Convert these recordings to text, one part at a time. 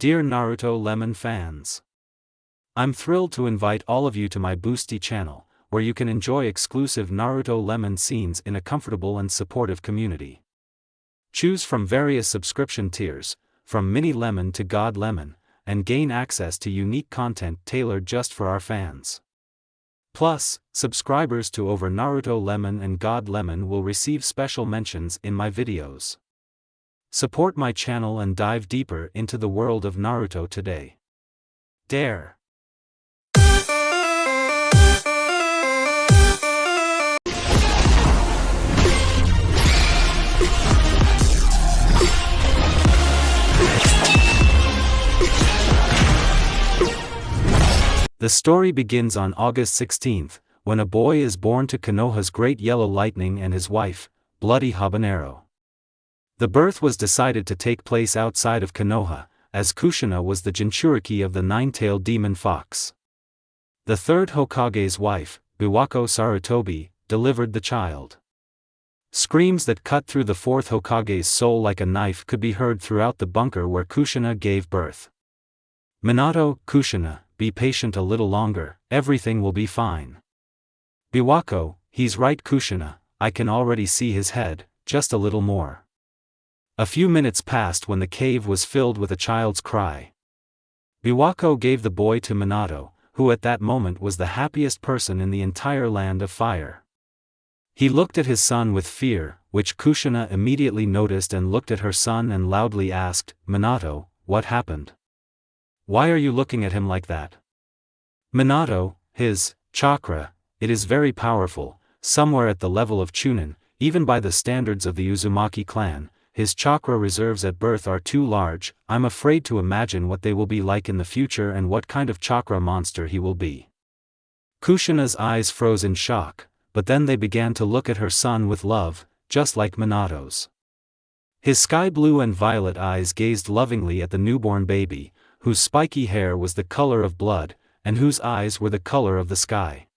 Dear Naruto Lemon fans, I'm thrilled to invite all of you to my Boosty channel, where you can enjoy exclusive Naruto Lemon scenes in a comfortable and supportive community. Choose from various subscription tiers, from Mini Lemon to God Lemon, and gain access to unique content tailored just for our fans. Plus, subscribers to over Naruto Lemon and God Lemon will receive special mentions in my videos. Support my channel and dive deeper into the world of Naruto today. Dare! The story begins on August 16th, when a boy is born to Konoha's Great Yellow Lightning and his wife, Bloody Habanero. The birth was decided to take place outside of Konoha, as Kushina was the Jinchuriki of the nine-tailed demon fox. The third Hokage's wife, Biwako Sarutobi, delivered the child. Screams that cut through the fourth Hokage's soul like a knife could be heard throughout the bunker where Kushina gave birth. Minato, Kushina, be patient a little longer, everything will be fine. Biwako, he's right Kushina, I can already see his head, just a little more. A few minutes passed when the cave was filled with a child's cry. Biwako gave the boy to Minato, who at that moment was the happiest person in the entire land of fire. He looked at his son with fear, which Kushina immediately noticed, and looked at her son and loudly asked, Minato, what happened? Why are you looking at him like that? Minato, his chakra, it is very powerful, somewhere at the level of Chunin, even by the standards of the Uzumaki clan, his chakra reserves at birth are too large. I'm afraid to imagine what they will be like in the future and what kind of chakra monster he will be. Kushina's eyes froze in shock, but then they began to look at her son with love, just like Minato's. His sky blue and violet eyes gazed lovingly at the newborn baby, whose spiky hair was the color of blood, and whose eyes were the color of the sky.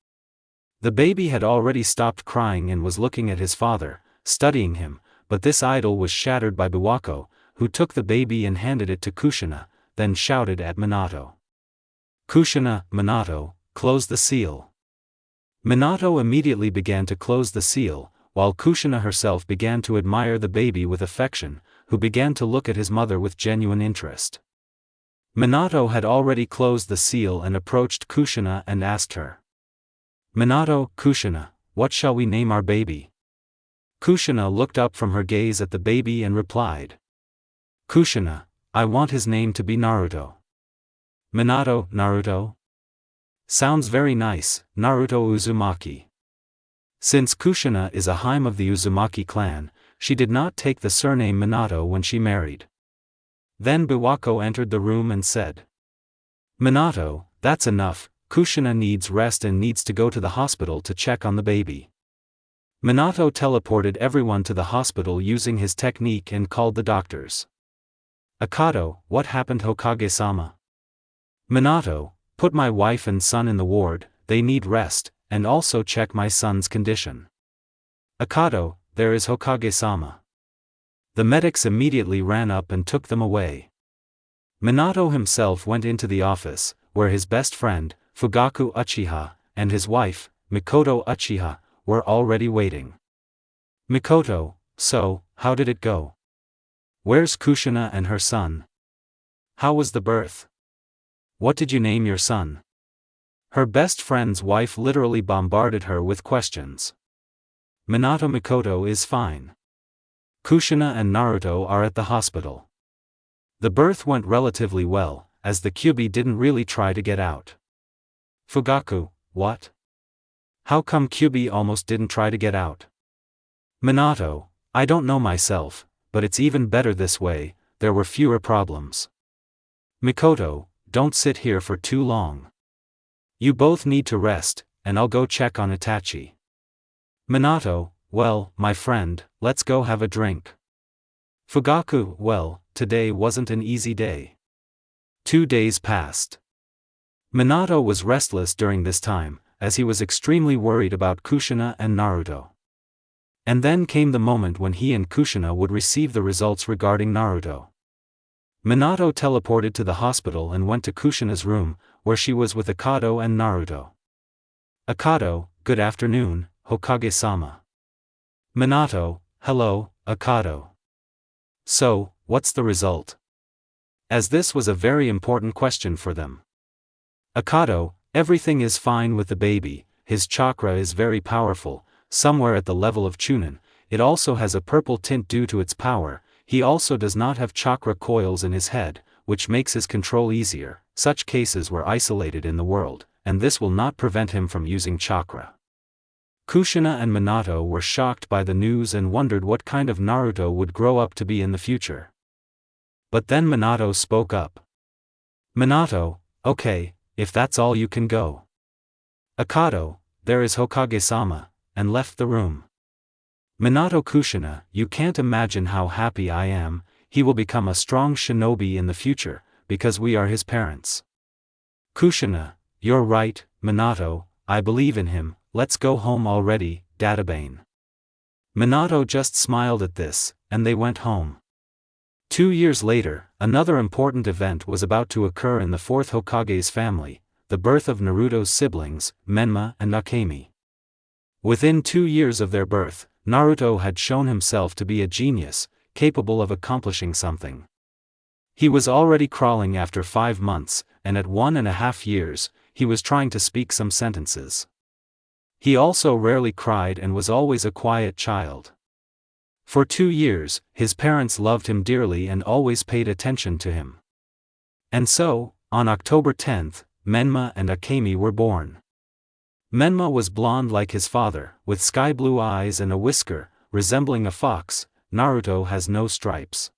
The baby had already stopped crying and was looking at his father, studying him, but this idol was shattered by Biwako, who took the baby and handed it to Kushina, then shouted at Minato. Kushina, Minato, close the seal. Minato immediately began to close the seal, while Kushina herself began to admire the baby with affection, who began to look at his mother with genuine interest. Minato had already closed the seal and approached Kushina and asked her. Minato, Kushina, what shall we name our baby? Kushina looked up from her gaze at the baby and replied. Kushina, I want his name to be Naruto. Minato, Naruto? Sounds very nice, Naruto Uzumaki. Since Kushina is a Haim of the Uzumaki clan, she did not take the surname Minato when she married. Then Biwako entered the room and said. Minato, that's enough, Kushina needs rest and needs to go to the hospital to check on the baby. Minato teleported everyone to the hospital using his technique and called the doctors. Akado, what happened Hokage-sama? Minato, put my wife and son in the ward, they need rest, and also check my son's condition. Akado, there is Hokage-sama. The medics immediately ran up and took them away. Minato himself went into the office, where his best friend, Fugaku Uchiha, and his wife, Mikoto Uchiha, were already waiting. Mikoto, so, how did it go? Where's Kushina and her son? How was the birth? What did you name your son? Her best friend's wife literally bombarded her with questions. Minato, Mikoto is fine. Kushina and Naruto are at the hospital. The birth went relatively well, as the Kyuubi didn't really try to get out. Fugaku, what? How come Kyuubi almost didn't try to get out? Minato, I don't know myself, but it's even better this way, there were fewer problems. Mikoto, don't sit here for too long. You both need to rest, and I'll go check on Itachi. Minato, well, my friend, let's go have a drink. Fugaku, well, today wasn't an easy day. 2 days passed. Minato was restless during this time, as he was extremely worried about Kushina and Naruto. And then came the moment when he and Kushina would receive the results regarding Naruto. Minato teleported to the hospital and went to Kushina's room, where she was with Akado and Naruto. Akado, good afternoon, Hokage-sama. Minato, hello, Akado. So, what's the result? As this was a very important question for them. Akado, everything is fine with the baby, his chakra is very powerful, somewhere at the level of Chunin, it also has a purple tint due to its power, he also does not have chakra coils in his head, which makes his control easier. Such cases were isolated in the world, and this will not prevent him from using chakra. Kushina and Minato were shocked by the news and wondered what kind of Naruto would grow up to be in the future. But then Minato spoke up. Minato, okay, if that's all you can go. Akado, there is Hokage-sama, and left the room. Minato Kushina, you can't imagine how happy I am, he will become a strong shinobi in the future, because we are his parents. Kushina, you're right, Minato, I believe in him, let's go home already, Databane. Minato just smiled at this, and they went home. 2 years later, another important event was about to occur in the fourth Hokage's family, the birth of Naruto's siblings, Menma and Akemi. Within 2 years of their birth, Naruto had shown himself to be a genius, capable of accomplishing something. He was already crawling after 5 months, and at 1.5 years, he was trying to speak some sentences. He also rarely cried and was always a quiet child. For 2 years, his parents loved him dearly and always paid attention to him. And so, on October 10th, Menma and Akemi were born. Menma was blonde like his father, with sky-blue eyes and a whisker, resembling a fox. Naruto has no stripes.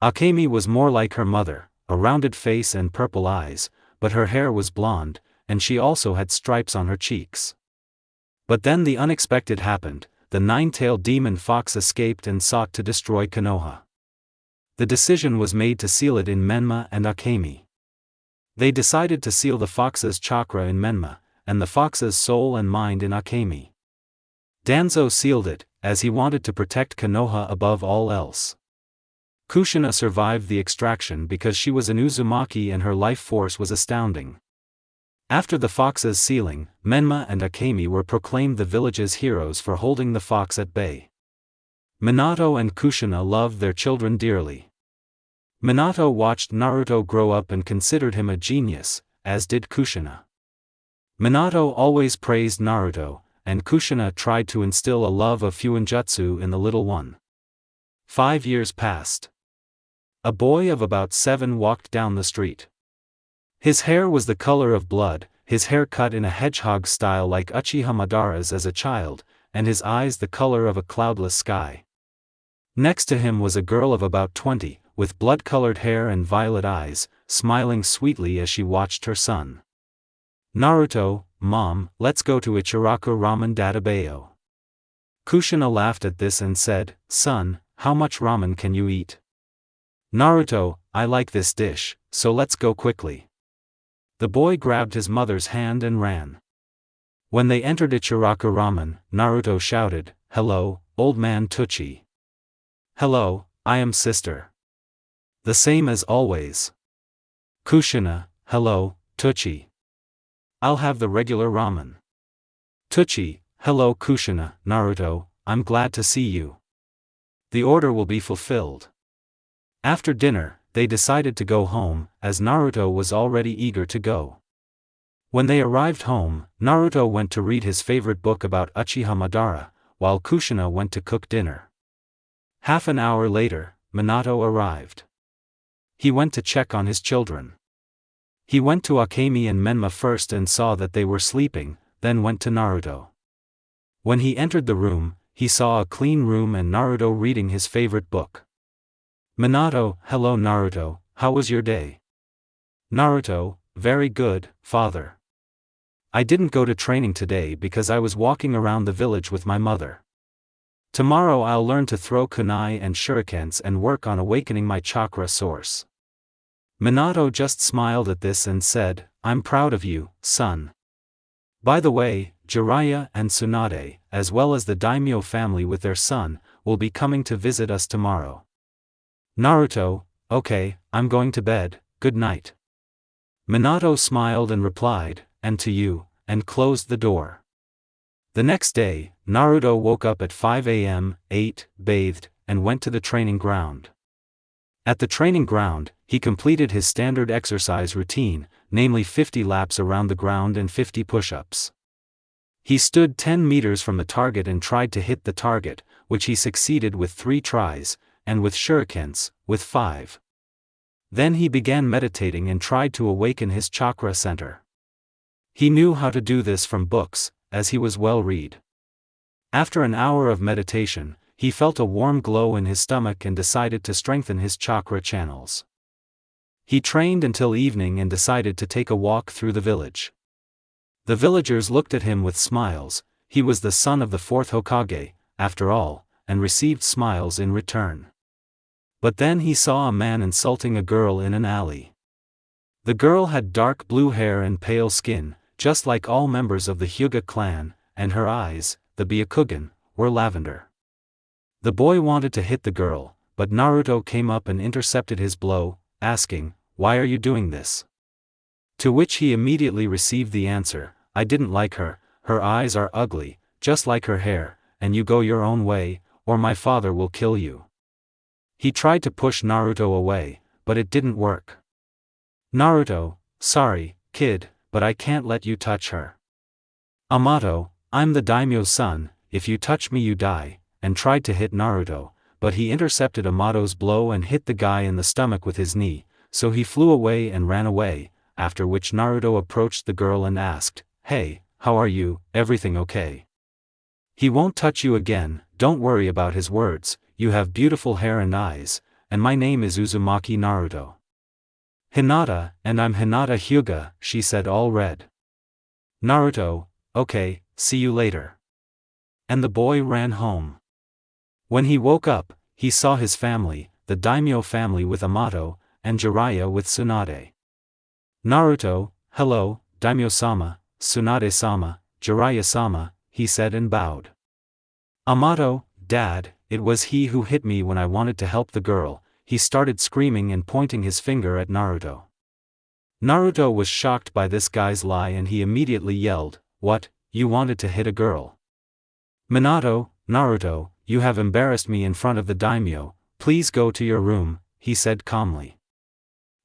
Akemi was more like her mother, a rounded face and purple eyes, but her hair was blonde, and she also had stripes on her cheeks. But then the unexpected happened, the nine-tailed demon fox escaped and sought to destroy Konoha. The decision was made to seal it in Menma and Akemi. They decided to seal the fox's chakra in Menma, and the fox's soul and mind in Akemi. Danzo sealed it, as he wanted to protect Konoha above all else. Kushina survived the extraction because she was an Uzumaki and her life force was astounding. After the fox's sealing, Menma and Akemi were proclaimed the village's heroes for holding the fox at bay. Minato and Kushina loved their children dearly. Minato watched Naruto grow up and considered him a genius, as did Kushina. Minato always praised Naruto, and Kushina tried to instill a love of Fuinjutsu in the little one. 5 years passed. A boy of about 7 walked down the street. His hair was the color of blood, his hair cut in a hedgehog style like Uchiha Madara's as a child, and his eyes the color of a cloudless sky. Next to him was a girl of about 20, with blood-colored hair and violet eyes, smiling sweetly as she watched her son. Naruto, Mom, let's go to Ichiraku Ramen Databayo. Kushina laughed at this and said, Son, how much ramen can you eat? Naruto, I like this dish, so let's go quickly. The boy grabbed his mother's hand and ran. When they entered Ichiraku Ramen, Naruto shouted, Hello, old man Tucci. Hello, I am sister. The same as always. Kushina, hello, Tucci. I'll have the regular ramen. Tucci, hello Kushina, Naruto, I'm glad to see you. The order will be fulfilled. After dinner, they decided to go home, as Naruto was already eager to go. When they arrived home, Naruto went to read his favorite book about Uchiha Madara, while Kushina went to cook dinner. Half an hour later, Minato arrived. He went to check on his children. He went to Akemi and Menma first and saw that they were sleeping, then went to Naruto. When he entered the room, he saw a clean room and Naruto reading his favorite book. Minato, hello Naruto, how was your day? Naruto, very good, father. I didn't go to training today because I was walking around the village with my mother. Tomorrow I'll learn to throw kunai and shurikens and work on awakening my chakra source. Minato just smiled at this and said, I'm proud of you, son. By the way, Jiraiya and Tsunade, as well as the daimyo family with their son, will be coming to visit us tomorrow. Naruto, okay, I'm going to bed, good night. Minato smiled and replied, and to you, and closed the door. The next day, Naruto woke up at 5 a.m., ate, bathed, and went to the training ground. At the training ground, he completed his standard exercise routine, namely 50 laps around the ground and 50 push-ups. He stood 10 meters from the target and tried to hit the target, which he succeeded with 3 tries, and with shurikens, with 5. Then he began meditating and tried to awaken his chakra center. He knew how to do this from books, as he was well read. After an hour of meditation, he felt a warm glow in his stomach and decided to strengthen his chakra channels. He trained until evening and decided to take a walk through the village. The villagers looked at him with smiles. He was the son of the 4th Hokage, after all, and received smiles in return. But then he saw a man insulting a girl in an alley. The girl had dark blue hair and pale skin, just like all members of the Hyuga clan, and her eyes, the Byakugan, were lavender. The boy wanted to hit the girl, but Naruto came up and intercepted his blow, asking, "Why are you doing this?" To which he immediately received the answer, "I didn't like her, her eyes are ugly, just like her hair, and you go your own way, or my father will kill you." He tried to push Naruto away, but it didn't work. Naruto, "Sorry, kid, but I can't let you touch her. Amato, I'm the daimyo's son, if you touch me you die," and tried to hit Naruto, but he intercepted Amato's blow and hit the guy in the stomach with his knee, so he flew away and ran away, after which Naruto approached the girl and asked, "Hey, how are you, everything okay?" "He won't touch you again, don't worry about his words, you have beautiful hair and eyes, and my name is Uzumaki Naruto." "Hinata, and I'm Hinata Hyuga," she said all red. Naruto, "Okay, see you later." And the boy ran home. When he woke up, he saw his family, the daimyo family with Amato, and Jiraiya with Tsunade. "Naruto, hello, daimyo-sama, Tsunade-sama, Jiraiya-sama," he said and bowed. "Amato, Dad, it was he who hit me when I wanted to help the girl," he started screaming and pointing his finger at Naruto. Naruto was shocked by this guy's lie and he immediately yelled, "What, you wanted to hit a girl? Minato, Naruto, you have embarrassed me in front of the daimyo, please go to your room," he said calmly.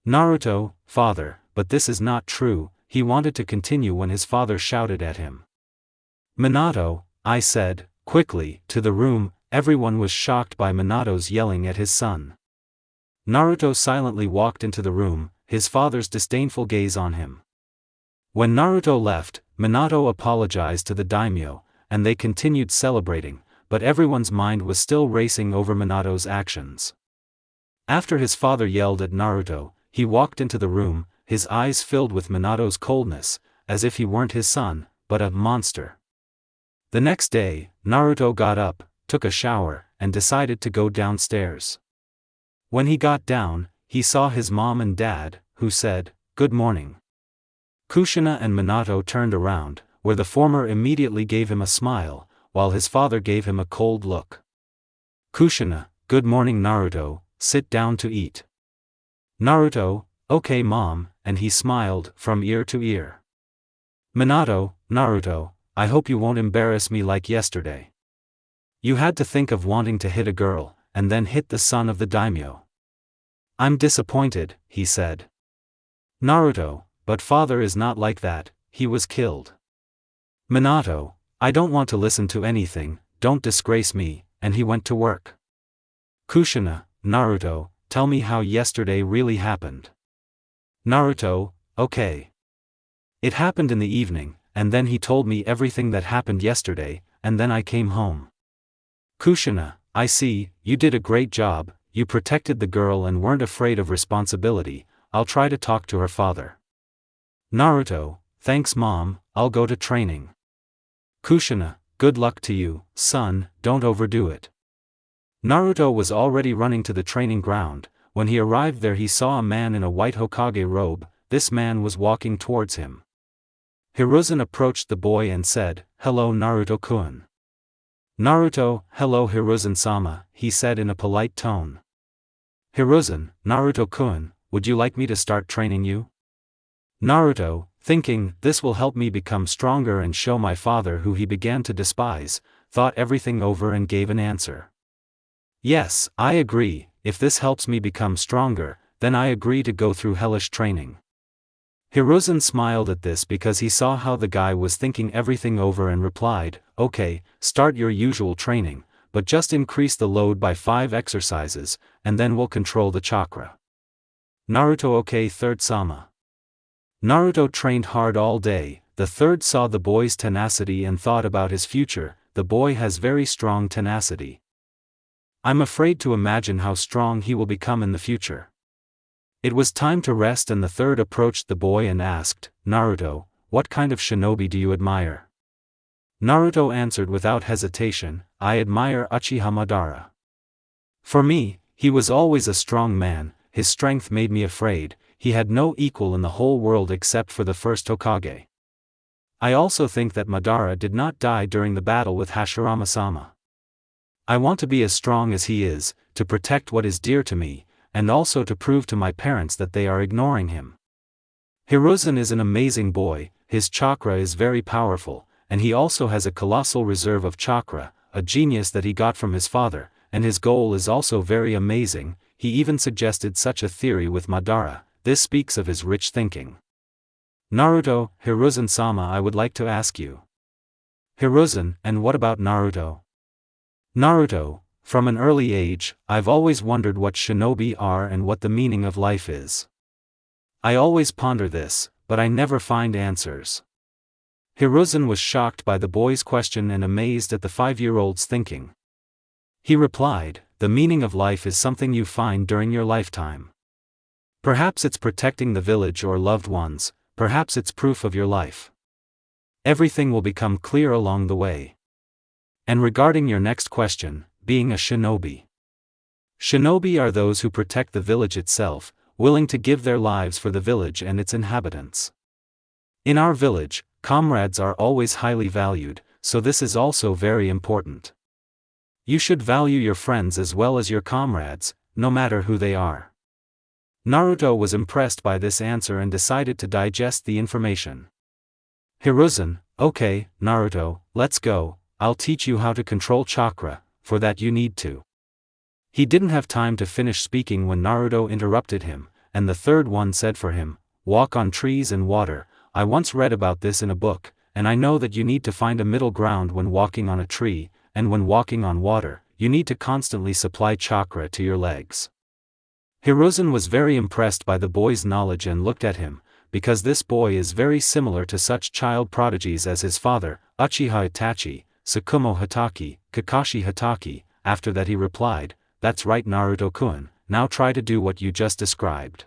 Naruto, "Father, but this is not true," he wanted to continue when his father shouted at him. "Minato, I said, quickly, to the room." Everyone was shocked by Minato's yelling at his son. Naruto silently walked into the room, his father's disdainful gaze on him. When Naruto left, Minato apologized to the daimyo, and they continued celebrating, but everyone's mind was still racing over Minato's actions. After his father yelled at Naruto, he walked into the room, his eyes filled with Minato's coldness, as if he weren't his son, but a monster. The next day, Naruto got up, took a shower, and decided to go downstairs. When he got down, he saw his mom and dad, who said, "Good morning." Kushina and Minato turned around, where the former immediately gave him a smile, while his father gave him a cold look. Kushina, "Good morning Naruto, sit down to eat." Naruto, "Okay mom," and he smiled from ear to ear. Minato, "Naruto, I hope you won't embarrass me like yesterday. You had to think of wanting to hit a girl, and then hit the son of the daimyo." "I'm disappointed," he said. Naruto, "But father is not like that, he was killed." Minato, "I don't want to listen to anything, don't disgrace me," and he went to work. Kushina, "Naruto, tell me how yesterday really happened." Naruto, "Okay. It happened in the evening, and then he told me everything that happened yesterday, and then I came home." Kushina, "I see, you did a great job, you protected the girl and weren't afraid of responsibility, I'll try to talk to her father." Naruto, "Thanks mom, I'll go to training." Kushina, "Good luck to you, son, don't overdo it." Naruto was already running to the training ground. When he arrived there he saw a man in a white Hokage robe. This man was walking towards him. Hiruzen approached the boy and said, "Hello Naruto-kun." Naruto, "Hello Hiruzen-sama," he said in a polite tone. Hiruzen, Naruto-kun, would you like me to start training you? Naruto, thinking, this will help me become stronger and show my father who he began to despise, thought everything over and gave an answer. Yes, I agree, if this helps me become stronger, then I agree to go through hellish training. Hiruzen smiled at this because he saw how the guy was thinking everything over and replied, okay, start your usual training, but just increase the load by 5 exercises, and then we'll control the chakra. Naruto okay third Sama. Naruto trained hard all day. The third saw the boy's tenacity and thought about his future. The boy has very strong tenacity. I'm afraid to imagine how strong he will become in the future. It was time to rest and the third approached the boy and asked, Naruto, what kind of shinobi do you admire? Naruto answered without hesitation, I admire Uchiha Madara. For me, he was always a strong man, his strength made me afraid, he had no equal in the whole world except for the first Hokage. I also think that Madara did not die during the battle with Hashirama-sama. I want to be as strong as he is, to protect what is dear to me, and also to prove to my parents that they are ignoring him. Hiruzen is an amazing boy, his chakra is very powerful, and he also has a colossal reserve of chakra, a genius that he got from his father, and his goal is also very amazing. He even suggested such a theory with Madara. This speaks of his rich thinking. Naruto, Hiruzen-sama, I would like to ask you. Hiruzen, and what about Naruto? Naruto, from an early age, I've always wondered what shinobi are and what the meaning of life is. I always ponder this, but I never find answers. Hiruzen was shocked by the boy's question and amazed at the 5-year-old's thinking. He replied, the meaning of life is something you find during your lifetime. Perhaps it's protecting the village or loved ones, perhaps it's proof of your life. Everything will become clear along the way. And regarding your next question, being a shinobi. Shinobi are those who protect the village itself, willing to give their lives for the village and its inhabitants. In our village, comrades are always highly valued, so this is also very important. You should value your friends as well as your comrades, no matter who they are. Naruto was impressed by this answer and decided to digest the information. Hiruzen, okay, Naruto, let's go, I'll teach you how to control chakra, for that you need to. He didn't have time to finish speaking when Naruto interrupted him, and the third one said for him, walk on trees and water, I once read about this in a book, and I know that you need to find a middle ground when walking on a tree, and when walking on water, you need to constantly supply chakra to your legs. Hiruzen was very impressed by the boy's knowledge and looked at him, because this boy is very similar to such child prodigies as his father, Uchiha Itachi, Tsukumo Hatake, Kakashi Hatake. After that he replied, that's right Naruto-kun, now try to do what you just described.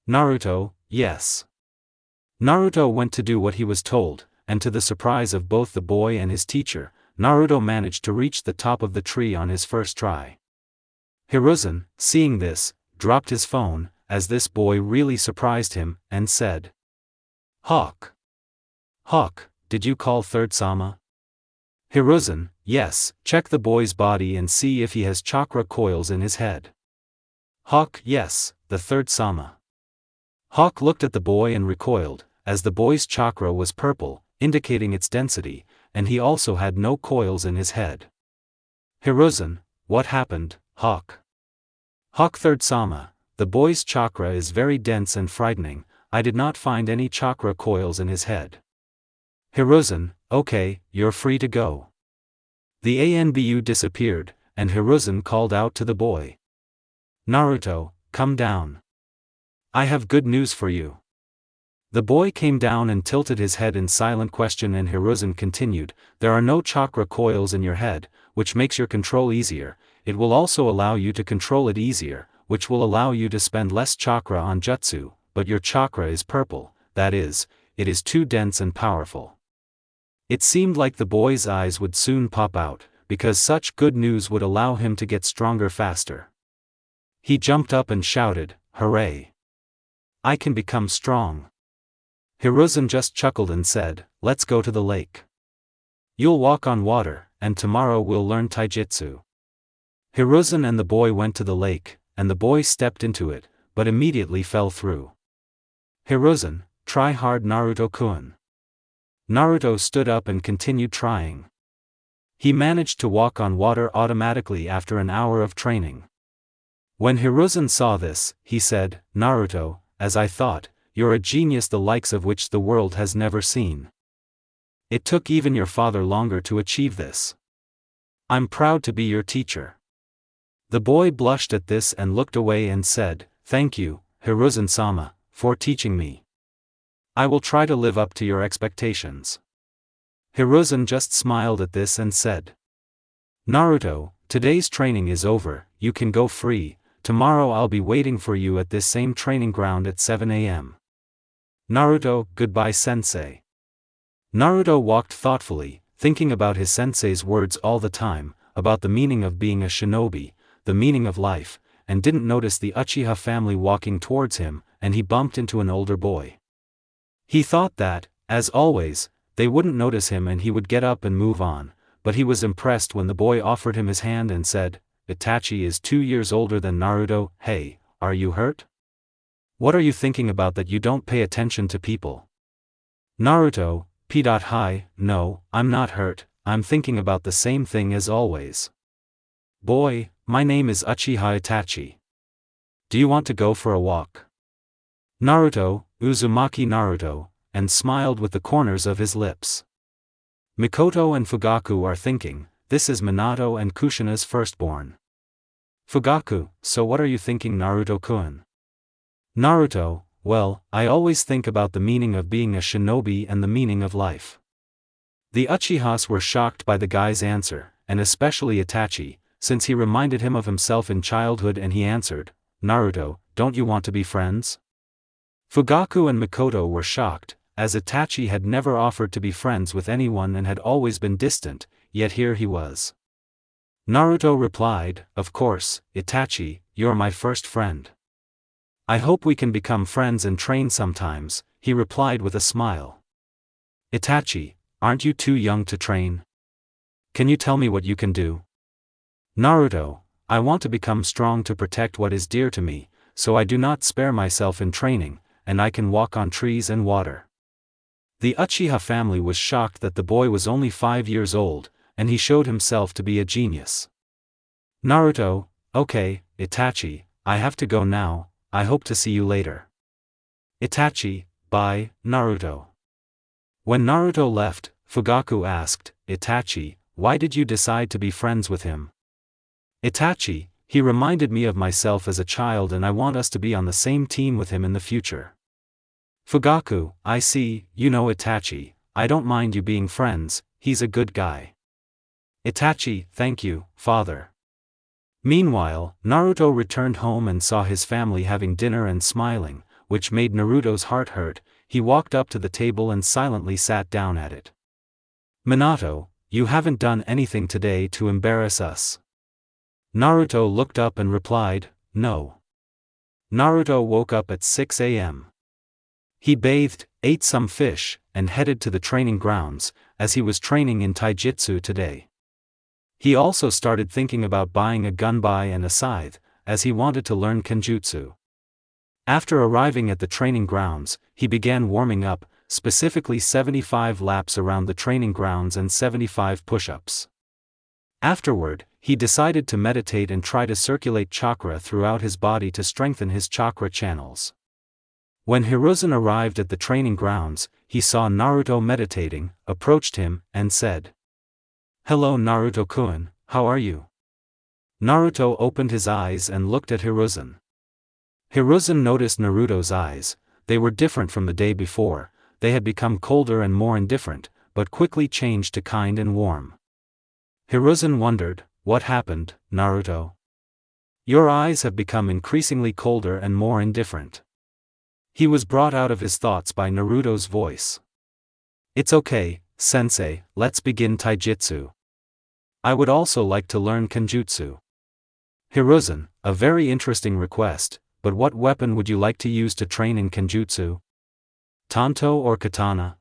Naruto, yes. Naruto went to do what he was told, and to the surprise of both the boy and his teacher, Naruto managed to reach the top of the tree on his first try. Hiruzen, seeing this, dropped his phone, as this boy really surprised him, and said, Hawk. Hawk, did you call third Sama? Hiruzen, yes, check the boy's body and see if he has chakra coils in his head. Hawk, yes, the third Sama. Hawk looked at the boy and recoiled, as the boy's chakra was purple, indicating its density, and he also had no coils in his head. Hiruzen, what happened, Hawk? Hawk third Sama, the boy's chakra is very dense and frightening, I did not find any chakra coils in his head. Hiruzen, okay, you're free to go. The ANBU disappeared, and Hiruzen called out to the boy. Naruto, come down. I have good news for you. The boy came down and tilted his head in silent question and Hiruzen continued, there are no chakra coils in your head, which makes your control easier, it will also allow you to control it easier, which will allow you to spend less chakra on jutsu, but your chakra is purple, that is, it is too dense and powerful. It seemed like the boy's eyes would soon pop out, because such good news would allow him to get stronger faster. He jumped up and shouted, hooray! I can become strong. Hiruzen just chuckled and said, let's go to the lake. You'll walk on water, and tomorrow we'll learn taijutsu. Hiruzen and the boy went to the lake, and the boy stepped into it, but immediately fell through. Hiruzen, try hard Naruto-kun. Naruto stood up and continued trying. He managed to walk on water automatically after an hour of training. When Hiruzen saw this, he said, Naruto, as I thought, you're a genius the likes of which the world has never seen. It took even your father longer to achieve this. I'm proud to be your teacher. The boy blushed at this and looked away and said, Thank you, Hiruzen-sama, for teaching me. I will try to live up to your expectations. Hiruzen just smiled at this and said, Naruto, today's training is over, you can go free, tomorrow I'll be waiting for you at this same training ground at 7 a.m. Naruto, goodbye sensei. Naruto walked thoughtfully, thinking about his sensei's words all the time, about the meaning of being a shinobi, the meaning of life, and didn't notice the Uchiha family walking towards him, and he bumped into an older boy. He thought that, as always, they wouldn't notice him and he would get up and move on, but he was impressed when the boy offered him his hand and said, Itachi is 2 years older than Naruto. Hey, are you hurt? What are you thinking about that you don't pay attention to people? Naruto, Hi, no, I'm not hurt, I'm thinking about the same thing as always. Boy, my name is Uchiha Itachi. Do you want to go for a walk? Naruto, Uzumaki Naruto, and smiled with the corners of his lips. Mikoto and Fugaku are thinking, this is Minato and Kushina's firstborn. Fugaku, so what are you thinking Naruto-kun? Naruto, well, I always think about the meaning of being a shinobi and the meaning of life. The Uchihas were shocked by the guy's answer, and especially Itachi, since he reminded him of himself in childhood and he answered, Naruto, don't you want to be friends? Fugaku and Mikoto were shocked, as Itachi had never offered to be friends with anyone and had always been distant, yet here he was. Naruto replied, of course, Itachi, you're my first friend. I hope we can become friends and train sometimes, he replied with a smile. Itachi, aren't you too young to train? Can you tell me what you can do? Naruto, I want to become strong to protect what is dear to me, so I do not spare myself in training, and I can walk on trees and water. The Uchiha family was shocked that the boy was only 5 years old, and he showed himself to be a genius. Naruto, okay, Itachi, I have to go now, I hope to see you later. Itachi, bye, Naruto. When Naruto left, Fugaku asked, Itachi, why did you decide to be friends with him? Itachi, he reminded me of myself as a child and I want us to be on the same team with him in the future. Fugaku, I see, you know Itachi, I don't mind you being friends, he's a good guy. Itachi, thank you, father. Meanwhile, Naruto returned home and saw his family having dinner and smiling, which made Naruto's heart hurt. He walked up to the table and silently sat down at it. Minato, you haven't done anything today to embarrass us. Naruto looked up and replied, no. Naruto woke up at 6 a.m. He bathed, ate some fish, and headed to the training grounds, as he was training in taijutsu today. He also started thinking about buying a gunbai and a scythe, as he wanted to learn kenjutsu. After arriving at the training grounds, he began warming up, specifically 75 laps around the training grounds and 75 push-ups. Afterward, he decided to meditate and try to circulate chakra throughout his body to strengthen his chakra channels. When Hiruzen arrived at the training grounds, he saw Naruto meditating, approached him, and said, Hello Naruto-kun, how are you? Naruto opened his eyes and looked at Hiruzen. Hiruzen noticed Naruto's eyes, they were different from the day before, they had become colder and more indifferent, but quickly changed to kind and warm. Hiruzen wondered, what happened, Naruto? Your eyes have become increasingly colder and more indifferent. He was brought out of his thoughts by Naruto's voice. It's okay, sensei, let's begin taijutsu. I would also like to learn kenjutsu. Hiruzen, a very interesting request, but what weapon would you like to use to train in kenjutsu? Tanto or katana?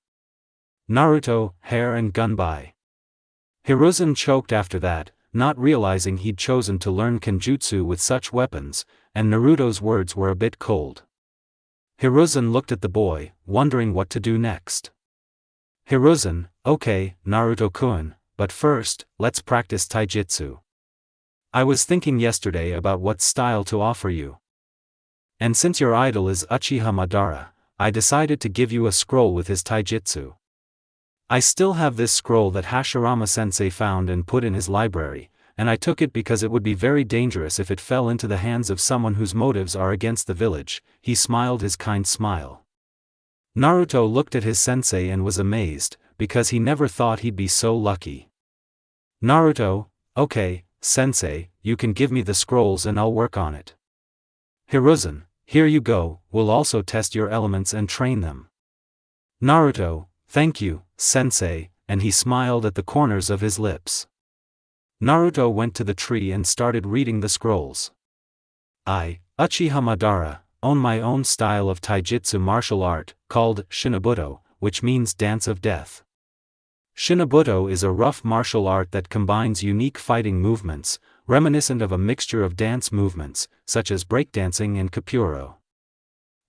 Naruto, hair and gunbai. Hiruzen choked after that, not realizing he'd chosen to learn kenjutsu with such weapons, and Naruto's words were a bit cold. Hiruzen looked at the boy, wondering what to do next. Hiruzen, okay, Naruto-kun, but first, let's practice taijutsu. I was thinking yesterday about what style to offer you. And since your idol is Uchiha Madara, I decided to give you a scroll with his taijutsu. I still have this scroll that Hashirama-sensei found and put in his library, and I took it because it would be very dangerous if it fell into the hands of someone whose motives are against the village. He smiled his kind smile. Naruto looked at his sensei and was amazed, because he never thought he'd be so lucky. Naruto, okay, sensei, you can give me the scrolls and I'll work on it. Hiruzen, here you go, we'll also test your elements and train them. Naruto, thank you, sensei, and he smiled at the corners of his lips. Naruto went to the tree and started reading the scrolls. I, Uchiha Madara, own my own style of taijutsu martial art, called Shinobuto, which means dance of death. Shinobuto is a rough martial art that combines unique fighting movements, reminiscent of a mixture of dance movements, such as breakdancing and Kapuro.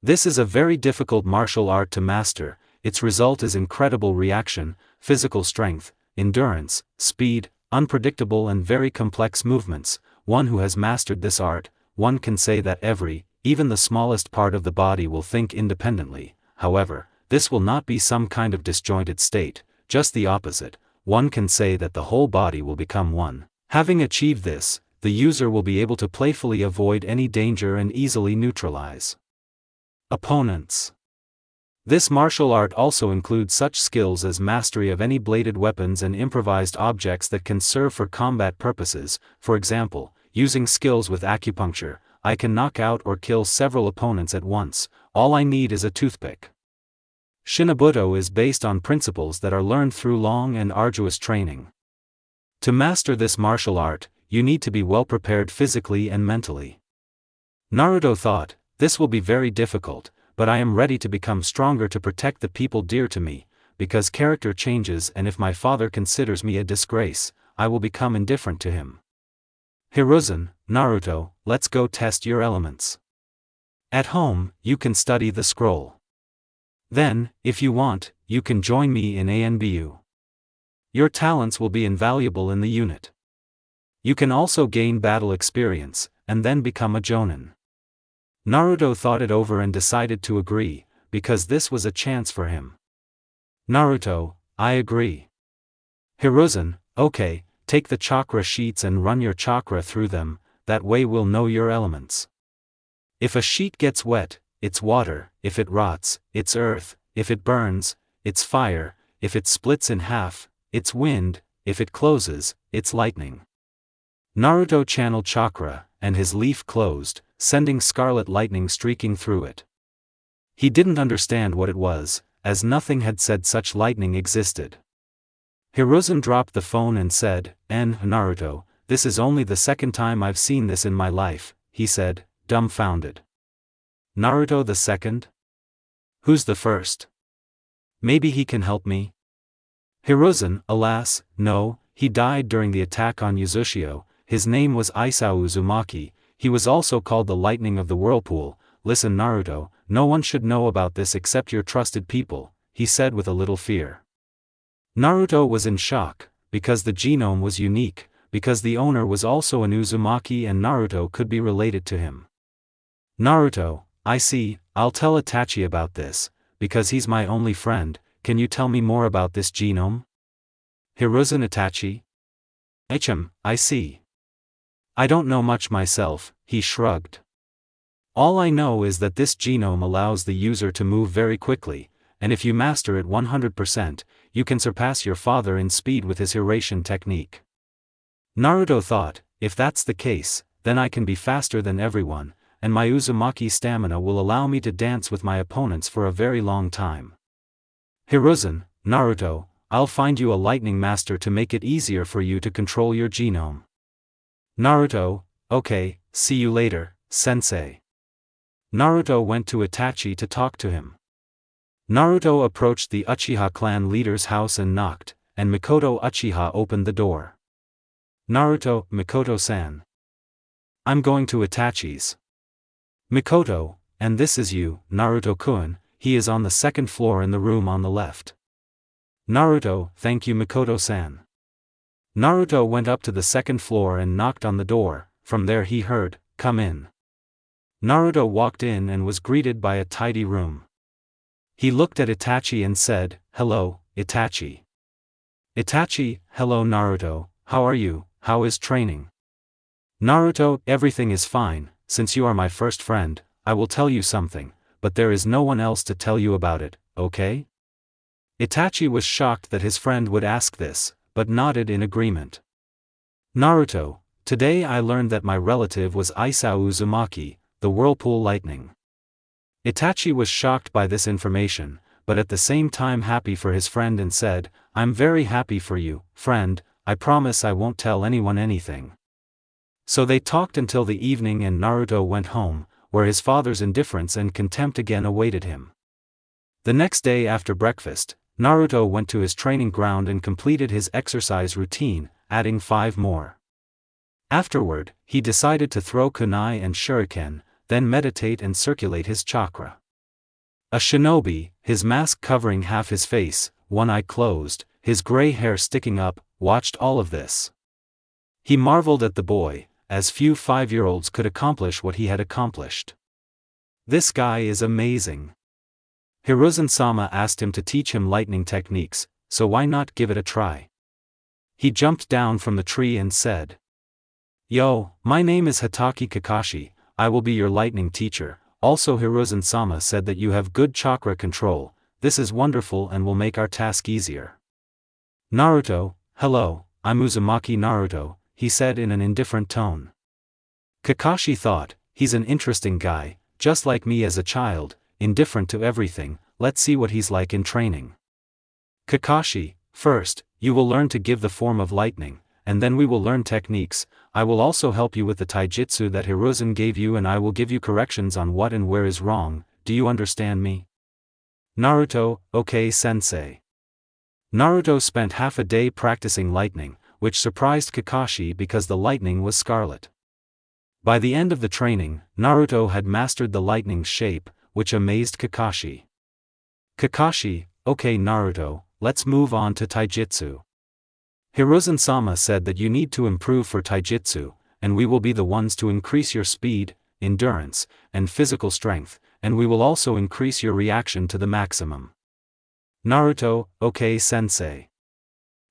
This is a very difficult martial art to master. Its result is incredible reaction, physical strength, endurance, speed, unpredictable and very complex movements. One who has mastered this art, one can say that even the smallest part of the body will think independently. However, this will not be some kind of disjointed state, just the opposite. One can say that the whole body will become one. Having achieved this, the user will be able to playfully avoid any danger and easily neutralize opponents. This martial art also includes such skills as mastery of any bladed weapons and improvised objects that can serve for combat purposes. For example, using skills with acupuncture, I can knock out or kill several opponents at once. All I need is a toothpick. Shinobuto is based on principles that are learned through long and arduous training. To master this martial art, you need to be well prepared physically and mentally. Naruto thought, this will be very difficult, but I am ready to become stronger to protect the people dear to me, because character changes, and if my father considers me a disgrace, I will become indifferent to him. Hiruzen, Naruto, let's go test your elements. At home, you can study the scroll. Then, if you want, you can join me in ANBU. Your talents will be invaluable in the unit. You can also gain battle experience, and then become a jonin. Naruto thought it over and decided to agree, because this was a chance for him. Naruto, I agree. Hiruzen, okay, take the chakra sheets and run your chakra through them, that way we'll know your elements. If a sheet gets wet, it's water, if it rots, it's earth, if it burns, it's fire, if it splits in half, it's wind, if it closes, it's lightning. Naruto channeled chakra, and his leaf closed, sending scarlet lightning streaking through it. He didn't understand what it was, as nothing had said such lightning existed. Hiruzen dropped the phone and said, Naruto, this is only the second time I've seen this in my life, he said, dumbfounded. Naruto the second? Who's the first? Maybe he can help me? Hiruzen, alas, no, he died during the attack on Uzushio. His name was Isao Uzumaki. He was also called the Lightning of the Whirlpool. Listen Naruto, no one should know about this except your trusted people, he said with a little fear. Naruto was in shock, because the genome was unique, because the owner was also an Uzumaki and Naruto could be related to him. Naruto, I see, I'll tell Itachi about this, because he's my only friend. Can you tell me more about this genome? Hiruzen Itachi? I see. I don't know much myself, he shrugged. All I know is that this genome allows the user to move very quickly, and if you master it 100%, you can surpass your father in speed with his Hiraition technique. Naruto thought, if that's the case, then I can be faster than everyone, and my Uzumaki stamina will allow me to dance with my opponents for a very long time. Hiruzen, Naruto, I'll find you a lightning master to make it easier for you to control your genome. Naruto, okay, see you later, sensei. Naruto went to Itachi to talk to him. Naruto approached the Uchiha clan leader's house and knocked, and Mikoto Uchiha opened the door. Naruto, Mikoto-san. I'm going to Itachi's. Mikoto, and this is you, Naruto-kun, he is on the second floor in the room on the left. Naruto, thank you Mikoto-san. Naruto went up to the second floor and knocked on the door. From there he heard, come in. Naruto walked in and was greeted by a tidy room. He looked at Itachi and said, hello, Itachi. Itachi, hello Naruto, how are you, how is training? Naruto, everything is fine, since you are my first friend, I will tell you something, but there is no one else to tell you about it, okay? Itachi was shocked that his friend would ask this, but nodded in agreement. Naruto, today I learned that my relative was Isao Uzumaki, the Whirlpool Lightning. Itachi was shocked by this information, but at the same time happy for his friend and said, I'm very happy for you, friend, I promise I won't tell anyone anything. So they talked until the evening and Naruto went home, where his father's indifference and contempt again awaited him. The next day after breakfast, Naruto went to his training ground and completed his exercise routine, adding 5 more. Afterward, he decided to throw kunai and shuriken, then meditate and circulate his chakra. A shinobi, his mask covering half his face, one eye closed, his gray hair sticking up, watched all of this. He marveled at the boy, as few 5-year-olds could accomplish what he had accomplished. This guy is amazing. Hiruzen-sama asked him to teach him lightning techniques, so why not give it a try? He jumped down from the tree and said, Yo, my name is Hatake Kakashi, I will be your lightning teacher. Also Hiruzen-sama said that you have good chakra control, this is wonderful and will make our task easier. Naruto, hello, I'm Uzumaki Naruto, he said in an indifferent tone. Kakashi thought, he's an interesting guy, just like me as a child, indifferent to everything, let's see what he's like in training. Kakashi, first, you will learn to give the form of lightning, and then we will learn techniques. I will also help you with the taijutsu that Hiruzen gave you and I will give you corrections on what and where is wrong, do you understand me? Naruto, okay sensei. Naruto spent half a day practicing lightning, which surprised Kakashi because the lightning was Scarlet. By the end of the training, Naruto had mastered the lightning's shape, which amazed Kakashi. Kakashi, okay Naruto, let's move on to taijutsu. Hiruzen-sama said that you need to improve for taijutsu, and we will be the ones to increase your speed, endurance, and physical strength, and we will also increase your reaction to the maximum. Naruto, okay sensei.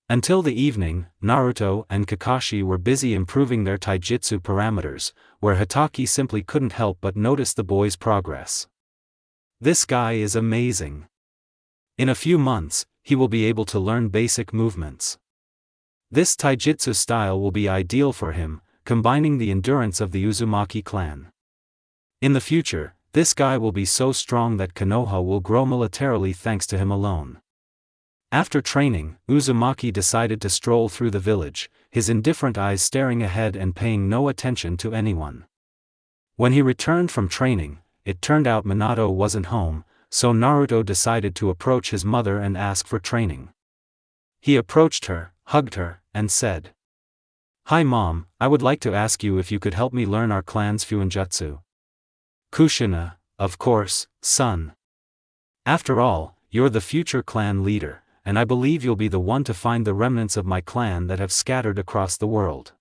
Until the evening, Naruto and Kakashi were busy improving their taijutsu parameters, where Hatake simply couldn't help but notice the boy's progress. This guy is amazing. In a few months, he will be able to learn basic movements. This taijutsu style will be ideal for him, combining the endurance of the Uzumaki clan. In the future, this guy will be so strong that Konoha will grow militarily thanks to him alone. After training, Uzumaki decided to stroll through the village, his indifferent eyes staring ahead and paying no attention to anyone. When he returned from training, it turned out Minato wasn't home, so Naruto decided to approach his mother and ask for training. He approached her, hugged her, and said, Hi mom, I would like to ask you if you could help me learn our clan's fuinjutsu. Kushina, of course, son. After all, you're the future clan leader, and I believe you'll be the one to find the remnants of my clan that have scattered across the world.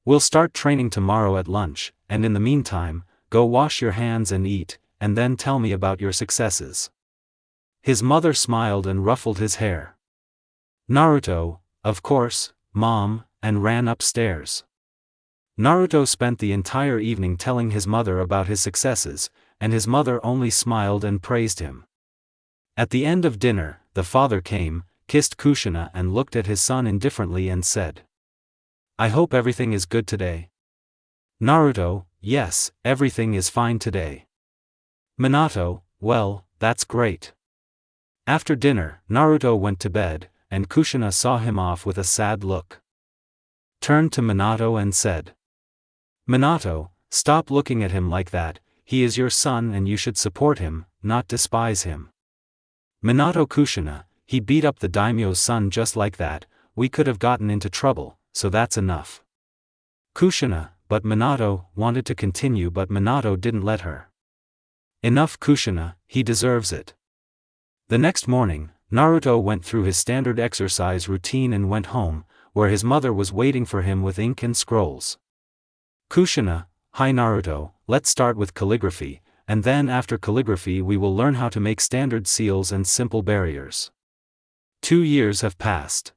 We'll start training tomorrow at lunch, and in the meantime, go wash your hands and eat, and then tell me about your successes. His mother smiled and ruffled his hair. Naruto, of course, mom, and ran upstairs. Naruto spent the entire evening telling his mother about his successes, and his mother only smiled and praised him. At the end of dinner, the father came, kissed Kushina and looked at his son indifferently and said, I hope everything is good today. Naruto, yes, everything is fine today. Minato, well, that's great. After dinner, Naruto went to bed, and Kushina saw him off with a sad look. Turned to Minato and said, Minato, stop looking at him like that, he is your son and you should support him, not despise him. Minato Kushina, he beat up the daimyo's son just like that, we could have gotten into trouble, so that's enough. Kushina, but Minato, wanted to continue but Minato didn't let her. Enough Kushina, he deserves it. The next morning, Naruto went through his standard exercise routine and went home, where his mother was waiting for him with ink and scrolls. Kushina, hi Naruto, let's start with calligraphy, and then after calligraphy we will learn how to make standard seals and simple barriers. 2 years have passed.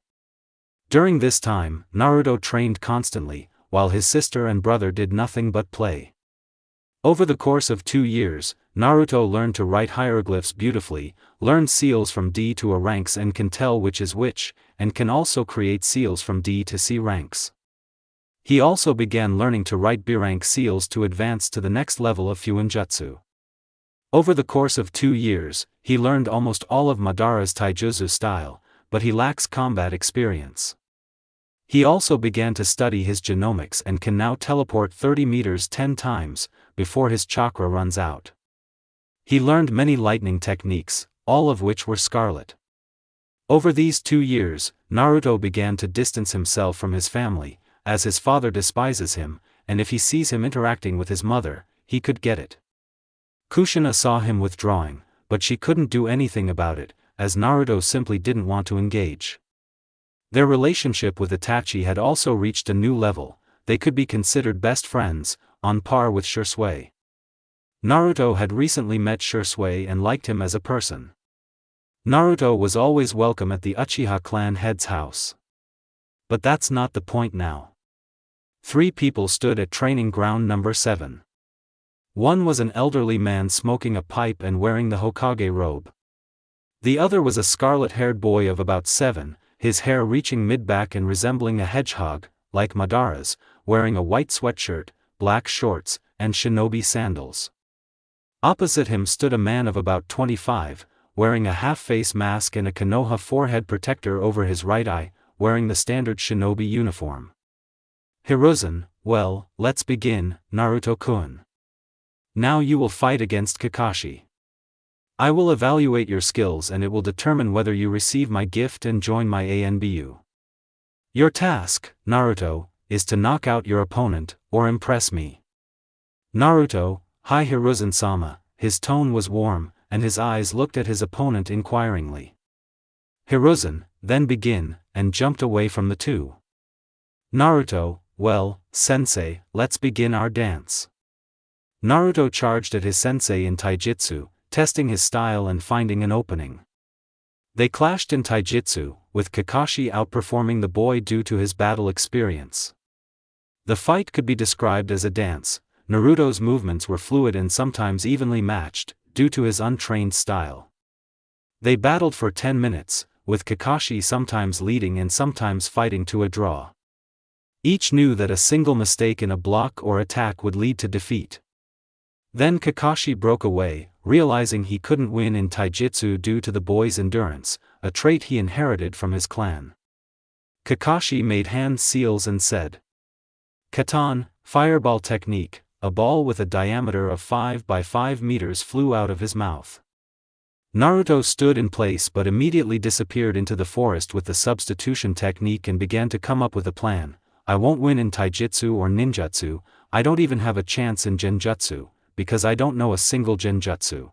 During this time, Naruto trained constantly, while his sister and brother did nothing but play. Over the course of 2 years, Naruto learned to write hieroglyphs beautifully, learned seals from D to A ranks and can tell which is which, and can also create seals from D to C ranks. He also began learning to write B rank seals to advance to the next level of Fuinjutsu. Over the course of 2 years, he learned almost all of Madara's taijutsu style, but he lacks combat experience. He also began to study his genomics and can now teleport 30 meters 10 times, before his chakra runs out. He learned many lightning techniques, all of which were Scarlet. Over these 2 years, Naruto began to distance himself from his family, as his father despises him, and if he sees him interacting with his mother, he could get it. Kushina saw him withdrawing, but she couldn't do anything about it, as Naruto simply didn't want to engage. Their relationship with Itachi had also reached a new level, they could be considered best friends, on par with Shisui. Naruto had recently met Shisui and liked him as a person. Naruto was always welcome at the Uchiha clan head's house. But that's not the point now. 3 people stood at training ground number 7. One was an elderly man smoking a pipe and wearing the Hokage robe. The other was a scarlet-haired boy of about 7, his hair reaching mid-back and resembling a hedgehog, like Madara's, wearing a white sweatshirt, black shorts, and shinobi sandals. Opposite him stood a man of about 25, wearing a half-face mask and a Konoha forehead protector over his right eye, wearing the standard shinobi uniform. Hiruzen, well, let's begin, Naruto-kun. Now you will fight against Kakashi. I will evaluate your skills and it will determine whether you receive my gift and join my ANBU. Your task, Naruto, is to knock out your opponent, or impress me. Naruto, hi Hiruzen-sama, his tone was warm, and his eyes looked at his opponent inquiringly. Hiruzen, then begin, and jumped away from the two. Naruto, well, sensei, let's begin our dance. Naruto charged at his sensei in taijutsu, testing his style and finding an opening. They clashed in taijutsu, with Kakashi outperforming the boy due to his battle experience. The fight could be described as a dance. Naruto's movements were fluid and sometimes evenly matched, due to his untrained style. They battled for 10 minutes, with Kakashi sometimes leading and sometimes fighting to a draw. Each knew that a single mistake in a block or attack would lead to defeat. Then Kakashi broke away, realizing he couldn't win in taijutsu due to the boy's endurance, a trait he inherited from his clan. Kakashi made hand seals and said, "Katan, fireball technique." A ball with a diameter of 5 by 5 meters flew out of his mouth. Naruto stood in place but immediately disappeared into the forest with the substitution technique and began to come up with a plan. I won't win in taijutsu or ninjutsu, I don't even have a chance in genjutsu, because I don't know a single genjutsu.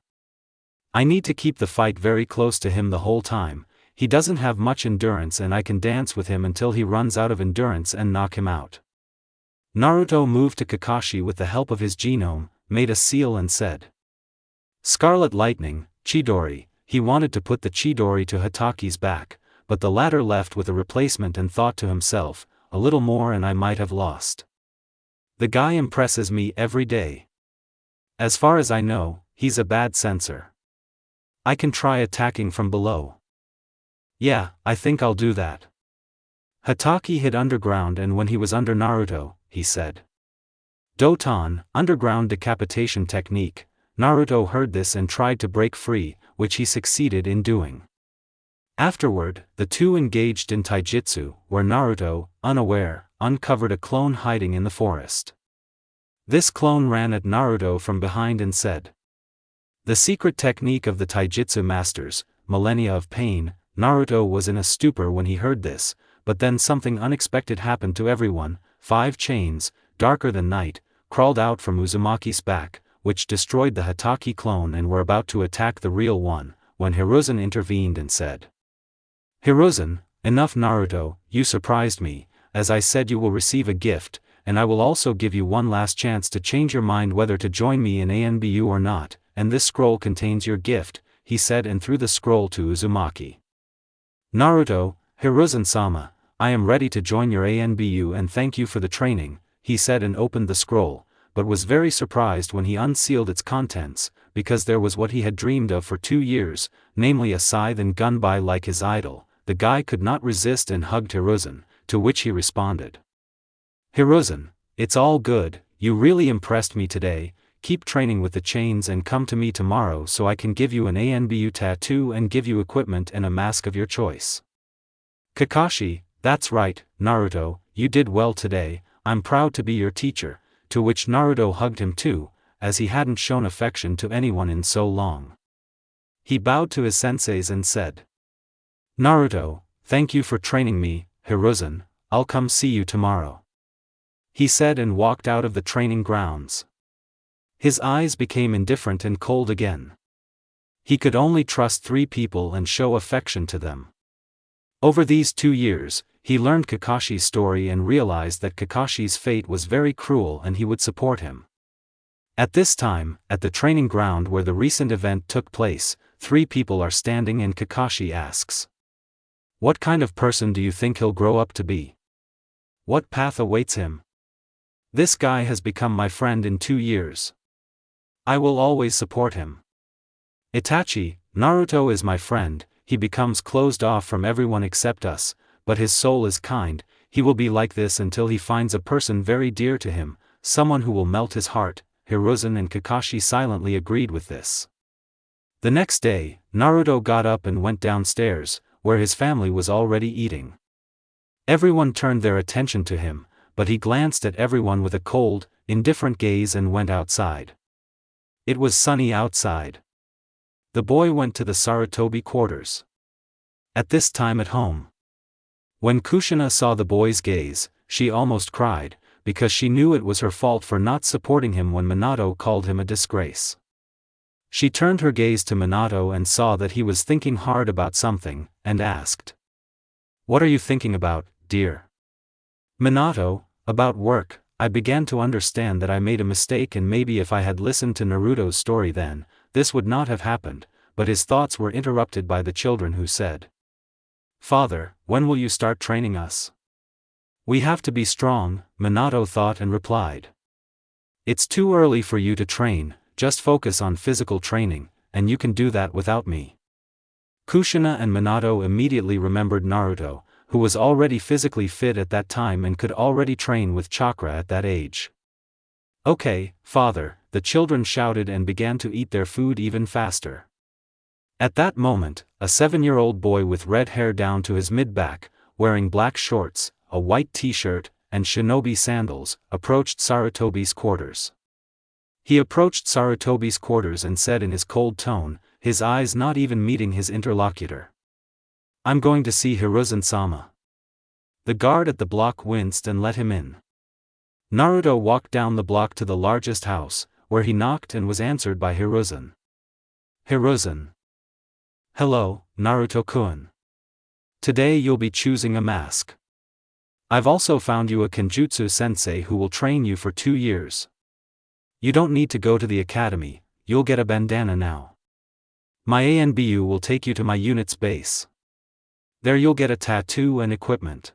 I need to keep the fight very close to him the whole time, he doesn't have much endurance and I can dance with him until he runs out of endurance and knock him out. Naruto moved to Kakashi with the help of his genome, made a seal and said, "Scarlet Lightning, Chidori." He wanted to put the Chidori to Hataki's back, but the latter left with a replacement and thought to himself, a little more and I might have lost. The guy impresses me every day. As far as I know, he's a bad censor. I can try attacking from below. Yeah, I think I'll do that. Hataki hid underground and when he was under Naruto, he said. Doton, underground decapitation technique. Naruto heard this and tried to break free, which he succeeded in doing. Afterward, the two engaged in taijutsu, where Naruto, unaware, uncovered a clone hiding in the forest. This clone ran at Naruto from behind and said, "The secret technique of the taijutsu masters, millennia of pain." Naruto was in a stupor when he heard this, but then something unexpected happened to everyone. 5 chains, darker than night, crawled out from Uzumaki's back, which destroyed the Hataki clone and were about to attack the real one, when Hiruzen intervened and said, "Hiruzen, enough Naruto, you surprised me, as I said you will receive a gift, and I will also give you one last chance to change your mind whether to join me in ANBU or not, and this scroll contains your gift," he said and threw the scroll to Uzumaki. "Naruto, Hiruzen-sama, I am ready to join your ANBU and thank you for the training," he said and opened the scroll, but was very surprised when he unsealed its contents, because there was what he had dreamed of for 2 years, namely a scythe and gunbai like his idol. The guy could not resist and hugged Hiruzen, to which he responded, "Hiruzen, it's all good, you really impressed me today, keep training with the chains and come to me tomorrow so I can give you an ANBU tattoo and give you equipment and a mask of your choice." Kakashi, "That's right, Naruto, you did well today, I'm proud to be your teacher," to which Naruto hugged him too, as he hadn't shown affection to anyone in so long. He bowed to his senseis and said, "Naruto, thank you for training me, Hiruzen, I'll come see you tomorrow," he said and walked out of the training grounds. His eyes became indifferent and cold again. He could only trust 3 people and show affection to them. Over these 2 years, he learned Kakashi's story and realized that Kakashi's fate was very cruel and he would support him. At this time, at the training ground where the recent event took place, 3 people are standing and Kakashi asks, "What kind of person do you think he'll grow up to be? What path awaits him? This guy has become my friend in 2 years. I will always support him. Itachi, Naruto is my friend, he becomes closed off from everyone except us, but his soul is kind, he will be like this until he finds a person very dear to him, someone who will melt his heart." Hiruzen and Kakashi silently agreed with this. The next day, Naruto got up and went downstairs, where his family was already eating. Everyone turned their attention to him, but he glanced at everyone with a cold, indifferent gaze and went outside. It was sunny outside. The boy went to the Sarutobi quarters. At this time at home, when Kushina saw the boy's gaze, she almost cried, because she knew it was her fault for not supporting him when Minato called him a disgrace. She turned her gaze to Minato and saw that he was thinking hard about something, and asked, "What are you thinking about, dear?" "Minato, about work." I began to understand that I made a mistake and maybe if I had listened to Naruto's story then, this would not have happened, but his thoughts were interrupted by the children who said, "Father, when will you start training us? We have to be strong," Minato thought and replied. "It's too early for you to train, just focus on physical training, and you can do that without me." Kushina and Minato immediately remembered Naruto, who was already physically fit at that time and could already train with chakra at that age. "Okay, father," the children shouted and began to eat their food even faster. At that moment, a 7-year-old boy with red hair down to his mid-back, wearing black shorts, a white t-shirt, and shinobi sandals, approached Sarutobi's quarters. He approached Sarutobi's quarters and said in his cold tone, his eyes not even meeting his interlocutor, "I'm going to see Hiruzen-sama." The guard at the block winced and let him in. Naruto walked down the block to the largest house, where he knocked and was answered by Hiruzen. "Hiruzen." "Hello, Naruto-kun. Today you'll be choosing a mask. I've also found you a Kenjutsu sensei who will train you for 2 years. You don't need to go to the academy, you'll get a bandana now. My ANBU will take you to my unit's base. There you'll get a tattoo and equipment.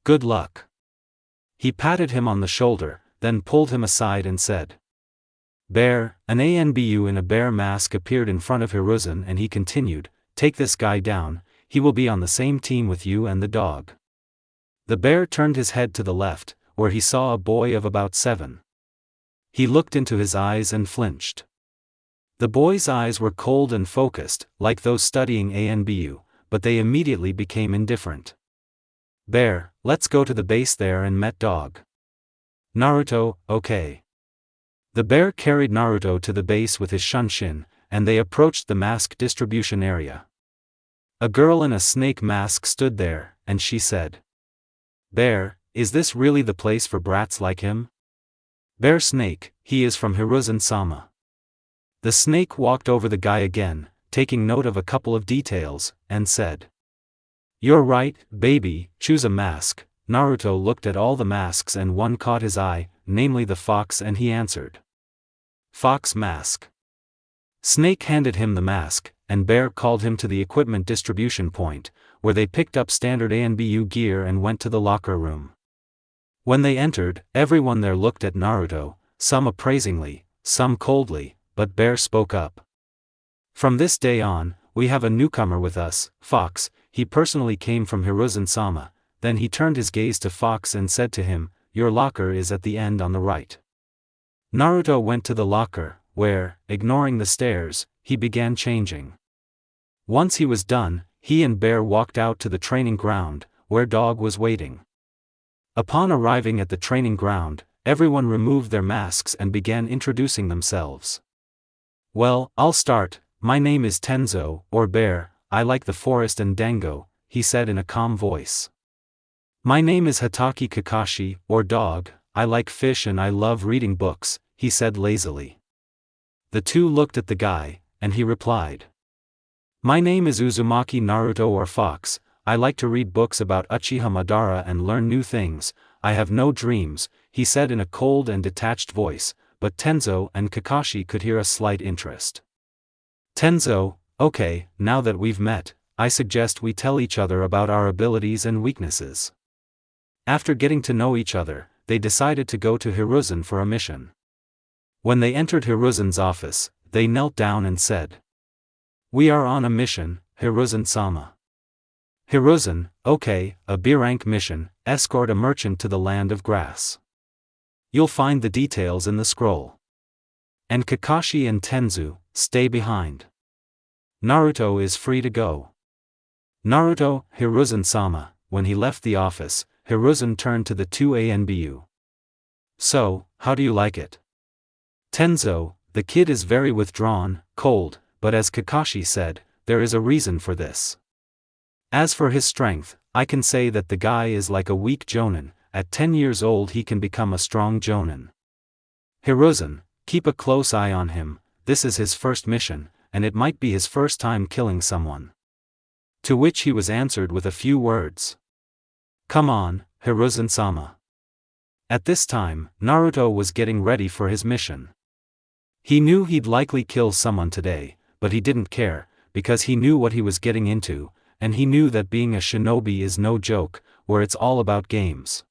Good luck." He patted him on the shoulder, then pulled him aside and said, "Bear." An ANBU in a bear mask appeared in front of Hiruzen and he continued, "Take this guy down, he will be on the same team with you and the dog." The bear turned his head to the left, where he saw a boy of about 7. He looked into his eyes and flinched. The boy's eyes were cold and focused, like those studying ANBU, but they immediately became indifferent. "Bear, let's go to the base there and met dog." "Naruto, okay." The bear carried Naruto to the base with his shunshin, and they approached the mask distribution area. A girl in a snake mask stood there, and she said, "Bear, is this really the place for brats like him?" "Bear Snake, he is from Hiruzen-sama." The snake walked over the guy again, taking note of a couple of details, and said, "You're right, baby, choose a mask." Naruto looked at all the masks and one caught his eye, namely the fox, and he answered, "Fox mask." Snake handed him the mask, and Bear called him to the equipment distribution point, where they picked up standard ANBU gear and went to the locker room. When they entered, everyone there looked at Naruto, some appraisingly, some coldly, but Bear spoke up. "From this day on, we have a newcomer with us, Fox. He personally came from Hiruzen-sama." Then he turned his gaze to Fox and said to him, "Your locker is at the end on the right." Naruto went to the locker, where, ignoring the stares, he began changing. Once he was done, he and Bear walked out to the training ground, where Dog was waiting. Upon arriving at the training ground, everyone removed their masks and began introducing themselves. "Well, I'll start. My name is Tenzo, or Bear. I like the forest and dango," he said in a calm voice. "My name is Hataki Kakashi, or Dog. I like fish and I love reading books," he said lazily. The two looked at the guy, and he replied, "My name is Uzumaki Naruto, or Fox. I like to read books about Uchiha Madara and learn new things. I have no dreams," he said in a cold and detached voice, but Tenzo and Kakashi could hear a slight interest. "Tenzo, okay, now that we've met, I suggest we tell each other about our abilities and weaknesses." After getting to know each other, they decided to go to Hiruzen for a mission. When they entered Hiruzen's office, they knelt down and said, "We are on a mission, Hiruzen-sama." "Hiruzen, okay, a B-rank mission, escort a merchant to the land of grass. You'll find the details in the scroll. And Kakashi and Tenzu, stay behind. Naruto is free to go." Naruto, Hiruzen-sama. When he left the office, Hiruzen turned to the two ANBU. "So, how do you like it?" "Tenzo, the kid is very withdrawn, cold, but as Kakashi said, there is a reason for this. As for his strength, I can say that the guy is like a weak jonin. At 10 years old he can become a strong jonin. Hiruzen, keep a close eye on him. This is his first mission, and it might be his first time killing someone." To which he was answered with a few words. "Come on, Hiruzen-sama." At this time, Naruto was getting ready for his mission. He knew he'd likely kill someone today, but he didn't care, because he knew what he was getting into, and he knew that being a shinobi is no joke, where it's all about games.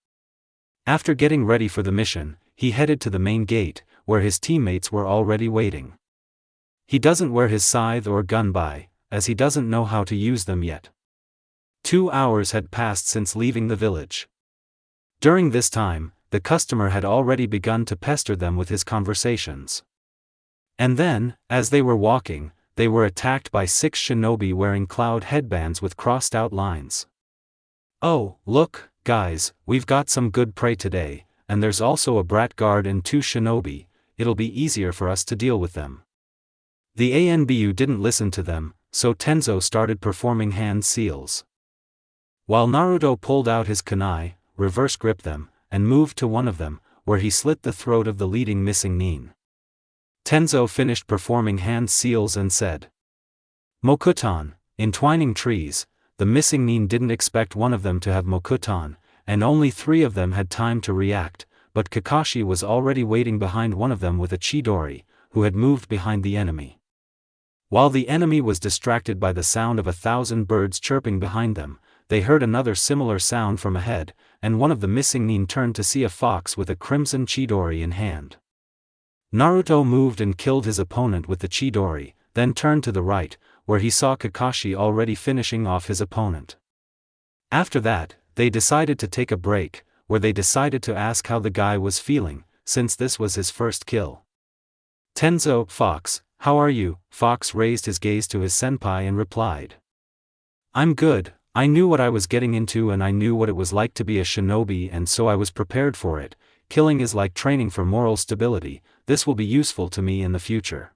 After getting ready for the mission, he headed to the main gate, where his teammates were already waiting. He doesn't wear his scythe or gun by, as he doesn't know how to use them yet. 2 hours had passed since leaving the village. During this time, the customer had already begun to pester them with his conversations. And then, as they were walking, they were attacked by 6 shinobi wearing cloud headbands with crossed out lines. "Oh, look, guys, we've got some good prey today, and there's also a brat guard and 2 shinobi, it'll be easier for us to deal with them." The ANBU didn't listen to them, so Tenzo started performing hand seals. While Naruto pulled out his kunai, reverse gripped them, and moved to one of them, where he slit the throat of the leading missing nin. Tenzo finished performing hand seals and said, "Mokutan." Entwining trees, the missing nin didn't expect one of them to have Mokutan, and only 3 of them had time to react, but Kakashi was already waiting behind one of them with a Chidori, who had moved behind the enemy. While the enemy was distracted by the sound of 1,000 birds chirping behind them, they heard another similar sound from ahead, and one of the missing nin turned to see a fox with a crimson Chidori in hand. Naruto moved and killed his opponent with the Chidori, then turned to the right, where he saw Kakashi already finishing off his opponent. After that, they decided to take a break, where they decided to ask how the guy was feeling, since this was his first kill. "Tenzo, Fox, how are you?" Fox raised his gaze to his senpai and replied, "I'm good. I knew what I was getting into and I knew what it was like to be a shinobi, and so I was prepared for it. Killing is like training for moral stability. This will be useful to me in the future."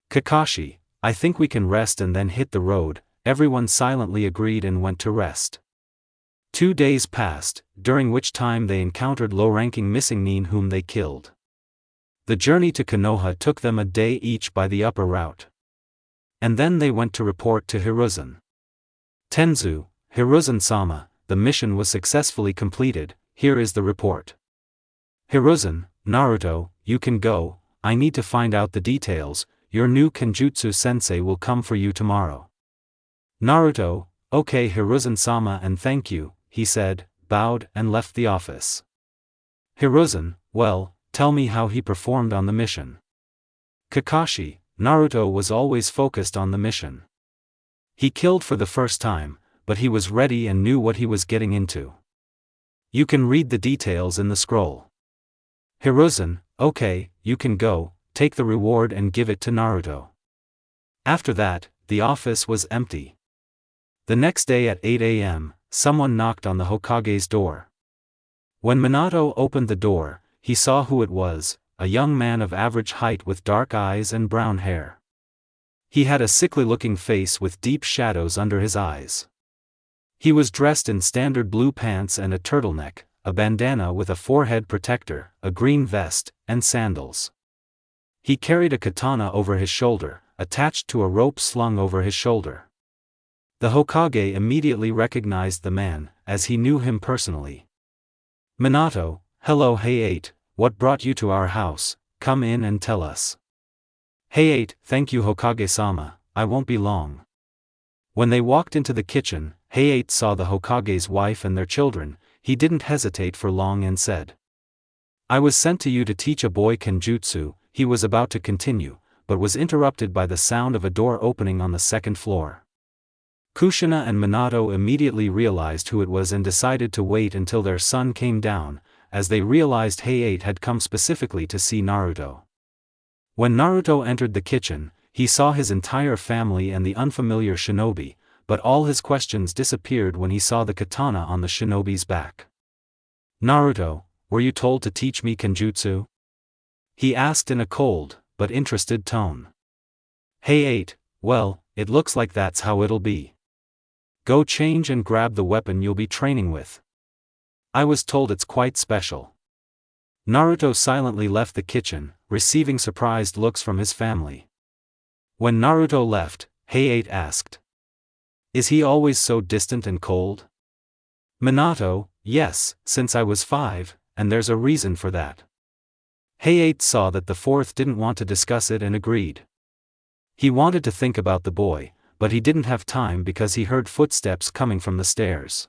"Kakashi, I think we can rest and then hit the road." Everyone silently agreed and went to rest. 2 days passed, during which time they encountered low-ranking missing nin whom they killed. The journey to Konoha took them a day each by the upper route. And then they went to report to Hiruzen. Tenzu, Hiruzen-sama, the mission was successfully completed, here is the report. Hiruzen, Naruto, you can go, I need to find out the details, your new Kenjutsu sensei will come for you tomorrow. Naruto, okay Hiruzen-sama and thank you, he said, bowed and left the office. Hiruzen, well, tell me how he performed on the mission. Kakashi, Naruto was always focused on the mission. He killed for the first time, but he was ready and knew what he was getting into. You can read the details in the scroll. Hiruzen, okay, you can go, take the reward and give it to Naruto. After that, the office was empty. The next day at 8 a.m., someone knocked on the Hokage's door. When Minato opened the door, he saw who it was, a young man of average height with dark eyes and brown hair. He had a sickly-looking face with deep shadows under his eyes. He was dressed in standard blue pants and a turtleneck, a bandana with a forehead protector, a green vest, and sandals. He carried a katana over his shoulder, attached to a rope slung over his shoulder. The Hokage immediately recognized the man, as he knew him personally. Minato, hello Hey-8, what brought you to our house, come in and tell us. Hey-8, thank you Hokage-sama, I won't be long. When they walked into the kitchen, Hey-8 saw the Hokage's wife and their children, he didn't hesitate for long and said. I was sent to you to teach a boy Kenjutsu, he was about to continue, but was interrupted by the sound of a door opening on the second floor. Kushina and Minato immediately realized who it was and decided to wait until their son came down, as they realized Hey-8 had come specifically to see Naruto. When Naruto entered the kitchen, he saw his entire family and the unfamiliar shinobi, but all his questions disappeared when he saw the katana on the shinobi's back. Naruto, were you told to teach me Kenjutsu? He asked in a cold, but interested tone. Hey-8, well, it looks like that's how it'll be. Go change and grab the weapon you'll be training with. I was told it's quite special. Naruto silently left the kitchen, receiving surprised looks from his family. When Naruto left, Hey-8 asked. Is he always so distant and cold? Minato, yes, since I was 5, and there's a reason for that. Hey-8 saw that the fourth didn't want to discuss it and agreed. He wanted to think about the boy, but he didn't have time because he heard footsteps coming from the stairs.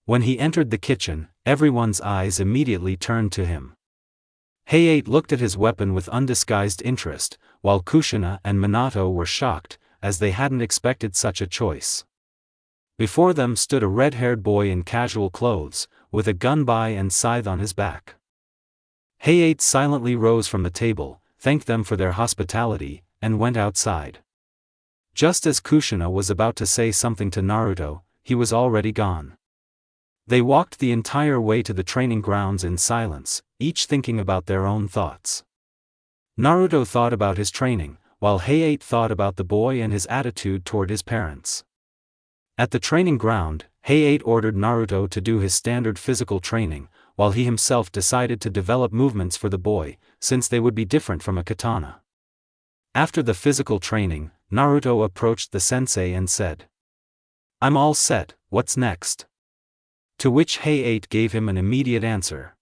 When he entered the kitchen, everyone's eyes immediately turned to him. Hey-8 looked at his weapon with undisguised interest, while Kushina and Minato were shocked, as they hadn't expected such a choice. Before them stood a red-haired boy in casual clothes, with a gunbai and scythe on his back. Hey-8 silently rose from the table, thanked them for their hospitality, and went outside. Just as Kushina was about to say something to Naruto, he was already gone. They walked the entire way to the training grounds in silence, each thinking about their own thoughts. Naruto thought about his training, while Hey-8 thought about the boy and his attitude toward his parents. At the training ground, Hey-8 ordered Naruto to do his standard physical training, while he himself decided to develop movements for the boy, since they would be different from a katana. After the physical training, Naruto approached the sensei and said, I'm all set, what's next? To which Hey-8 gave him an immediate answer.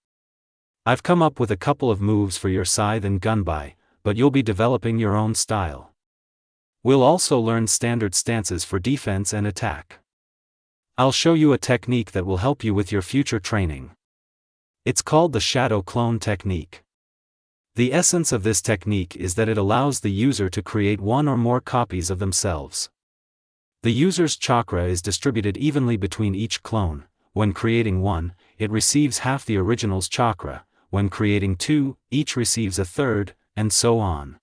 I've come up with a couple of moves for your scythe and gunbai, but you'll be developing your own style. We'll also learn standard stances for defense and attack. I'll show you a technique that will help you with your future training. It's called the shadow clone technique. The essence of this technique is that it allows the user to create one or more copies of themselves. The user's chakra is distributed evenly between each clone. When creating one, it receives half the original's chakra, when creating two, each receives a third, and so on.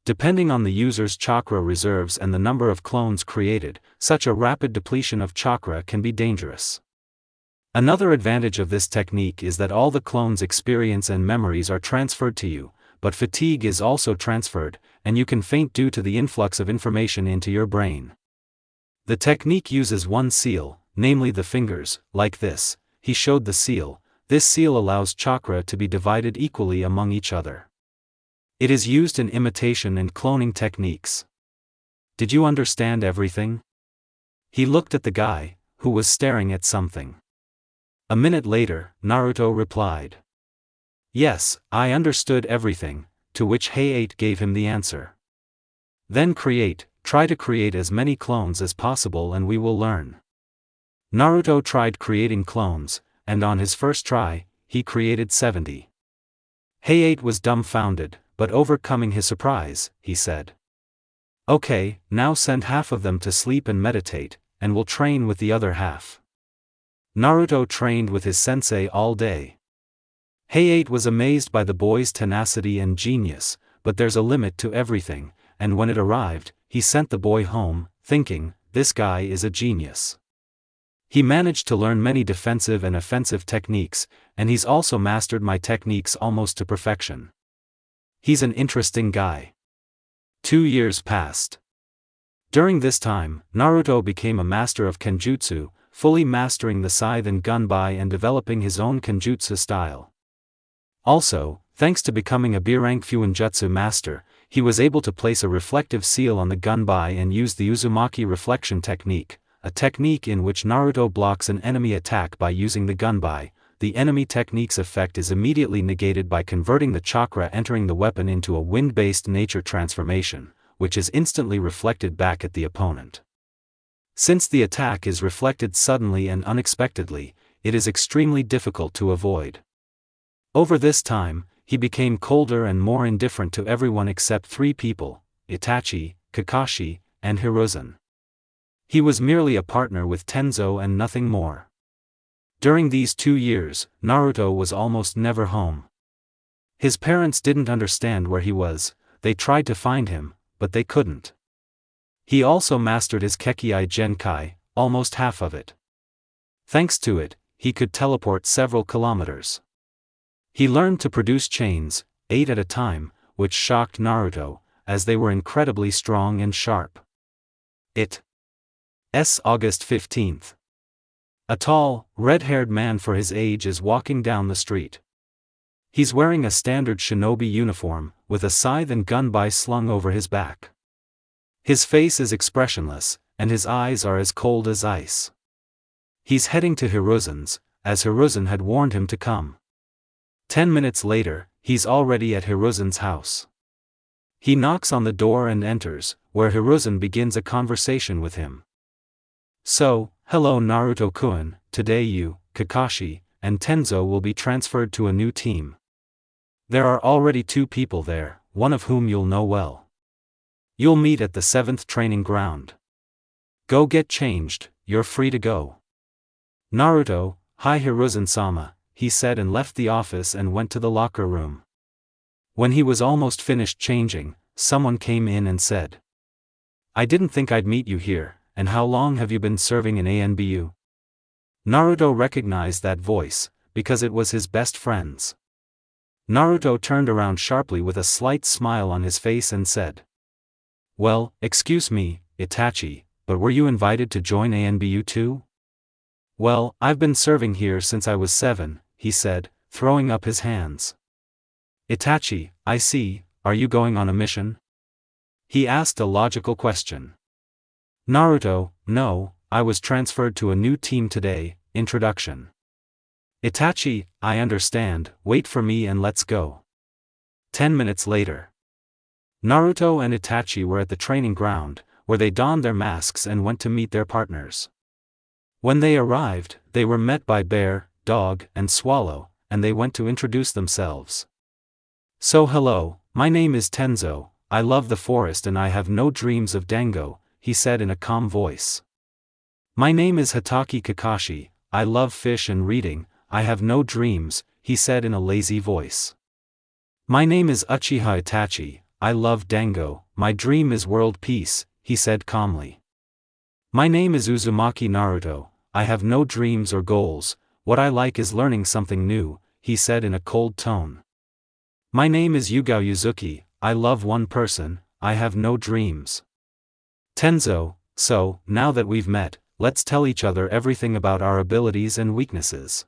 Depending on the user's chakra reserves and the number of clones created, such a rapid depletion of chakra can be dangerous. Another advantage of this technique is that all the clones' experience and memories are transferred to you, but fatigue is also transferred, and you can faint due to the influx of information into your brain. The technique uses one seal, namely the fingers, like this. He showed the seal. This seal allows chakra to be divided equally among each other. It is used in imitation and cloning techniques. Did you understand everything? He looked at the guy, who was staring at something. A minute later, Naruto replied. Yes, I understood everything, to which Hayate gave him the answer. Then try to create as many clones as possible and we will learn. Naruto tried creating clones, and on his first try, he created 70. Hayate was dumbfounded, but overcoming his surprise, he said. Okay, now send half of them to sleep and meditate, and we'll train with the other half. Naruto trained with his sensei all day. Hayate was amazed by the boy's tenacity and genius, but there's a limit to everything, and when it arrived, he sent the boy home, thinking, this guy is a genius. He managed to learn many defensive and offensive techniques, and he's also mastered my techniques almost to perfection. He's an interesting guy. 2 years passed. During this time, Naruto became a master of Kenjutsu, fully mastering the scythe and gunbai and developing his own Kenjutsu style. Also, thanks to becoming a B-rank Fuinjutsu master, he was able to place a reflective seal on the gunbai and use the Uzumaki reflection technique, a technique in which Naruto blocks an enemy attack by using the gunbai. The enemy technique's effect is immediately negated by converting the chakra entering the weapon into a wind-based nature transformation, which is instantly reflected back at the opponent. Since the attack is reflected suddenly and unexpectedly, it is extremely difficult to avoid. Over this time, he became colder and more indifferent to everyone except 3 people, Itachi, Kakashi, and Hiruzen. He was merely a partner with Tenzo and nothing more. During these 2 years, Naruto was almost never home. His parents didn't understand where he was, they tried to find him, but they couldn't. He also mastered his Kekkei Genkai, almost half of it. Thanks to it, he could teleport several kilometers. He learned to produce chains, 8 at a time, which shocked Naruto, as they were incredibly strong and sharp. August 15th. A tall, red-haired man for his age is walking down the street. He's wearing a standard shinobi uniform, with a scythe and gunbai slung over his back. His face is expressionless, and his eyes are as cold as ice. He's heading to Hiruzen's, as Hiruzen had warned him to come. 10 minutes later, he's already at Hiruzen's house. He knocks on the door and enters, where Hiruzen begins a conversation with him. So, hello Naruto-kun, today you, Kakashi, and Tenzo will be transferred to a new team. There are already 2 people there, one of whom you'll know well. You'll meet at the 7th training ground. Go get changed, you're free to go. Naruto, hi Hiruzen-sama, he said and left the office and went to the locker room. When he was almost finished changing, someone came in and said, I didn't think I'd meet you here, and how long have you been serving in ANBU? Naruto recognized that voice, because it was his best friend's. Naruto turned around sharply with a slight smile on his face and said, well, excuse me, Itachi, but were you invited to join ANBU too? Well, I've been serving here since I was 7, he said, throwing up his hands. Itachi, I see, are you going on a mission? He asked a logical question. Naruto, no, I was transferred to a new team today. Introduction. Itachi, I understand, wait for me and let's go. 10 minutes later. Naruto and Itachi were at the training ground, where they donned their masks and went to meet their partners. When they arrived, they were met by Bear, Dog, and Swallow, and they went to introduce themselves. So hello, my name is Tenzo, I love the forest and I have no dreams of Dango, he said in a calm voice. My name is Hatake Kakashi, I love fish and reading, I have no dreams, he said in a lazy voice. My name is Uchiha Itachi, I love Dango, my dream is world peace, he said calmly. My name is Uzumaki Naruto, I have no dreams or goals, what I like is learning something new, he said in a cold tone. My name is Yugao Yuzuki, I love one person, I have no dreams. Tenzo, so, now that we've met, let's tell each other everything about our abilities and weaknesses.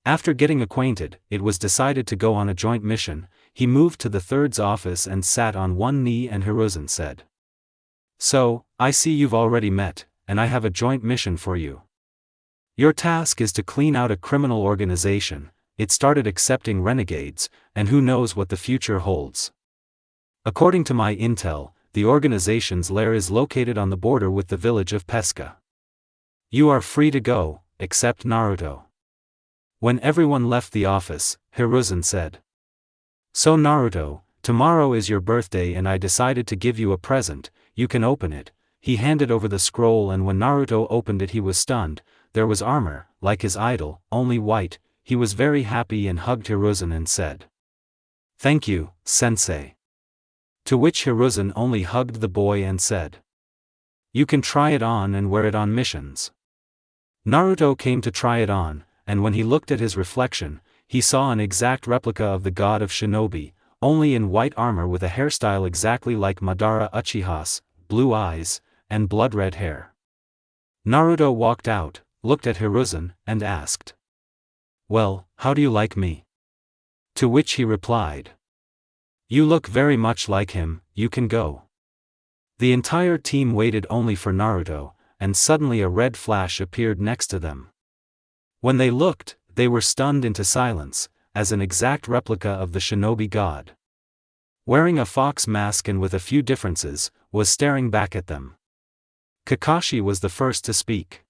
After getting acquainted, it was decided to go on a joint mission. He moved to the third's office and sat on one knee, and Hiruzen said, "So, I see you've already met, and I have a joint mission for you. Your task is to clean out a criminal organization. It started accepting renegades, and who knows what the future holds. According to my intel, the organization's lair is located on the border with the village of Pesca. You are free to go, except Naruto." When everyone left the office, Hiruzen said, "So Naruto, tomorrow is your birthday and I decided to give you a present. You can open it." He handed over the scroll, and when Naruto opened it he was stunned. There was armor, like his idol, only white. He was very happy and hugged Hiruzen and said, "Thank you, sensei." To which Hiruzen only hugged the boy and said, "You can try it on and wear it on missions." Naruto came to try it on, and when he looked at his reflection, he saw an exact replica of the god of shinobi, only in white armor with a hairstyle exactly like Madara Uchiha's, blue eyes, and blood-red hair. Naruto walked out, looked at Hiruzen, and asked, "Well, how do you like me?" To which he replied, "You look very much like him, you can go." The entire team waited only for Naruto, and suddenly a red flash appeared next to them. When they looked, they were stunned into silence, as an exact replica of the shinobi god, wearing a fox mask and with a few differences, was staring back at them. Kakashi was the first to speak.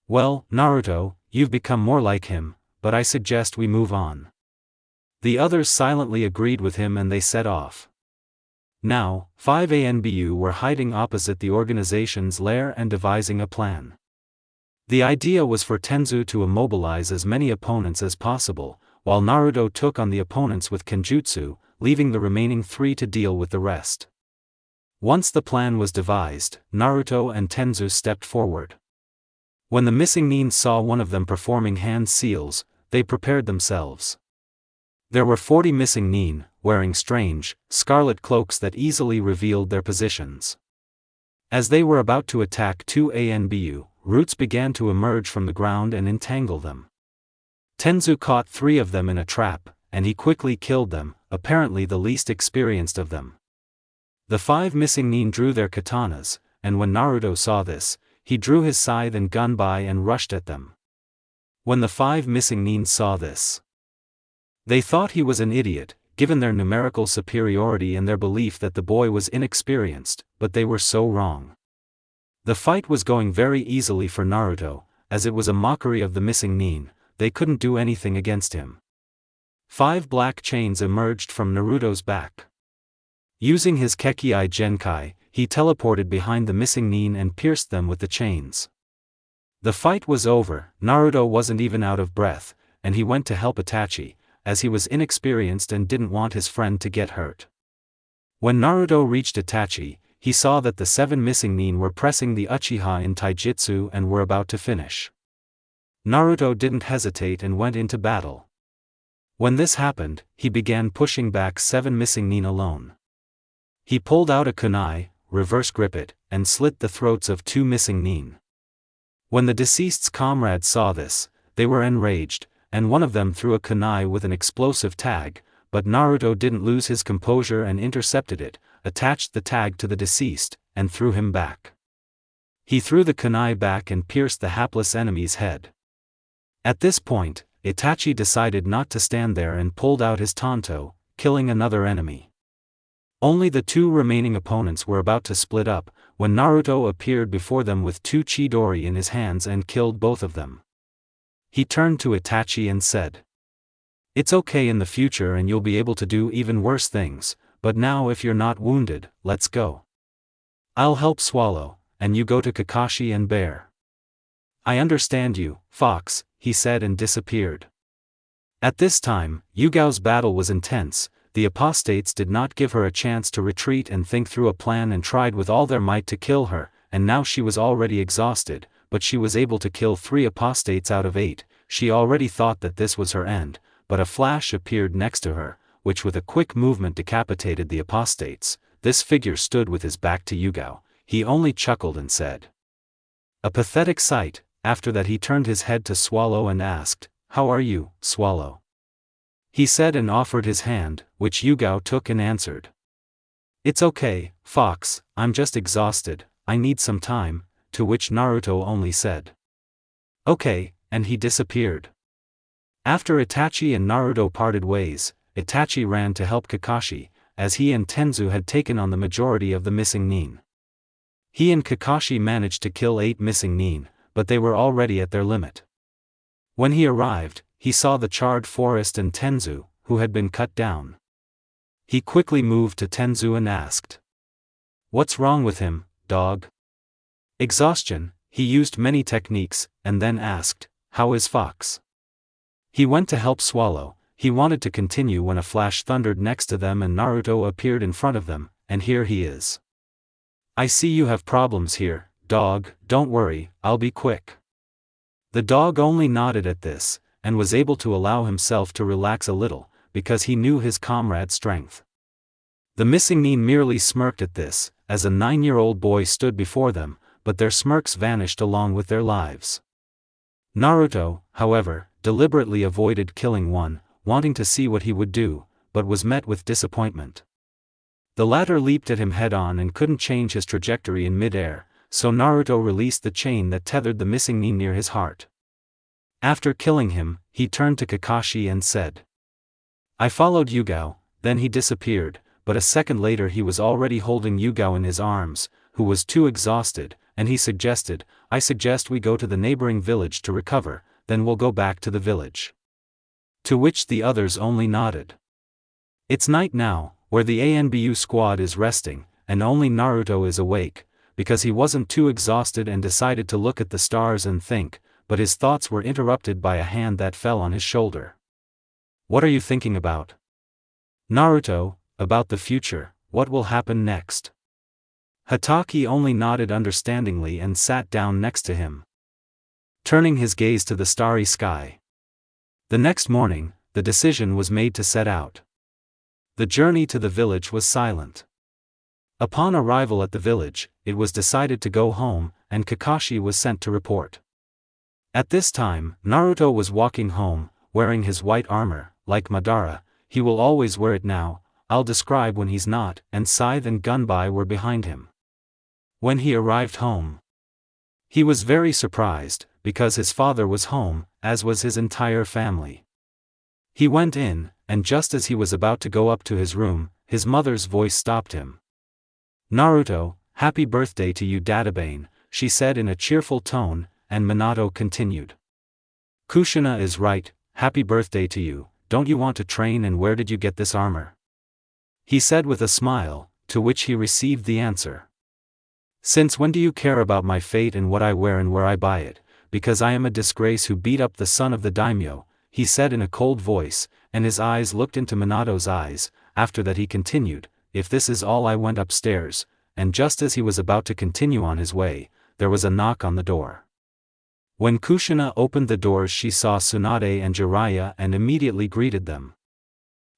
"Well, Naruto, you've become more like him, but I suggest we move on." The others silently agreed with him and they set off. Now, 5 ANBU were hiding opposite the organization's lair and devising a plan. The idea was for Tenzu to immobilize as many opponents as possible, while Naruto took on the opponents with Kenjutsu, leaving the remaining 3 to deal with the rest. Once the plan was devised, Naruto and Tenzu stepped forward. When the missing Nin saw one of them performing hand seals, they prepared themselves. There were 40 missing Nin, wearing strange, scarlet cloaks that easily revealed their positions. As they were about to attack 2 ANBU, roots began to emerge from the ground and entangle them. Tenzu caught 3 of them in a trap, and he quickly killed them, apparently the least experienced of them. The 5 missing Nin drew their katanas, and when Naruto saw this, he drew his scythe and gun by and rushed at them. When the 5 missing Nin saw this, they thought he was an idiot, given their numerical superiority and their belief that the boy was inexperienced, but they were so wrong. The fight was going very easily for Naruto, as it was a mockery of the missing Nin. They couldn't do anything against him. 5 black chains emerged from Naruto's back. Using his Kekii Genkai, he teleported behind the missing Nin and pierced them with the chains. The fight was over. Naruto wasn't even out of breath, and he went to help Itachi, as he was inexperienced and didn't want his friend to get hurt. When Naruto reached Itachi, he saw that the 7 missing Nin were pressing the Uchiha in taijutsu and were about to finish. Naruto didn't hesitate and went into battle. When this happened, he began pushing back 7 missing Nin alone. He pulled out a kunai, reverse grip it, and slit the throats of 2 missing Nin. When the deceased's comrades saw this, they were enraged, and one of them threw a kunai with an explosive tag, but Naruto didn't lose his composure and intercepted it, attached the tag to the deceased, and threw him back. He threw the kunai back and pierced the hapless enemy's head. At this point, Itachi decided not to stand there and pulled out his tanto, killing another enemy. Only the 2 remaining opponents were about to split up, when Naruto appeared before them with 2 chidori in his hands and killed both of them. He turned to Itachi and said, "It's okay in the future and you'll be able to do even worse things, but now if you're not wounded, let's go. I'll help swallow, and you go to Kakashi and Bear." "I understand you, Fox," he said and disappeared. At this time, Yugao's battle was intense. The apostates did not give her a chance to retreat and think through a plan and tried with all their might to kill her, and now she was already exhausted, but she was able to kill 3 apostates out of 8. She already thought that this was her end, but a flash appeared next to her, which with a quick movement decapitated the apostates. This figure stood with his back to Yugao. He only chuckled and said, A pathetic sight. After that he turned his head to Swallow and asked, "How are you, Swallow?" He said and offered his hand, which Yugao took and answered, "It's okay, Fox, I'm just exhausted, I need some time," to which Naruto only said, "Okay," and he disappeared. After Itachi and Naruto parted ways, Itachi ran to help Kakashi, as he and Tenzu had taken on the majority of the missing nin. He and Kakashi managed to kill 8 missing nin, but they were already at their limit. When he arrived, he saw the charred forest and Tenzu, who had been cut down. He quickly moved to Tenzu and asked, "What's wrong with him, dog?" Exhaustion. He used many techniques, and then asked, "How is Fox?" He went to help Swallow. He wanted to continue when a flash thundered next to them and Naruto appeared in front of them, and here he is. "I see you have problems here, dog, don't worry, I'll be quick." The dog only nodded at this, and was able to allow himself to relax a little, because he knew his comrade's strength. The missing nin merely smirked at this, as a 9-year-old boy stood before them, but their smirks vanished along with their lives. Naruto, however, deliberately avoided killing one, wanting to see what he would do, but was met with disappointment. The latter leaped at him head-on and couldn't change his trajectory in mid-air, so Naruto released the chain that tethered the missing nin near his heart. After killing him, he turned to Kakashi and said, "I followed Yugao," then he disappeared, but a second later he was already holding Yugao in his arms, who was too exhausted, and he suggested, "I suggest we go to the neighboring village to recover, then we'll go back to the village." To which the others only nodded. It's night now, where the ANBU squad is resting, and only Naruto is awake, because he wasn't too exhausted and decided to look at the stars and think, but his thoughts were interrupted by a hand that fell on his shoulder. "What are you thinking about?" "Naruto, about the future, what will happen next?" Hatake only nodded understandingly and sat down next to him, turning his gaze to the starry sky. The next morning, the decision was made to set out. The journey to the village was silent. Upon arrival at the village, it was decided to go home, and Kakashi was sent to report. At this time, Naruto was walking home, wearing his white armor, like Madara. He will always wear it now, I'll describe when he's not, and Scythe and Gunbai were behind him. When he arrived home, he was very surprised, because his father was home, as was his entire family. He went in, and just as he was about to go up to his room, his mother's voice stopped him. "Naruto, happy birthday to you Databane," she said in a cheerful tone, and Minato continued. "Kushina is right, happy birthday to you, don't you want to train and where did you get this armor?" He said with a smile, to which he received the answer. "Since when do you care about my fate and what I wear and where I buy it? Because I am a disgrace who beat up the son of the daimyo," he said in a cold voice, and his eyes looked into Minato's eyes. After that he continued, "If this is all, I went upstairs," and just as he was about to continue on his way, there was a knock on the door. When Kushina opened the doors she saw Tsunade and Jiraiya and immediately greeted them.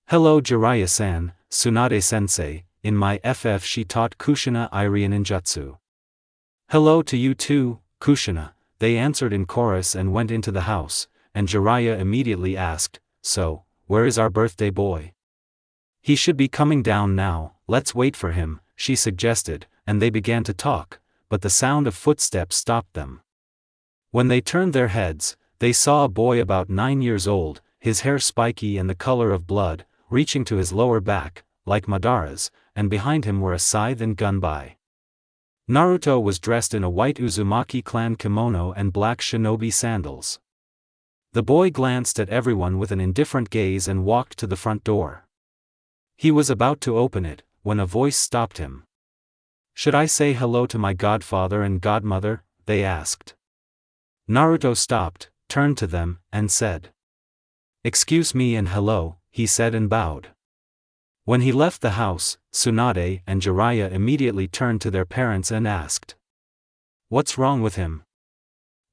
"Hello Jiraiya-san, Tsunade-sensei," in my FF she taught Kushina Irian ninjutsu. "Hello to you too, Kushina," they answered in chorus and went into the house, and Jiraiya immediately asked, "So, where is our birthday boy? He should be coming down now, let's wait for him," she suggested, and they began to talk, but the sound of footsteps stopped them. When they turned their heads, they saw a boy about 9 years old, his hair spiky and the color of blood, reaching to his lower back, like Madara's, and behind him were a Scythe and Gunbai. Naruto was dressed in a white Uzumaki clan kimono and black shinobi sandals. The boy glanced at everyone with an indifferent gaze and walked to the front door. He was about to open it, when a voice stopped him. "Should I say hello to my godfather and godmother?" they asked. Naruto stopped, turned to them, and said, "Excuse me and hello," he said and bowed. When he left the house, Tsunade and Jiraiya immediately turned to their parents and asked, "What's wrong with him?"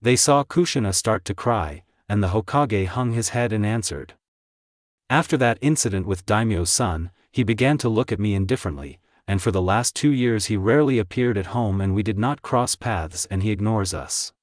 They saw Kushina start to cry, and the Hokage hung his head and answered. "After that incident with Daimyo's son, he began to look at me indifferently, and for the last 2 years he rarely appeared at home and we did not cross paths and he ignores us.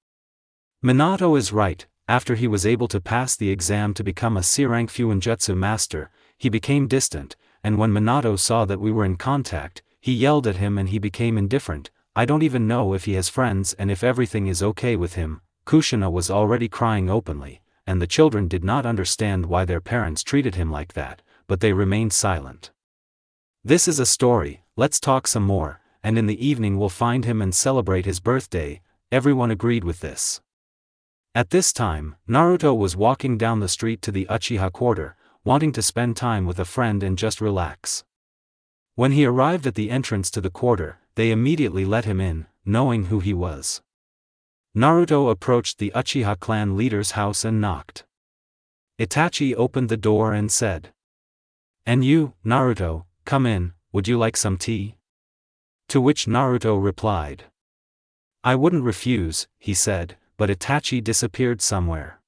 Minato is right. After he was able to pass the exam to become a C-rank Fuinjutsu master, he became distant, and when Minato saw that we were in contact, he yelled at him and he became indifferent. I don't even know if he has friends and if everything is okay with him. Kushina was already crying openly, and the children did not understand why their parents treated him like that, but they remained silent. This is a story, let's talk some more, and in the evening we'll find him and celebrate his birthday. Everyone agreed with this. At this time, Naruto was walking down the street to the Uchiha quarter, wanting to spend time with a friend and just relax. When he arrived at the entrance to the quarter, they immediately let him in, knowing who he was. Naruto approached the Uchiha clan leader's house and knocked. Itachi opened the door and said, "And you, Naruto, come in, would you like some tea?" To which Naruto replied, "I wouldn't refuse," he said, but Itachi disappeared somewhere.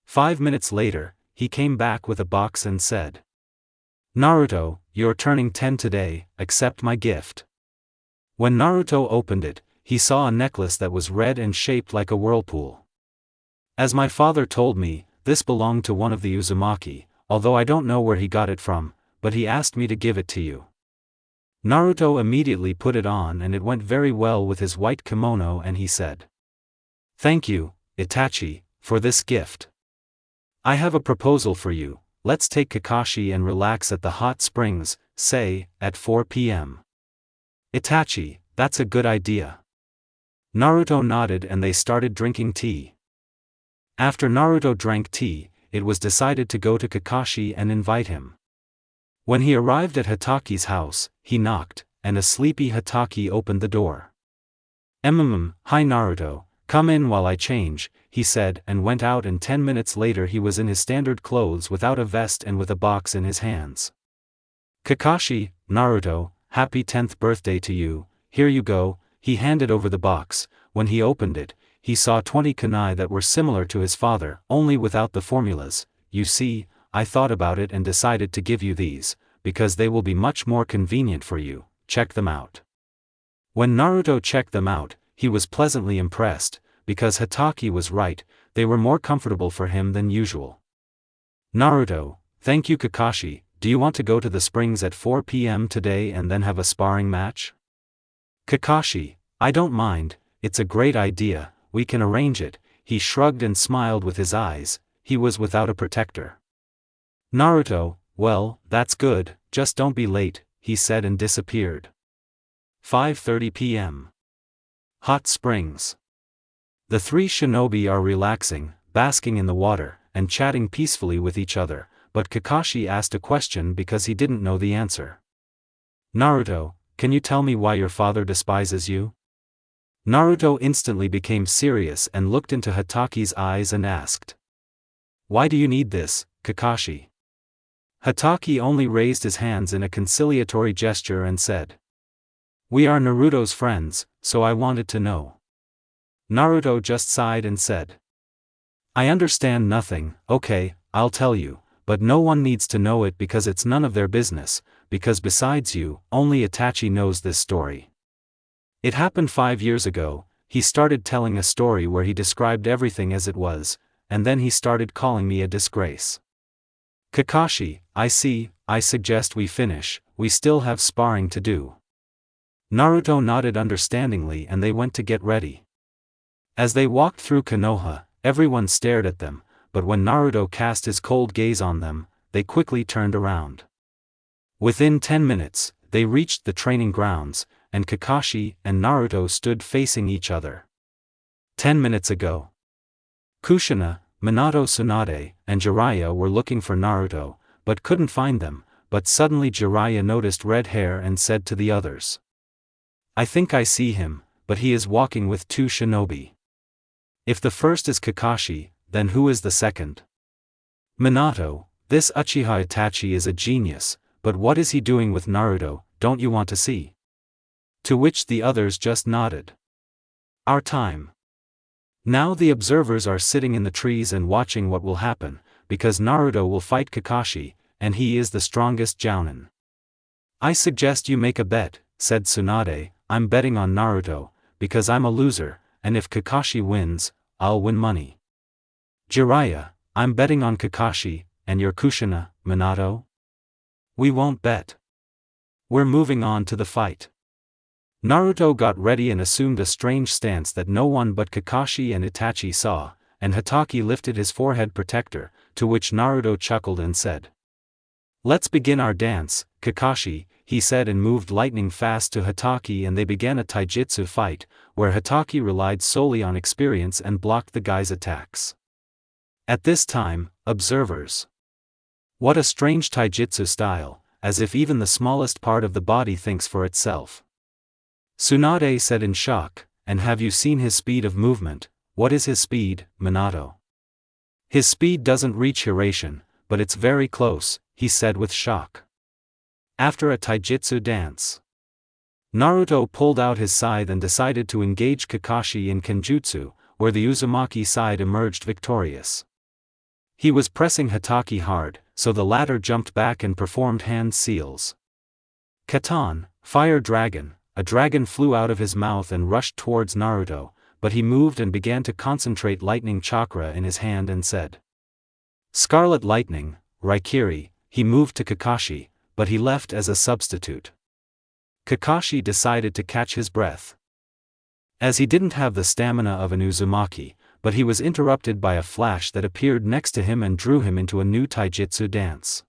5 minutes later, he came back with a box and said, "Naruto, you're turning 10 today, accept my gift." When Naruto opened it, he saw a necklace that was red and shaped like a whirlpool. As my father told me, this belonged to one of the Uzumaki, although I don't know where he got it from, but he asked me to give it to you. Naruto immediately put it on and it went very well with his white kimono and he said, "Thank you, Itachi, for this gift. I have a proposal for you, let's take Kakashi and relax at the hot springs, say, at 4 p.m. Itachi, that's a good idea." Naruto nodded and they started drinking tea. After Naruto drank tea, it was decided to go to Kakashi and invite him. When he arrived at Hataki's house, he knocked, and a sleepy Hataki opened the door. Hi Naruto, come in while I change," he said and went out and 10 minutes later he was in his standard clothes without a vest and with a box in his hands. "Kakashi, Naruto, happy 10th birthday to you, here you go." He handed over the box. When he opened it, he saw 20 kunai that were similar to his father, only without the formulas. "You see, I thought about it and decided to give you these, because they will be much more convenient for you, check them out." When Naruto checked them out, he was pleasantly impressed, because Hataki was right, they were more comfortable for him than usual. "Naruto, thank you Kakashi, do you want to go to the springs at 4 p.m. today and then have a sparring match?" "Kakashi, I don't mind, it's a great idea, we can arrange it." He shrugged and smiled with his eyes, he was without a protector. Naruto, "Well, that's good, just don't be late," he said and disappeared. 5:30 p.m. Hot springs. The three shinobi are relaxing, basking in the water, and chatting peacefully with each other, but Kakashi asked a question because he didn't know the answer. "Naruto, can you tell me why your father despises you?" Naruto instantly became serious and looked into Hataki's eyes and asked, "Why do you need this, Kakashi?" Hataki only raised his hands in a conciliatory gesture and said, "We are Naruto's friends, so I wanted to know." Naruto just sighed and said, "I understand nothing. Okay, I'll tell you, but no one needs to know it because it's none of their business, because besides you, only Itachi knows this story. It happened 5 years ago." He started telling a story where he described everything as it was, and then he started calling me a disgrace. "Kakashi, I see, I suggest we finish, we still have sparring to do." Naruto nodded understandingly and they went to get ready. As they walked through Konoha, everyone stared at them, but when Naruto cast his cold gaze on them, they quickly turned around. Within 10 minutes, they reached the training grounds, and Kakashi and Naruto stood facing each other. 10 minutes ago. Kushina, Minato Tsunade, and Jiraiya were looking for Naruto, but couldn't find them, but suddenly Jiraiya noticed red hair and said to the others, "I think I see him, but he is walking with 2 shinobi. If the first is Kakashi, then who is the second?" "Minato, this Uchiha Itachi is a genius, but what is he doing with Naruto, don't you want to see?" To which the others just nodded. Our time. Now the observers are sitting in the trees and watching what will happen, because Naruto will fight Kakashi, and he is the strongest jounin. I suggest you make a bet, said Tsunade. I'm betting on Naruto, because I'm a loser, and if Kakashi wins, I'll win money. Jiraiya, I'm betting on Kakashi, and you're Kushina, Minato? We won't bet. We're moving on to the fight. Naruto got ready and assumed a strange stance that no one but Kakashi and Itachi saw, and Hatake lifted his forehead protector, to which Naruto chuckled and said, "Let's begin our dance, Kakashi," he said, and moved lightning fast to Hatake, and they began a taijutsu fight, where Hatake relied solely on experience and blocked the guy's attacks. At this time, observers. What a strange taijutsu style, as if even the smallest part of the body thinks for itself. Tsunade said in shock, and have you seen his speed of movement? What is his speed, Minato? His speed doesn't reach Hiraition, but it's very close, he said with shock. After a taijutsu dance, Naruto pulled out his scythe and decided to engage Kakashi in Kenjutsu, where the Uzumaki side emerged victorious. He was pressing Hatake hard, so the latter jumped back and performed hand seals. Katan, Fire Dragon, a dragon flew out of his mouth and rushed towards Naruto, but he moved and began to concentrate lightning chakra in his hand and said, "Scarlet Lightning, Raikiri." He moved to Kakashi, but he left as a substitute. Kakashi decided to catch his breath, as he didn't have the stamina of an Uzumaki, but he was interrupted by a flash that appeared next to him and drew him into a new taijutsu dance.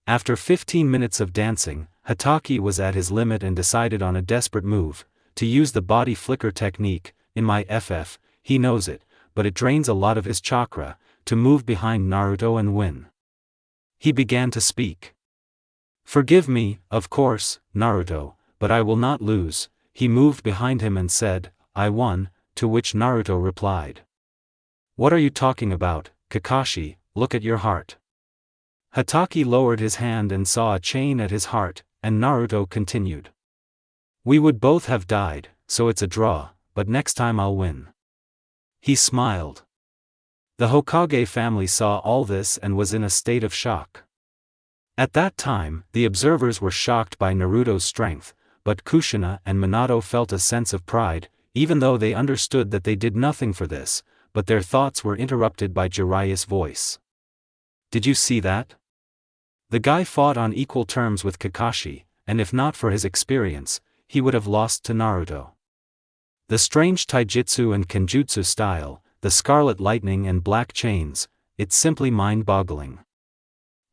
After 15 minutes of dancing, Hatake was at his limit and decided on a desperate move, to use the body flicker technique. In my FF, he knows it, but it drains a lot of his chakra, to move behind Naruto and win. He began to speak. "Forgive me, of course, Naruto, but I will not lose." He moved behind him and said, "I won," to which Naruto replied, "What are you talking about, Kakashi? Look at your heart." Hatake lowered his hand and saw a chain at his heart, and Naruto continued, "We would both have died, so it's a draw, but next time I'll win." He smiled. The Hokage family saw all this and was in a state of shock. At that time, the observers were shocked by Naruto's strength, but Kushina and Minato felt a sense of pride, even though they understood that they did nothing for this, but their thoughts were interrupted by Jiraiya's voice. "Did you see that? The guy fought on equal terms with Kakashi, and if not for his experience, he would have lost to Naruto. The strange taijutsu and kenjutsu style, the scarlet lightning and black chains, it's simply mind-boggling.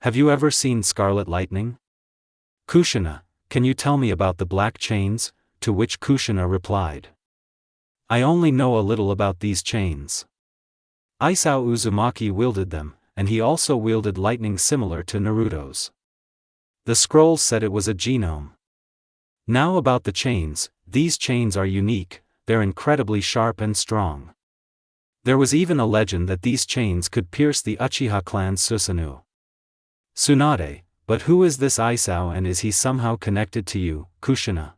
Have you ever seen scarlet lightning? Kushina, can you tell me about the black chains?" To which Kushina replied, "I only know a little about these chains. Isao Uzumaki wielded them, and he also wielded lightning similar to Naruto's. The scrolls said it was a genome. Now about the chains, these chains are unique, they're incredibly sharp and strong. There was even a legend that these chains could pierce the Uchiha clan's Susanoo." Tsunade, but who is this Isao and is he somehow connected to you, Kushina?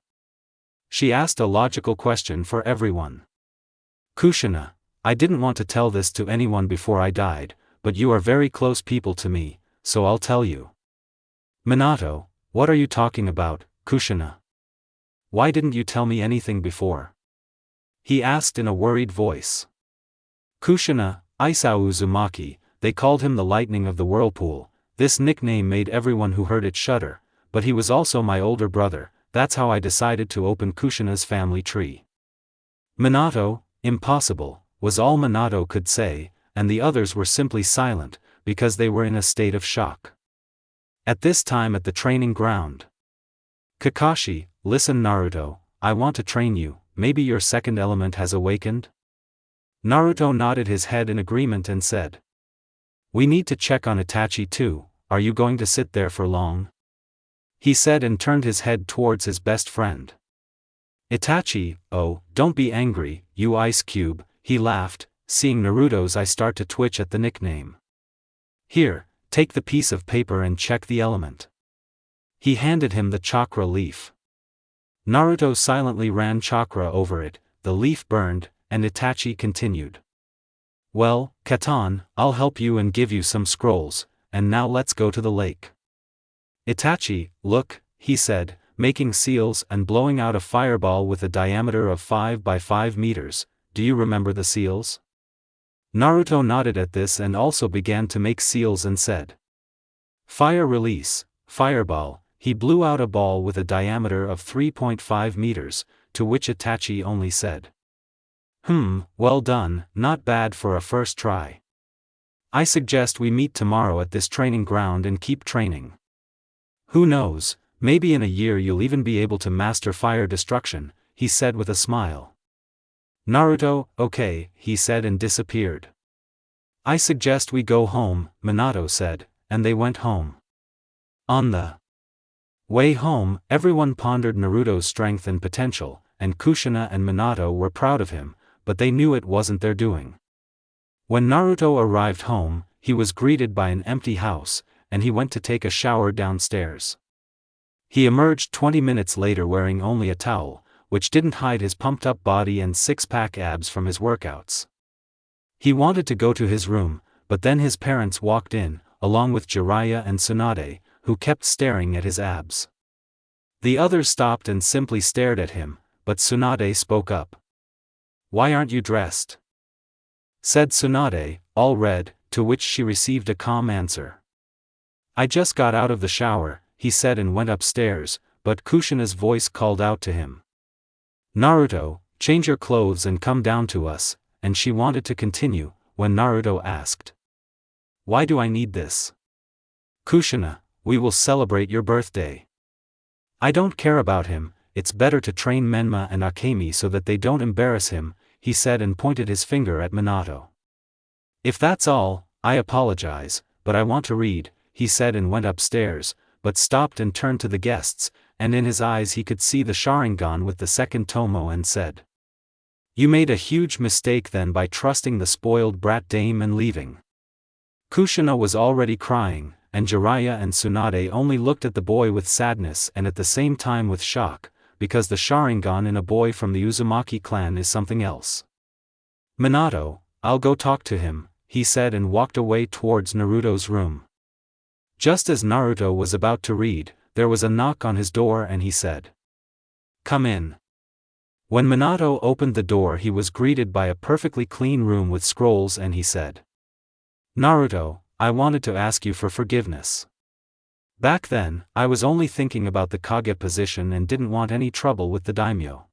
She asked a logical question for everyone. Kushina, I didn't want to tell this to anyone before I died, but you are very close people to me, so I'll tell you. Minato, what are you talking about, Kushina? Why didn't you tell me anything before? He asked in a worried voice. Kushina, Isao Uzumaki, they called him the lightning of the whirlpool. This nickname made everyone who heard it shudder, but he was also my older brother. That's how I decided to open Kushina's family tree. Minato, impossible, was all Minato could say, and the others were simply silent, because they were in a state of shock. At this time at the training ground. Kakashi, listen Naruto, I want to train you, maybe your second element has awakened? Naruto nodded his head in agreement and said, "We need to check on Itachi too, are you going to sit there for long?" He said and turned his head towards his best friend. Itachi, oh, don't be angry, you ice cube, he laughed, seeing Naruto's eye start to twitch at the nickname. Here, take the piece of paper and check the element. He handed him the chakra leaf. Naruto silently ran chakra over it, the leaf burned, and Itachi continued. Well, Katan, I'll help you and give you some scrolls, and now let's go to the lake. Itachi, look, he said, making seals and blowing out a fireball with a diameter of 5 by 5 meters. Do you remember the seals? Naruto nodded at this and also began to make seals and said, "Fire release, fireball." He blew out a ball with a diameter of 3.5 meters, to which Itachi only said, Well done, not bad for a first try. I suggest we meet tomorrow at this training ground and keep training. Who knows, maybe in a year you'll even be able to master fire destruction," he said with a smile. Naruto, "Okay," he said and disappeared. "I suggest we go home," Minato said, and they went home. On the way home, everyone pondered Naruto's strength and potential, and Kushina and Minato were proud of him, but they knew it wasn't their doing. When Naruto arrived home, he was greeted by an empty house, and he went to take a shower downstairs. He emerged 20 minutes later wearing only a towel, which didn't hide his pumped-up body and six-pack abs from his workouts. He wanted to go to his room, but then his parents walked in, along with Jiraiya and Tsunade, who kept staring at his abs. The others stopped and simply stared at him, but Tsunade spoke up. "Why aren't you dressed?" said Tsunade, all red, to which she received a calm answer. "I just got out of the shower," he said and went upstairs, but Kushina's voice called out to him, "Naruto, change your clothes and come down to us," and she wanted to continue, when Naruto asked, "Why do I need this?" "Kushina, we will celebrate your birthday." "I don't care about him, it's better to train Menma and Akemi so that they don't embarrass him," he said and pointed his finger at Minato. "If that's all, I apologize, but I want to read," he said and went upstairs, but stopped and turned to the guests, and in his eyes he could see the Sharingan with the second tomo and said, "You made a huge mistake then by trusting the spoiled brat dame and leaving." Kushina was already crying, and Jiraiya and Tsunade only looked at the boy with sadness and at the same time with shock, because the Sharingan in a boy from the Uzumaki clan is something else. "Minato, I'll go talk to him," he said and walked away towards Naruto's room. Just as Naruto was about to read, there was a knock on his door and he said, "Come in." When Minato opened the door he was greeted by a perfectly clean room with scrolls and he said, "Naruto, I wanted to ask you for forgiveness. Back then, I was only thinking about the Kage position and didn't want any trouble with the daimyo.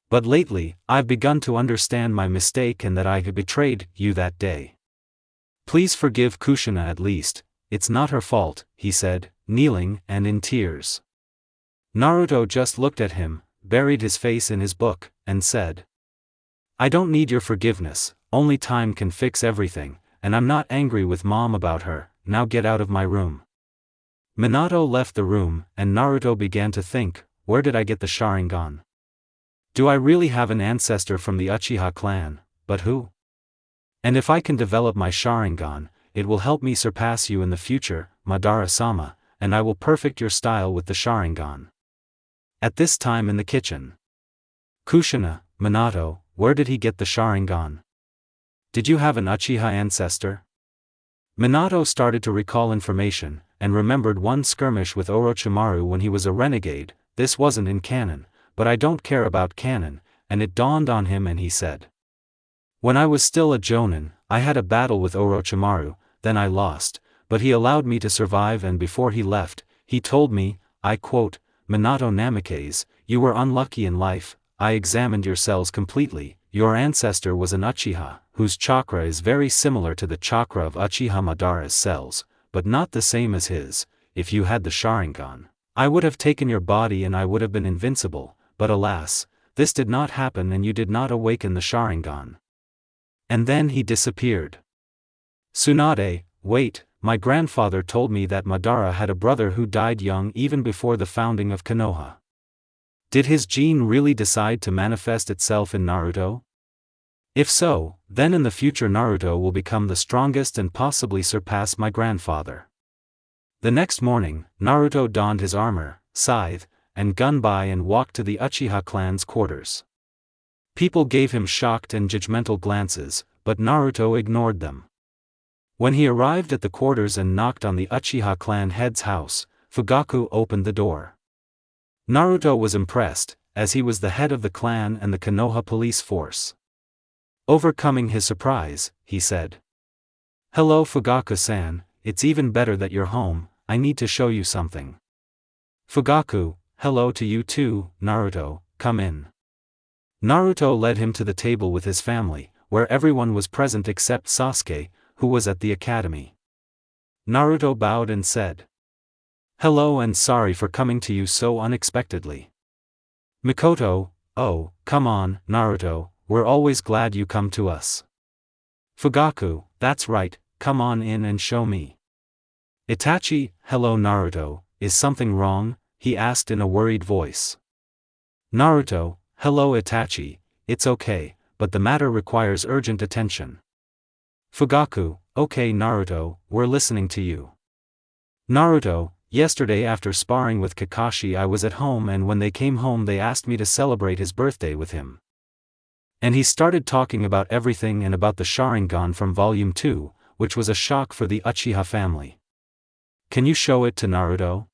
But lately, I've begun to understand my mistake and that I had betrayed you that day. Please forgive Kushina at least, it's not her fault," he said, kneeling and in tears. Naruto just looked at him, buried his face in his book, and said, "I don't need your forgiveness, only time can fix everything, and I'm not angry with Mom about her, now get out of my room." Minato left the room, and Naruto began to think, where did I get the Sharingan? Do I really have an ancestor from the Uchiha clan, but who? And if I can develop my Sharingan, it will help me surpass you in the future, Madara-sama, and I will perfect your style with the Sharingan. At this time in the kitchen. "Kushina, Minato, where did he get the Sharingan? Did you have an Uchiha ancestor?" Minato started to recall information, and remembered one skirmish with Orochimaru when he was a renegade. This wasn't in canon, but I don't care about canon, and it dawned on him and he said, "When I was still a jonin, I had a battle with Orochimaru, then I lost, but he allowed me to survive and before he left, he told me, I quote, Minato Namikaze, you were unlucky in life, I examined your cells completely, your ancestor was an Uchiha, whose chakra is very similar to the chakra of Uchiha Madara's cells, but not the same as his. If you had the Sharingan, I would have taken your body and I would have been invincible, but alas, this did not happen and you did not awaken the Sharingan." And then he disappeared. Tsunade, wait, my grandfather told me that Madara had a brother who died young even before the founding of Konoha. Did his gene really decide to manifest itself in Naruto? If so, then in the future Naruto will become the strongest and possibly surpass my grandfather. The next morning, Naruto donned his armor, scythe, and gunbai and walked to the Uchiha clan's quarters. People gave him shocked and judgmental glances, but Naruto ignored them. When he arrived at the quarters and knocked on the Uchiha clan head's house, Fugaku opened the door. Naruto was impressed, as he was the head of the clan and the Konoha police force. Overcoming his surprise, he said, "Hello Fugaku-san, it's even better that you're home, I need to show you something." Fugaku, hello to you too, Naruto, come in. Naruto led him to the table with his family, where everyone was present except Sasuke, who was at the academy. Naruto bowed and said, "Hello and sorry for coming to you so unexpectedly." Mikoto, oh, come on, Naruto, we're always glad you come to us. Fugaku, that's right, come on in and show me. Itachi, hello Naruto, is something wrong? He asked in a worried voice. Naruto, hello Itachi, it's okay, but the matter requires urgent attention. Fugaku, okay Naruto, we're listening to you. Naruto, yesterday after sparring with Kakashi I was at home and when they came home they asked me to celebrate his birthday with him. And he started talking about everything and about the Sharingan from Volume 2, which was a shock for the Uchiha family. Can you show it to Naruto?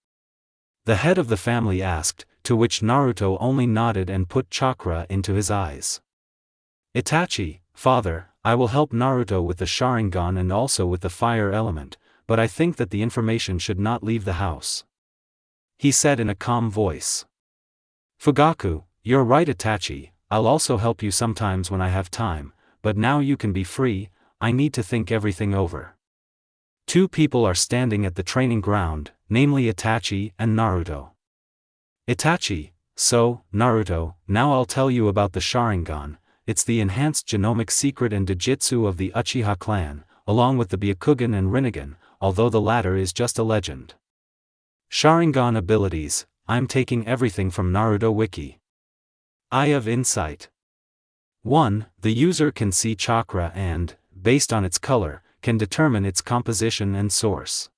The head of the family asked, to which Naruto only nodded and put chakra into his eyes. Itachi, father, I will help Naruto with the Sharingan and also with the fire element, but I think that the information should not leave the house. He said in a calm voice. Fugaku, you're right Itachi, I'll also help you sometimes when I have time, but now you can be free, I need to think everything over. Two people are standing at the training ground, namely Itachi and Naruto. Itachi, so, Naruto, now I'll tell you about the Sharingan, it's the enhanced genomic secret and Dojutsu of the Uchiha clan, along with the Byakugan and Rinnegan, although the latter is just a legend. Sharingan abilities, I'm taking everything from Naruto Wiki. Eye of Insight. 1. The user can see chakra and, based on its color, can determine its composition and source.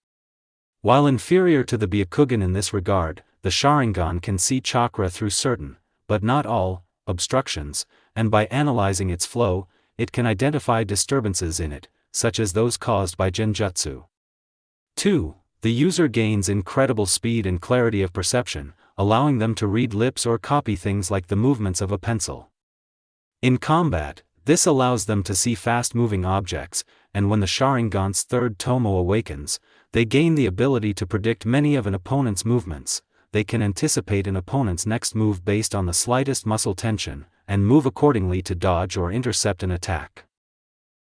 While inferior to the Byakugan in this regard, the Sharingan can see chakra through certain, but not all, obstructions, and by analyzing its flow, it can identify disturbances in it, such as those caused by genjutsu. 2. The user gains incredible speed and clarity of perception, allowing them to read lips or copy things like the movements of a pencil. In combat, this allows them to see fast-moving objects, and when the Sharingan's third tomo awakens, they gain the ability to predict many of an opponent's movements. They can anticipate an opponent's next move based on the slightest muscle tension, and move accordingly to dodge or intercept an attack.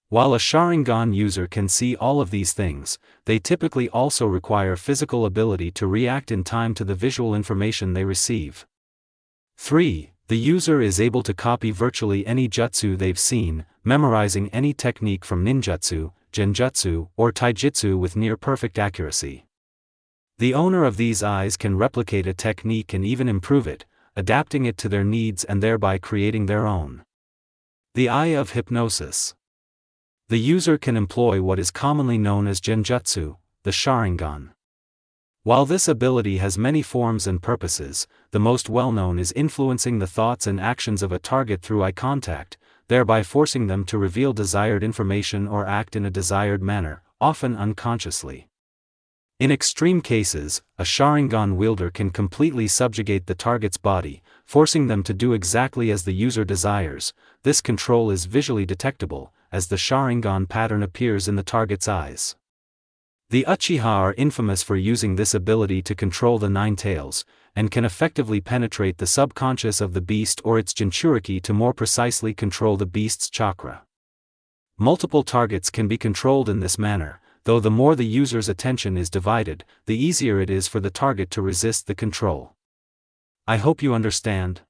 While a Sharingan user can see all of these things, they typically also require physical ability to react in time to the visual information they receive. 3. The user is able to copy virtually any jutsu they've seen, memorizing any technique from ninjutsu, genjutsu, or taijutsu with near-perfect accuracy. The owner of these eyes can replicate a technique and even improve it, adapting it to their needs and thereby creating their own. The Eye of Hypnosis. The user can employ what is commonly known as genjutsu, the Sharingan. While this ability has many forms and purposes, the most well-known is influencing the thoughts and actions of a target through eye contact, thereby forcing them to reveal desired information or act in a desired manner, often unconsciously. In extreme cases, a Sharingan wielder can completely subjugate the target's body, forcing them to do exactly as the user desires. This control is visually detectable, as the Sharingan pattern appears in the target's eyes. The Uchiha are infamous for using this ability to control the Nine Tails, and can effectively penetrate the subconscious of the beast or its Jinchuriki to more precisely control the beast's chakra. Multiple targets can be controlled in this manner, though the more the user's attention is divided, the easier it is for the target to resist the control. I hope you understand.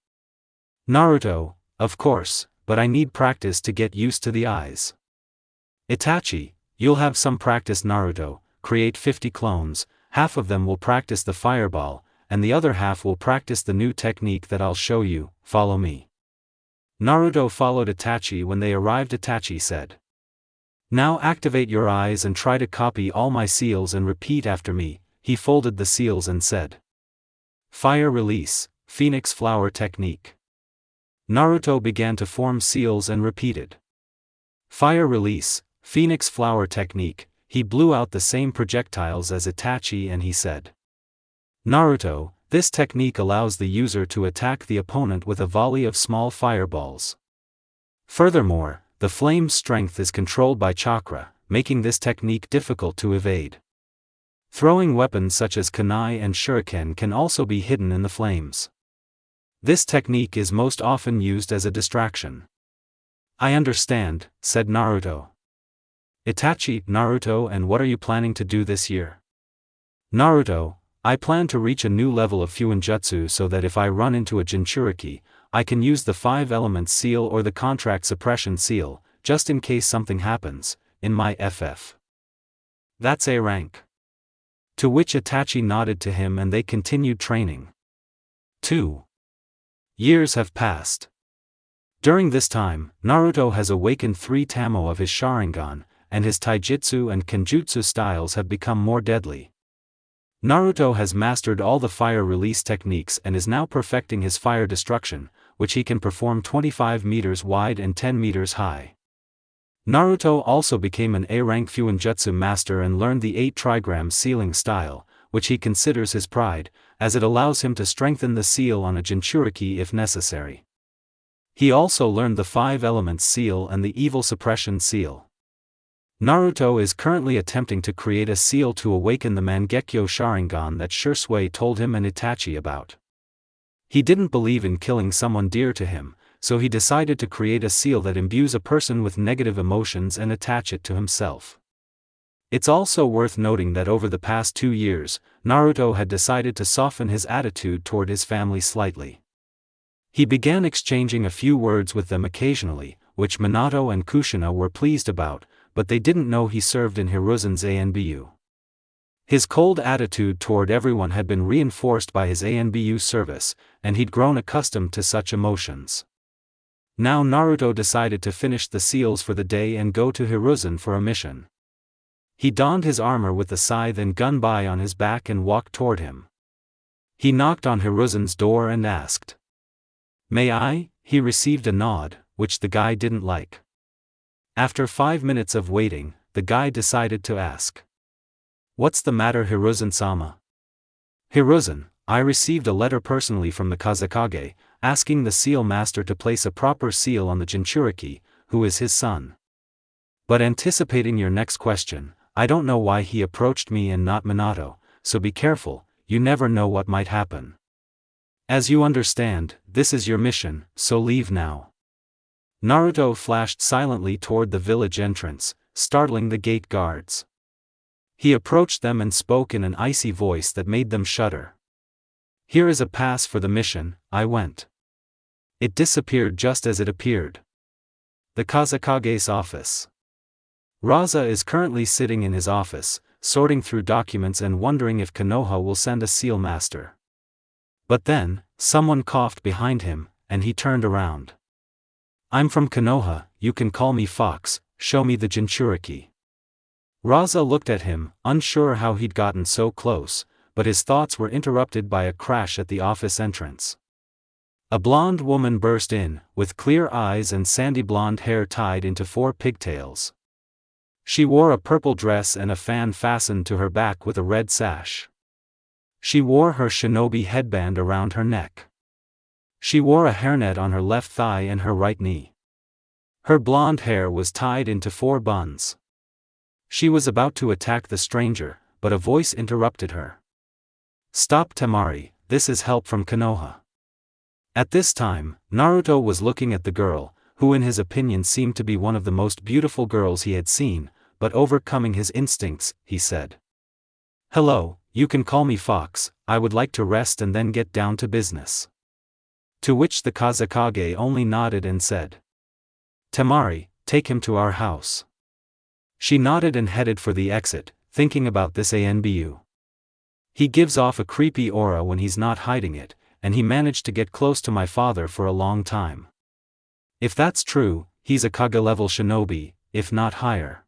Naruto, of course, but I need practice to get used to the eyes. Itachi, you'll have some practice Naruto, create 50 clones, half of them will practice the fireball, and the other half will practice the new technique that I'll show you, follow me. Naruto followed Itachi. When they arrived, Itachi said, "Now activate your eyes and try to copy all my seals and repeat after me." He folded the seals and said, "Fire release, Phoenix flower technique." Naruto began to form seals and repeated, "Fire release, Phoenix flower technique." He blew out the same projectiles as Itachi and he said, "Naruto, This technique allows the user to attack the opponent with a volley of small fireballs. Furthermore, the flame's strength is controlled by chakra, making this technique difficult to evade. Throwing weapons such as kunai and shuriken can also be hidden in the flames. This technique is most often used as a distraction. I understand, said Naruto. Itachi, Naruto, and what are you planning to do this year? Naruto, I plan to reach a new level of Fuinjutsu so that if I run into a Jinchuriki, I can use the 5 elements seal or the contract suppression seal, just in case something happens, in my FF. That's A rank. To which Itachi nodded to him and they continued training. 2 years have passed. During this time, Naruto has awakened 3 Tamo of his Sharingan, and his Taijutsu and Kenjutsu styles have become more deadly. Naruto has mastered all the fire release techniques and is now perfecting his fire destruction, which he can perform 25 meters wide and 10 meters high. Naruto also became an A-rank Fuinjutsu master and learned the 8 trigram sealing style, which he considers his pride, as it allows him to strengthen the seal on a Jinchuriki if necessary. He also learned the 5 elements seal and the evil suppression seal. Naruto is currently attempting to create a seal to awaken the Mangekyo Sharingan that Shisui told him and Itachi about. He didn't believe in killing someone dear to him, so he decided to create a seal that imbues a person with negative emotions and attach it to himself. It's also worth noting that over the past 2 years, Naruto had decided to soften his attitude toward his family slightly. He began exchanging a few words with them occasionally, which Minato and Kushina were pleased about, but they didn't know he served in Hiruzen's ANBU. His cold attitude toward everyone had been reinforced by his ANBU service, and he'd grown accustomed to such emotions. Now Naruto decided to finish the seals for the day and go to Hiruzen for a mission. He donned his armor with the scythe and gunbai on his back and walked toward him. He knocked on Hiruzen's door and asked, "May I?" He received a nod, which the guy didn't like. After 5 minutes of waiting, the guy decided to ask, "What's the matter, Hiruzen-sama?" "Hiruzen, I received a letter personally from the Kazekage, asking the seal master to place a proper seal on the Jinchuriki, who is his son. But anticipating your next question, I don't know why he approached me and not Minato, so be careful, you never know what might happen. As you understand, this is your mission, so leave now." Naruto flashed silently toward the village entrance, startling the gate guards. He approached them and spoke in an icy voice that made them shudder. "Here is a pass for the mission." I went. It disappeared just as it appeared. The Kazekage's office. Raza is currently sitting in his office, sorting through documents and wondering if Konoha will send a seal master. But then, someone coughed behind him, and he turned around. "I'm from Konoha, you can call me Fox, show me the Jinchuriki." Raza looked at him, unsure how he'd gotten so close, but his thoughts were interrupted by a crash at the office entrance. A blonde woman burst in, with clear eyes and sandy blonde hair tied into 4 pigtails. She wore a purple dress and a fan fastened to her back with a red sash. She wore her shinobi headband around her neck. She wore a hairnet on her left thigh and her right knee. Her blonde hair was tied into 4 buns. She was about to attack the stranger, but a voice interrupted her. "Stop, Temari, this is help from Konoha." At this time, Naruto was looking at the girl, who in his opinion seemed to be one of the most beautiful girls he had seen, but overcoming his instincts, he said, "Hello, you can call me Fox, I would like to rest and then get down to business." To which the Kazekage only nodded and said, "Temari, take him to our house." She nodded and headed for the exit, thinking about this ANBU. He gives off a creepy aura when he's not hiding it, and he managed to get close to my father for a long time. If that's true, he's a Kage-level shinobi, if not higher.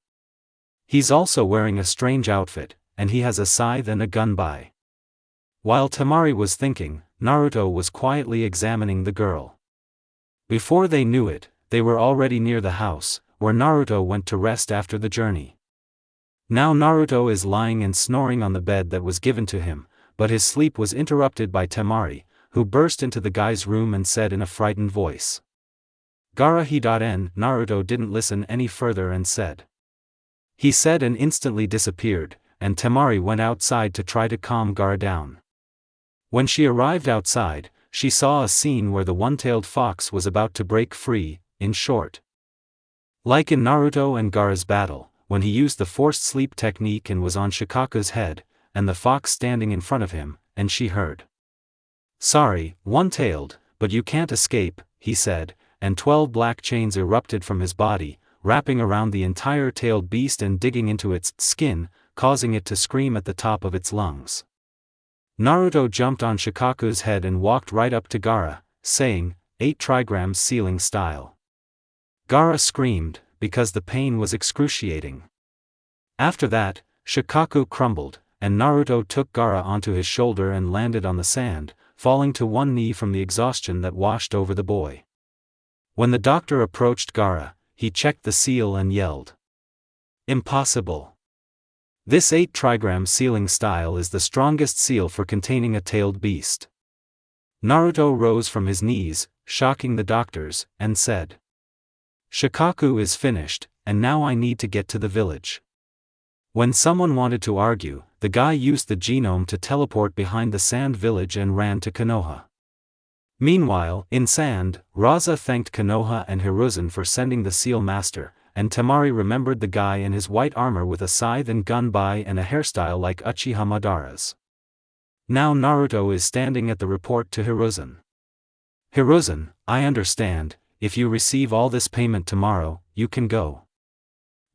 He's also wearing a strange outfit, and he has a scythe and a gunbai. While Temari was thinking, Naruto was quietly examining the girl. Before they knew it, they were already near the house, where Naruto went to rest after the journey. Now Naruto is lying and snoring on the bed that was given to him, but his sleep was interrupted by Temari, who burst into the guy's room and said in a frightened voice. "Gaara he.n." Naruto didn't listen any further and said. He said and instantly disappeared, and Temari went outside to try to calm Gaara down. When she arrived outside, she saw a scene where the one-tailed fox was about to break free. In short, like in Naruto and Gaara's battle, when he used the forced sleep technique and was on Shikaku's head, and the fox standing in front of him, and she heard. "Sorry, one-tailed, but you can't escape," he said, and 12 black chains erupted from his body, wrapping around the entire tailed beast and digging into its skin, causing it to scream at the top of its lungs. Naruto jumped on Shikaku's head and walked right up to Gaara, saying, 8 trigrams sealing style. Gaara screamed, because the pain was excruciating. After that, Shikaku crumbled, and Naruto took Gaara onto his shoulder and landed on the sand, falling to one knee from the exhaustion that washed over the boy. When the doctor approached Gaara, he checked the seal and yelled. "Impossible! This 8 trigram sealing style is the strongest seal for containing a tailed beast." Naruto rose from his knees, shocking the doctors, and said. "Shikaku is finished, and now I need to get to the village." When someone wanted to argue, the guy used the genome to teleport behind the sand village and ran to Konoha. Meanwhile, in sand, Raza thanked Konoha and Hiruzen for sending the seal master, and Temari remembered the guy in his white armor with a scythe and gun by and a hairstyle like Uchiha Madara's. Now Naruto is standing at the report to Hiruzen. "Hiruzen, I understand, if you receive all this payment tomorrow, you can go."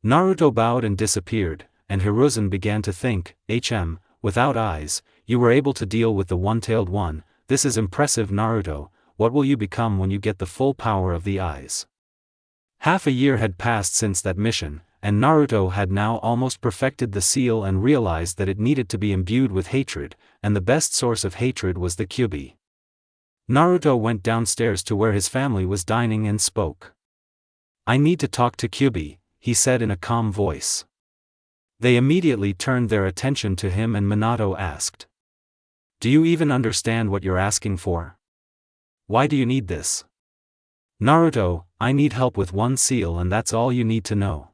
Naruto bowed and disappeared, and Hiruzen began to think, without eyes, you were able to deal with the one-tailed one, this is impressive Naruto, what will you become when you get the full power of the eyes? Half a year had passed since that mission, and Naruto had now almost perfected the seal and realized that it needed to be imbued with hatred, and the best source of hatred was the Kyuubi. Naruto went downstairs to where his family was dining and spoke. "I need to talk to Kyuubi," he said in a calm voice. They immediately turned their attention to him and Minato asked. "Do you even understand what you're asking for? Why do you need this?" "Naruto, I need help with one seal and that's all you need to know."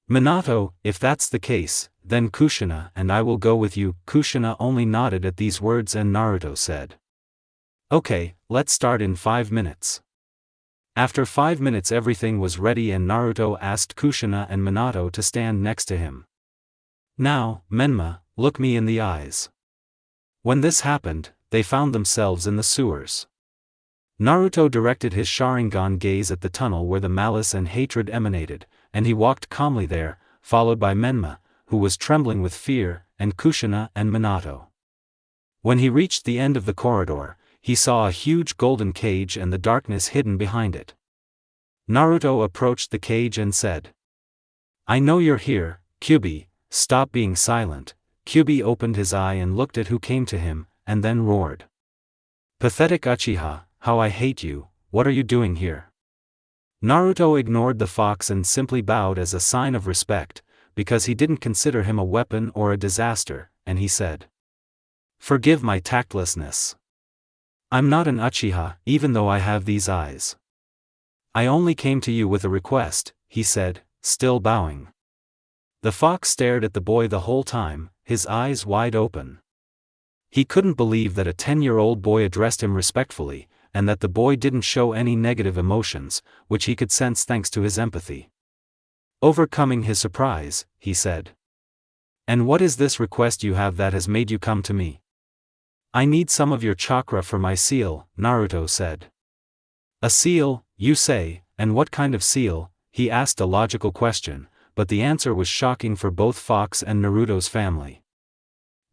"Minato, if that's the case, then Kushina and I will go with you." Kushina only nodded at these words and Naruto said. "Okay, let's start in 5 minutes." After 5 minutes everything was ready and Naruto asked Kushina and Minato to stand next to him. "Now, Menma, look me in the eyes." When this happened, they found themselves in the sewers. Naruto directed his Sharingan gaze at the tunnel where the malice and hatred emanated, and he walked calmly there, followed by Menma, who was trembling with fear, and Kushina and Minato. When he reached the end of the corridor, he saw a huge golden cage and the darkness hidden behind it. Naruto approached the cage and said, "I know you're here, Kyuubi, stop being silent." Kyuubi opened his eye and looked at who came to him, and then roared. "Pathetic Uchiha, how I hate you, what are you doing here?" Naruto ignored the fox and simply bowed as a sign of respect, because he didn't consider him a weapon or a disaster, and he said, "Forgive my tactlessness. I'm not an Uchiha, even though I have these eyes. I only came to you with a request," he said, still bowing. The fox stared at the boy the whole time, his eyes wide open. He couldn't believe that a 10-year-old boy addressed him respectfully, and that the boy didn't show any negative emotions, which he could sense thanks to his empathy. Overcoming his surprise, he said, "And what is this request you have that has made you come to me?" "I need some of your chakra for my seal," Naruto said. "A seal, you say, and what kind of seal?" He asked a logical question, but the answer was shocking for both Fox and Naruto's family.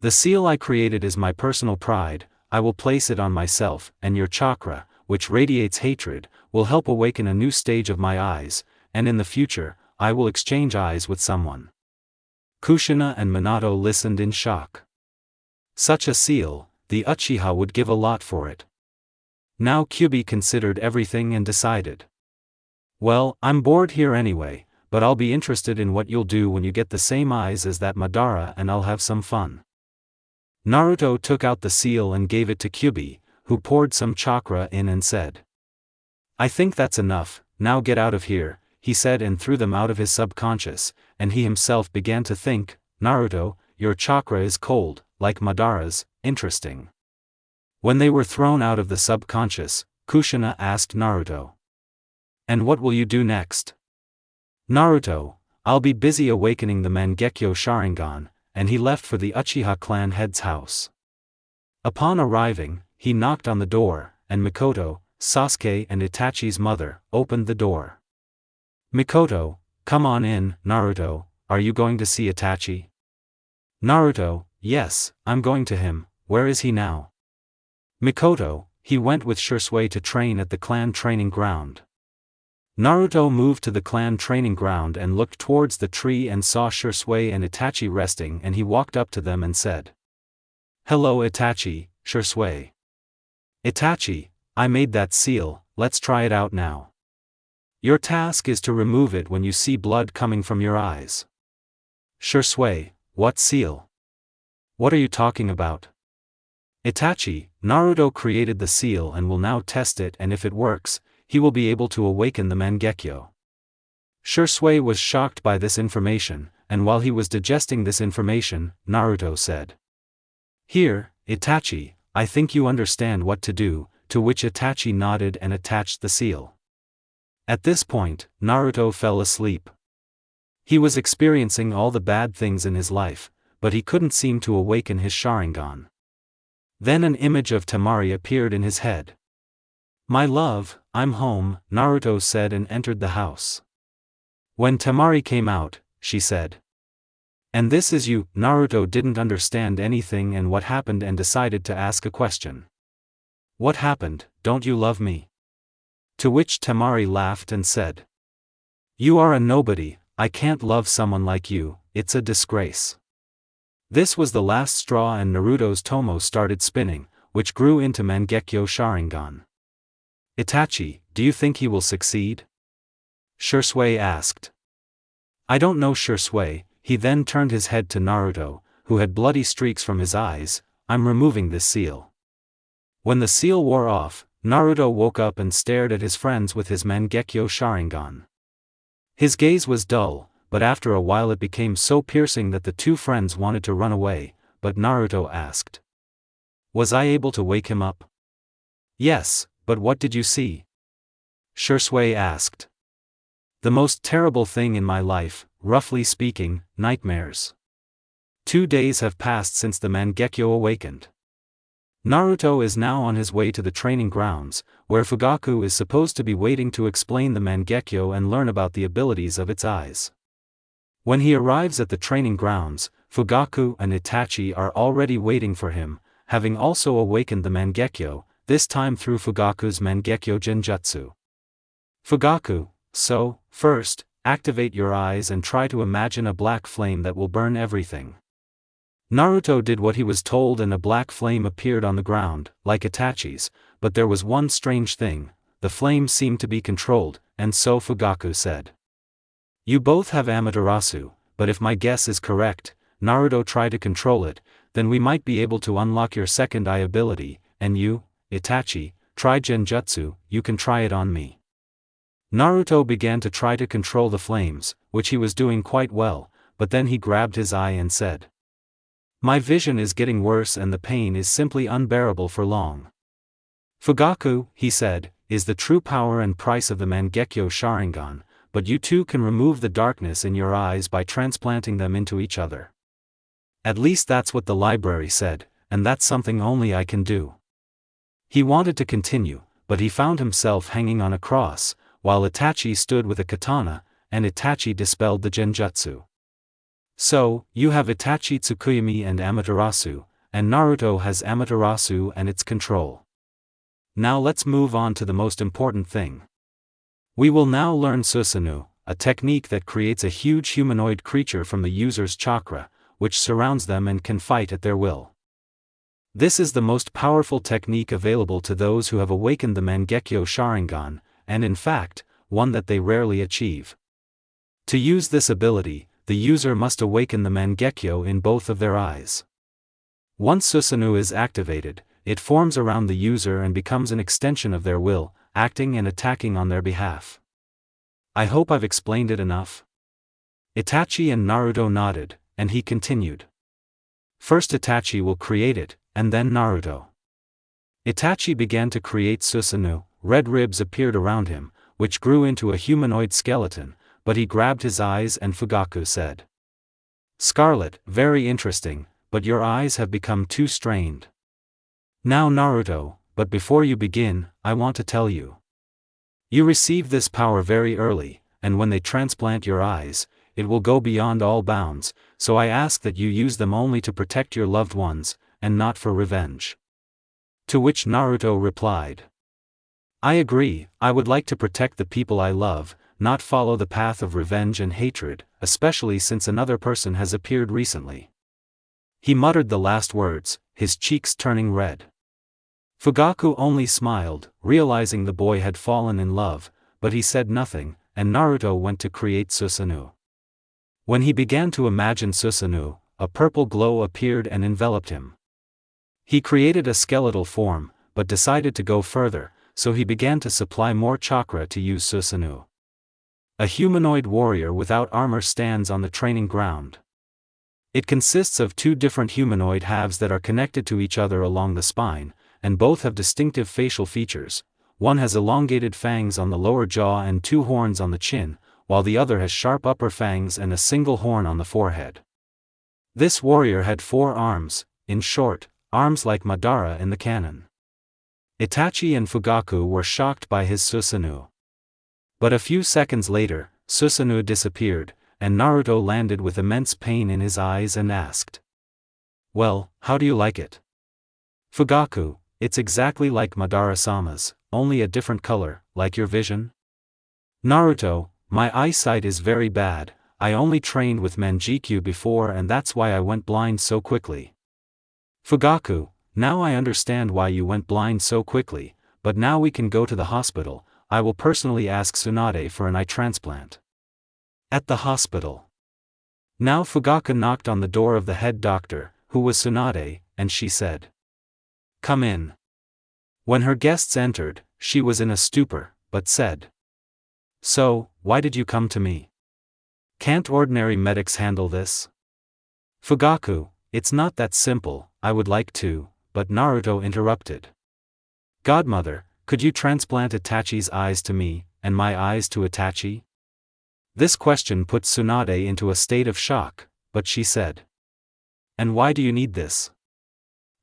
"The seal I created is my personal pride, I will place it on myself, and your chakra, which radiates hatred, will help awaken a new stage of my eyes, and in the future, I will exchange eyes with someone." Kushina and Minato listened in shock. Such a seal, the Uchiha would give a lot for it. Now Kyuubi considered everything and decided. "Well, I'm bored here anyway, but I'll be interested in what you'll do when you get the same eyes as that Madara and I'll have some fun." Naruto took out the seal and gave it to Kyubi, who poured some chakra in and said, "I think that's enough, now get out of here," he said, and threw them out of his subconscious, and he himself began to think, "Naruto, your chakra is cold, like Madara's, interesting." When they were thrown out of the subconscious, Kushina asked Naruto, "And what will you do next?" Naruto, "I'll be busy awakening the Mangekyo Sharingan," and he left for the Uchiha clan head's house. Upon arriving, he knocked on the door, and Mikoto, Sasuke and Itachi's mother, opened the door. Mikoto, "Come on in, Naruto, are you going to see Itachi?" Naruto, "Yes, I'm going to him, where is he now?" Mikoto, "He went with Shisui to train at the clan training ground." Naruto moved to the clan training ground and looked towards the tree and saw Shisui and Itachi resting, and he walked up to them and said, "Hello Itachi, Shisui." "Itachi, I made that seal, let's try it out now. Your task is to remove it when you see blood coming from your eyes." Shisui, "What seal? What are you talking about?" "Itachi, Naruto created the seal and will now test it, and if it works, he will be able to awaken the Mangekyo." Shisui was shocked by this information, and while he was digesting this information, Naruto said, "Here, Itachi, I think you understand what to do," to which Itachi nodded and attached the seal. At this point, Naruto fell asleep. He was experiencing all the bad things in his life, but he couldn't seem to awaken his Sharingan. Then an image of Temari appeared in his head. "My love, I'm home," Naruto said and entered the house. When Temari came out, she said, "And this is you?" Naruto didn't understand anything and what happened and decided to ask a question. "What happened, don't you love me?" To which Temari laughed and said, "You are a nobody, I can't love someone like you, it's a disgrace." This was the last straw and Naruto's tomo started spinning, which grew into Mangekyo Sharingan. "Itachi, do you think he will succeed?" Shisui asked. "I don't know Shisui." He then turned his head to Naruto, who had bloody streaks from his eyes. "I'm removing this seal." When the seal wore off, Naruto woke up and stared at his friends with his Mangekyo Sharingan. His gaze was dull, but after a while it became so piercing that the two friends wanted to run away, but Naruto asked, "Was I able to wake him up?" "Yes, but what did you see?" Shisui asked. "The most terrible thing in my life, roughly speaking, nightmares. 2 days have passed since the Mangekyo awakened." Naruto is now on his way to the training grounds, where Fugaku is supposed to be waiting to explain the Mangekyo and learn about the abilities of its eyes. When he arrives at the training grounds, Fugaku and Itachi are already waiting for him, having also awakened the Mangekyo, this time through Fugaku's Mangekyo Genjutsu. Fugaku, "So, first, activate your eyes and try to imagine a black flame that will burn everything." Naruto did what he was told and a black flame appeared on the ground, like Itachi's, but there was one strange thing, the flame seemed to be controlled, and so Fugaku said, "You both have Amaterasu, but if my guess is correct, Naruto try to control it, then we might be able to unlock your second eye ability, and you, Itachi, try Genjutsu, you can try it on me." Naruto began to try to control the flames, which he was doing quite well, but then he grabbed his eye and said, "My vision is getting worse and the pain is simply unbearable for long." "Fugaku," he said, "is the true power and price of the Mangekyo Sharingan, but you too can remove the darkness in your eyes by transplanting them into each other. At least that's what the library said, and that's something only I can do." He wanted to continue, but he found himself hanging on a cross, while Itachi stood with a katana, and Itachi dispelled the Genjutsu. "So, you have Itachi Tsukuyami and Amaterasu, and Naruto has Amaterasu and its control. Now let's move on to the most important thing. We will now learn Susanoo, a technique that creates a huge humanoid creature from the user's chakra, which surrounds them and can fight at their will. This is the most powerful technique available to those who have awakened the Mangekyo Sharingan, and in fact, one that they rarely achieve. To use this ability, the user must awaken the Mangekyo in both of their eyes. Once Susanoo is activated, it forms around the user and becomes an extension of their will, acting and attacking on their behalf. I hope I've explained it enough. Itachi and Naruto nodded, and he continued. First Itachi will create it, and then Naruto. Itachi began to create Susanoo. Red ribs appeared around him, which grew into a humanoid skeleton, but he grabbed his eyes and Fugaku said. Scarlet, very interesting, but your eyes have become too strained. Now Naruto, but before you begin, I want to tell you. You receive this power very early, and when they transplant your eyes, it will go beyond all bounds, so I ask that you use them only to protect your loved ones, and not for revenge. To which Naruto replied. I agree, I would like to protect the people I love, not follow the path of revenge and hatred, especially since another person has appeared recently. He muttered the last words, his cheeks turning red. Fugaku only smiled, realizing the boy had fallen in love, but he said nothing, and Naruto went to create Susanoo. When he began to imagine Susanoo, a purple glow appeared and enveloped him. He created a skeletal form, but decided to go further, so he began to supply more chakra to use Susanoo. A humanoid warrior without armor stands on the training ground. It consists of two different humanoid halves that are connected to each other along the spine, and both have distinctive facial features. One has elongated fangs on the lower jaw and two horns on the chin, while the other has sharp upper fangs and a single horn on the forehead. This warrior had 4 arms, in short, arms like Madara in the canon. Itachi and Fugaku were shocked by his Susanoo. But a few seconds later, Susanoo disappeared, and Naruto landed with immense pain in his eyes and asked. Well, how do you like it? Fugaku, it's exactly like Madara-sama's, only a different color, like your vision? Naruto, my eyesight is very bad, I only trained with Manjikyu before and that's why I went blind so quickly. Fugaku, now I understand why you went blind so quickly, but now we can go to the hospital, I will personally ask Tsunade for an eye transplant. At the hospital. Now Fugaku knocked on the door of the head doctor, who was Tsunade, and she said. Come in. When her guests entered, she was in a stupor, but said. So, why did you come to me? Can't ordinary medics handle this? Fugaku, it's not that simple, I would like to, but Naruto interrupted. Godmother, could you transplant Itachi's eyes to me, and my eyes to Itachi? This question put Tsunade into a state of shock, but she said. And why do you need this?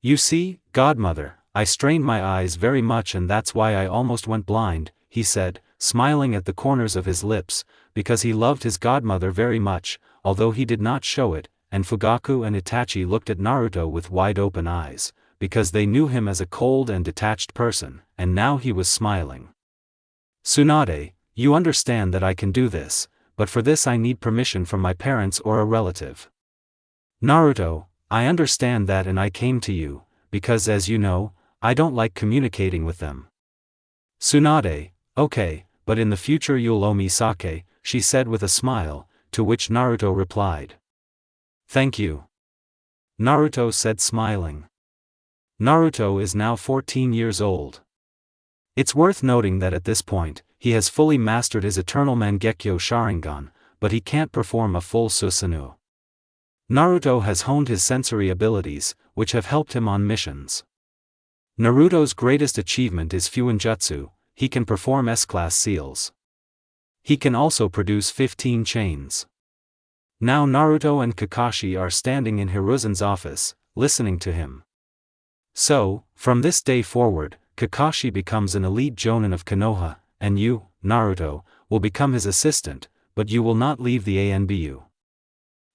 You see, Godmother, I strained my eyes very much and that's why I almost went blind, he said, smiling at the corners of his lips, because he loved his godmother very much, although he did not show it, and Fugaku and Itachi looked at Naruto with wide-open eyes, because they knew him as a cold and detached person, and now he was smiling. Tsunade, you understand that I can do this, but for this I need permission from my parents or a relative. Naruto, I understand that and I came to you, because as you know, I don't like communicating with them. Tsunade, okay, but in the future you'll owe me sake, she said with a smile, to which Naruto replied. Thank you. Naruto said smiling. Naruto is now 14 years old. It's worth noting that at this point, he has fully mastered his eternal Mangekyo Sharingan, but he can't perform a full Susanoo. Naruto has honed his sensory abilities, which have helped him on missions. Naruto's greatest achievement is Fuinjutsu, he can perform S-class seals. He can also produce 15 chains. Now Naruto and Kakashi are standing in Hiruzen's office, listening to him. So, from this day forward, Kakashi becomes an elite jonin of Konoha, and you, Naruto, will become his assistant, but you will not leave the ANBU.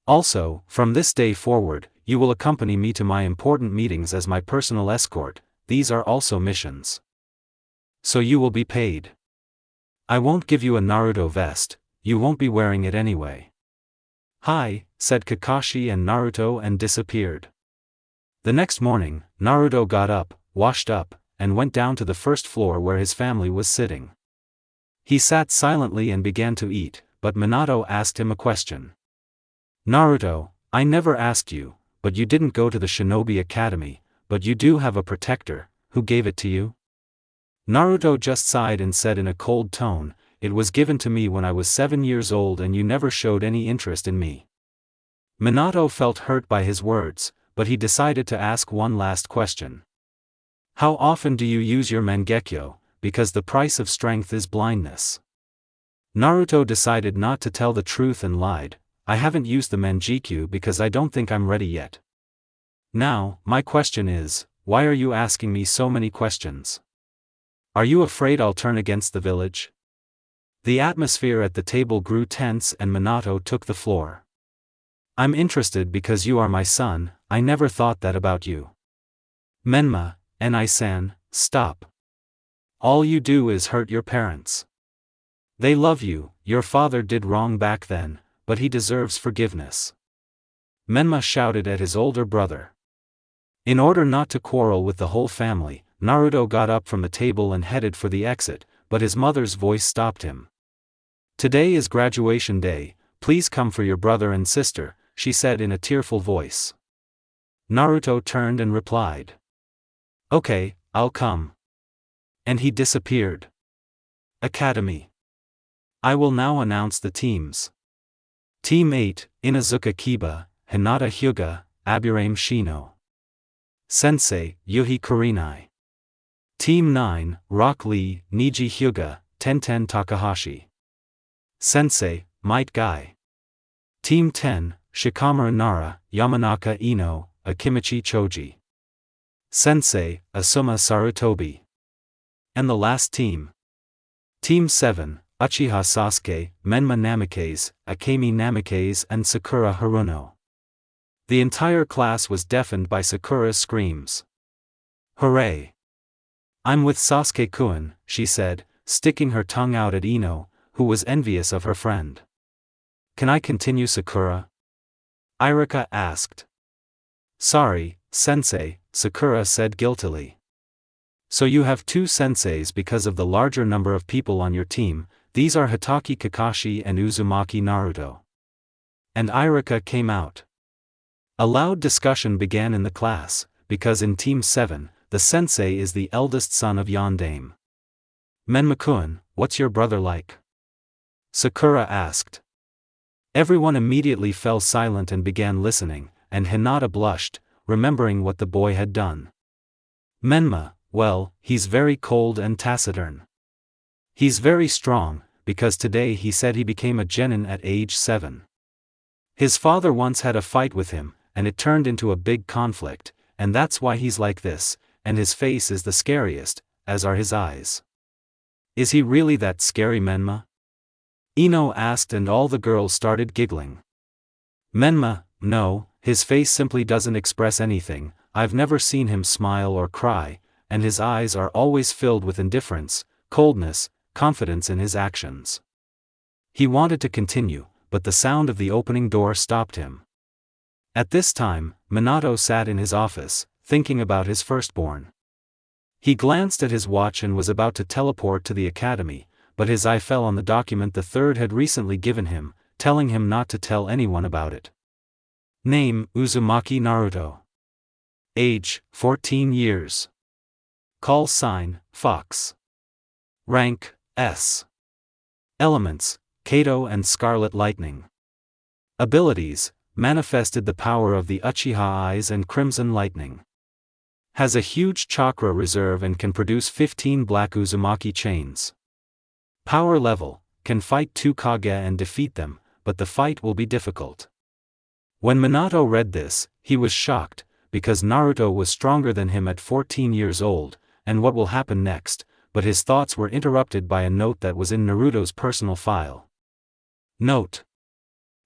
Also, from this day forward, you will accompany me to my important meetings as my personal escort, these are also missions. So you will be paid. I won't give you a Naruto vest, you won't be wearing it anyway. Hi, said Kakashi and Naruto and disappeared. The next morning, Naruto got up, washed up, and went down to the first floor where his family was sitting. He sat silently and began to eat, but Minato asked him a question. Naruto, I never asked you, but you didn't go to the Shinobi Academy, but you do have a protector. Who gave it to you? Naruto just sighed and said in a cold tone, "It was given to me when I was 7 years old and you never showed any interest in me." Minato felt hurt by his words, but he decided to ask one last question. "How often do you use your Mangekyo, because the price of strength is blindness?" Naruto decided not to tell the truth and lied, "I haven't used the Mangekyo because I don't think I'm ready yet." "Now, my question is, why are you asking me so many questions? Are you afraid I'll turn against the village?" The atmosphere at the table grew tense and Minato took the floor. "I'm interested because you are my son. I never thought that about you." "Menma, Enai-san, stop. All you do is hurt your parents. They love you. Your father did wrong back then, but he deserves forgiveness." Menma shouted at his older brother. In order not to quarrel with the whole family, Naruto got up from the table and headed for the exit, but his mother's voice stopped him. "Today is graduation day, please come for your brother and sister," she said in a tearful voice. Naruto turned and replied, "Okay, I'll come." And he disappeared. Academy. I will now announce the teams. Team 8, Inazuka Kiba, Hinata Hyuga, Aburame Shino. Sensei, Yuhi Kurinai. Team 9, Rock Lee, Niji Hyuga, Tenten Takahashi. Sensei, Might Guy. Team 10, Shikamaru Nara, Yamanaka Ino, Akimichi Choji. Sensei, Asuma Sarutobi. And the last team. Team 7, Uchiha Sasuke, Menma Namikaze, Akemi Namikaze and Sakura Haruno. The entire class was deafened by Sakura's screams. "Hooray! I'm with Sasuke-kun," she said, sticking her tongue out at Ino, who was envious of her friend. "Can I continue, Sakura?" Irika asked. "Sorry, sensei," Sakura said guiltily. "So you have 2 senseis because of the larger number of people on your team. These are Hitaki Kakashi and Uzumaki Naruto." And Irika came out. A loud discussion began in the class, because in Team 7, the sensei is the eldest son of Yondaime. "Menma-kun, what's your brother like?" Sakura asked. Everyone immediately fell silent and began listening, and Hinata blushed, remembering what the boy had done. "Menma, well, he's very cold and taciturn. He's very strong, because today he said he became a genin at age 7. His father once had a fight with him, and it turned into a big conflict, and that's why he's like this, and his face is the scariest, as are his eyes." "Is he really that scary, Menma?" Ino asked and all the girls started giggling. "Menma, no, his face simply doesn't express anything. I've never seen him smile or cry, and his eyes are always filled with indifference, coldness, confidence in his actions." He wanted to continue, but the sound of the opening door stopped him. At this time, Minato sat in his office, thinking about his firstborn. He glanced at his watch and was about to teleport to the academy, but his eye fell on the document the third had recently given him, telling him not to tell anyone about it. Name, Uzumaki Naruto. Age, 14 years. Call sign, Fox. Rank, S. Elements, Kato and Scarlet Lightning. Abilities, manifested the power of the Uchiha Eyes and Crimson Lightning. Has a huge chakra reserve and can produce 15 black Uzumaki chains. Power level, can fight 2 Kage and defeat them, but the fight will be difficult. When Minato read this, he was shocked, because Naruto was stronger than him at 14 years old, and what will happen next, but his thoughts were interrupted by a note that was in Naruto's personal file. Note: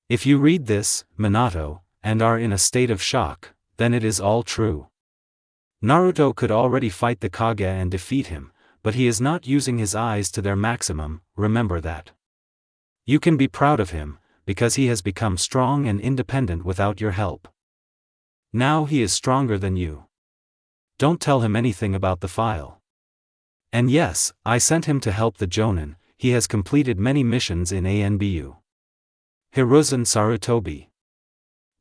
if you read this, Minato, and are in a state of shock, then it is all true. Naruto could already fight the Kage and defeat him, but he is not using his eyes to their maximum, remember that. You can be proud of him, because he has become strong and independent without your help. Now he is stronger than you. Don't tell him anything about the file. And yes, I sent him to help the Jonin. He has completed many missions in ANBU. Hiruzen Sarutobi.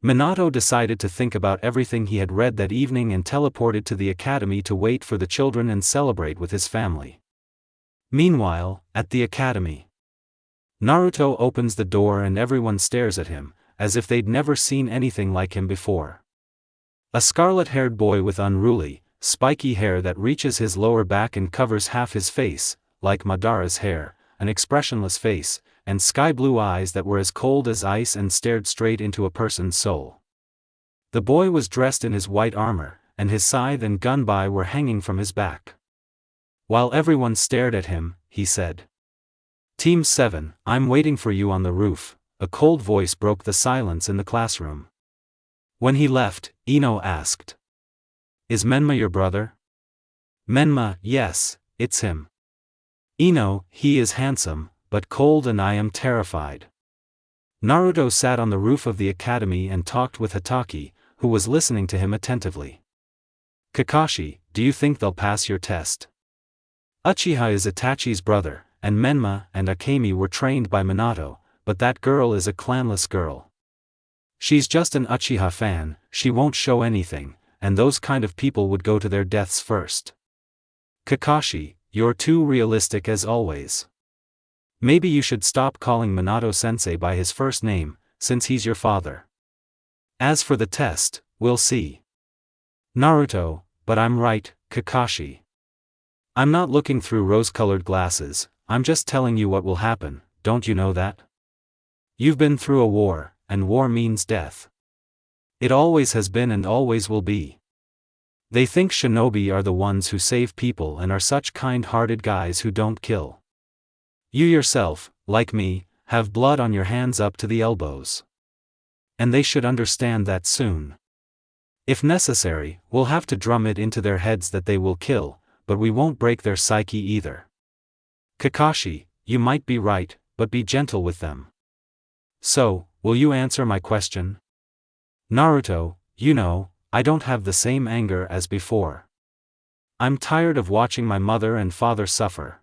Minato decided to think about everything he had read that evening and teleported to the academy to wait for the children and celebrate with his family. Meanwhile, at the academy, Naruto opens the door and everyone stares at him, as if they'd never seen anything like him before. A scarlet-haired boy with unruly, spiky hair that reaches his lower back and covers half his face, like Madara's hair, an expressionless face, and sky-blue eyes that were as cold as ice and stared straight into a person's soul. The boy was dressed in his white armor, and his scythe and gunbai were hanging from his back. While everyone stared at him, he said, "Team 7, I'm waiting for you on the roof." A cold voice broke the silence in the classroom. When he left, Ino asked, "Is Menma your brother?" Menma, yes, it's him. Ino, he is handsome, but cold and I am terrified. Naruto sat on the roof of the academy and talked with Hatake, who was listening to him attentively. Kakashi, do you think they'll pass your test? Uchiha is Itachi's brother, and Menma and Akemi were trained by Minato, but that girl is a clanless girl. She's just an Uchiha fan, she won't show anything, and those kind of people would go to their deaths first. Kakashi, you're too realistic as always. Maybe you should stop calling Minato-sensei by his first name, since he's your father. As for the test, we'll see. Naruto, but I'm right, Kakashi. I'm not looking through rose-colored glasses, I'm just telling you what will happen, don't you know that? You've been through a war, and war means death. It always has been and always will be. They think shinobi are the ones who save people and are such kind-hearted guys who don't kill. You yourself, like me, have blood on your hands up to the elbows. And they should understand that soon. If necessary, we'll have to drum it into their heads that they will kill, but we won't break their psyche either. Kakashi, you might be right, but be gentle with them. So, will you answer my question? Naruto, you know, I don't have the same anger as before. I'm tired of watching my mother and father suffer.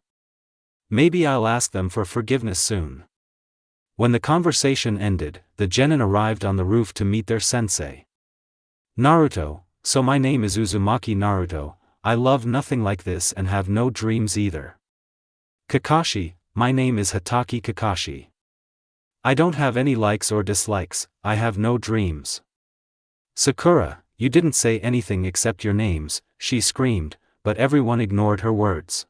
Maybe I'll ask them for forgiveness soon. When the conversation ended, the genin arrived on the roof to meet their sensei. Naruto, so my name is Uzumaki Naruto, I love nothing like this and have no dreams either. Kakashi, my name is Hatake Kakashi. I don't have any likes or dislikes, I have no dreams. Sakura, you didn't say anything except your names, she screamed, but everyone ignored her words.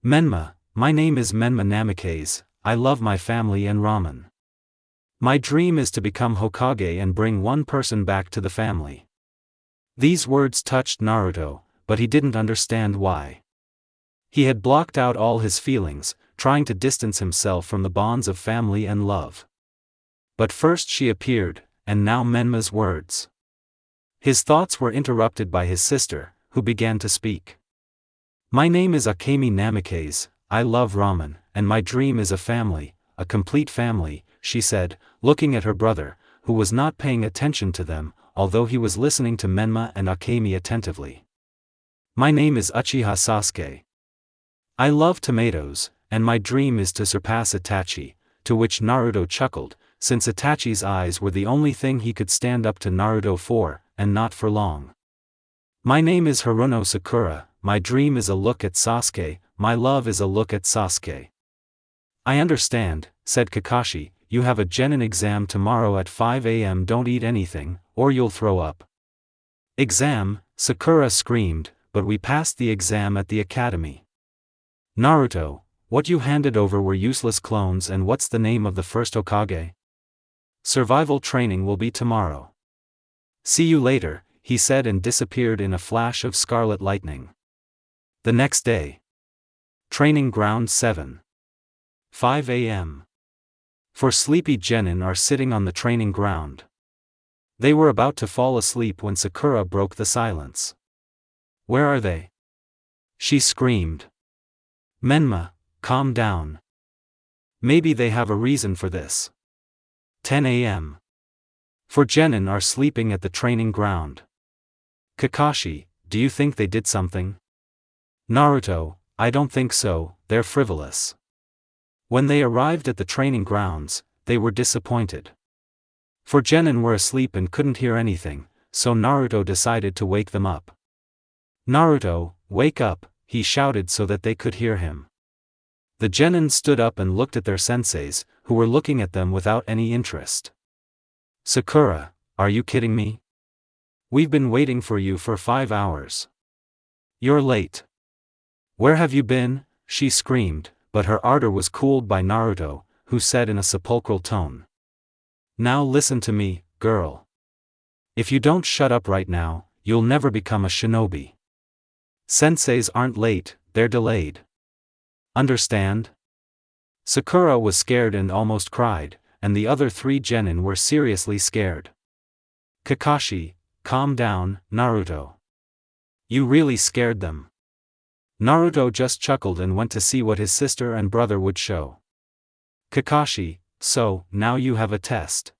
Menma, my name is Menma Namikaze, I love my family and ramen. My dream is to become Hokage and bring one person back to the family. These words touched Naruto, but he didn't understand why. He had blocked out all his feelings, trying to distance himself from the bonds of family and love. But first she appeared, and now Menma's words. His thoughts were interrupted by his sister, who began to speak. My name is Akemi Namikaze, I love ramen, and my dream is a family, a complete family, she said, looking at her brother, who was not paying attention to them, although he was listening to Menma and Akemi attentively. My name is Uchiha Sasuke. I love tomatoes, and my dream is to surpass Itachi, to which Naruto chuckled, since Itachi's eyes were the only thing he could stand up to Naruto for, and not for long. My name is Haruno Sakura, my dream is a look at Sasuke, my love is a look at Sasuke. I understand, said Kakashi, you have a genin exam tomorrow at 5 a.m. Don't eat anything, or you'll throw up. Exam, Sakura screamed, but we passed the exam at the academy. Naruto, what you handed over were useless clones and what's the name of the first Hokage? Survival training will be tomorrow. See you later, he said and disappeared in a flash of scarlet lightning. The next day. Training Ground 7. 5 a.m. For sleepy genin are sitting on the training ground. They were about to fall asleep when Sakura broke the silence. Where are they? She screamed. Menma, calm down. Maybe they have a reason for this. 10 a.m. For genin are sleeping at the training ground. Kakashi, do you think they did something? Naruto, I don't think so, they're frivolous. When they arrived at the training grounds, they were disappointed. For genin were asleep and couldn't hear anything, so Naruto decided to wake them up. "Naruto, wake up," he shouted so that they could hear him. The genin stood up and looked at their senseis, who were looking at them without any interest. "Sakura, are you kidding me? We've been waiting for you for 5 hours. You're late. Where have you been?" she screamed, but her ardor was cooled by Naruto, who said in a sepulchral tone. "Now listen to me, girl. If you don't shut up right now, you'll never become a shinobi. Senseis aren't late, they're delayed. Understand?" Sakura was scared and almost cried, and the other 3 genin were seriously scared. "Kakashi, calm down, Naruto. You really scared them." Naruto just chuckled and went to see what his sister and brother would show. "Kakashi, so, now you have a test.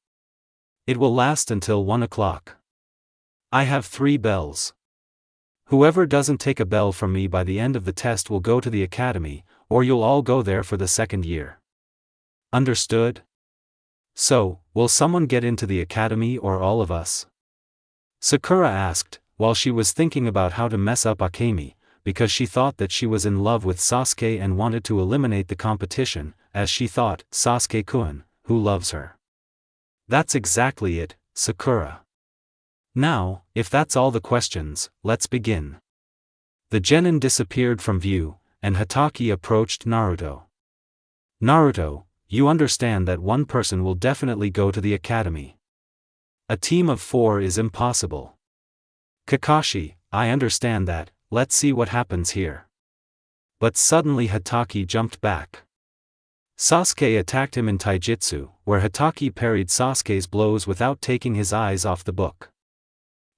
It will last until 1 o'clock. I have 3 bells. Whoever doesn't take a bell from me by the end of the test will go to the academy, or you'll all go there for the 2nd year. Understood? So, will someone get into the academy or all of us?" Sakura asked, while she was thinking about how to mess up Akemi, because she thought that she was in love with Sasuke and wanted to eliminate the competition, as she thought, Sasuke-kun, who loves her. "That's exactly it, Sakura. Now, if that's all the questions, let's begin." The genin disappeared from view, and Hatake approached Naruto. "Naruto, you understand that one person will definitely go to the academy. A team of 4 is impossible." "Kakashi, I understand that, let's see what happens here." But suddenly Hatake jumped back. Sasuke attacked him in taijutsu, where Hatake parried Sasuke's blows without taking his eyes off the book.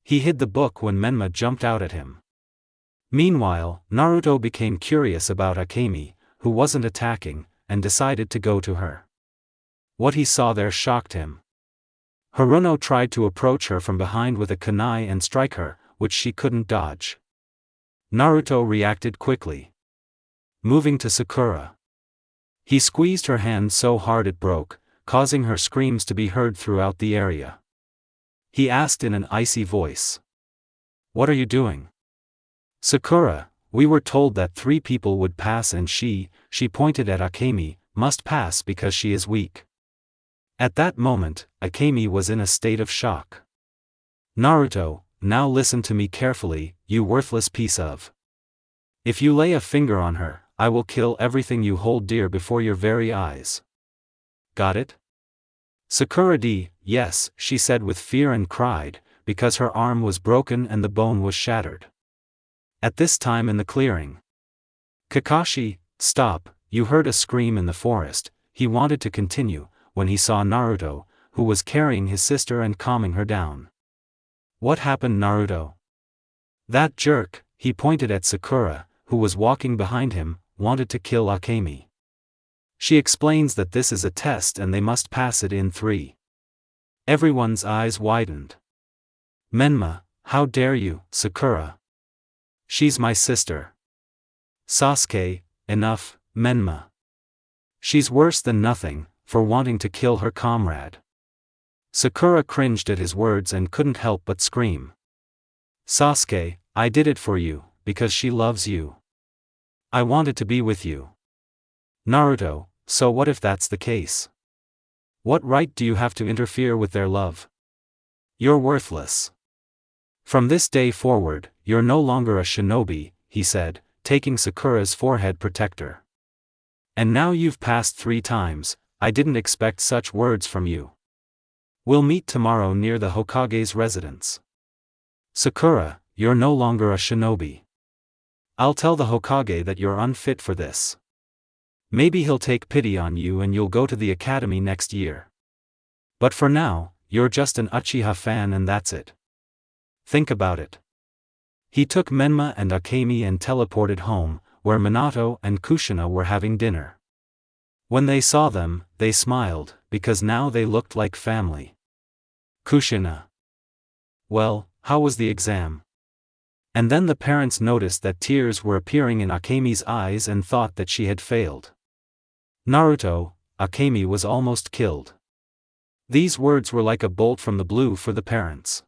He hid the book when Menma jumped out at him. Meanwhile, Naruto became curious about Akemi, who wasn't attacking, and decided to go to her. What he saw there shocked him. Haruno tried to approach her from behind with a kunai and strike her, which she couldn't dodge. Naruto reacted quickly. Moving to Sakura. He squeezed her hand so hard it broke, causing her screams to be heard throughout the area. He asked in an icy voice. "What are you doing?" "Sakura, we were told that 3 people would pass and she pointed at Akemi, must pass because she is weak." At that moment, Akemi was in a state of shock. "Naruto, now listen to me carefully, you worthless piece of. If you lay a finger on her, I will kill everything you hold dear before your very eyes. Got it?" Sakura-D, yes, she said with fear and cried, because her arm was broken and the bone was shattered. At this time in the clearing. "Kakashi, stop," you heard a scream in the forest. He wanted to continue, when he saw Naruto, who was carrying his sister and calming her down. "What happened, Naruto?" "That jerk," he pointed at Sakura, who was walking behind him, wanted to kill Akemi. She explains that this is a test and they must pass it in 3. Everyone's eyes widened. "Menma, how dare you, Sakura? She's my sister." "Sasuke, enough, Menma. She's worse than nothing, for wanting to kill her comrade." Sakura cringed at his words and couldn't help but scream. "Sasuke, I did it for you, because she loves you. I wanted to be with you. Naruto, so what if that's the case? What right do you have to interfere with their love? You're worthless. From this day forward, you're no longer a shinobi," he said, taking Sakura's forehead protector. "And now you've passed 3 times, I didn't expect such words from you. We'll meet tomorrow near the Hokage's residence. Sakura, you're no longer a shinobi. I'll tell the Hokage that you're unfit for this. Maybe he'll take pity on you and you'll go to the academy next year. But for now, you're just an Uchiha fan and that's it. Think about it." He took Menma and Akemi and teleported home, where Minato and Kushina were having dinner. When they saw them, they smiled, because now they looked like family. "Kushina. Well, how was the exam?" And then the parents noticed that tears were appearing in Akemi's eyes and thought that she had failed. "Naruto, Akemi was almost killed." These words were like a bolt from the blue for the parents.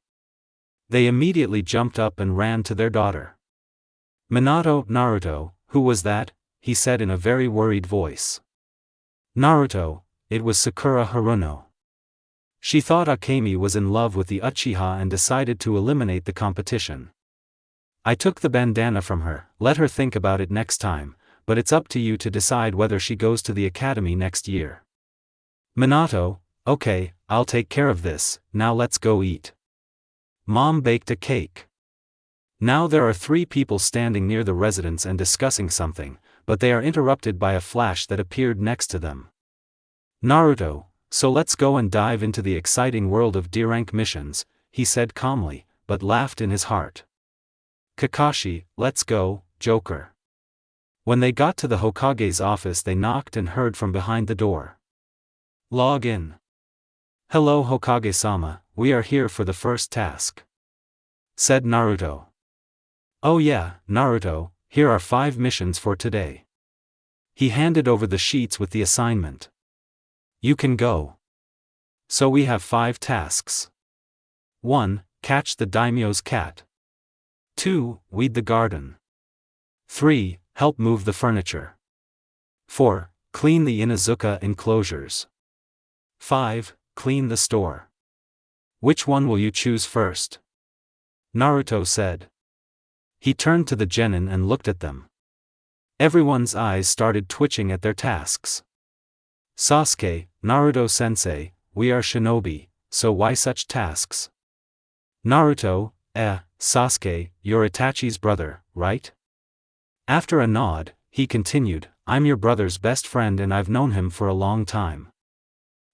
They immediately jumped up and ran to their daughter. "Minato, Naruto, who was that?" he said in a very worried voice. "Naruto, it was Sakura Haruno." She thought Akemi was in love with the Uchiha and decided to eliminate the competition. "I took the bandana from her, let her think about it next time, but it's up to you to decide whether she goes to the academy next year." "Minato, okay, I'll take care of this, now let's go eat." Mom baked a cake. Now there are 3 people standing near the residence and discussing something, but they are interrupted by a flash that appeared next to them. "Naruto, so let's go and dive into the exciting world of D-rank missions," he said calmly, but laughed in his heart. "Kakashi, let's go, Joker." When they got to the Hokage's office they knocked and heard from behind the door. "Log in." "Hello Hokage-sama, we are here for the first task," said Naruto. "Oh yeah, Naruto, here are 5 missions for today." He handed over the sheets with the assignment. "You can go." So we have 5 tasks. 1. Catch the daimyo's cat. 2. Weed the garden. 3. Help move the furniture. 4. Clean the Inuzuka enclosures. 5. Clean the store. "Which one will you choose first?" Naruto said. He turned to the genin and looked at them. Everyone's eyes started twitching at their tasks. "Sasuke, Naruto-sensei, we are shinobi, so why such tasks?" Naruto, Sasuke, you're Itachi's brother, right?" After a nod, he continued, "I'm your brother's best friend and I've known him for a long time.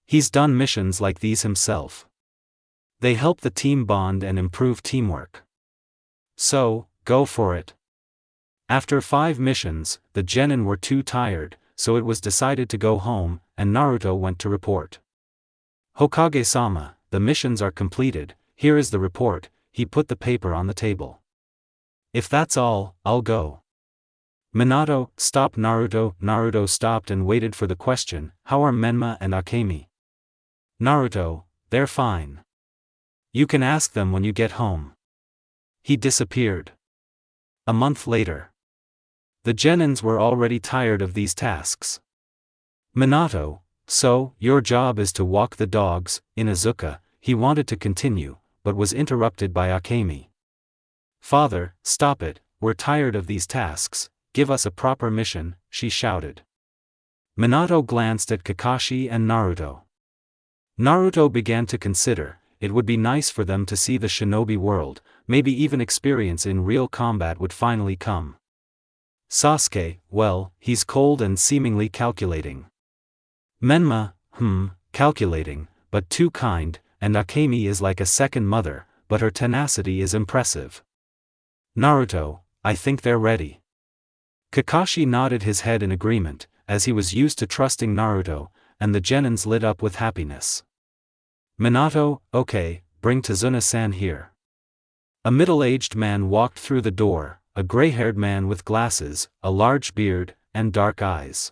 He's done missions like these himself. They help the team bond and improve teamwork. So, go for it." After 5 missions, the genin were too tired, so it was decided to go home, and Naruto went to report. "Hokage-sama, the missions are completed, here is the report," he put the paper on the table. "If that's all, I'll go." "Minato, stop Naruto." Naruto stopped and waited for the question, "How are Menma and Akemi?" Naruto, "They're fine. You can ask them when you get home." He disappeared. A month later. The genins were already tired of these tasks. "Minato, so, your job is to walk the dogs, Inuzuka," he wanted to continue, but was interrupted by Akemi. "Father, stop it, we're tired of these tasks, give us a proper mission," she shouted. Minato glanced at Kakashi and Naruto. Naruto began to consider, it would be nice for them to see the shinobi world, maybe even experience in real combat would finally come. Sasuke, well, he's cold and seemingly calculating. Menma, calculating, but too kind, and Akemi is like a second mother, but her tenacity is impressive. Naruto, I think they're ready. Kakashi nodded his head in agreement, as he was used to trusting Naruto, and the genins lit up with happiness. Minato, okay, bring Tazuna-san here. A middle-aged man walked through the door, a gray-haired man with glasses, a large beard, and dark eyes.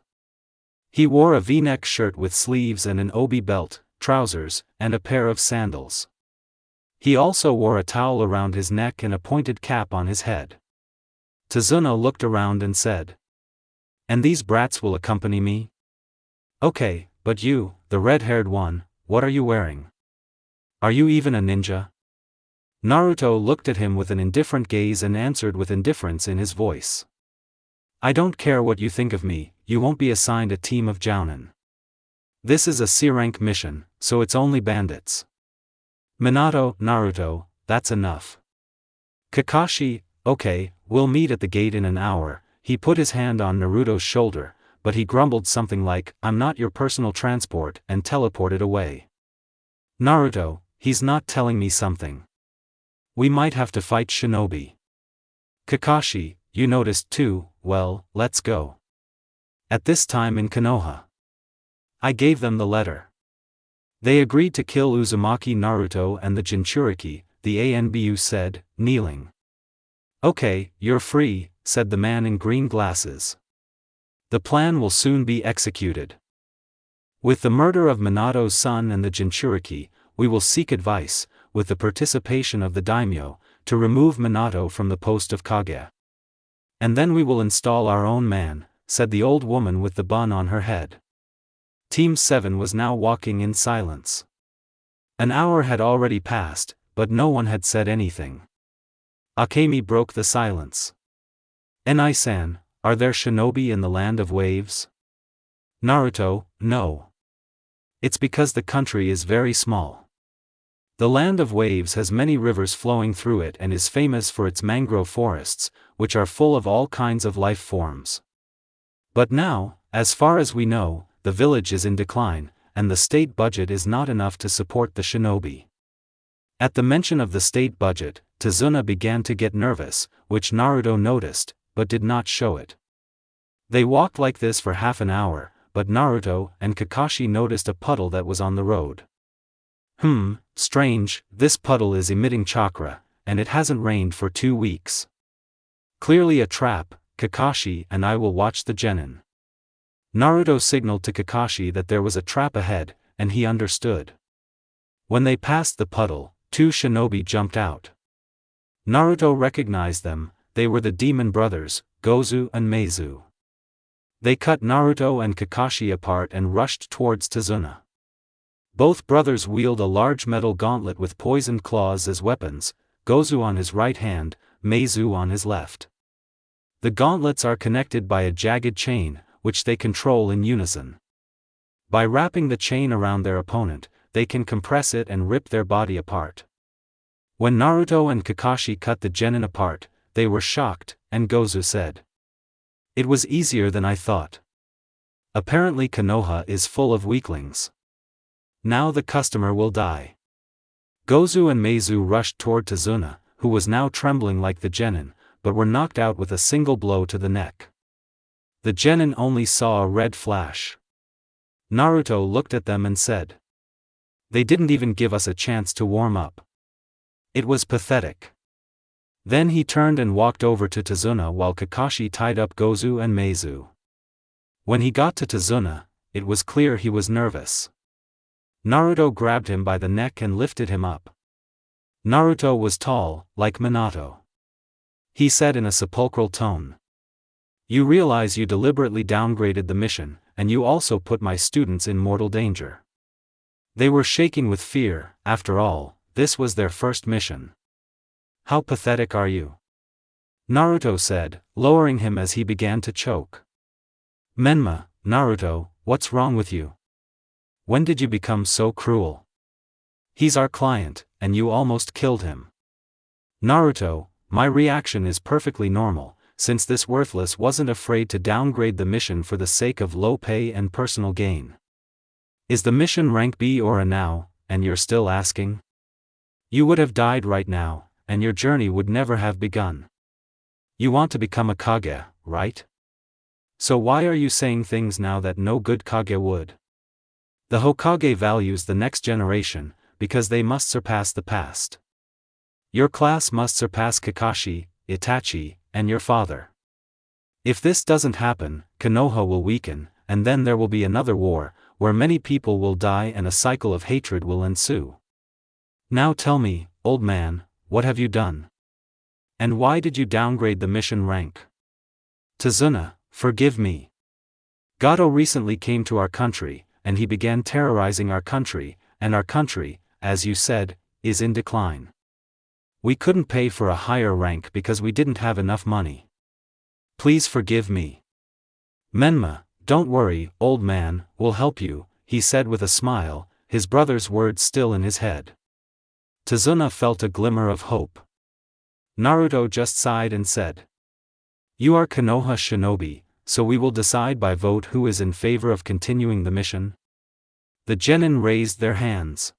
He wore a V-neck shirt with sleeves and an obi belt, trousers, and a pair of sandals. He also wore a towel around his neck and a pointed cap on his head. Tazuna looked around and said, "And these brats will accompany me?" "Okay, but you, the red-haired one, what are you wearing? Are you even a ninja?" Naruto looked at him with an indifferent gaze and answered with indifference in his voice. "I don't care what you think of me, you won't be assigned a team of jounin. This is a C-rank mission, so it's only bandits." Minato, Naruto, that's enough. Kakashi, okay, we'll meet at the gate in an hour. He put his hand on Naruto's shoulder, but he grumbled something like, "I'm not your personal transport," and teleported away. Naruto, he's not telling me something. We might have to fight shinobi. Kakashi, you noticed too, well, let's go. At this time in Konoha. I gave them the letter. They agreed to kill Uzumaki Naruto and the Jinchuriki, the ANBU said, kneeling. Okay, you're free, said the man in green glasses. The plan will soon be executed. With the murder of Minato's son and the Jinchuriki, we will seek advice, with the participation of the daimyo, to remove Minato from the post of Kage. And then we will install our own man, said the old woman with the bun on her head. Team 7 was now walking in silence. An hour had already passed, but no one had said anything. Akemi broke the silence. Enai-san, are there shinobi in the land of waves? Naruto, no. It's because the country is very small. The land of waves has many rivers flowing through it and is famous for its mangrove forests, which are full of all kinds of life forms. But now, as far as we know, the village is in decline, and the state budget is not enough to support the shinobi. At the mention of the state budget, Tazuna began to get nervous, which Naruto noticed, but did not show it. They walked like this for half an hour, but Naruto and Kakashi noticed a puddle that was on the road. Strange, this puddle is emitting chakra, and it hasn't rained for 2 weeks. Clearly a trap. Kakashi and I will watch the genin. Naruto signaled to Kakashi that there was a trap ahead, and he understood. When they passed the puddle, 2 shinobi jumped out. Naruto recognized them. They were the demon brothers, Gozu and Meizu. They cut Naruto and Kakashi apart and rushed towards Tazuna. Both brothers wield a large metal gauntlet with poisoned claws as weapons, Gozu on his right hand, Meizu on his left. The gauntlets are connected by a jagged chain, which they control in unison. By wrapping the chain around their opponent, they can compress it and rip their body apart. When Naruto and Kakashi cut the genin apart, they were shocked, and Gozu said, "It was easier than I thought. Apparently Konoha is full of weaklings. Now the customer will die." Gozu and Meizu rushed toward Tazuna, who was now trembling like the genin, but were knocked out with a single blow to the neck. The genin only saw a red flash. Naruto looked at them and said, "They didn't even give us a chance to warm up. It was pathetic." Then he turned and walked over to Tazuna while Kakashi tied up Gozu and Meizu. When he got to Tazuna, it was clear he was nervous. Naruto grabbed him by the neck and lifted him up. Naruto was tall, like Minato. He said in a sepulchral tone, "You realize you deliberately downgraded the mission, and you also put my students in mortal danger." They were shaking with fear. After all, this was their first mission. "How pathetic are you?" Naruto said, lowering him as he began to choke. "Menma, Naruto, what's wrong with you? When did you become so cruel? He's our client, and you almost killed him." "Naruto, my reaction is perfectly normal, since this worthless wasn't afraid to downgrade the mission for the sake of low pay and personal gain. Is the mission rank B or A now, and you're still asking? You would have died right now, and your journey would never have begun. You want to become a Kage, right? So why are you saying things now that no good Kage would? The Hokage values the next generation, because they must surpass the past. Your class must surpass Kakashi, Itachi, and your father. If this doesn't happen, Konoha will weaken, and then there will be another war, where many people will die and a cycle of hatred will ensue. Now tell me, old man, what have you done? And why did you downgrade the mission rank? Tazuna, forgive me. Gato recently came to our country, and he began terrorizing our country, and our country, as you said, is in decline. We couldn't pay for a higher rank because we didn't have enough money. Please forgive me." "Menma, don't worry, old man, we'll help you," he said with a smile, his brother's words still in his head. Tazuna felt a glimmer of hope. Naruto just sighed and said, "You are Konoha shinobi, so we will decide by vote who is in favor of continuing the mission." The genin raised their hands.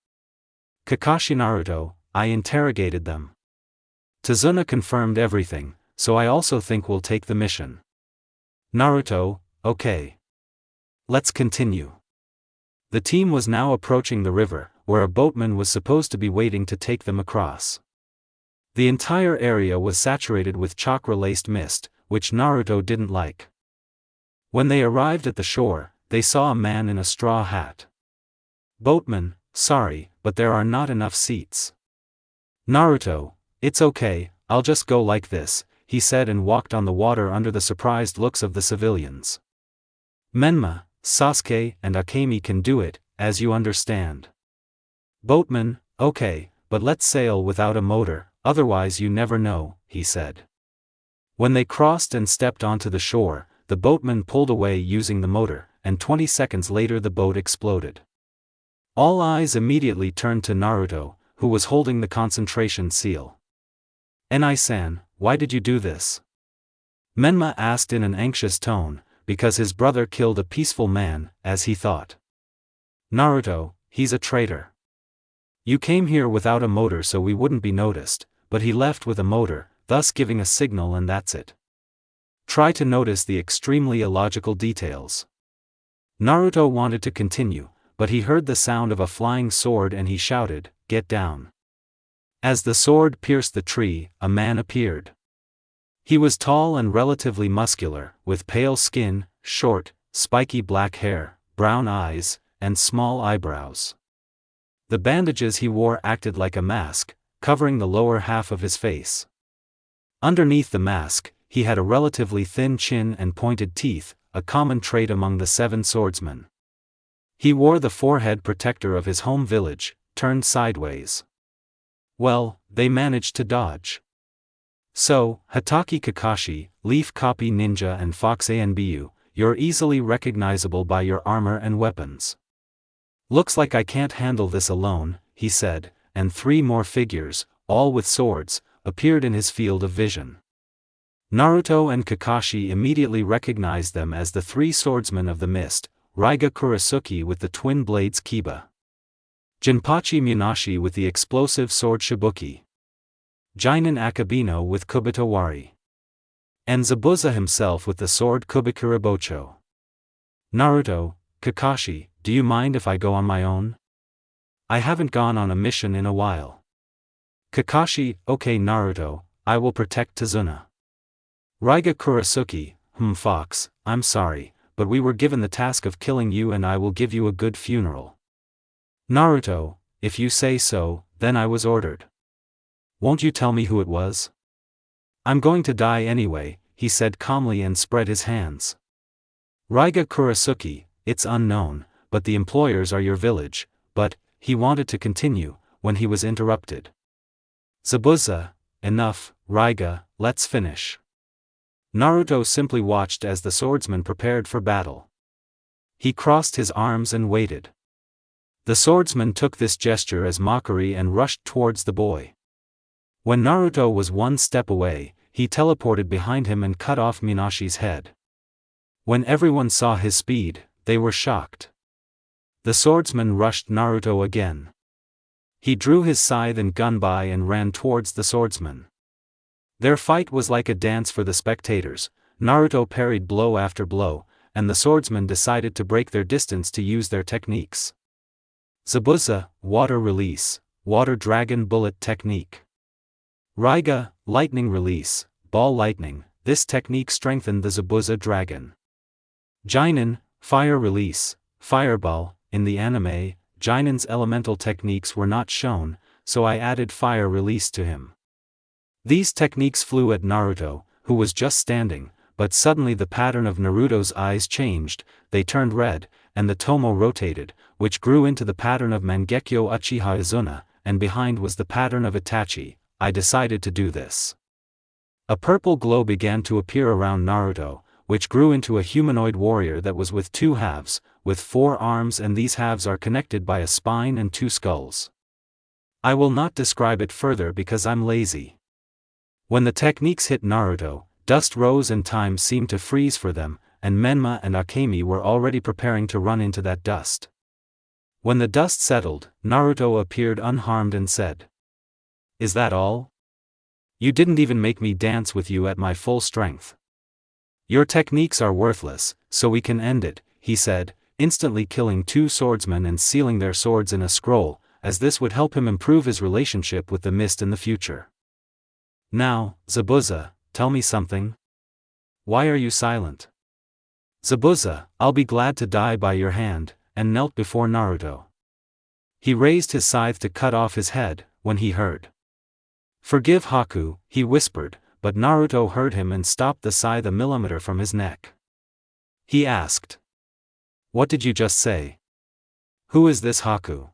"Kakashi, Naruto, I interrogated them. Tazuna confirmed everything, so I also think we'll take the mission." Naruto, okay. Let's continue. The team was now approaching the river, where a boatman was supposed to be waiting to take them across. The entire area was saturated with chakra-laced mist, which Naruto didn't like. When they arrived at the shore, they saw a man in a straw hat. "Boatman, sorry, but there are not enough seats." "Naruto, it's okay, I'll just go like this," he said and walked on the water under the surprised looks of the civilians. "Menma, Sasuke and Akemi can do it, as you understand." "Boatman, okay, but let's sail without a motor, otherwise you never know," he said. When they crossed and stepped onto the shore, the boatman pulled away using the motor, and 20 seconds later the boat exploded. All eyes immediately turned to Naruto, who was holding the concentration seal. "Enai-san, why did you do this?" Menma asked in an anxious tone, because his brother killed a peaceful man, as he thought. "Naruto, he's a traitor. You came here without a motor so we wouldn't be noticed, but he left with a motor, thus giving a signal, and that's it. Try to notice the extremely illogical details." Naruto wanted to continue, but he heard the sound of a flying sword and he shouted, "Get down." As the sword pierced the tree, a man appeared. He was tall and relatively muscular, with pale skin, short, spiky black hair, brown eyes, and small eyebrows. The bandages he wore acted like a mask, covering the lower half of his face. Underneath the mask, he had a relatively thin chin and pointed teeth, a common trait among the 7 swordsmen. He wore the forehead protector of his home village, turned sideways. Well, they managed to dodge. "So, Hatake Kakashi, Leaf Copy Ninja and Fox Anbu, you're easily recognizable by your armor and weapons. Looks like I can't handle this alone," he said, and 3 more figures, all with swords, appeared in his field of vision. Naruto and Kakashi immediately recognized them as the 3 swordsmen of the mist, Raiga Kurasuke with the twin blades Kiba, Jinpachi Munashi with the explosive sword Shibuki, Jinin Akabino with Kubitawari, and Zabuza himself with the sword Kubikuribocho. "Naruto, Kakashi, do you mind if I go on my own? I haven't gone on a mission in a while." Kakashi, "Okay Naruto, I will protect Tazuna." Raiga Kurasuke, Fox, I'm sorry, but we were given the task of killing you and I will give you a good funeral." Naruto, "If you say so, then I was ordered. Won't you tell me who it was?" "I'm going to die anyway," he said calmly and spread his hands. Raiga Kurasuke, "It's unknown, but the employers are your village, but," he wanted to continue, when he was interrupted. Zabuza, "Enough, Raiga, let's finish." Naruto simply watched as the swordsman prepared for battle. He crossed his arms and waited. The swordsman took this gesture as mockery and rushed towards the boy. When Naruto was 1 step away, he teleported behind him and cut off Minashi's head. When everyone saw his speed, they were shocked. The swordsman rushed Naruto again. He drew his scythe and gunbai and ran towards the swordsman. Their fight was like a dance for the spectators. Naruto parried blow after blow, and the swordsmen decided to break their distance to use their techniques. Zabuza, Water Release, Water Dragon Bullet Technique. Raiga, Lightning Release, Ball Lightning. This technique strengthened the Zabuza dragon. Jinin, Fire Release, Fireball. In the anime, Jinin's elemental techniques were not shown, so I added Fire Release to him. These techniques flew at Naruto, who was just standing, but suddenly the pattern of Naruto's eyes changed, they turned red, and the tomo rotated, which grew into the pattern of Mangekyo Uchiha Izuna, and behind was the pattern of Itachi. I decided to do this. A purple glow began to appear around Naruto, which grew into a humanoid warrior that was with 2 halves, with 4 arms, and these halves are connected by a spine and 2 skulls. I will not describe it further because I'm lazy. When the techniques hit Naruto, dust rose and time seemed to freeze for them, and Menma and Akemi were already preparing to run into that dust. When the dust settled, Naruto appeared unharmed and said, "Is that all? You didn't even make me dance with you at my full strength. Your techniques are worthless, so we can end it," he said, instantly killing 2 swordsmen and sealing their swords in a scroll, as this would help him improve his relationship with the mist in the future. "Now, Zabuza, tell me something. Why are you silent?" Zabuza, I'll be glad to die by your hand, and knelt before Naruto. He raised his scythe to cut off his head, when he heard. Forgive Haku, he whispered, but Naruto heard him and stopped the scythe a millimeter from his neck. He asked. What did you just say? Who is this Haku?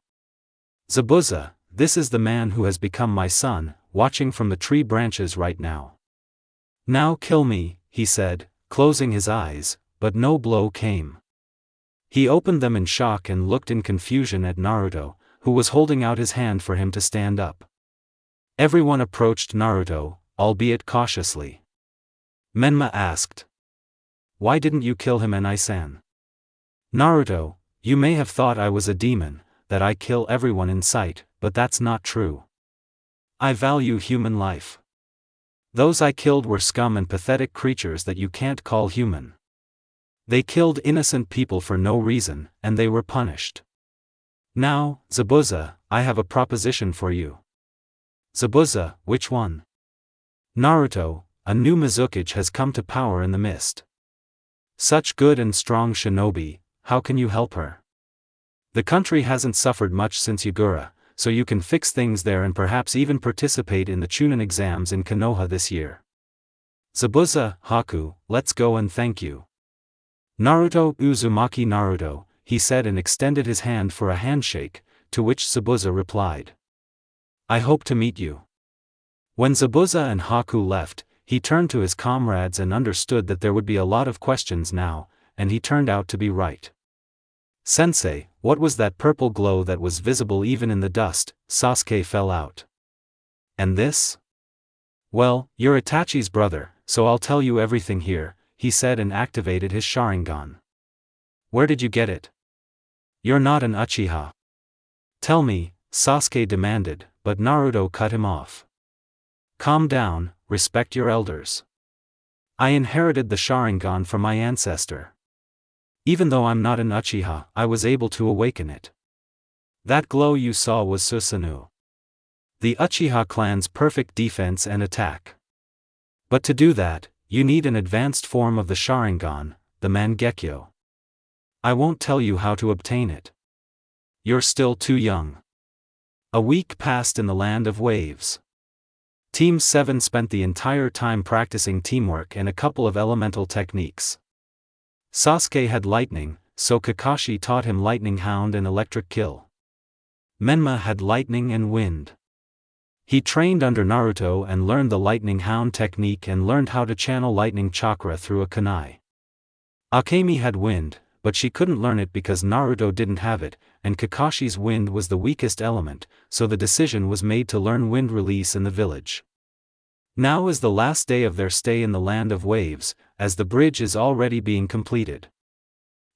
Zabuza, this is the man who has become my son, watching from the tree branches right now. Now kill me, he said, closing his eyes, but no blow came. He opened them in shock and looked in confusion at Naruto, who was holding out his hand for him to stand up. Everyone approached Naruto, albeit cautiously. Menma asked. Why didn't you kill him, Enai-san? Naruto, you may have thought I was a demon, that I kill everyone in sight, but that's not true. I value human life. Those I killed were scum and pathetic creatures that you can't call human. They killed innocent people for no reason, and they were punished. Now, Zabuza, I have a proposition for you. Zabuza, which one? Naruto, a new Mizukage has come to power in the mist. Such good and strong shinobi, how can you help her? The country hasn't suffered much since Yagura, so you can fix things there and perhaps even participate in the Chunin exams in Konoha this year. Zabuza, Haku, let's go and thank you. Naruto, Uzumaki Naruto, he said and extended his hand for a handshake, to which Zabuza replied. I hope to meet you. When Zabuza and Haku left, he turned to his comrades and understood that there would be a lot of questions now, and he turned out to be right. Sensei, what was that purple glow that was visible even in the dust? Sasuke fell out. And this? Well, you're Itachi's brother, so I'll tell you everything here, he said and activated his Sharingan. Where did you get it? You're not an Uchiha. Tell me, Sasuke demanded, but Naruto cut him off. Calm down, respect your elders. I inherited the Sharingan from my ancestor. Even though I'm not an Uchiha, I was able to awaken it. That glow you saw was Susanoo, the Uchiha clan's perfect defense and attack. But to do that, you need an advanced form of the Sharingan, the Mangekyo. I won't tell you how to obtain it. You're still too young. A week passed in the land of waves. Team 7 spent the entire time practicing teamwork and a couple of elemental techniques. Sasuke had lightning, so Kakashi taught him Lightning Hound and Electric Kill. Menma had lightning and wind. He trained under Naruto and learned the Lightning Hound technique and learned how to channel lightning chakra through a kunai. Akemi had wind, but she couldn't learn it because Naruto didn't have it, and Kakashi's wind was the weakest element, so the decision was made to learn wind release in the village. Now is the last day of their stay in the land of waves, as the bridge is already being completed.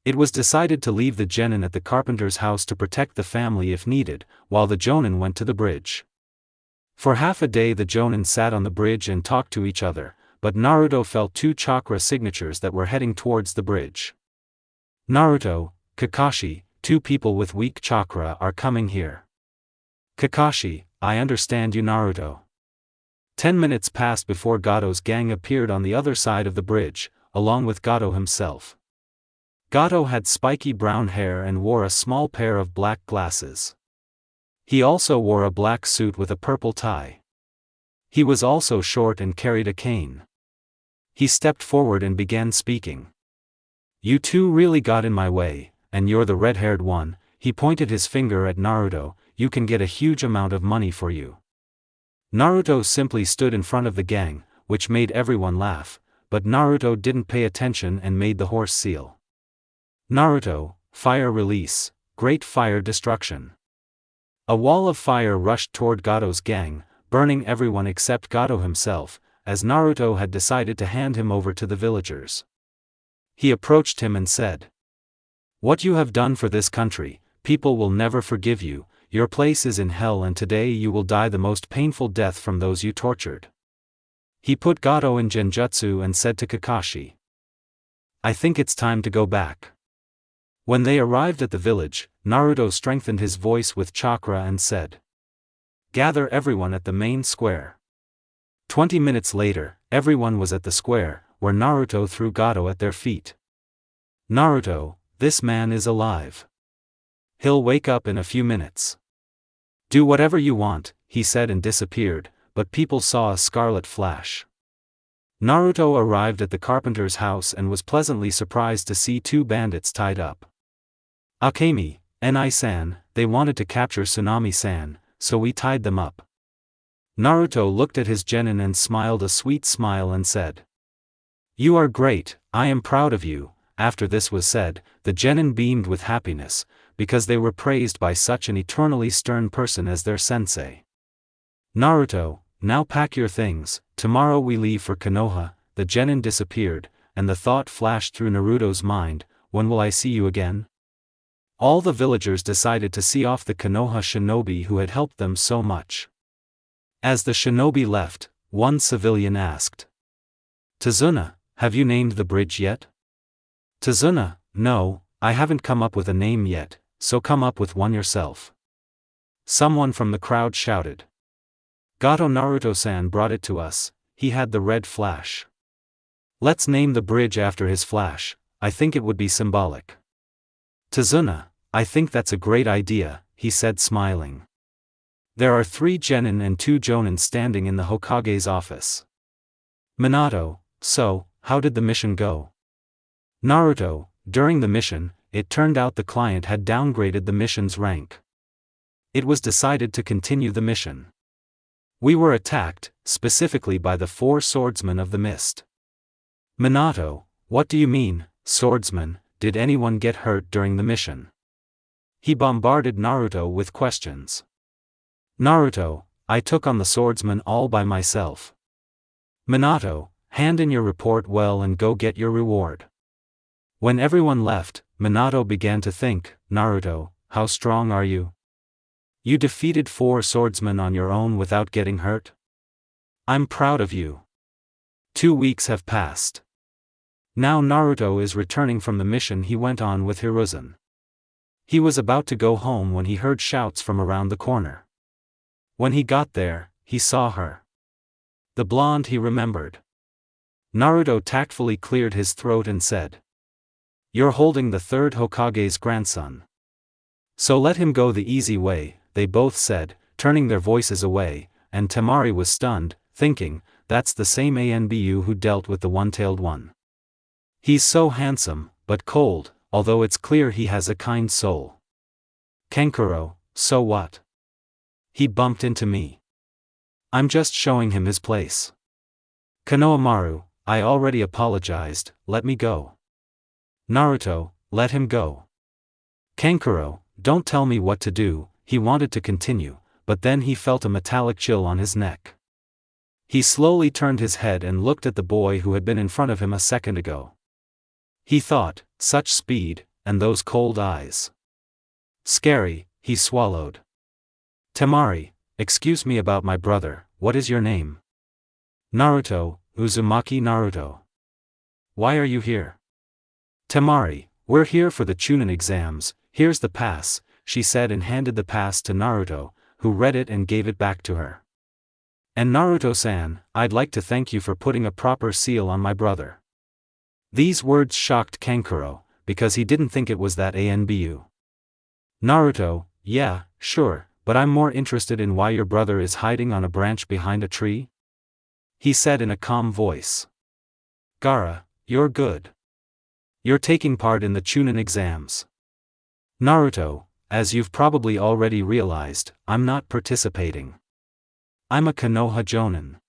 It was decided to leave the genin at the carpenter's house to protect the family if needed, while the jonin went to the bridge. For half a day the jonin sat on the bridge and talked to each other, but Naruto felt 2 chakra signatures that were heading towards the bridge. Naruto, Kakashi, 2 people with weak chakra are coming here. Kakashi, I understand you. Naruto. 10 minutes passed before Gato's gang appeared on the other side of the bridge, along with Gato himself. Gato had spiky brown hair and wore a small pair of black glasses. He also wore a black suit with a purple tie. He was also short and carried a cane. He stepped forward and began speaking. You two really got in my way, and you're the red-haired one, he pointed his finger at Naruto, you can get a huge amount of money for you. Naruto simply stood in front of the gang, which made everyone laugh, but Naruto didn't pay attention and made the horse seal. Naruto, fire release, great fire destruction. A wall of fire rushed toward Gato's gang, burning everyone except Gato himself, as Naruto had decided to hand him over to the villagers. He approached him and said, "What you have done for this country, people will never forgive you, your place is in hell and today you will die the most painful death from those you tortured." He put Gato in genjutsu and said to Kakashi, "I think it's time to go back." When they arrived at the village, Naruto strengthened his voice with chakra and said, "Gather everyone at the main square." 20 minutes later, everyone was at the square, where Naruto threw Gato at their feet. Naruto, this man is alive. He'll wake up in a few minutes. Do whatever you want, he said and disappeared, but people saw a scarlet flash. Naruto arrived at the carpenter's house and was pleasantly surprised to see two bandits tied up. Akemi, Ni-san, they wanted to capture Tsunami-san, so we tied them up. Naruto looked at his genin and smiled a sweet smile and said, "You are great, I am proud of you." After this was said, the genin beamed with happiness, because they were praised by such an eternally stern person as their sensei. Naruto, now pack your things, tomorrow we leave for Konoha. The genin disappeared, and the thought flashed through Naruto's mind, when will I see you again? All the villagers decided to see off the Konoha shinobi who had helped them so much. As the shinobi left, one civilian asked, "Tazuna, have you named the bridge yet?" Tazuna, "No, I haven't come up with a name yet, so come up with one yourself." Someone from the crowd shouted. "Gato, Naruto-san brought it to us, he had the red flash. Let's name the bridge after his flash, I think it would be symbolic." "Tazuna, I think that's a great idea," he said smiling. There are 3 genin and 2 jonin standing in the Hokage's office. Minato, so, how did the mission go? Naruto, during the mission, it turned out the client had downgraded the mission's rank. It was decided to continue the mission. We were attacked, specifically by the 4 swordsmen of the mist. Minato, what do you mean, swordsmen, did anyone get hurt during the mission? He bombarded Naruto with questions. Naruto, I took on the swordsmen all by myself. Minato, hand in your report well and go get your reward. When everyone left, Minato began to think, Naruto, how strong are you? You defeated 4 swordsmen on your own without getting hurt? I'm proud of you. 2 weeks have passed. Now Naruto is returning from the mission he went on with Hiruzen. He was about to go home when he heard shouts from around the corner. When he got there, he saw her. The blonde he remembered. Naruto tactfully cleared his throat and said, "You're holding the 3rd Hokage's grandson. So let him go the easy way," they both said, turning their voices away, and Temari was stunned, thinking, that's the same Anbu who dealt with the one-tailed one. He's so handsome, but cold, although it's clear he has a kind soul. Kankuro, so what? He bumped into me. I'm just showing him his place. Konohamaru, I already apologized, let me go. Naruto, let him go. Kankuro, don't tell me what to do. He wanted to continue, but then he felt a metallic chill on his neck. He slowly turned his head and looked at the boy who had been in front of him a second ago. He thought, such speed, and those cold eyes. Scary, he swallowed. Temari, excuse me about my brother, what is your name? Naruto, Uzumaki Naruto. Why are you here? Temari, we're here for the Chunin exams, here's the pass, she said and handed the pass to Naruto, who read it and gave it back to her. And Naruto-san, I'd like to thank you for putting a proper seal on my brother. These words shocked Kankuro, because he didn't think it was that Anbu. Naruto, yeah, sure, but I'm more interested in why your brother is hiding on a branch behind a tree? He said in a calm voice. Gaara, you're good. You're taking part in the Chunin exams. Naruto, as you've probably already realized, I'm not participating. I'm a Konoha Jonin.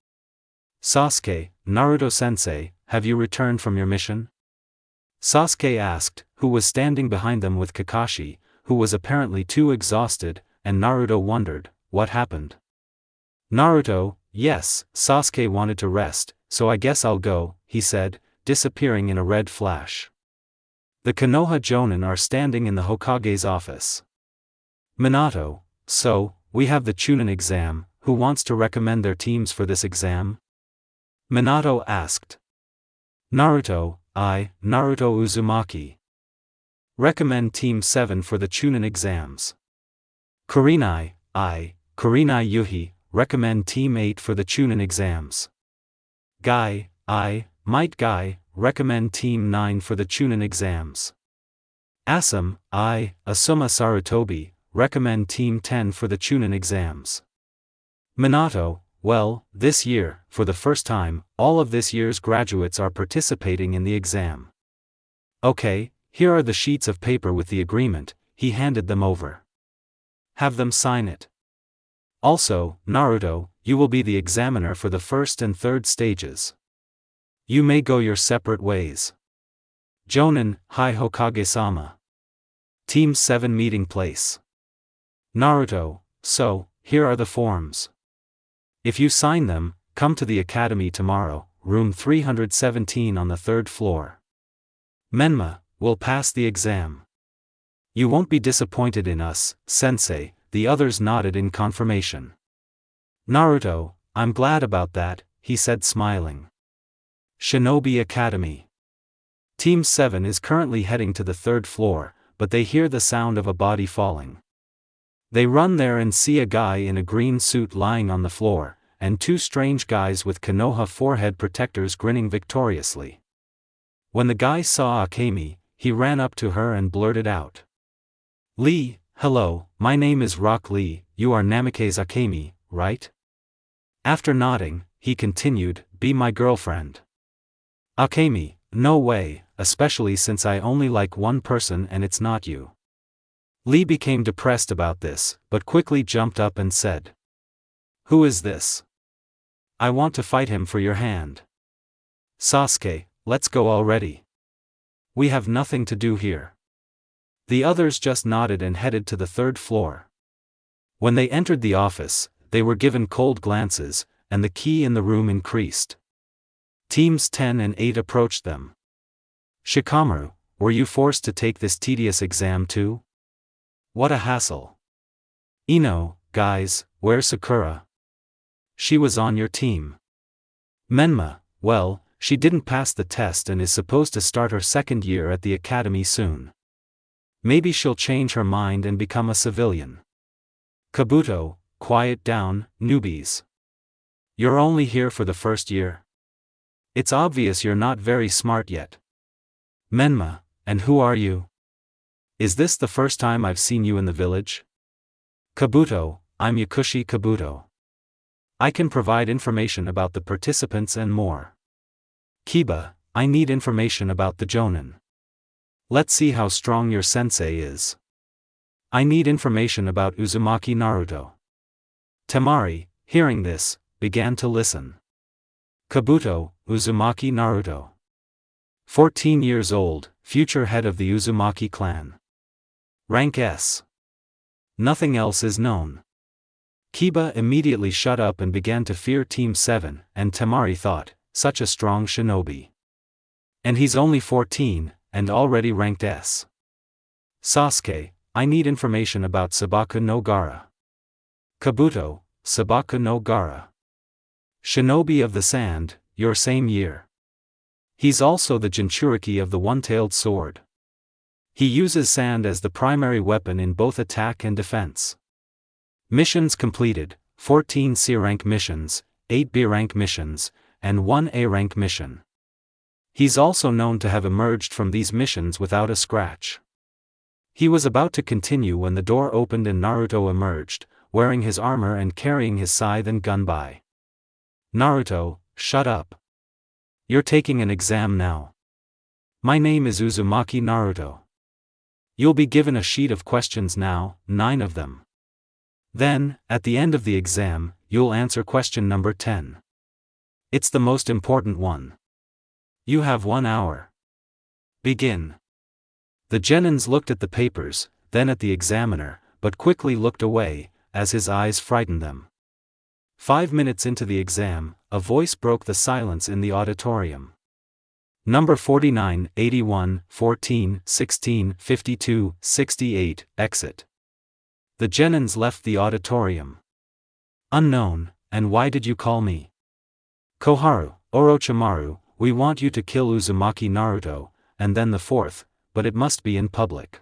Sasuke, Naruto-sensei, have you returned from your mission? Sasuke asked, who was standing behind them with Kakashi, who was apparently too exhausted, and Naruto wondered, what happened? Naruto, yes, Sasuke wanted to rest, so I guess I'll go, he said, disappearing in a red flash. The Konoha Jonin are standing in the Hokage's office. Minato, so, we have the Chunin exam, who wants to recommend their teams for this exam? Minato asked. Naruto, Naruto Uzumaki. Recommend Team 7 for the Chunin exams. Kurenai, Kurenai Yuhi, recommend Team 8 for the Chunin exams. Guy, Might Guy, recommend Team 9 for the Chunin exams. Asam, I, Asuma Sarutobi, recommend Team 10 for the Chunin exams. Minato, well, this year, for the first time, all of this year's graduates are participating in the exam. Okay, here are the sheets of paper with the agreement, he handed them over. Have them sign it. Also, Naruto, you will be the examiner for the first and third stages. You may go your separate ways. Jonin, Hi Hokage-sama. Team 7 meeting place. Naruto, so, here are the forms. If you sign them, come to the academy tomorrow, room 317 on the 3rd floor. Menma, will pass the exam. You won't be disappointed in us, sensei, the others nodded in confirmation. Naruto, I'm glad about that, he said smiling. Shinobi Academy. Team 7 is currently heading to the 3rd floor, but they hear the sound of a body falling. They run there and see a guy in a green suit lying on the floor, and two strange guys with Konoha forehead protectors grinning victoriously. When the guy saw Akemi, he ran up to her and blurted out. Lee, hello, my name is Rock Lee, you are Namikaze Akemi, right? After nodding, he continued, be my girlfriend. Akemi, no way, especially since I only like one person and it's not you. Lee became depressed about this, but quickly jumped up and said. Who is this? I want to fight him for your hand. Sasuke, let's go already. We have nothing to do here. The others just nodded and headed to the 3rd floor. When they entered the office, they were given cold glances, and the key in the room increased. Teams 10 and 8 approached them. Shikamaru, were you forced to take this tedious exam too? What a hassle. Ino, guys, where's Sakura? She was on your team. Menma, well, she didn't pass the test and is supposed to start her 2nd year at the academy soon. Maybe she'll change her mind and become a civilian. Kabuto, quiet down, newbies. You're only here for the 1st year. It's obvious you're not very smart yet. Menma, and who are you? Is this the first time I've seen you in the village? Kabuto, I'm Yakushi Kabuto. I can provide information about the participants and more. Kiba, I need information about the Jonin. Let's see how strong your sensei is. I need information about Uzumaki Naruto. Temari, hearing this, began to listen. Kabuto, Uzumaki Naruto. 14 years old, future head of the Uzumaki clan. Rank S. Nothing else is known. Kiba immediately shut up and began to fear Team 7, and Temari thought, such a strong shinobi. And he's only 14, and already ranked S. Sasuke, I need information about Sabaku no Gara. Kabuto, Sabaku no Gara. Shinobi of the Sand, your same year. He's also the Jinchuriki of the one-tailed sword. He uses sand as the primary weapon in both attack and defense. Missions completed, 14 C-rank missions, 8 B-rank missions, and 1 A-rank mission. He's also known to have emerged from these missions without a scratch. He was about to continue when the door opened and Naruto emerged, wearing his armor and carrying his scythe and gun by. Naruto, shut up. You're taking an exam now. My name is Uzumaki Naruto. You'll be given a sheet of questions now, 9 of them. Then, at the end of the exam, you'll answer question number 10. It's the most important one. You have 1 hour. Begin. The genins looked at the papers, then at the examiner, but quickly looked away, as his eyes frightened them. 5 minutes into the exam, a voice broke the silence in the auditorium. Number 49, 81, 14, 16, 52, 68, exit. The genins left the auditorium. Unknown, and why did you call me? Koharu, Orochimaru, we want you to kill Uzumaki Naruto, and then the 4th, but it must be in public.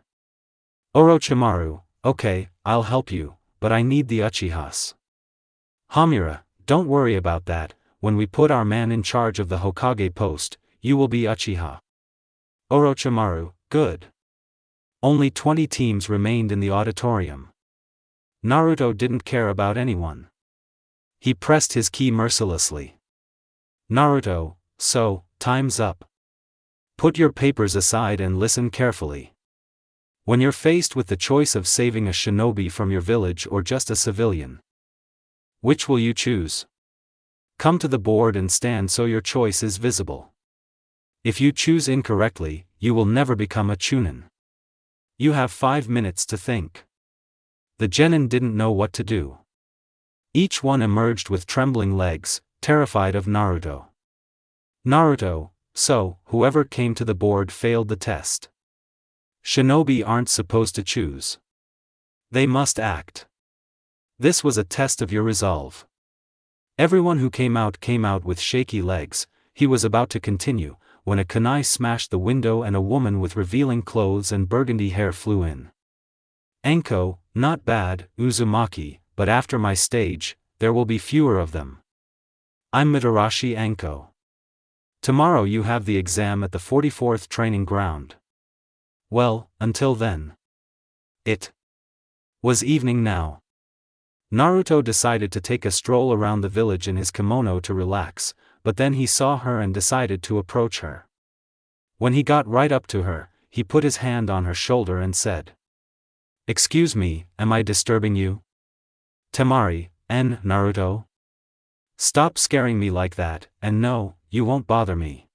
Orochimaru, okay, I'll help you, but I need the Uchihas. Hamura, don't worry about that, when we put our man in charge of the Hokage post, you will be Uchiha. Orochimaru, good. Only 20 teams remained in the auditorium. Naruto didn't care about anyone. He pressed his key mercilessly. Naruto, so, time's up. Put your papers aside and listen carefully. When you're faced with the choice of saving a shinobi from your village or just a civilian, which will you choose? Come to the board and stand so your choice is visible. If you choose incorrectly, you will never become a chunin. You have 5 minutes to think. The genin didn't know what to do. Each one emerged with trembling legs, terrified of Naruto. Naruto, so, whoever came to the board failed the test. Shinobi aren't supposed to choose. They must act. This was a test of your resolve. Everyone who came out with shaky legs. He was about to continue, when a kunai smashed the window and a woman with revealing clothes and burgundy hair flew in. Anko, not bad, Uzumaki, but after my stage, there will be fewer of them. I'm Mitarashi Anko. Tomorrow you have the exam at the 44th training ground. Well, until then. It was evening now. Naruto decided to take a stroll around the village in his kimono to relax, but then he saw her and decided to approach her. When he got right up to her, he put his hand on her shoulder and said, "Excuse me, am I disturbing you? Temari, and Naruto? Stop scaring me like that, and no, you won't bother me.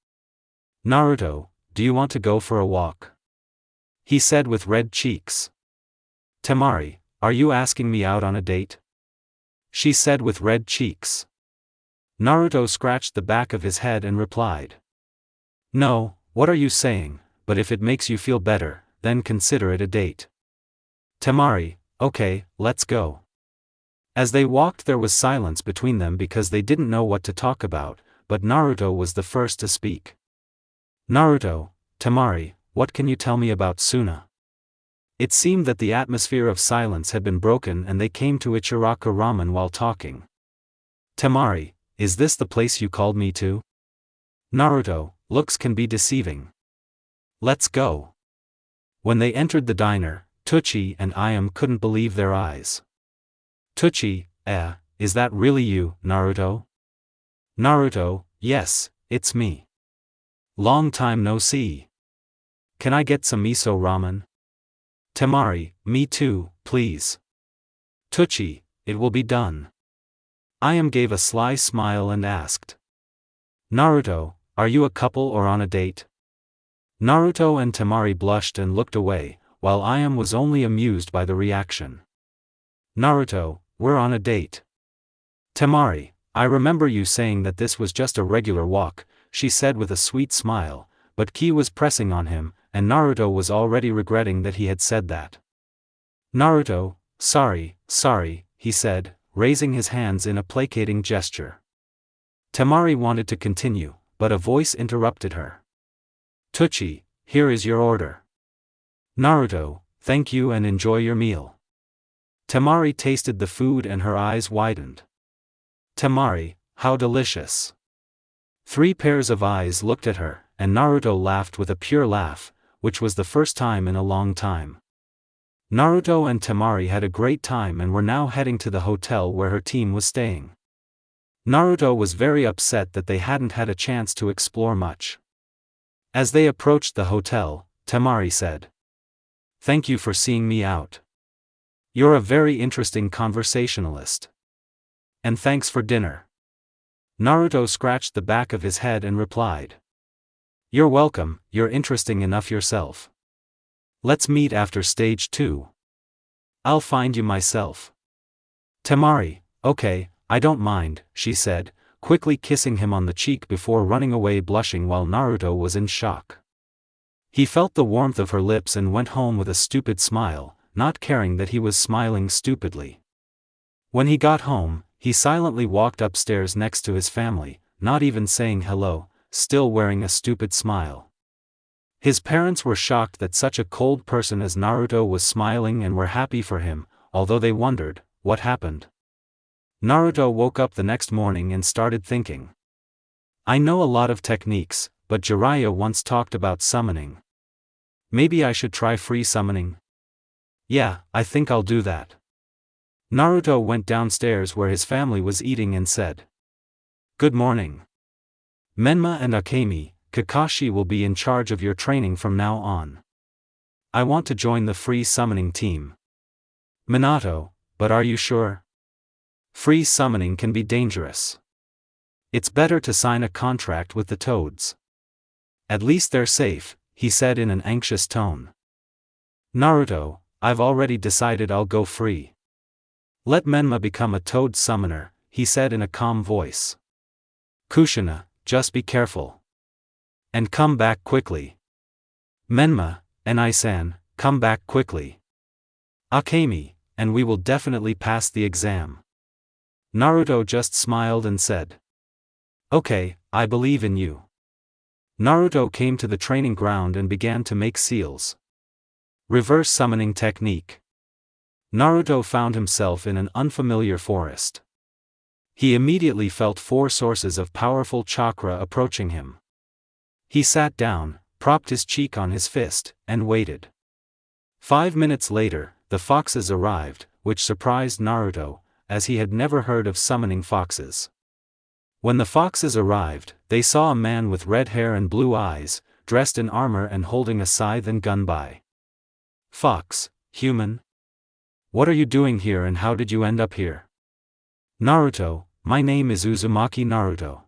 Naruto, do you want to go for a walk?" He said with red cheeks. "Temari, are you asking me out on a date?" She said with red cheeks. Naruto scratched the back of his head and replied, "No, what are you saying, but if it makes you feel better, then consider it a date." Temari, okay, let's go. As they walked there was silence between them because they didn't know what to talk about, but Naruto was the first to speak. Naruto, Temari, what can you tell me about Suna? It seemed that the atmosphere of silence had been broken and they came to Ichiraka Ramen while talking. Temari, is this the place you called me to? Naruto, looks can be deceiving. Let's go. When they entered the diner, Tucci and Iam couldn't believe their eyes. Tucci, is that really you, Naruto? Naruto, yes, it's me. Long time no see. Can I get some miso ramen? Temari, me too, please. Tucci, it will be done. Iam gave a sly smile and asked. Naruto, are you a couple or on a date? Naruto and Temari blushed and looked away, while Iam was only amused by the reaction. Naruto, we're on a date. Temari, I remember you saying that this was just a regular walk, she said with a sweet smile, but Ki was pressing on him, and Naruto was already regretting that he had said that. Naruto, sorry, he said, raising his hands in a placating gesture. Temari wanted to continue, but a voice interrupted her. Tucci, here is your order. Naruto, thank you and enjoy your meal. Temari tasted the food and her eyes widened. Temari, how delicious. 3 pairs of eyes looked at her, and Naruto laughed with a pure laugh, which was the first time in a long time. Naruto and Temari had a great time and were now heading to the hotel where her team was staying. Naruto was very upset that they hadn't had a chance to explore much. As they approached the hotel, Temari said, "Thank you for seeing me out. You're a very interesting conversationalist. And thanks for dinner." Naruto scratched the back of his head and replied, "You're welcome, you're interesting enough yourself. Let's meet after stage 2. I'll find you myself." Temari, okay, I don't mind, she said, quickly kissing him on the cheek before running away blushing while Naruto was in shock. He felt the warmth of her lips and went home with a stupid smile, not caring that he was smiling stupidly. When he got home, he silently walked upstairs next to his family, not even saying hello, still wearing a stupid smile. His parents were shocked that such a cold person as Naruto was smiling and were happy for him, although they wondered, what happened? Naruto woke up the next morning and started thinking. I know a lot of techniques, but Jiraiya once talked about summoning. Maybe I should try free summoning? Yeah, I think I'll do that. Naruto went downstairs where his family was eating and said, "Good morning. Menma and Akemi, Kakashi will be in charge of your training from now on. I want to join the free summoning team." "Minato, but are you sure? Free summoning can be dangerous. It's better to sign a contract with the Toads. At least they're safe," he said in an anxious tone. "Naruto, I've already decided I'll go free. Let Menma become a Toad summoner," he said in a calm voice. "Kushina, just be careful. And come back quickly. Menma, and I-san, come back quickly. Akemi, and we will definitely pass the exam." Naruto just smiled and said, "Okay, I believe in you." Naruto came to the training ground and began to make seals. Reverse summoning technique. Naruto found himself in an unfamiliar forest. He immediately felt 4 sources of powerful chakra approaching him. He sat down, propped his cheek on his fist, and waited. 5 minutes later, the foxes arrived, which surprised Naruto, as he had never heard of summoning foxes. When the foxes arrived, they saw a man with red hair and blue eyes, dressed in armor and holding a scythe and gun by. "Fox, human? What are you doing here and how did you end up here?" "Naruto, my name is Uzumaki Naruto.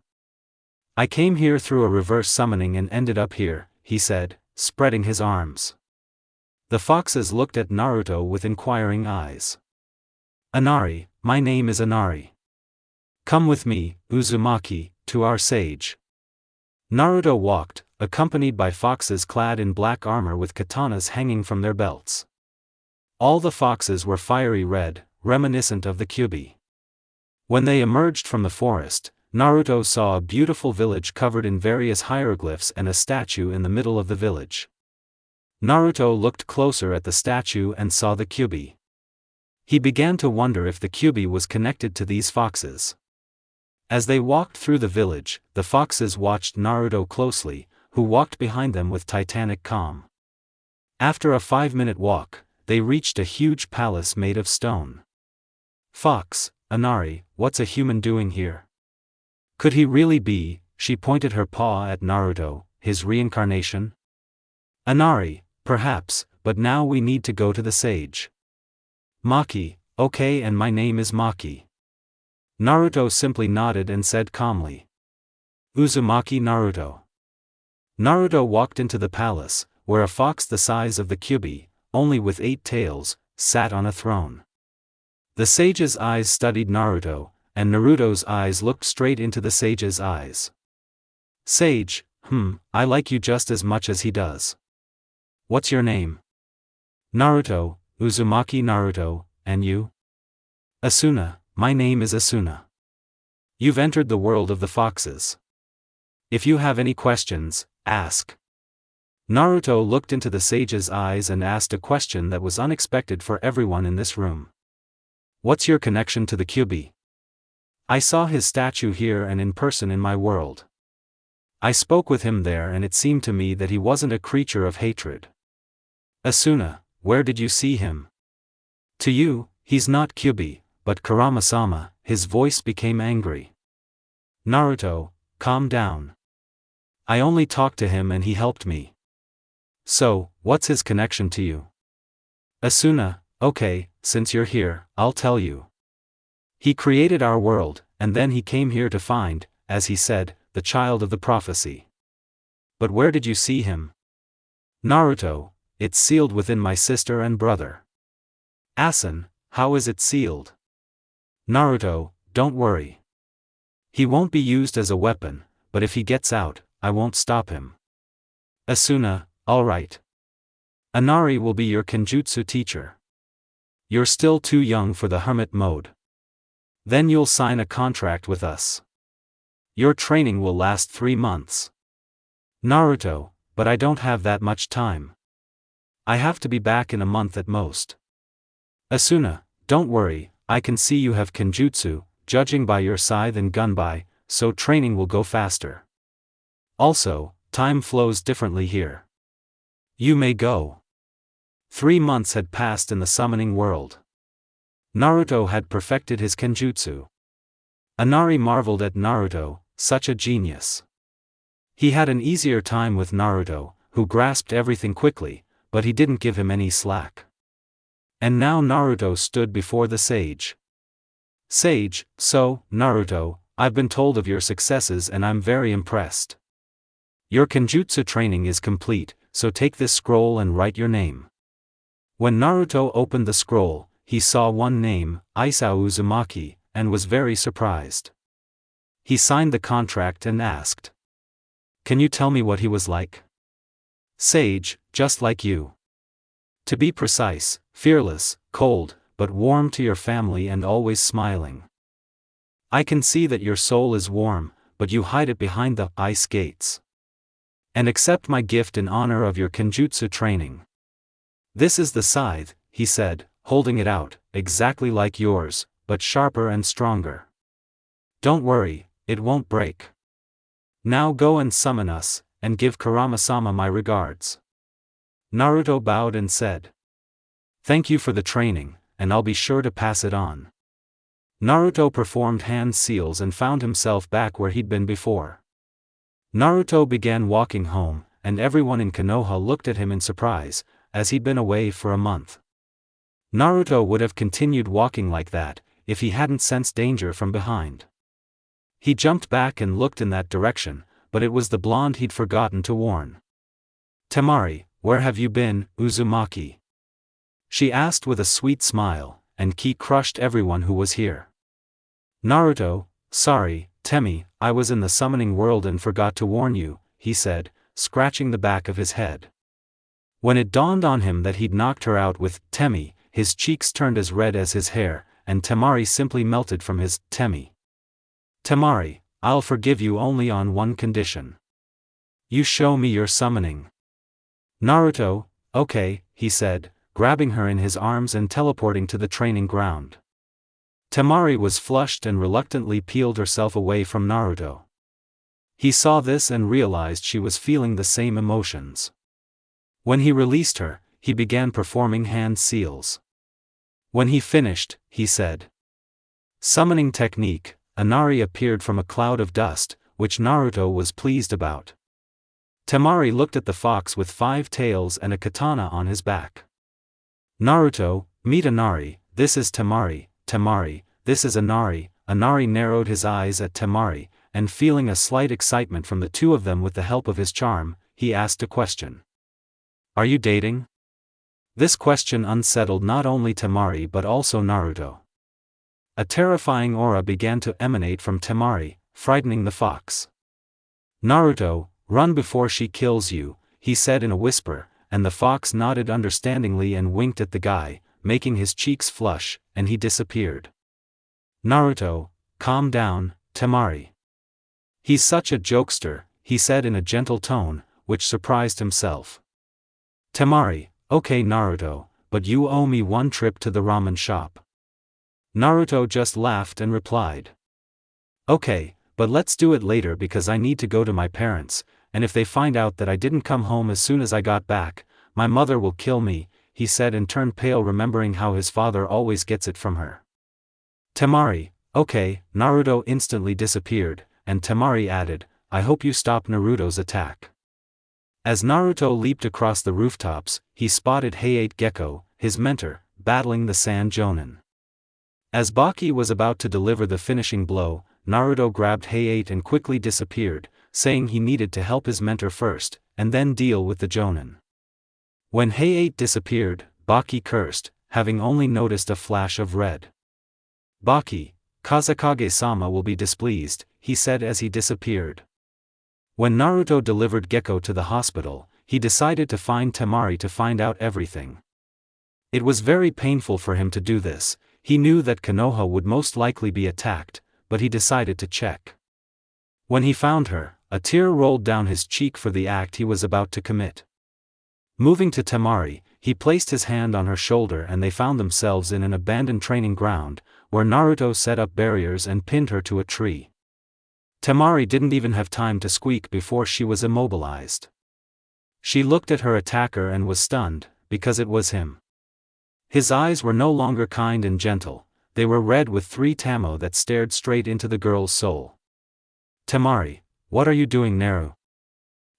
I came here through a reverse summoning and ended up here," he said, spreading his arms. The foxes looked at Naruto with inquiring eyes. "Inari, my name is Inari. Come with me, Uzumaki, to our sage." Naruto walked, accompanied by foxes clad in black armor with katanas hanging from their belts. All the foxes were fiery red, reminiscent of the Kyuubi. When they emerged from the forest, Naruto saw a beautiful village covered in various hieroglyphs and a statue in the middle of the village. Naruto looked closer at the statue and saw the Kyuubi. He began to wonder if the Kyuubi was connected to these foxes. As they walked through the village, the foxes watched Naruto closely, who walked behind them with titanic calm. After a 5-minute walk, they reached a huge palace made of stone. "Fox, Inari, what's a human doing here? Could he really be," she pointed her paw at Naruto, "his reincarnation?" "Inari, perhaps, but now we need to go to the sage." "Maki, okay, and my name is Maki." Naruto simply nodded and said calmly, "Uzumaki Naruto." Naruto walked into the palace, where a fox the size of the Kyuubi, only with 8 tails, sat on a throne. The sage's eyes studied Naruto, and Naruto's eyes looked straight into the sage's eyes. "Sage, I like you just as much as he does. What's your name?" "Naruto, Uzumaki Naruto, and you?" "Asuna, my name is Asuna." "You've entered the world of the foxes. If you have any questions, ask." Naruto looked into the sage's eyes and asked a question that was unexpected for everyone in this room. "What's your connection to the Kyuubi? I saw his statue here and in person in my world. I spoke with him there and it seemed to me that he wasn't a creature of hatred." "Asuna, where did you see him? To you, he's not Kyuubi, but Kurama-sama." His voice became angry. "Naruto, calm down. I only talked to him and he helped me. So, what's his connection to you?" "Asuna, okay, since you're here, I'll tell you. He created our world, and then he came here to find, as he said, the child of the prophecy." "But where did you see him?" "Naruto, it's sealed within my sister and brother." "Asan, how is it sealed?" "Naruto, don't worry. He won't be used as a weapon, but if he gets out, I won't stop him." "Asuna, alright. Inari will be your kenjutsu teacher. You're still too young for the hermit mode. Then you'll sign a contract with us. Your training will last 3 months. "Naruto, but I don't have that much time. I have to be back in a month at most." "Asuna, don't worry, I can see you have kenjutsu, judging by your scythe and gunbai, so training will go faster. Also, time flows differently here. You may go. 3 months had passed in the summoning world. Naruto had perfected his kenjutsu. Inari marveled at Naruto, such a genius. He had an easier time with Naruto, who grasped everything quickly, but he didn't give him any slack. And now Naruto stood before the sage. Sage, so, Naruto, I've been told of your successes and I'm very impressed. Your kenjutsu training is complete, so take this scroll and write your name. When Naruto opened the scroll, he saw one name, Isao Uzumaki, and was very surprised. He signed the contract and asked, "Can you tell me what he was like?" "Sage, just like you. To be precise, fearless, cold, but warm to your family and always smiling. I can see that your soul is warm, but you hide it behind the ice gates. And accept my gift in honor of your kenjutsu training. This is the scythe," he said, holding it out, "exactly like yours, but sharper and stronger. Don't worry, it won't break. Now go and summon us, and give Kurama-sama my regards." Naruto bowed and said, "Thank you for the training, and I'll be sure to pass it on." Naruto performed hand seals and found himself back where he'd been before. Naruto began walking home, and everyone in Konoha looked at him in surprise, as he'd been away for a month. Naruto would have continued walking like that, if he hadn't sensed danger from behind. He jumped back and looked in that direction, but it was the blonde he'd forgotten to warn. "Temari, where have you been, Uzumaki?" she asked with a sweet smile, and Ki crushed everyone who was here. Naruto, "Sorry, Temi, I was in the summoning world and forgot to warn you," he said, scratching the back of his head. When it dawned on him that he'd knocked her out with Temi, his cheeks turned as red as his hair, and Temari simply melted from his Temi. "Temari, I'll forgive you only on one condition. You show me your summoning." Naruto, "Okay," he said, grabbing her in his arms and teleporting to the training ground. Temari was flushed and reluctantly peeled herself away from Naruto. He saw this and realized she was feeling the same emotions. When he released her, he began performing hand seals. When he finished, he said, "Summoning technique." Inari appeared from a cloud of dust, which Naruto was pleased about. Temari looked at the fox with 5 tails and a katana on his back. "Naruto, meet Inari, this is Temari, Temari, this is Inari." Inari narrowed his eyes at Temari, and feeling a slight excitement from the two of them with the help of his charm, he asked a question. "Are you dating?" This question unsettled not only Temari but also Naruto. A terrifying aura began to emanate from Temari, frightening the fox. "Naruto, run before she kills you," he said in a whisper, and the fox nodded understandingly and winked at the guy, making his cheeks flush, and he disappeared. "Naruto, calm down, Temari. He's such a jokester," he said in a gentle tone, which surprised himself. Temari, "Okay Naruto, but you owe me one trip to the ramen shop." Naruto just laughed and replied, "Okay, but let's do it later because I need to go to my parents, and if they find out that I didn't come home as soon as I got back, my mother will kill me," he said and turned pale remembering how his father always gets it from her. Temari, "Okay." Naruto instantly disappeared, and Temari added, "I hope you stop Naruto's attack." As Naruto leaped across the rooftops, he spotted Hayate Gecko, his mentor, battling the Sand Jonin. As Baki was about to deliver the finishing blow, Naruto grabbed Hayate and quickly disappeared, saying he needed to help his mentor first, and then deal with the Jonin. When Hayate disappeared, Baki cursed, having only noticed a flash of red. "Baki, Kazekage-sama will be displeased," he said as he disappeared. When Naruto delivered Gecko to the hospital, he decided to find Temari to find out everything. It was very painful for him to do this. He knew that Konoha would most likely be attacked, but he decided to check. When he found her, a tear rolled down his cheek for the act he was about to commit. Moving to Temari, he placed his hand on her shoulder and they found themselves in an abandoned training ground, where Naruto set up barriers and pinned her to a tree. Temari didn't even have time to squeak before she was immobilized. She looked at her attacker and was stunned, because it was him. His eyes were no longer kind and gentle, they were red with 3 tamo that stared straight into the girl's soul. Temari, what are you doing, Naru?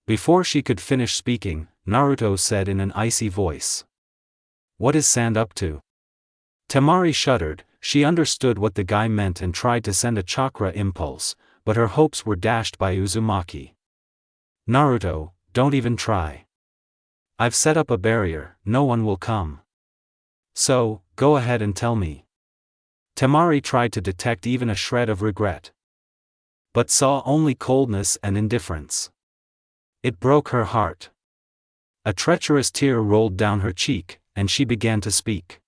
Before she could finish speaking, Naruto said in an icy voice. What is Sand up to? Temari shuddered, she understood what the guy meant and tried to send a chakra impulse, but her hopes were dashed by Uzumaki. Naruto, don't even try. I've set up a barrier, no one will come. So, go ahead and tell me. Temari tried to detect even a shred of regret, but saw only coldness and indifference. It broke her heart. A treacherous tear rolled down her cheek, and she began to speak.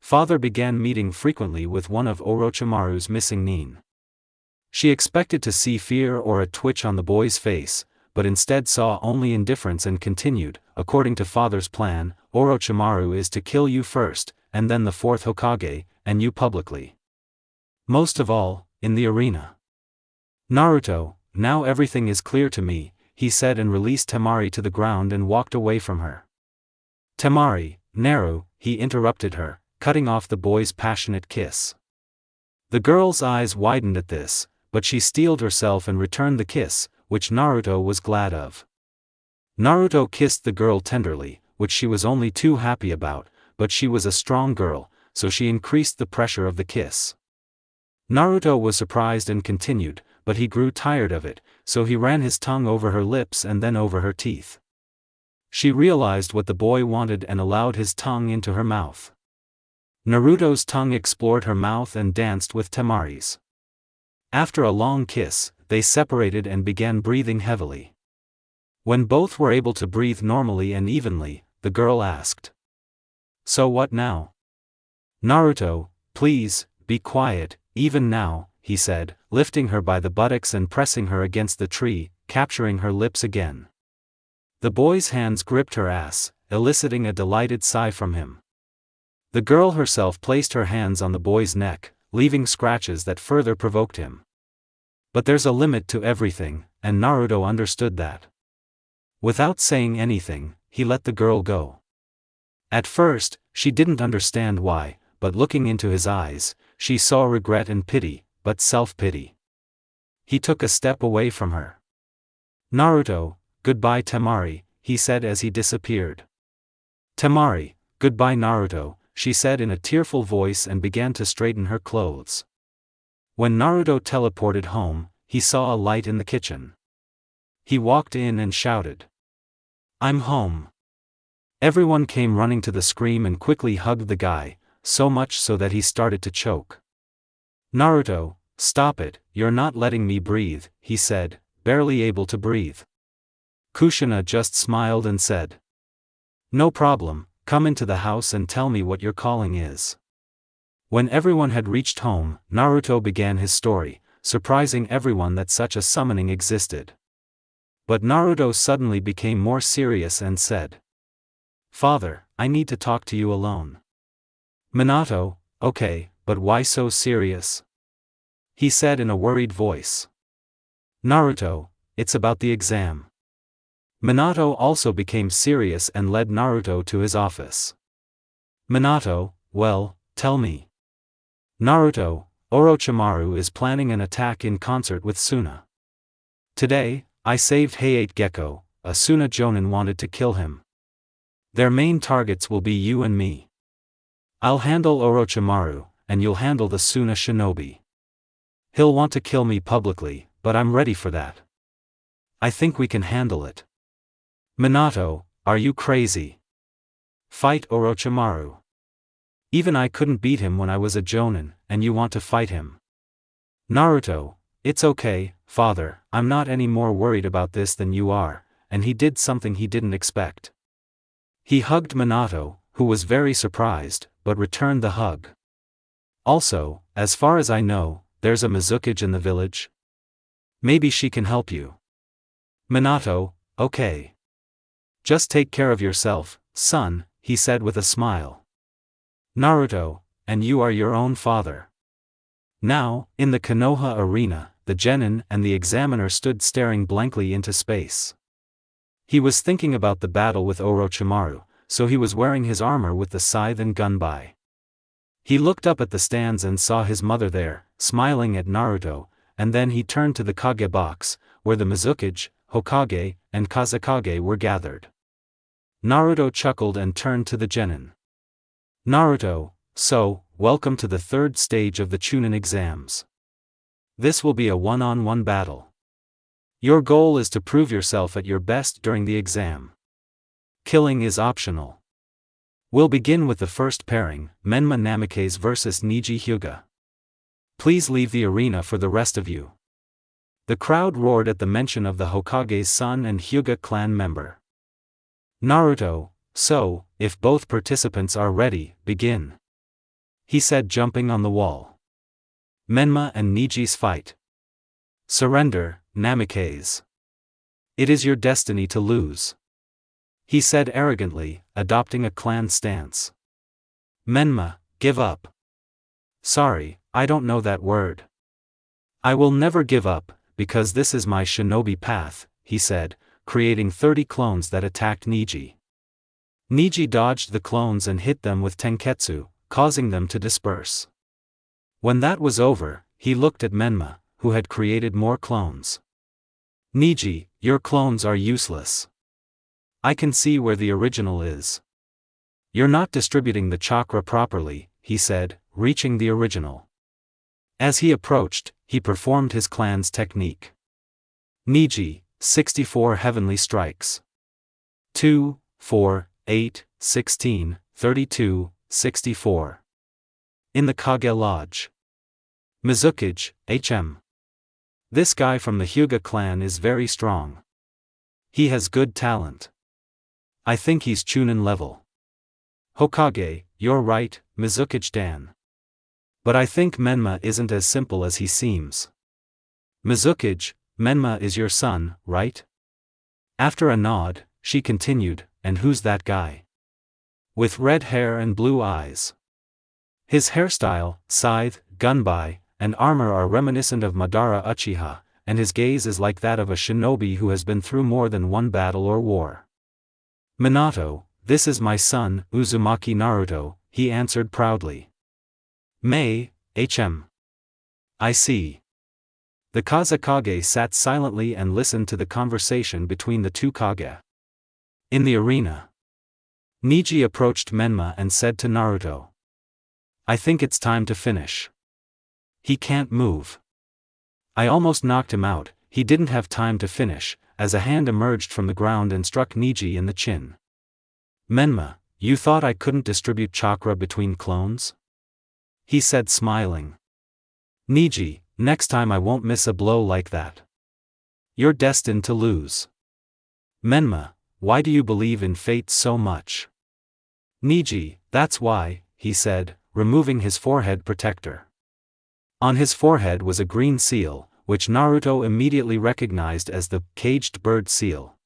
Father began meeting frequently with one of Orochimaru's missing nin. She expected to see fear or a twitch on the boy's face, but instead saw only indifference and continued, according to father's plan, Orochimaru is to kill you first, and then the 4th Hokage, and you publicly. Most of all, in the arena. Naruto, now everything is clear to me, he said and released Temari to the ground and walked away from her. Temari, Naru, he interrupted her, cutting off the boy's passionate kiss. The girl's eyes widened at this, but she steeled herself and returned the kiss, which Naruto was glad of. Naruto kissed the girl tenderly, which she was only too happy about, but she was a strong girl, so she increased the pressure of the kiss. Naruto was surprised and continued, but he grew tired of it, so he ran his tongue over her lips and then over her teeth. She realized what the boy wanted and allowed his tongue into her mouth. Naruto's tongue explored her mouth and danced with Temari's. After a long kiss, they separated and began breathing heavily. When both were able to breathe normally and evenly, the girl asked, "So what now?" "Naruto, please, be quiet, even now," he said, lifting her by the buttocks and pressing her against the tree, capturing her lips again. The boy's hands gripped her ass, eliciting a delighted sigh from him. The girl herself placed her hands on the boy's neck, leaving scratches that further provoked him. But there's a limit to everything, and Naruto understood that. Without saying anything, he let the girl go. At first, she didn't understand why, but looking into his eyes, she saw regret and pity, but self-pity. He took a step away from her. "Naruto, goodbye Temari," he said as he disappeared. "Temari, goodbye Naruto," she said in a tearful voice and began to straighten her clothes. When Naruto teleported home, he saw a light in the kitchen. He walked in and shouted, "I'm home." Everyone came running to the scream and quickly hugged the guy, so much so that he started to choke. "Naruto, stop it, you're not letting me breathe," he said, barely able to breathe. Kushina just smiled and said, "No problem, come into the house and tell me what your calling is." When everyone had reached home, Naruto began his story, surprising everyone that such a summoning existed. But Naruto suddenly became more serious and said, "Father, I need to talk to you alone." "Minato, okay, but why so serious?" he said in a worried voice. "Naruto, it's about the exam." Minato also became serious and led Naruto to his office. "Minato, well, tell me." "Naruto, Orochimaru is planning an attack in concert with Suna. Today, I saved Hayate Gecko, a Suna Jonin wanted to kill him. Their main targets will be you and me. I'll handle Orochimaru, and you'll handle the Suna shinobi. He'll want to kill me publicly, but I'm ready for that. I think we can handle it." "Minato, are you crazy? Fight Orochimaru. Even I couldn't beat him when I was a Jonin, and you want to fight him." "Naruto, it's okay, father, I'm not any more worried about this than you are," and he did something he didn't expect. He hugged Minato, who was very surprised, but returned the hug. "Also, as far as I know, there's a Mizukage in the village. Maybe she can help you." "Minato, okay. Just take care of yourself, son," he said with a smile. "Naruto, and you are your own father. Now, in the Konoha arena, the genin and the examiner stood staring blankly into space. He was thinking about the battle with Orochimaru, so he was wearing his armor with the scythe and gunbai. He looked up at the stands and saw his mother there, smiling at Naruto, and then he turned to the Kage box, where the Mizukage, Hokage, and Kazekage were gathered. Naruto chuckled and turned to the genin. Naruto, so, welcome to the third stage of the Chunin exams. This will be a one-on-one battle. Your goal is to prove yourself at your best during the exam. Killing is optional. We'll begin with the first pairing, Menma Namikaze vs Niji Hyuga. Please leave the arena for the rest of you. The crowd roared at the mention of the Hokage's son and Hyuga clan member. Naruto, so, if both participants are ready, begin. He said, jumping on the wall. Menma and Niji's fight. Surrender, Namikaze. It is your destiny to lose. He said arrogantly, adopting a clan stance. Menma, give up. Sorry, I don't know that word. I will never give up, because this is my shinobi path, he said, creating 30 clones that attacked Niji. Niji dodged the clones and hit them with tenketsu, causing them to disperse. When that was over, he looked at Menma, who had created more clones. Niji, your clones are useless. I can see where the original is. You're not distributing the chakra properly, he said, reaching the original. As he approached, he performed his clan's technique. Niji, 64 heavenly strikes. 2, 4, 8, 16, 32, 64. In the Kage Lodge. Mizukage, HM. This guy from the Hyuga clan is very strong. He has good talent. I think he's Chunin level. Hokage, you're right, Mizukage Dan. But I think Menma isn't as simple as he seems. Mizukage, Menma is your son, right? After a nod, she continued, and who's that guy? With red hair and blue eyes. His hairstyle, scythe, gunbai, and armor are reminiscent of Madara Uchiha, and his gaze is like that of a shinobi who has been through more than one battle or war. Minato, this is my son, Uzumaki Naruto, he answered proudly. May, HM. I see. The Kazekage sat silently and listened to the conversation between the two Kage. In the arena, Niji approached Menma and said to Naruto, I think it's time to finish. He can't move. I almost knocked him out. He didn't have time to finish, as a hand emerged from the ground and struck Niji in the chin. Menma, you thought I couldn't distribute chakra between clones? He said, smiling. Niji, next time I won't miss a blow like that. You're destined to lose. Menma, why do you believe in fate so much? Niji, that's why, he said, removing his forehead protector. On his forehead was a green seal, which Naruto immediately recognized as the caged bird seal.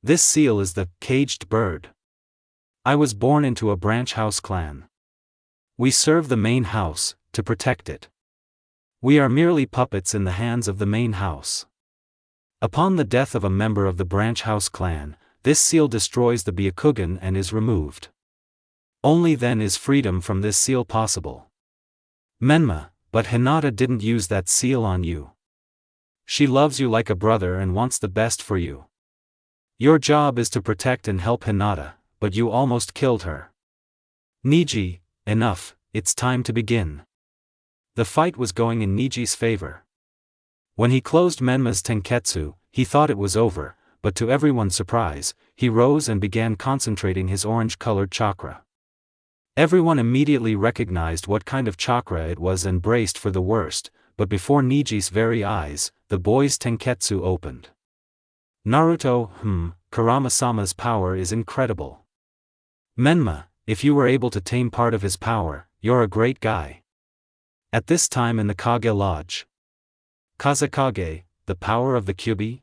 This seal is the caged bird. I was born into a branch house clan. We serve the main house, to protect it. We are merely puppets in the hands of the main house. Upon the death of a member of the branch house clan, this seal destroys the Byakugan and is removed. Only then is freedom from this seal possible. Menma, but Hinata didn't use that seal on you. She loves you like a brother and wants the best for you. Your job is to protect and help Hinata, but you almost killed her. Niji, enough, it's time to begin. The fight was going in Niji's favor. When he closed Menma's tenketsu, he thought it was over, but to everyone's surprise, he rose and began concentrating his orange-colored chakra. Everyone immediately recognized what kind of chakra it was and braced for the worst, but before Niji's very eyes, the boy's tenketsu opened. Naruto, Kurama-sama's power is incredible. Menma, if you were able to tame part of his power, you're a great guy. At this time in the Kage Lodge. Kazekage, the power of the Kyubi?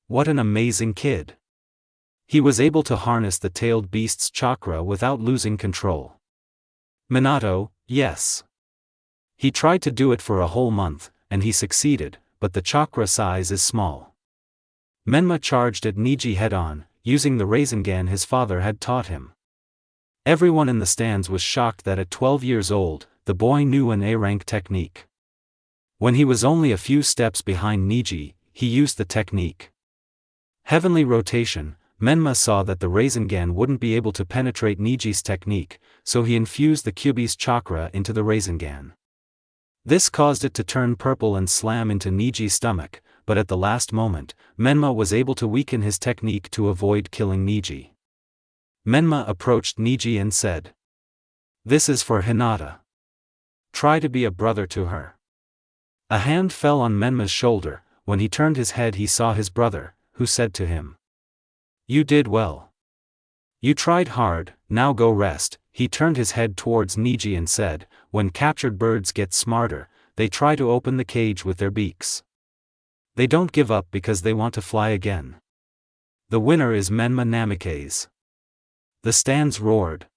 What an amazing kid. He was able to harness the tailed beast's chakra without losing control. Minato, yes. He tried to do it for a whole month, and he succeeded, but the chakra size is small. Menma charged at Niji head-on, using the Rasengan his father had taught him. Everyone in the stands was shocked that at 12 years old, the boy knew an A-rank technique. When he was only a few steps behind Niji, he used the technique. Heavenly Rotation. Menma saw that the Rasengan wouldn't be able to penetrate Niji's technique, so he infused the Kyuubi's chakra into the Rasengan. This caused it to turn purple and slam into Niji's stomach, but at the last moment, Menma was able to weaken his technique to avoid killing Niji. Menma approached Niji and said, "This is for Hinata. Try to be a brother to her." A hand fell on Menma's shoulder. When he turned his head he saw his brother, who said to him, "You did well. You tried hard, now go rest." He turned his head towards Niji and said, "When captured birds get smarter, they try to open the cage with their beaks. They don't give up because they want to fly again. The winner is Menma Namikaze." The stands roared.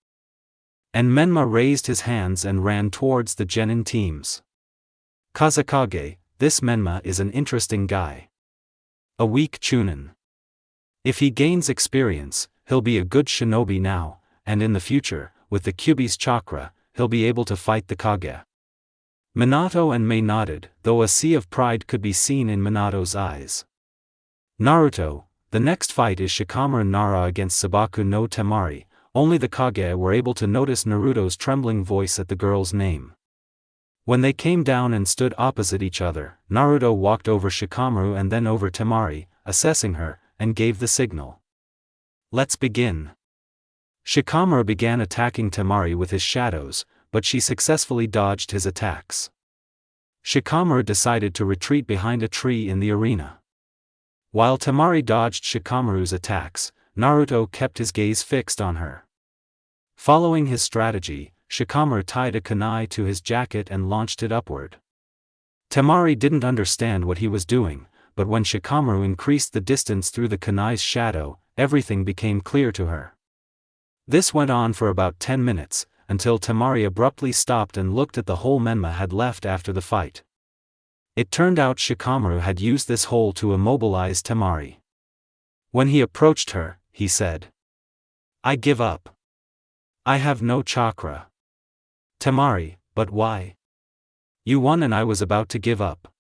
And Menma raised his hands and ran towards the genin teams. Kazekage, this Menma is an interesting guy. A weak chunin. If he gains experience, he'll be a good shinobi now, and in the future, with the Kyuubi's chakra, he'll be able to fight the Kage. Minato and Mei nodded, though a sea of pride could be seen in Minato's eyes. Naruto, the next fight is Shikamaru Nara against Sabaku no Temari. Only the Kage were able to notice Naruto's trembling voice at the girl's name. When they came down and stood opposite each other, Naruto walked over Shikamaru and then over Temari, assessing her, and gave the signal. "Let's begin." Shikamaru began attacking Temari with his shadows, but she successfully dodged his attacks. Shikamaru decided to retreat behind a tree in the arena. While Temari dodged Shikamaru's attacks, Naruto kept his gaze fixed on her. Following his strategy, Shikamaru tied a kunai to his jacket and launched it upward. Temari didn't understand what he was doing, but when Shikamaru increased the distance through the kunai's shadow, everything became clear to her. This went on for about 10 minutes, until Temari abruptly stopped and looked at the hole Menma had left after the fight. It turned out Shikamaru had used this hole to immobilize Temari. When he approached her, he said, "I give up. I have no chakra." Temari, "But why? You won and I was about to give up."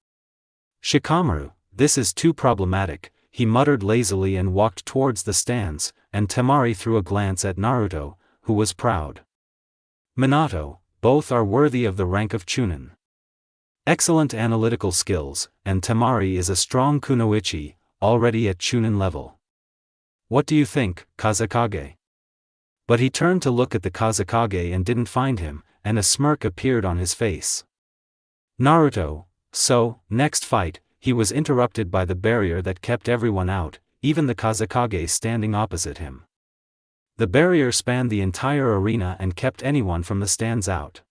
Shikamaru, "This is too problematic," he muttered lazily and walked towards the stands, and Temari threw a glance at Naruto, who was proud. Minato, both are worthy of the rank of Chunin. Excellent analytical skills, and Temari is a strong kunoichi, already at Chunin level. What do you think, Kazekage? But he turned to look at the Kazekage and didn't find him, and a smirk appeared on his face. Naruto, so, next fight, he was interrupted by the barrier that kept everyone out, even the Kazekage standing opposite him. The barrier spanned the entire arena and kept anyone from the stands out.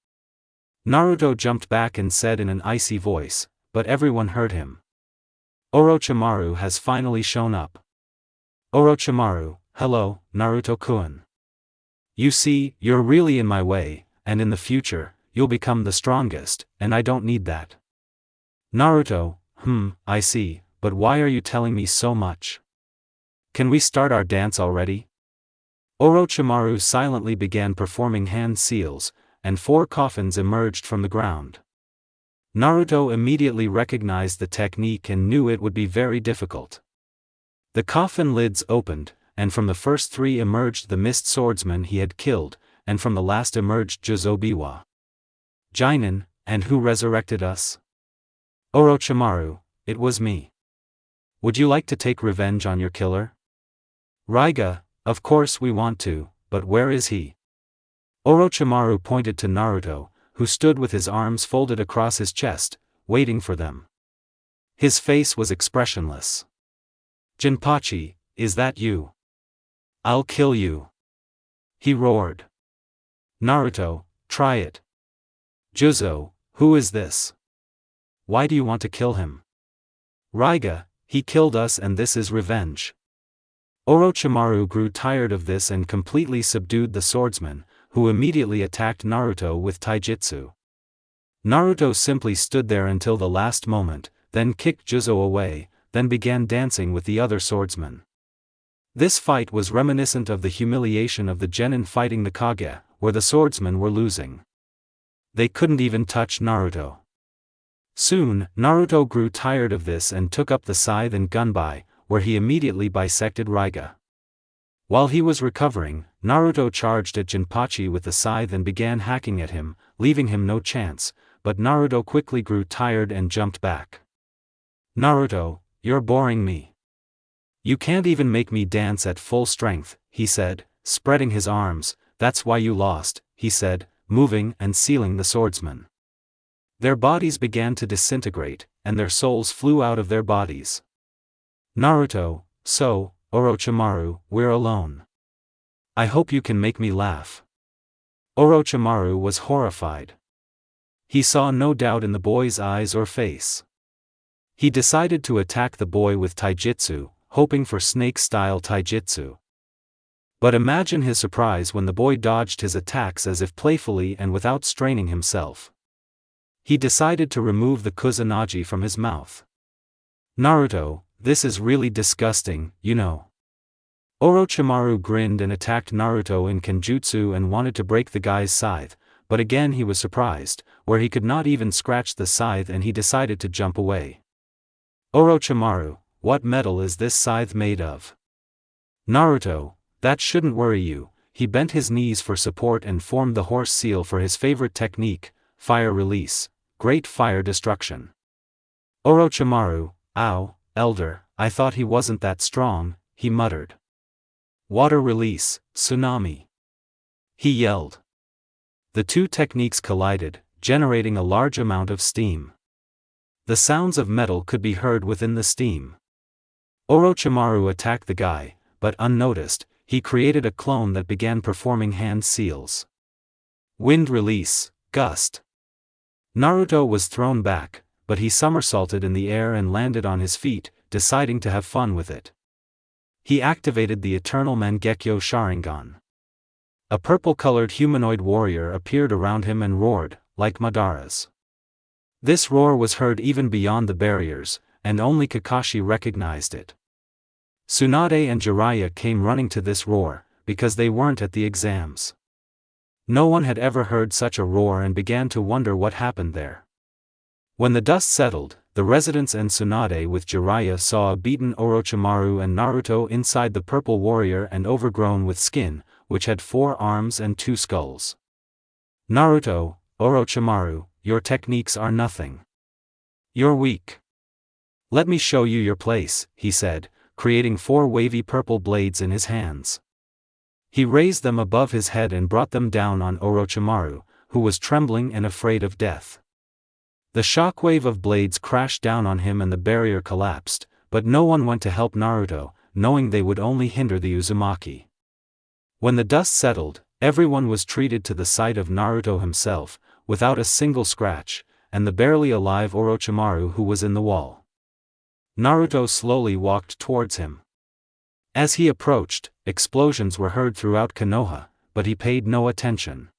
Naruto jumped back and said in an icy voice, but everyone heard him. Orochimaru has finally shown up. Orochimaru, hello, Naruto-kun. You see, you're really in my way, and in the future, you'll become the strongest, and I don't need that. Naruto, I see, but why are you telling me so much? Can we start our dance already? Orochimaru silently began performing hand seals, and 4 coffins emerged from the ground. Naruto immediately recognized the technique and knew it would be very difficult. The coffin lids opened, and from the first 3 emerged the mist swordsman he had killed, and from the last emerged Jizobiwa. Jinin, and who resurrected us? Orochimaru, it was me. Would you like to take revenge on your killer? Raiga, of course we want to, but where is he? Orochimaru pointed to Naruto, who stood with his arms folded across his chest, waiting for them. His face was expressionless. Jinpachi, is that you? I'll kill you. He roared. Naruto, try it. Juzo, who is this? Why do you want to kill him? Raiga, he killed us and this is revenge. Orochimaru grew tired of this and completely subdued the swordsman, who immediately attacked Naruto with taijutsu. Naruto simply stood there until the last moment, then kicked Juzo away, then began dancing with the other swordsmen. This fight was reminiscent of the humiliation of the genin fighting the Kage, where the swordsmen were losing. They couldn't even touch Naruto. Soon, Naruto grew tired of this and took up the scythe in Gunbai, where he immediately bisected Raiga. While he was recovering, Naruto charged at Jinpachi with the scythe and began hacking at him, leaving him no chance, but Naruto quickly grew tired and jumped back. "Naruto, you're boring me. You can't even make me dance at full strength," he said, spreading his arms. "That's why you lost," he said, moving and sealing the swordsmen. Their bodies began to disintegrate, and their souls flew out of their bodies. "Naruto, so, Orochimaru, we're alone. I hope you can make me laugh." Orochimaru was horrified. He saw no doubt in the boy's eyes or face. He decided to attack the boy with taijutsu, hoping for snake-style taijutsu. But imagine his surprise when the boy dodged his attacks as if playfully and without straining himself. He decided to remove the kusanagi from his mouth. "Naruto, this is really disgusting, you know." Orochimaru grinned and attacked Naruto in kenjutsu and wanted to break the guy's scythe, but again he was surprised, where he could not even scratch the scythe, and he decided to jump away. "Orochimaru, what metal is this scythe made of?" "Naruto, that shouldn't worry you." He bent his knees for support and formed the horse seal for his favorite technique, fire release, great fire destruction. Orochimaru, "Ow, elder, I thought he wasn't that strong," he muttered. "Water release, tsunami," he yelled. The two techniques collided, generating a large amount of steam. The sounds of metal could be heard within the steam. Orochimaru attacked the guy, but unnoticed, he created a clone that began performing hand seals. Wind release, gust. Naruto was thrown back, but he somersaulted in the air and landed on his feet, deciding to have fun with it. He activated the eternal Mangekyo Sharingan. A purple-colored humanoid warrior appeared around him and roared, like Madara's. This roar was heard even beyond the barriers, and only Kakashi recognized it. Tsunade and Jiraiya came running to this roar, because they weren't at the exams. No one had ever heard such a roar and began to wonder what happened there. When the dust settled, the residents and Tsunade with Jiraiya saw a beaten Orochimaru and Naruto inside the purple warrior and overgrown with skin, which had 4 arms and 2 skulls. "Naruto, Orochimaru, your techniques are nothing. You're weak. Let me show you your place," he said, creating 4 wavy purple blades in his hands. He raised them above his head and brought them down on Orochimaru, who was trembling and afraid of death. The shockwave of blades crashed down on him and the barrier collapsed, but no one went to help Naruto, knowing they would only hinder the Uzumaki. When the dust settled, everyone was treated to the sight of Naruto himself, without a single scratch, and the barely alive Orochimaru who was in the wall. Naruto slowly walked towards him. As he approached, explosions were heard throughout Konoha, but he paid no attention.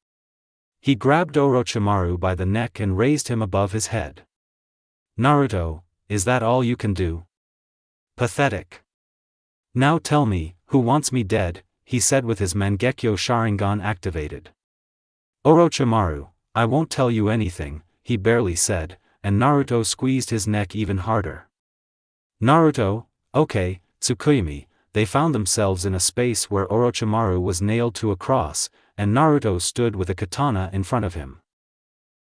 He grabbed Orochimaru by the neck and raised him above his head. "Naruto, is that all you can do? Pathetic. Now tell me, who wants me dead?" he said with his Mangekyo Sharingan activated. "Orochimaru, I won't tell you anything," he barely said, and Naruto squeezed his neck even harder. "Naruto, okay, Tsukuyomi." They found themselves in a space where Orochimaru was nailed to a cross, and Naruto stood with a katana in front of him.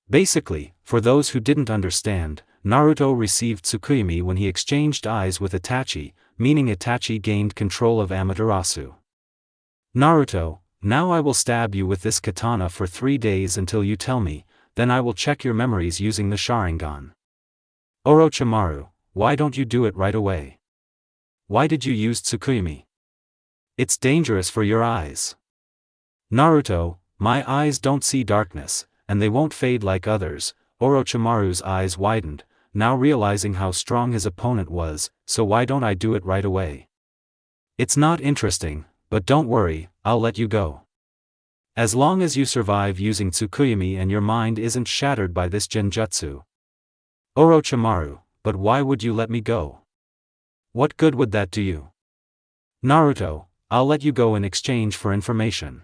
Basically, for those who didn't understand, Naruto received Tsukuyomi when he exchanged eyes with Itachi, meaning Itachi gained control of Amaterasu. "Naruto, now I will stab you with this katana for 3 days until you tell me, then I will check your memories using the Sharingan." "Orochimaru, why don't you do it right away? Why did you use Tsukuyomi? It's dangerous for your eyes." "Naruto, my eyes don't see darkness, and they won't fade like others." Orochimaru's eyes widened, now realizing how strong his opponent was. "So why don't I do it right away? It's not interesting, but don't worry, I'll let you go." As long as you survive using Tsukuyomi and your mind isn't shattered by this genjutsu. Orochimaru, but why would you let me go? What good would that do you? Naruto, I'll let you go in exchange for information.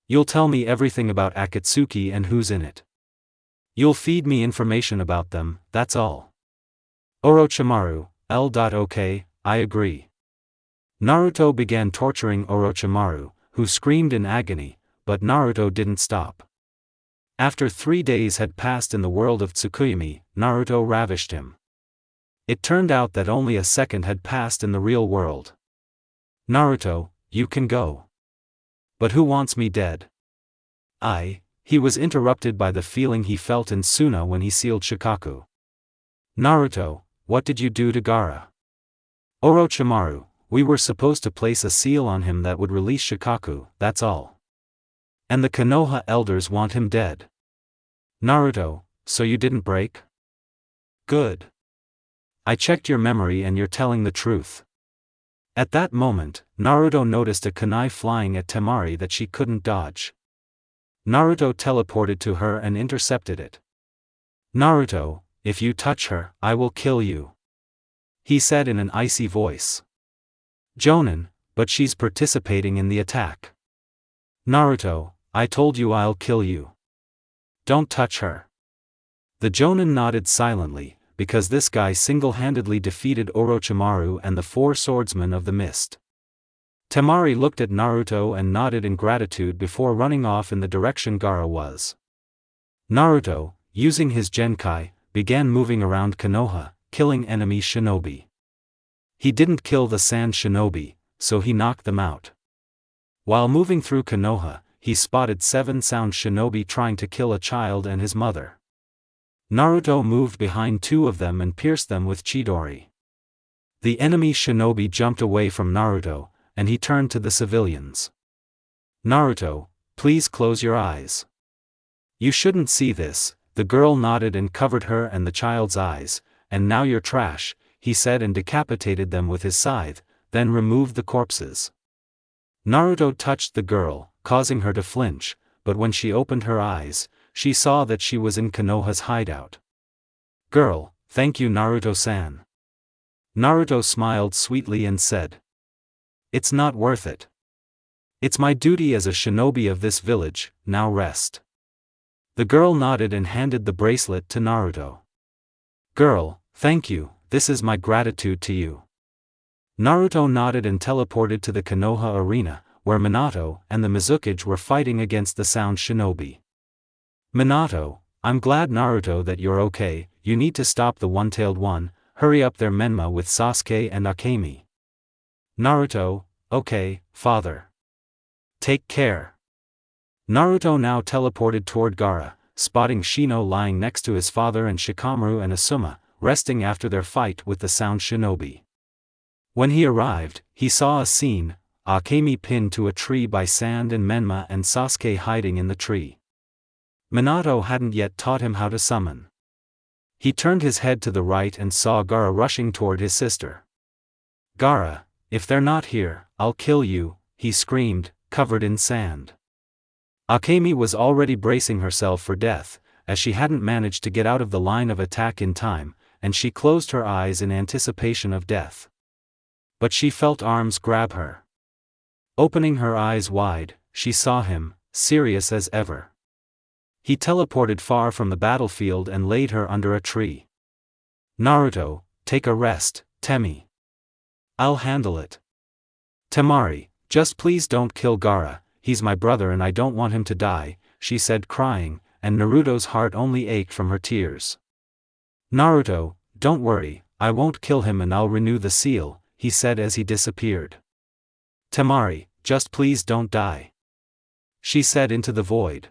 You'll tell me everything about Akatsuki and who's in it. You'll feed me information about them, that's all. Orochimaru, OK, I agree. Naruto began torturing Orochimaru, who screamed in agony, but Naruto didn't stop. After 3 days had passed in the world of Tsukuyomi, Naruto ravished him. It turned out that only a second had passed in the real world. Naruto, you can go. But who wants me dead? He was interrupted by the feeling he felt in Suna when he sealed Shikaku. Naruto, what did you do to Gaara? Orochimaru, we were supposed to place a seal on him that would release Shikaku, that's all. And the Konoha elders want him dead. Naruto, so you didn't break? Good. I checked your memory and you're telling the truth. At that moment, Naruto noticed a kunai flying at Temari that she couldn't dodge. Naruto teleported to her and intercepted it. Naruto, if you touch her, I will kill you. He said in an icy voice. Jonin, but she's participating in the attack. Naruto, I told you I'll kill you. Don't touch her. The Jonin nodded silently, because this guy single-handedly defeated Orochimaru and the 4 swordsmen of the mist. Temari looked at Naruto and nodded in gratitude before running off in the direction Gaara was. Naruto, using his Genkai, began moving around Konoha, killing enemy shinobi. He didn't kill the sand shinobi, so he knocked them out. While moving through Konoha, he spotted 7 sound shinobi trying to kill a child and his mother. Naruto moved behind 2 of them and pierced them with Chidori. The enemy shinobi jumped away from Naruto, and he turned to the civilians. Naruto, please close your eyes. You shouldn't see this. The girl nodded and covered her and the child's eyes, and now you're trash, he said and decapitated them with his scythe, then removed the corpses. Naruto touched the girl, causing her to flinch, but when she opened her eyes, she saw that she was in Konoha's hideout. Girl, thank you Naruto-san. Naruto smiled sweetly and said. It's not worth it. It's my duty as a shinobi of this village, now rest. The girl nodded and handed the bracelet to Naruto. Girl, thank you, this is my gratitude to you. Naruto nodded and teleported to the Konoha arena, where Minato and the Mizukage were fighting against the sound shinobi. Minato, I'm glad Naruto that you're okay, you need to stop the one-tailed one, hurry up their Menma with Sasuke and Akemi. Naruto, okay, father. Take care. Naruto now teleported toward Gaara, spotting Shino lying next to his father and Shikamaru and Asuma, resting after their fight with the sound shinobi. When he arrived, he saw a scene, Akemi pinned to a tree by Sand and Menma and Sasuke hiding in the tree. Minato hadn't yet taught him how to summon. He turned his head to the right and saw Gaara rushing toward his sister. Gaara, if they're not here, I'll kill you, he screamed, covered in sand. Akemi was already bracing herself for death, as she hadn't managed to get out of the line of attack in time, and she closed her eyes in anticipation of death. But she felt arms grab her. Opening her eyes wide, she saw him, serious as ever. He teleported far from the battlefield and laid her under a tree. Naruto, take a rest, Temi. I'll handle it. Temari, just please don't kill Gaara, he's my brother and I don't want him to die, she said crying, and Naruto's heart only ached from her tears. Naruto, don't worry, I won't kill him and I'll renew the seal, he said as he disappeared. Temari, just please don't die. She said into the void.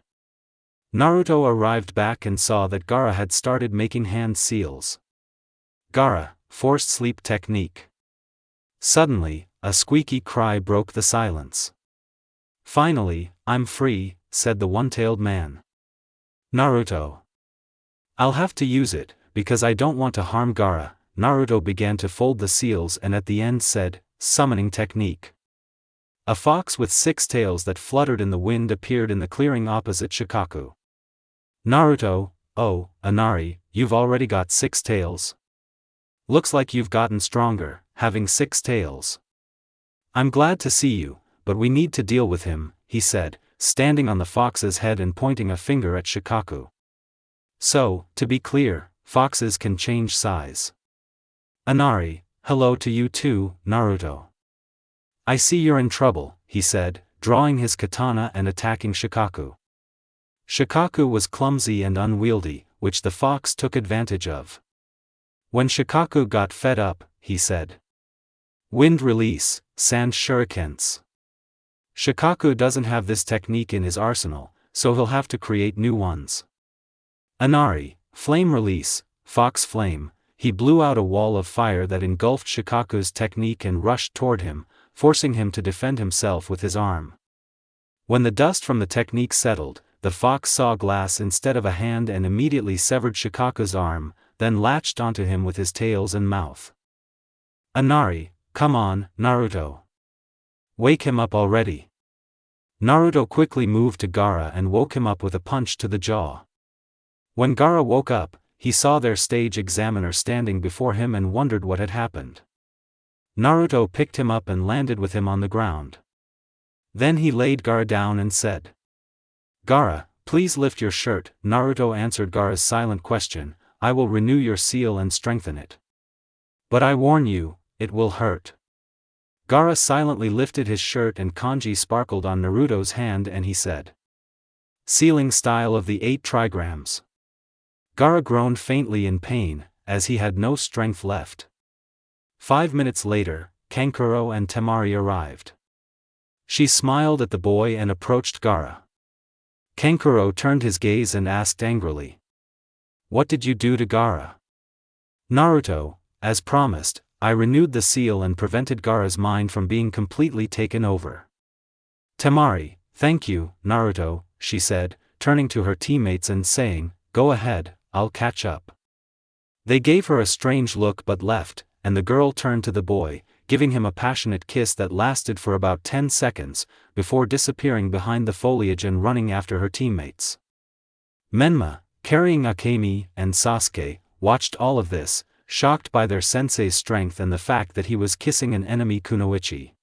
Naruto arrived back and saw that Gaara had started making hand seals. Gaara, forced sleep technique. Suddenly, a squeaky cry broke the silence. Finally, I'm free, said the one-tailed man. Naruto. I'll have to use it, because I don't want to harm Gaara. Naruto began to fold the seals and at the end said, summoning technique. A fox with 6 tails that fluttered in the wind appeared in the clearing opposite Shikaku. Naruto, oh, Inari, you've already got 6 tails. Looks like you've gotten stronger, having 6 tails. I'm glad to see you, but we need to deal with him, he said, standing on the fox's head and pointing a finger at Shikaku. So, to be clear, foxes can change size. Inari, hello to you too, Naruto. I see you're in trouble, he said, drawing his katana and attacking Shikaku. Shikaku was clumsy and unwieldy, which the fox took advantage of. When Shikaku got fed up, he said, "Wind release, sand shurikens." Shikaku doesn't have this technique in his arsenal, so he'll have to create new ones. Inari, flame release, fox flame. He blew out a wall of fire that engulfed Shikaku's technique and rushed toward him, forcing him to defend himself with his arm. When the dust from the technique settled, the fox saw glass instead of a hand and immediately severed Shikaku's arm, then latched onto him with his tails and mouth. Inari, come on, Naruto. Wake him up already. Naruto quickly moved to Gaara and woke him up with a punch to the jaw. When Gaara woke up, he saw their stage examiner standing before him and wondered what had happened. Naruto picked him up and landed with him on the ground. Then he laid Gaara down and said, "Gaara, please lift your shirt." Naruto answered Gaara's silent question, "I will renew your seal and strengthen it. But I warn you, it will hurt." Gaara silently lifted his shirt and kanji sparkled on Naruto's hand and he said, "Sealing style of the 8 trigrams." Gaara groaned faintly in pain, as he had no strength left. 5 minutes later, Kankuro and Temari arrived. She smiled at the boy and approached Gaara. Kankuro turned his gaze and asked angrily, "What did you do to Gaara?" "Naruto, as promised, I renewed the seal and prevented Gaara's mind from being completely taken over." "Temari, thank you, Naruto," she said, turning to her teammates and saying, "Go ahead, I'll catch up." They gave her a strange look but left, and the girl turned to the boy, giving him a passionate kiss that lasted for about 10 seconds, before disappearing behind the foliage and running after her teammates. Menma, carrying Akemi and Sasuke, watched all of this, shocked by their sensei's strength and the fact that he was kissing an enemy kunoichi.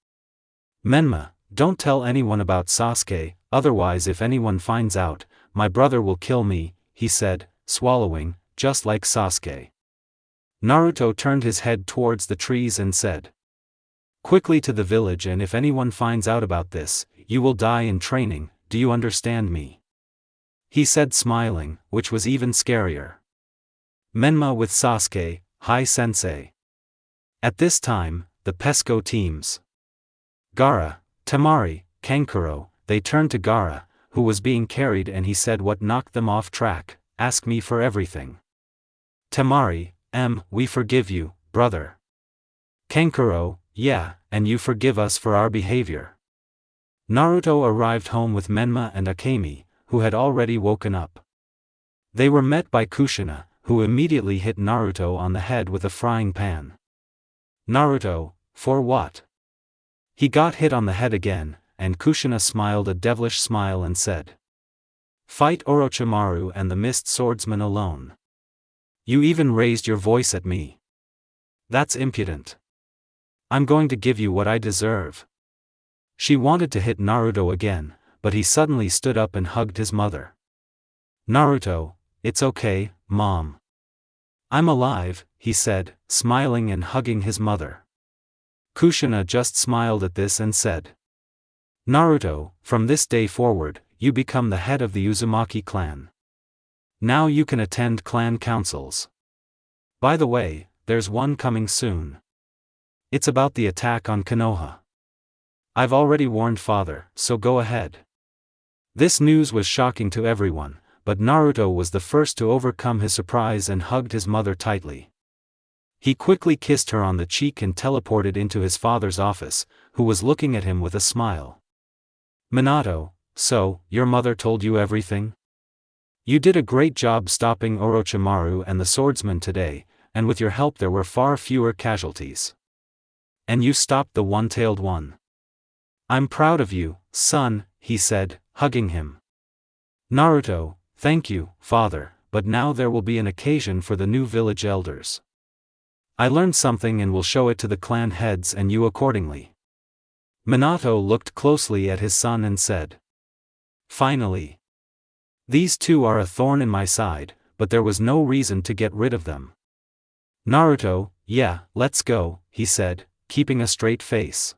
"Menma, don't tell anyone about Sasuke, otherwise if anyone finds out, my brother will kill me," he said, swallowing, just like Sasuke. Naruto turned his head towards the trees and said, "Quickly to the village, and if anyone finds out about this, you will die in training, do you understand me?" He said smiling, which was even scarier. Menma with Sasuke, "Hi sensei." At this time, the Pesco teams. Gaara, Temari, Kankuro, they turned to Gaara, who was being carried, and he said, "What knocked them off track? Ask me for everything." Temari, "We forgive you, brother." Kankuro, "Yeah, and you forgive us for our behavior." Naruto arrived home with Menma and Akemi, who had already woken up. They were met by Kushina, who immediately hit Naruto on the head with a frying pan. "Naruto, for what?" He got hit on the head again, and Kushina smiled a devilish smile and said, "Fight Orochimaru and the Mist Swordsman alone. You even raised your voice at me. That's impudent. I'm going to give you what I deserve." She wanted to hit Naruto again, but he suddenly stood up and hugged his mother. "Naruto, it's okay, Mom. I'm alive," he said, smiling and hugging his mother. Kushina just smiled at this and said, "Naruto, from this day forward, you become the head of the Uzumaki clan. Now you can attend clan councils. By the way, there's one coming soon. It's about the attack on Konoha. I've already warned father, so go ahead." This news was shocking to everyone, but Naruto was the first to overcome his surprise and hugged his mother tightly. He quickly kissed her on the cheek and teleported into his father's office, who was looking at him with a smile. "Minato, so, your mother told you everything? You did a great job stopping Orochimaru and the swordsman today, and with your help there were far fewer casualties. And you stopped the one-tailed one. I'm proud of you, son, he said, hugging him. Naruto, thank you, father, but now there will be an occasion for the new village elders. I learned something and will show it to the clan heads and you accordingly. Minato looked closely at his son and said. Finally. These two are a thorn in my side, but there was no reason to get rid of them. Naruto, yeah, let's go, he said, keeping a straight face.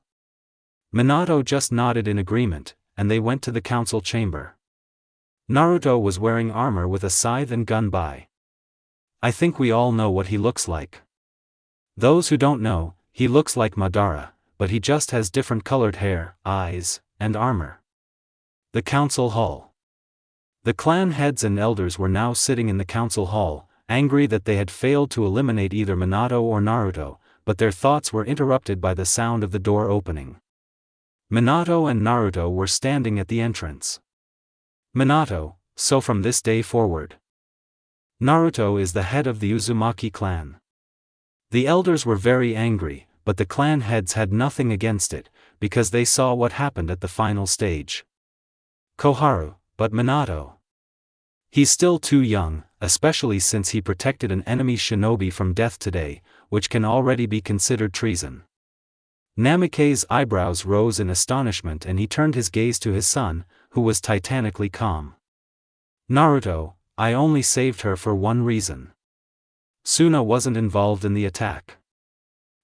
Minato just nodded in agreement, and they went to the council chamber. Naruto was wearing armor with a scythe and gun by. I think we all know what he looks like. Those who don't know, he looks like Madara, but he just has different colored hair, eyes, and armor. The council hall. The clan heads and elders were now sitting in the council hall, angry that they had failed to eliminate either Minato or Naruto, but their thoughts were interrupted by the sound of the door opening. Minato and Naruto were standing at the entrance. Minato, so from this day forward, Naruto is the head of the Uzumaki clan. The elders were very angry, but the clan heads had nothing against it, because they saw what happened at the final stage. Koharu, but Minato. He's still too young, especially since he protected an enemy shinobi from death today, which can already be considered treason. Namikaze's eyebrows rose in astonishment and he turned his gaze to his son, who was titanically calm. Naruto, I only saved her for one reason. Suna wasn't involved in the attack.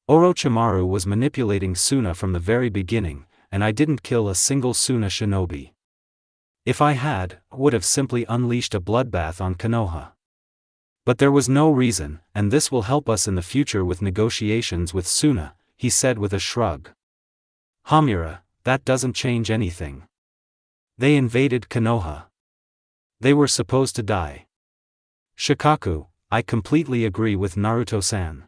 Orochimaru was manipulating Suna from the very beginning, and I didn't kill a single Suna shinobi. If I had, I would have simply unleashed a bloodbath on Konoha. But there was no reason, and this will help us in the future with negotiations with Suna, he said with a shrug. Hamura, that doesn't change anything. They invaded Konoha. They were supposed to die. Shikaku, I completely agree with Naruto-san.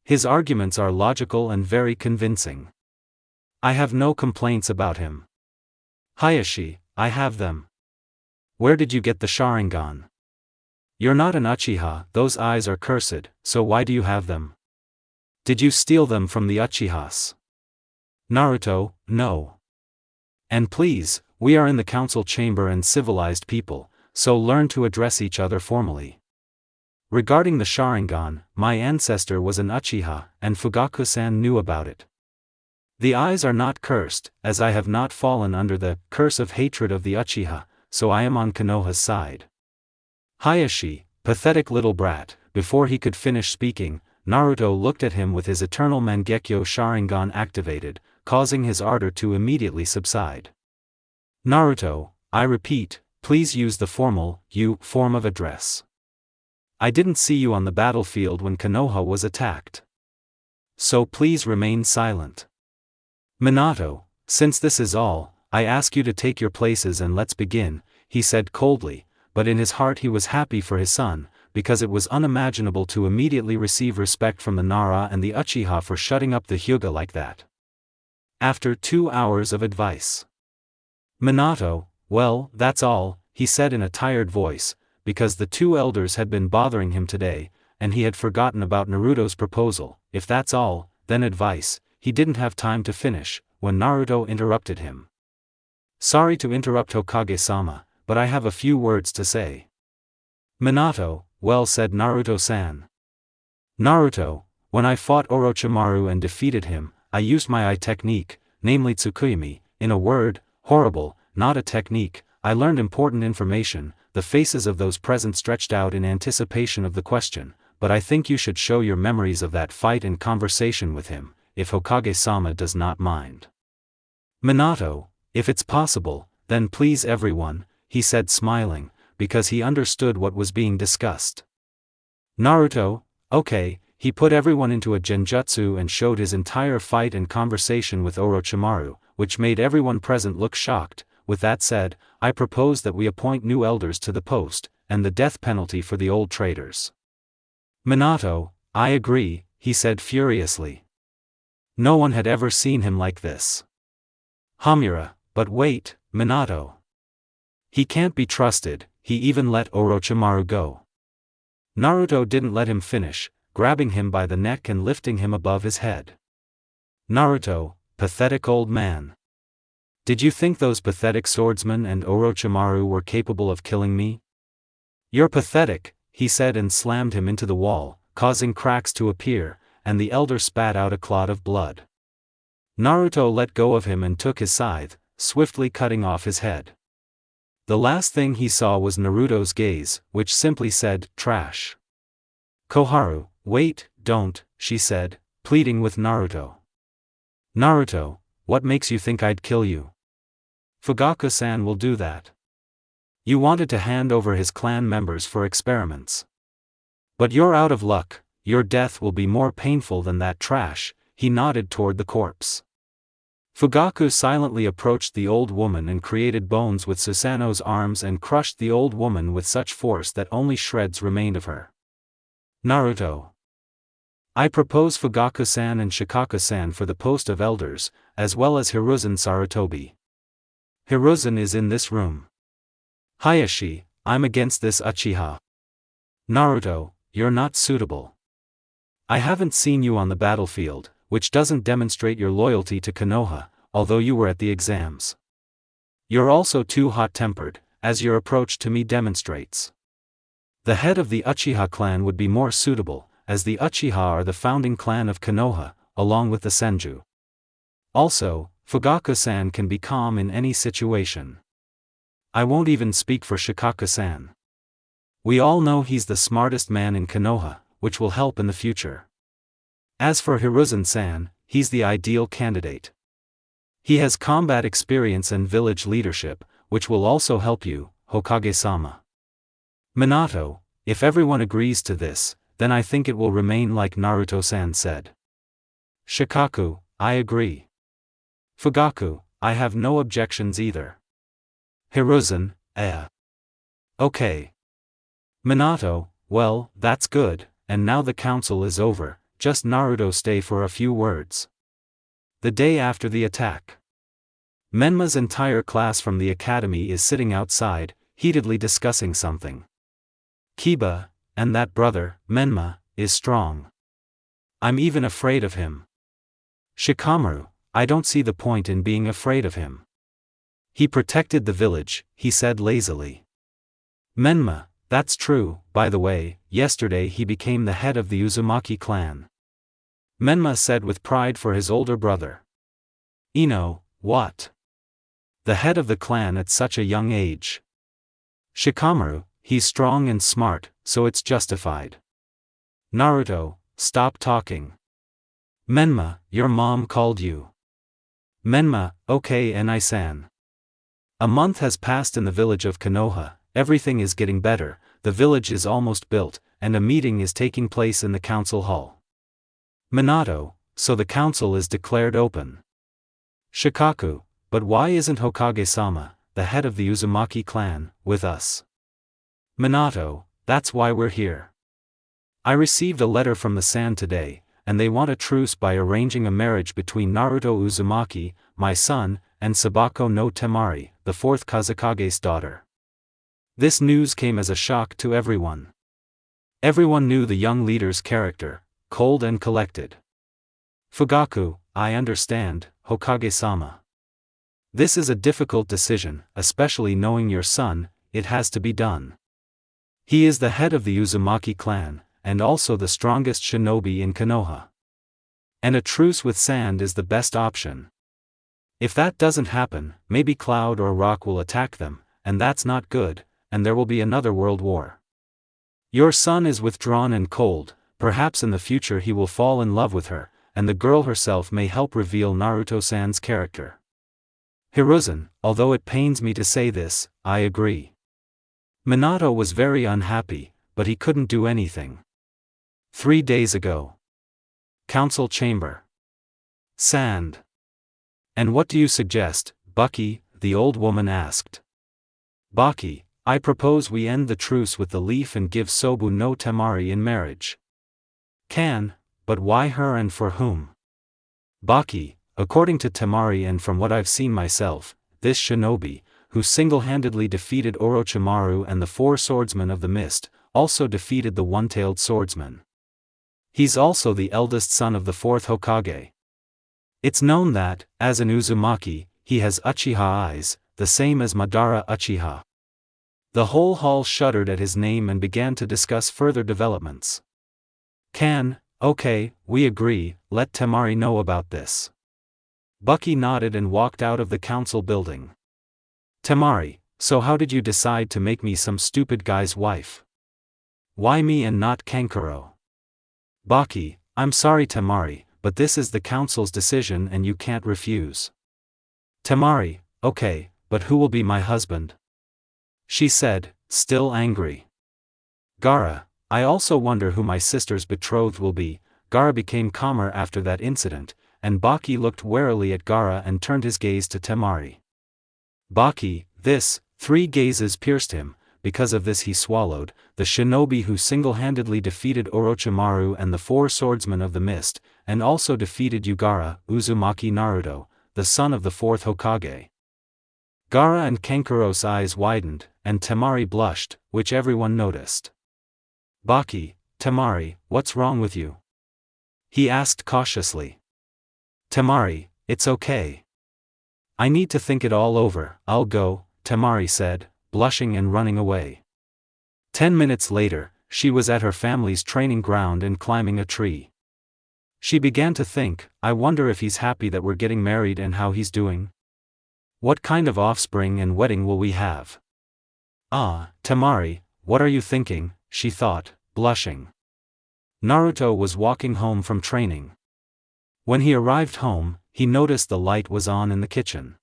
His arguments are logical and very convincing. I have no complaints about him. Hayashi, I have them. Where did you get the Sharingan? You're not an Uchiha, those eyes are cursed, so why do you have them? Did you steal them from the Uchihas? Naruto, no. And please, we are in the council chamber and civilized people, so learn to address each other formally. Regarding the Sharingan, my ancestor was an Uchiha, and Fugaku-san knew about it. The eyes are not cursed, as I have not fallen under the curse of hatred of the Uchiha, so I am on Konoha's side. Hayashi, pathetic little brat, before he could finish speaking, Naruto looked at him with his eternal Mangekyo Sharingan activated, causing his ardor to immediately subside. Naruto, I repeat, please use the formal, you, form of address. I didn't see you on the battlefield when Konoha was attacked. So please remain silent. Minato, since this is all, I ask you to take your places and let's begin, he said coldly, but in his heart he was happy for his son, because it was unimaginable to immediately receive respect from the Nara and the Uchiha for shutting up the Hyuga like that. After 2 hours of advice. Minato, well, that's all, he said in a tired voice, because the two elders had been bothering him today, and he had forgotten about Naruto's proposal. If that's all, then advice. He didn't have time to finish, when Naruto interrupted him. Sorry to interrupt Hokage-sama, but I have a few words to say. Minato, well said Naruto-san. Naruto, when I fought Orochimaru and defeated him, I used my eye technique, namely Tsukuyomi, in a word, horrible, not a technique. I learned important information. The faces of those present stretched out in anticipation of the question, but I think you should show your memories of that fight and conversation with him, if Hokage-sama does not mind. Minato, if it's possible, then please everyone, he said smiling, because he understood what was being discussed. Naruto, okay, he put everyone into a genjutsu and showed his entire fight and conversation with Orochimaru, which made everyone present look shocked. With that said, I propose that we appoint new elders to the post, and the death penalty for the old traitors. Minato, I agree, he said furiously. No one had ever seen him like this. Hamura, but wait, Minato. He can't be trusted, he even let Orochimaru go. Naruto didn't let him finish, grabbing him by the neck and lifting him above his head. Naruto, pathetic old man. Did you think those pathetic swordsmen and Orochimaru were capable of killing me? You're pathetic, he said and slammed him into the wall, causing cracks to appear, and the elder spat out a clot of blood. Naruto let go of him and took his scythe, swiftly cutting off his head. The last thing he saw was Naruto's gaze, which simply said, trash. Koharu, wait, don't, she said, pleading with Naruto. Naruto, what makes you think I'd kill you? Fugaku-san will do that. You wanted to hand over his clan members for experiments. But you're out of luck, your death will be more painful than that trash, he nodded toward the corpse. Fugaku silently approached the old woman and created bones with Susanoo's arms and crushed the old woman with such force that only shreds remained of her. Naruto. I propose Fugaku-san and Shikaku-san for the post of elders, as well as Hiruzen Sarutobi. Hiruzen is in this room. Hayashi, I'm against this Uchiha. Naruto, you're not suitable. I haven't seen you on the battlefield, which doesn't demonstrate your loyalty to Konoha, although you were at the exams. You're also too hot-tempered, as your approach to me demonstrates. The head of the Uchiha clan would be more suitable, as the Uchiha are the founding clan of Konoha, along with the Senju. Also, Fugaku-san can be calm in any situation. I won't even speak for Shikaku-san. We all know he's the smartest man in Konoha, which will help in the future. As for Hiruzen-san, he's the ideal candidate. He has combat experience and village leadership, which will also help you, Hokage-sama. Minato, if everyone agrees to this, then I think it will remain like Naruto-san said. Shikaku, I agree. Fugaku, I have no objections either. Hiruzen, Okay. Minato, well, that's good, and now the council is over, just Naruto stay for a few words. The day after the attack. Menma's entire class from the academy is sitting outside, heatedly discussing something. Kiba, and that brother, Menma, is strong. I'm even afraid of him. Shikamaru, I don't see the point in being afraid of him. He protected the village, he said lazily. Menma, that's true, by the way, yesterday he became the head of the Uzumaki clan. Menma said with pride for his older brother. Ino, what? The head of the clan at such a young age. Shikamaru, he's strong and smart, so it's justified. Naruto, stop talking. Menma, your mom called you. Menma, okay Enai-san. A month has passed in the village of Konoha, everything is getting better, the village is almost built, and a meeting is taking place in the council hall. Minato, so the council is declared open. Shikaku, but why isn't Hokage-sama, the head of the Uzumaki clan, with us? Minato, that's why we're here. I received a letter from the San today, and they want a truce by arranging a marriage between Naruto Uzumaki, my son, and Sabako no Temari, the fourth Kazekage's daughter. This news came as a shock to everyone. Everyone knew the young leader's character, cold and collected. Fugaku, I understand, Hokage-sama. This is a difficult decision, especially knowing your son, it has to be done. He is the head of the Uzumaki clan, and also the strongest shinobi in Konoha. And a truce with sand is the best option. If that doesn't happen, maybe Cloud or Rock will attack them, and that's not good, and there will be another world war. Your son is withdrawn and cold, perhaps in the future he will fall in love with her, and the girl herself may help reveal Naruto-san's character. Hiruzen, although it pains me to say this, I agree. Minato was very unhappy, but he couldn't do anything. 3 days ago. Council chamber. Sand. And what do you suggest, Bucky? The old woman asked. Baki, I propose we end the truce with the leaf and give Sobu no Temari in marriage. Can, but why her and for whom? Baki, according to Temari and from what I've seen myself, this shinobi, who single-handedly defeated Orochimaru and the 4 swordsmen of the mist, also defeated the one-tailed swordsman. He's also the eldest son of the 4th Hokage. It's known that, as an Uzumaki, he has Uchiha eyes, the same as Madara Uchiha. The whole hall shuddered at his name and began to discuss further developments. Okay, we agree, let Temari know about this. Bucky nodded and walked out of the council building. Temari, so how did you decide to make me some stupid guy's wife? Why me and not Kankuro? Baki, I'm sorry Temari, but this is the council's decision and you can't refuse. Temari, okay, but who will be my husband? She said, still angry. Gaara, I also wonder who my sister's betrothed will be. Gaara became calmer after that incident, and Baki looked warily at Gaara and turned his gaze to Temari. Baki, this, 3 gazes pierced him. Because of this he swallowed, the shinobi who single-handedly defeated Orochimaru and the 4 swordsmen of the mist, and also defeated Yugara, Uzumaki Naruto, the son of the 4th Hokage. Gaara and Kankuro's eyes widened, and Temari blushed, which everyone noticed. Baki, Temari, what's wrong with you? He asked cautiously. Temari, it's okay. I need to think it all over, I'll go, Temari said, blushing and running away. 10 minutes later, she was at her family's training ground and climbing a tree. She began to think, I wonder if he's happy that we're getting married and how he's doing. What kind of offspring and wedding will we have? Temari, what are you thinking, she thought, blushing. Naruto was walking home from training. When he arrived home, he noticed the light was on in the kitchen.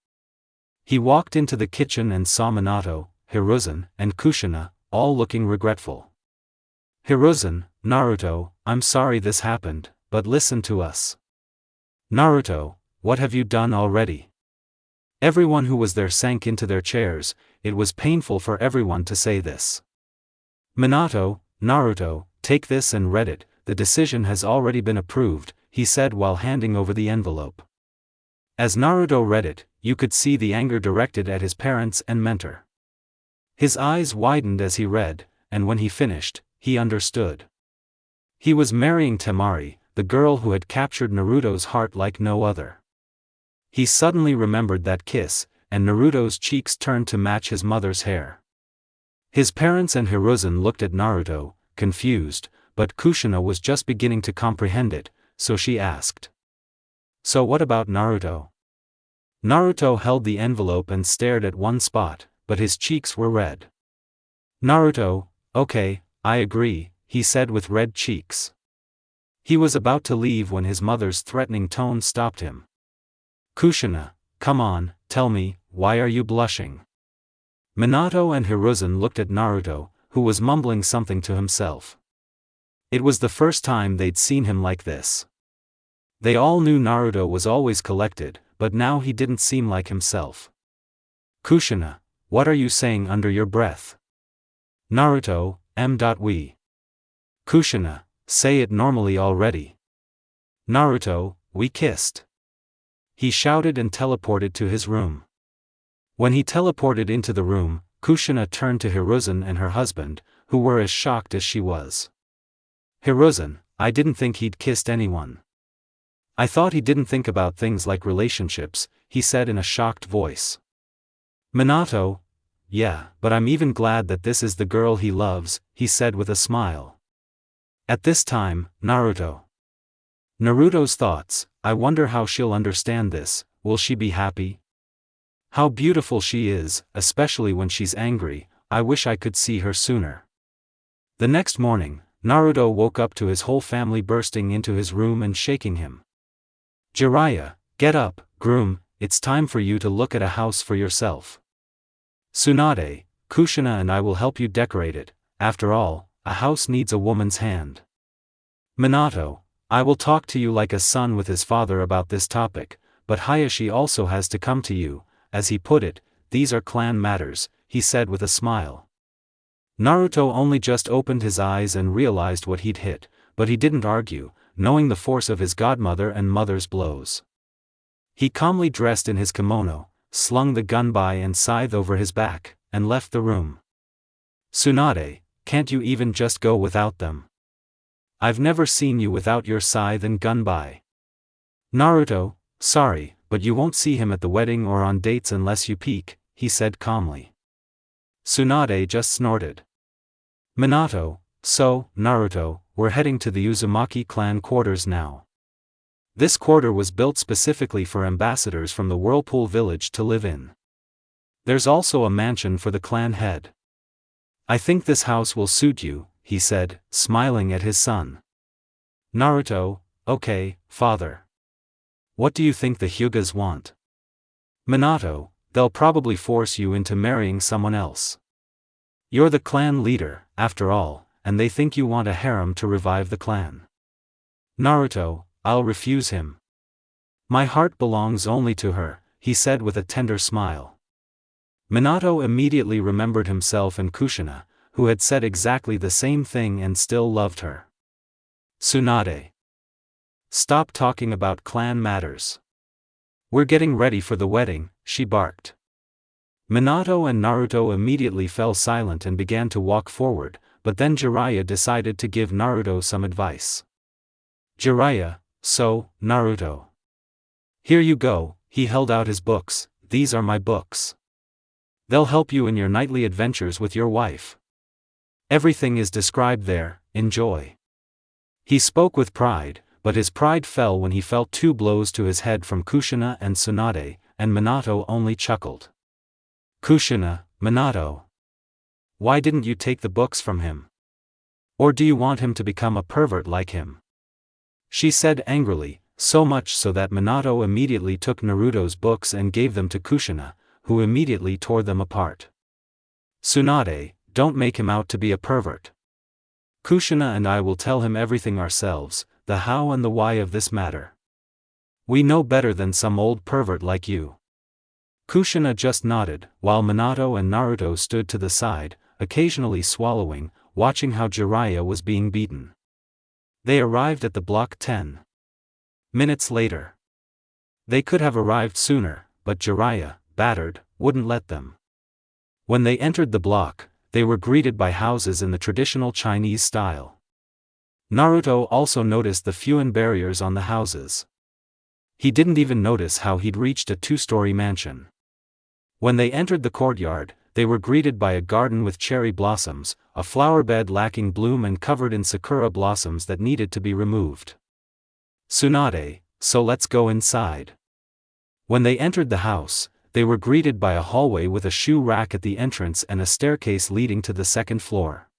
He walked into the kitchen and saw Minato, Hiruzen, and Kushina, all looking regretful. Hiruzen, Naruto, I'm sorry this happened, but listen to us. Naruto, what have you done already? Everyone who was there sank into their chairs. It was painful for everyone to say this. Minato, Naruto, take this and read it, the decision has already been approved, he said while handing over the envelope. As Naruto read it, you could see the anger directed at his parents and mentor. His eyes widened as he read, and when he finished, he understood. He was marrying Temari, the girl who had captured Naruto's heart like no other. He suddenly remembered that kiss, and Naruto's cheeks turned to match his mother's hair. His parents and Hiruzen looked at Naruto, confused, but Kushina was just beginning to comprehend it, so she asked. So what about Naruto? Naruto held the envelope and stared at one spot, but his cheeks were red. Naruto, okay, I agree, he said with red cheeks. He was about to leave when his mother's threatening tone stopped him. Kushina, come on, tell me, why are you blushing? Minato and Hiruzen looked at Naruto, who was mumbling something to himself. It was the first time they'd seen him like this. They all knew Naruto was always collected, but now he didn't seem like himself. Kushina, what are you saying under your breath? Naruto, we. Kushina, say it normally already. Naruto, we kissed. He shouted and teleported to his room. When he teleported into the room, Kushina turned to Hiruzen and her husband, who were as shocked as she was. Hiruzen, I didn't think he'd kissed anyone. I thought he didn't think about things like relationships, he said in a shocked voice. Minato, yeah, but I'm even glad that this is the girl he loves, he said with a smile. At this time, Naruto's thoughts, I wonder how she'll understand this, will she be happy? How beautiful she is, especially when she's angry, I wish I could see her sooner. The next morning, Naruto woke up to his whole family bursting into his room and shaking him. Jiraiya, get up, groom, it's time for you to look at a house for yourself. Tsunade, Kushina and I will help you decorate it, after all, a house needs a woman's hand. Minato, I will talk to you like a son with his father about this topic, but Hayashi also has to come to you, as he put it, these are clan matters, he said with a smile. Naruto only just opened his eyes and realized what he'd hit, but he didn't argue, knowing the force of his godmother and mother's blows. He calmly dressed in his kimono, slung the gunbai and scythe over his back, and left the room. Tsunade, can't you even just go without them? I've never seen you without your scythe and gunbai. Naruto, sorry, but you won't see him at the wedding or on dates unless you peek, he said calmly. Tsunade just snorted. Minato, so, Naruto, we're heading to the Uzumaki clan quarters now. This quarter was built specifically for ambassadors from the Whirlpool village to live in. There's also a mansion for the clan head. I think this house will suit you, he said, smiling at his son. Naruto, okay, father. What do you think the Hyugas want? Minato, they'll probably force you into marrying someone else. You're the clan leader, after all, and they think you want a harem to revive the clan. Naruto, I'll refuse him. My heart belongs only to her, he said with a tender smile. Minato immediately remembered himself and Kushina, who had said exactly the same thing and still loved her. Tsunade. Stop talking about clan matters. We're getting ready for the wedding, she barked. Minato and Naruto immediately fell silent and began to walk forward, but then Jiraiya decided to give Naruto some advice. Jiraiya, so, Naruto. Here you go, he held out his books, these are my books. They'll help you in your nightly adventures with your wife. Everything is described there, enjoy. He spoke with pride, but his pride fell when he felt 2 blows to his head from Kushina and Tsunade, and Minato only chuckled. Kushina, Minato. Why didn't you take the books from him? Or do you want him to become a pervert like him? She said angrily, so much so that Minato immediately took Naruto's books and gave them to Kushina, who immediately tore them apart. Tsunade, don't make him out to be a pervert. Kushina and I will tell him everything ourselves, the how and the why of this matter. We know better than some old pervert like you. Kushina just nodded, while Minato and Naruto stood to the side, occasionally swallowing, watching how Jiraiya was being beaten. They arrived at the block 10 minutes later. They could have arrived sooner, but Jiraiya, battered, wouldn't let them. When they entered the block, they were greeted by houses in the traditional Chinese style. Naruto also noticed the Fuin barriers on the houses. He didn't even notice how he'd reached a 2-story mansion. When they entered the courtyard, they were greeted by a garden with cherry blossoms, a flower bed lacking bloom and covered in sakura blossoms that needed to be removed. Tsunade, so let's go inside. When they entered the house, they were greeted by a hallway with a shoe rack at the entrance and a staircase leading to the 2nd floor.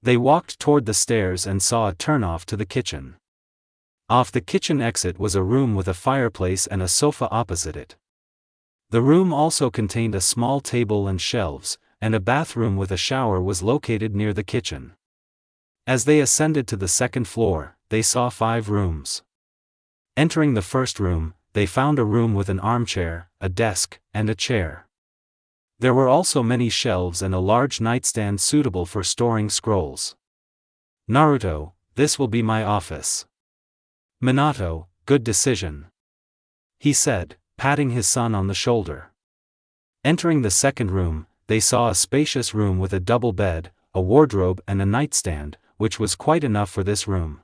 They walked toward the stairs and saw a turnoff to the kitchen. Off the kitchen exit was a room with a fireplace and a sofa opposite it. The room also contained a small table and shelves, and a bathroom with a shower was located near the kitchen. As they ascended to the 2nd floor, they saw 5 rooms. Entering the first room, they found a room with an armchair, a desk, and a chair. There were also many shelves and a large nightstand suitable for storing scrolls. Naruto, this will be my office. Minato, good decision. He said, patting his son on the shoulder. Entering the 2nd room, they saw a spacious room with a double bed, a wardrobe and a nightstand, which was quite enough for this room.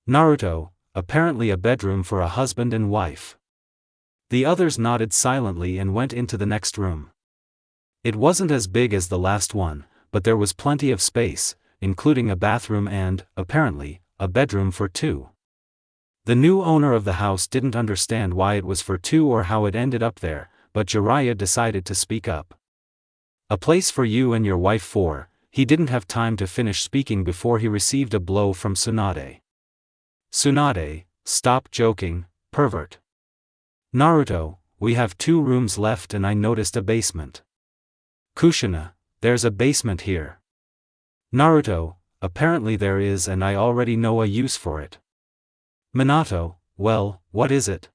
Naruto, apparently a bedroom for a husband and wife. The others nodded silently and went into the next room. It wasn't as big as the last one, but there was plenty of space, including a bathroom and, apparently, a bedroom for 2. The new owner of the house didn't understand why it was for 2 or how it ended up there, but Jiraiya decided to speak up. A place for you and your wife 4, he didn't have time to finish speaking before he received a blow from Tsunade. Tsunade, stop joking, pervert. Naruto, we have 2 rooms left and I noticed a basement. Kushina, there's a basement here. Naruto, apparently there is and I already know a use for it. Minato, well, what is it?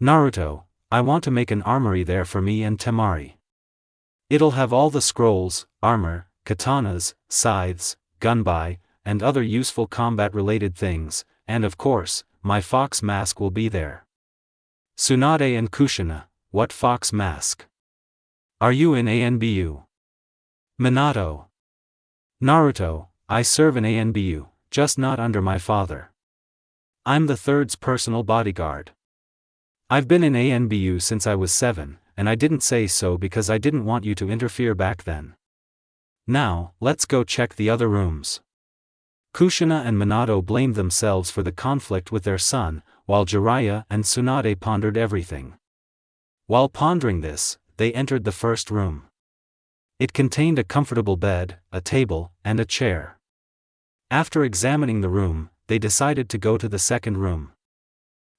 Naruto, I want to make an armory there for me and Temari. It'll have all the scrolls, armor, katanas, scythes, gunbai, and other useful combat-related things, and of course, my fox mask will be there. Tsunade and Kushina, what fox mask? Are you in ANBU? Minato. Naruto, I serve in ANBU, just not under my father. I'm the third's personal bodyguard. I've been in ANBU since I was 7, and I didn't say so because I didn't want you to interfere back then. Now, let's go check the other rooms. Kushina and Minato blamed themselves for the conflict with their son, while Jiraiya and Tsunade pondered everything. While pondering this, they entered the first room. It contained a comfortable bed, a table, and a chair. After examining the room, they decided to go to the second room.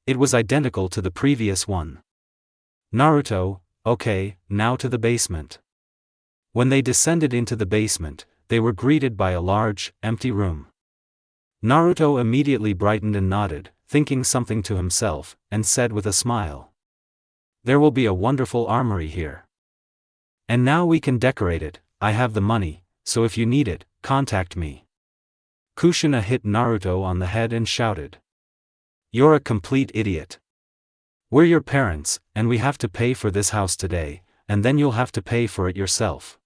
It was identical to the previous one. Naruto, okay, now to the basement. When they descended into the basement, they were greeted by a large, empty room. Naruto immediately brightened and nodded, thinking something to himself, and said with a smile, "There will be a wonderful armory here. And now we can decorate it. I have the money, so if you need it, contact me." Kushina hit Naruto on the head and shouted, "You're a complete idiot. We're your parents, and we have to pay for this house today, and then you'll have to pay for it yourself."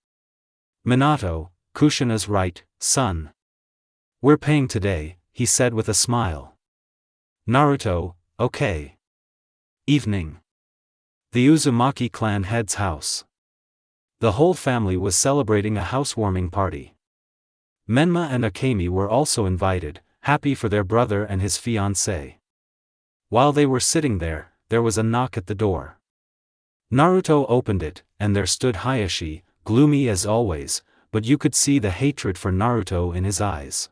"Minato, Kushina's right, son. We're paying today," he said with a smile. Naruto, okay. Evening. The Uzumaki clan head's house. The whole family was celebrating a housewarming party. Menma and Akemi were also invited, happy for their brother and his fiancée. While they were sitting there was a knock at the door. Naruto opened it, and there stood Hayashi, gloomy as always, but you could see the hatred for Naruto in his eyes.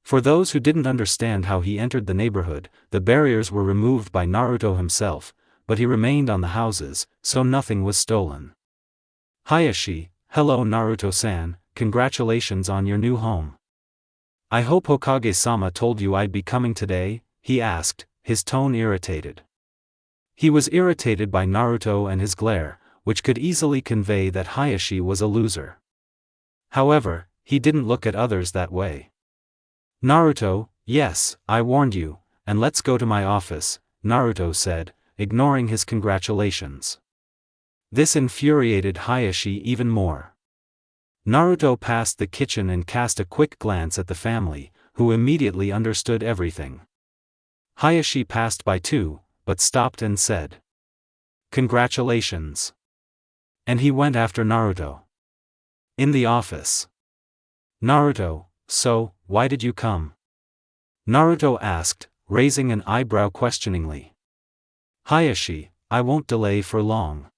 For those who didn't understand how he entered the neighborhood, the barriers were removed by Naruto himself, but he remained on the houses, so nothing was stolen. Hayashi, hello Naruto-san, congratulations on your new home. I hope Hokage-sama told you I'd be coming today, he asked, his tone irritated. He was irritated by Naruto and his glare, which could easily convey that Hayashi was a loser. However, he didn't look at others that way. Naruto, yes, I warned you, and let's go to my office, Naruto said, ignoring his congratulations. This infuriated Hayashi even more. Naruto passed the kitchen and cast a quick glance at the family, who immediately understood everything. Hayashi passed by too, but stopped and said, "Congratulations." And he went after Naruto. In the office. Naruto, so, why did you come? Naruto asked, raising an eyebrow questioningly. Hayashi, I won't delay for long.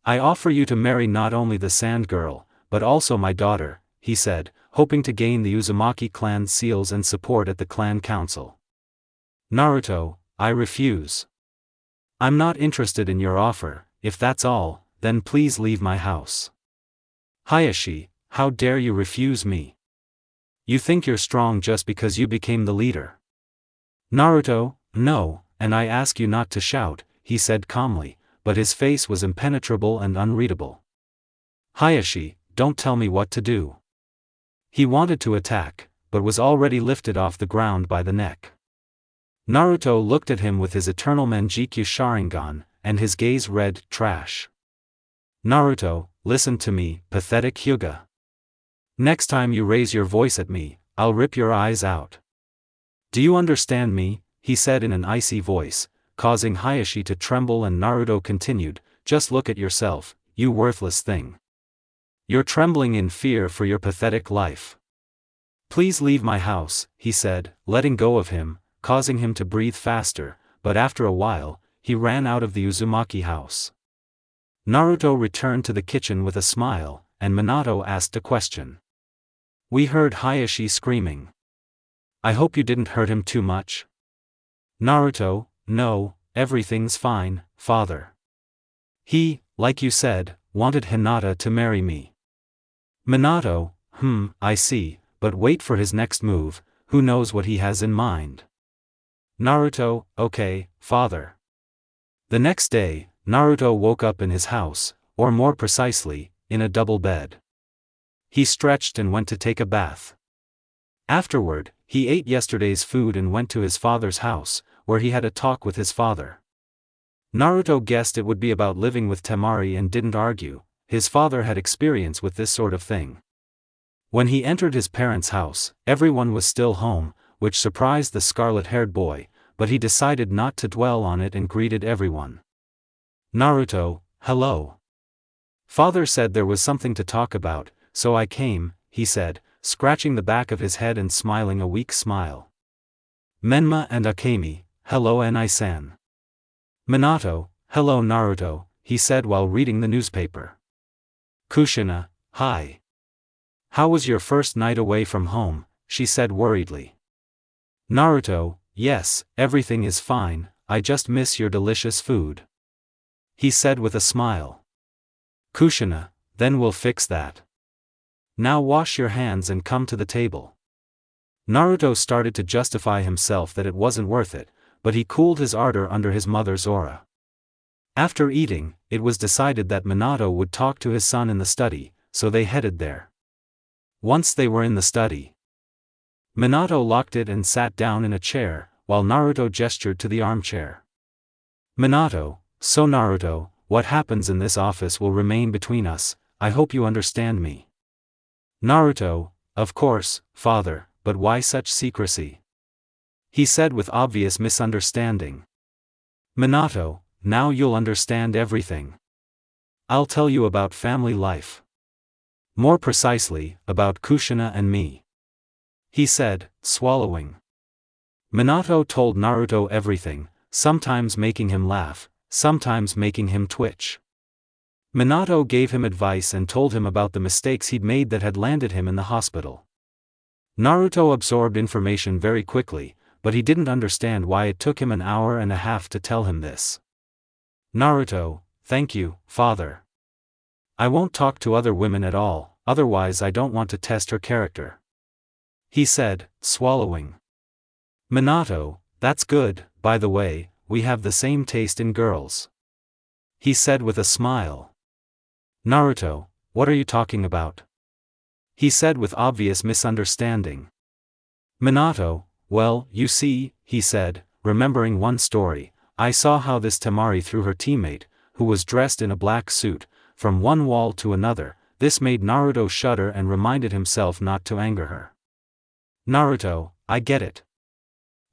I offer you to marry not only the Sand Girl, but also my daughter, he said, hoping to gain the Uzumaki clan's seals and support at the clan council. Naruto, I refuse. I'm not interested in your offer. If that's all, then please leave my house. Hayashi, how dare you refuse me? You think you're strong just because you became the leader. Naruto, no, and I ask you not to shout, he said calmly, but his face was impenetrable and unreadable. Hayashi, don't tell me what to do. He wanted to attack, but was already lifted off the ground by the neck. Naruto looked at him with his eternal Manjikyu Sharingan, and his gaze read, trash. Naruto, listen to me, pathetic Hyuga. Next time you raise your voice at me, I'll rip your eyes out. Do you understand me? He said in an icy voice, causing Hayashi to tremble, and Naruto continued, just look at yourself, you worthless thing. You're trembling in fear for your pathetic life. Please leave my house, he said, letting go of him, causing him to breathe faster, but after a while, he ran out of the Uzumaki house. Naruto returned to the kitchen with a smile, and Minato asked a question. We heard Hayashi screaming. I hope you didn't hurt him too much. Naruto, no, everything's fine, father. He, like you said, wanted Hinata to marry me. Minato, I see, but wait for his next move, who knows what he has in mind. Naruto, okay, father. The next day, Naruto woke up in his house, or more precisely, in a double bed. He stretched and went to take a bath. Afterward, he ate yesterday's food and went to his father's house, where he had a talk with his father. Naruto guessed it would be about living with Temari and didn't argue. His father had experience with this sort of thing. When he entered his parents' house, everyone was still home, which surprised the scarlet-haired boy, but he decided not to dwell on it and greeted everyone. Naruto, hello. Father said there was something to talk about, so I came, he said, scratching the back of his head and smiling a weak smile. Menma and Akemi, hello Enai-san. Minato, hello Naruto, he said while reading the newspaper. Kushina, hi. How was your first night away from home, she said worriedly. Naruto, yes, everything is fine, I just miss your delicious food. He said with a smile. Kushina, then we'll fix that. Now wash your hands and come to the table. Naruto started to justify himself that it wasn't worth it, but he cooled his ardor under his mother's aura. After eating, it was decided that Minato would talk to his son in the study, so they headed there. Once they were in the study, Minato locked it and sat down in a chair, while Naruto gestured to the armchair. Minato, so Naruto, what happens in this office will remain between us, I hope you understand me. Naruto, of course, father, but why such secrecy? He said with obvious misunderstanding. Minato, now you'll understand everything. I'll tell you about family life. More precisely, about Kushina and me. He said, swallowing. Minato told Naruto everything, sometimes making him laugh, sometimes making him twitch. Minato gave him advice and told him about the mistakes he'd made that had landed him in the hospital. Naruto absorbed information very quickly, but he didn't understand why it took him an hour and a half to tell him this. Naruto, thank you, father. I won't talk to other women at all, otherwise I don't want to test her character. He said, swallowing. Minato, that's good, by the way, we have the same taste in girls. He said with a smile. Naruto, what are you talking about? He said with obvious misunderstanding. Minato, well, you see, he said, remembering one story, I saw how this Temari threw her teammate, who was dressed in a black suit, from one wall to another. This made Naruto shudder and reminded himself not to anger her. Naruto, I get it.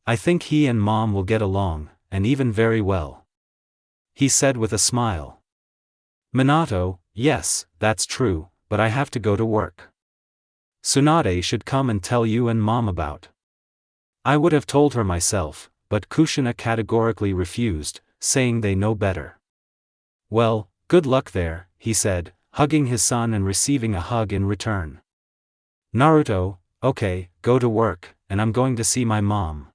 I think he and mom will get along, and even very well. He said with a smile. Minato, yes, that's true, but I have to go to work. Tsunade should come and tell you and mom about. I would have told her myself, but Kushina categorically refused, saying they know better. Well, good luck there, he said, hugging his son and receiving a hug in return. Naruto, okay, go to work, and I'm going to see my mom.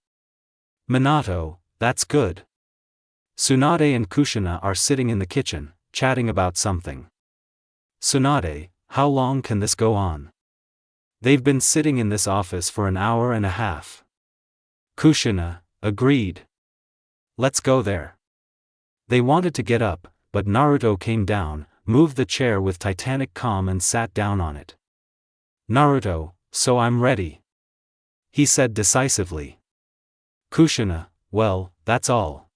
Minato, that's good. Tsunade and Kushina are sitting in the kitchen, chatting about something. Tsunade, how long can this go on? They've been sitting in this office for an hour and a half. Kushina, agreed. Let's go there. They wanted to get up, but Naruto came down, moved the chair with titanic calm and sat down on it. Naruto, so I'm ready. He said decisively. Kushina, well, that's all.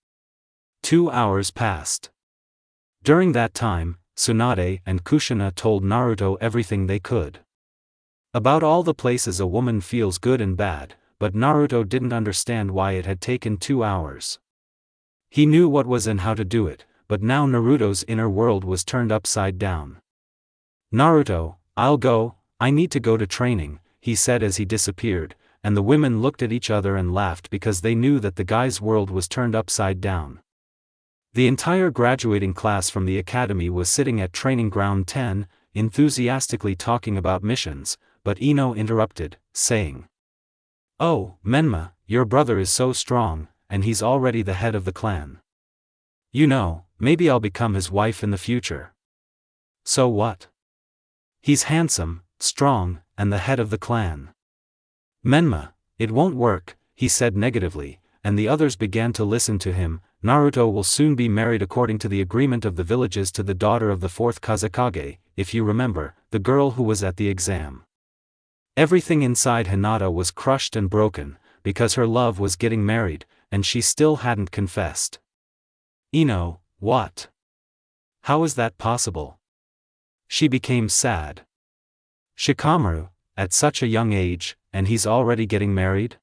2 hours passed. During that time, Tsunade and Kushina told Naruto everything they could. About all the places a woman feels good and bad, but Naruto didn't understand why it had taken 2 hours. He knew what was and how to do it, but now Naruto's inner world was turned upside down. Naruto, I'll go, I need to go to training, he said as he disappeared, and the women looked at each other and laughed because they knew that the guy's world was turned upside down. The entire graduating class from the academy was sitting at Training Ground 10, enthusiastically talking about missions, but Ino interrupted, saying, "Oh, Menma, your brother is so strong, and he's already the head of the clan. You know, maybe I'll become his wife in the future." So what? He's handsome, strong, and the head of the clan. Menma, it won't work, he said negatively, and the others began to listen to him. Naruto will soon be married according to the agreement of the villages to the daughter of the 4th Kazekage, if you remember, the girl who was at the exam. Everything inside Hinata was crushed and broken, because her love was getting married, and she still hadn't confessed. Ino, what? How is that possible? She became sad. Shikamaru, at such a young age, and he's already getting married?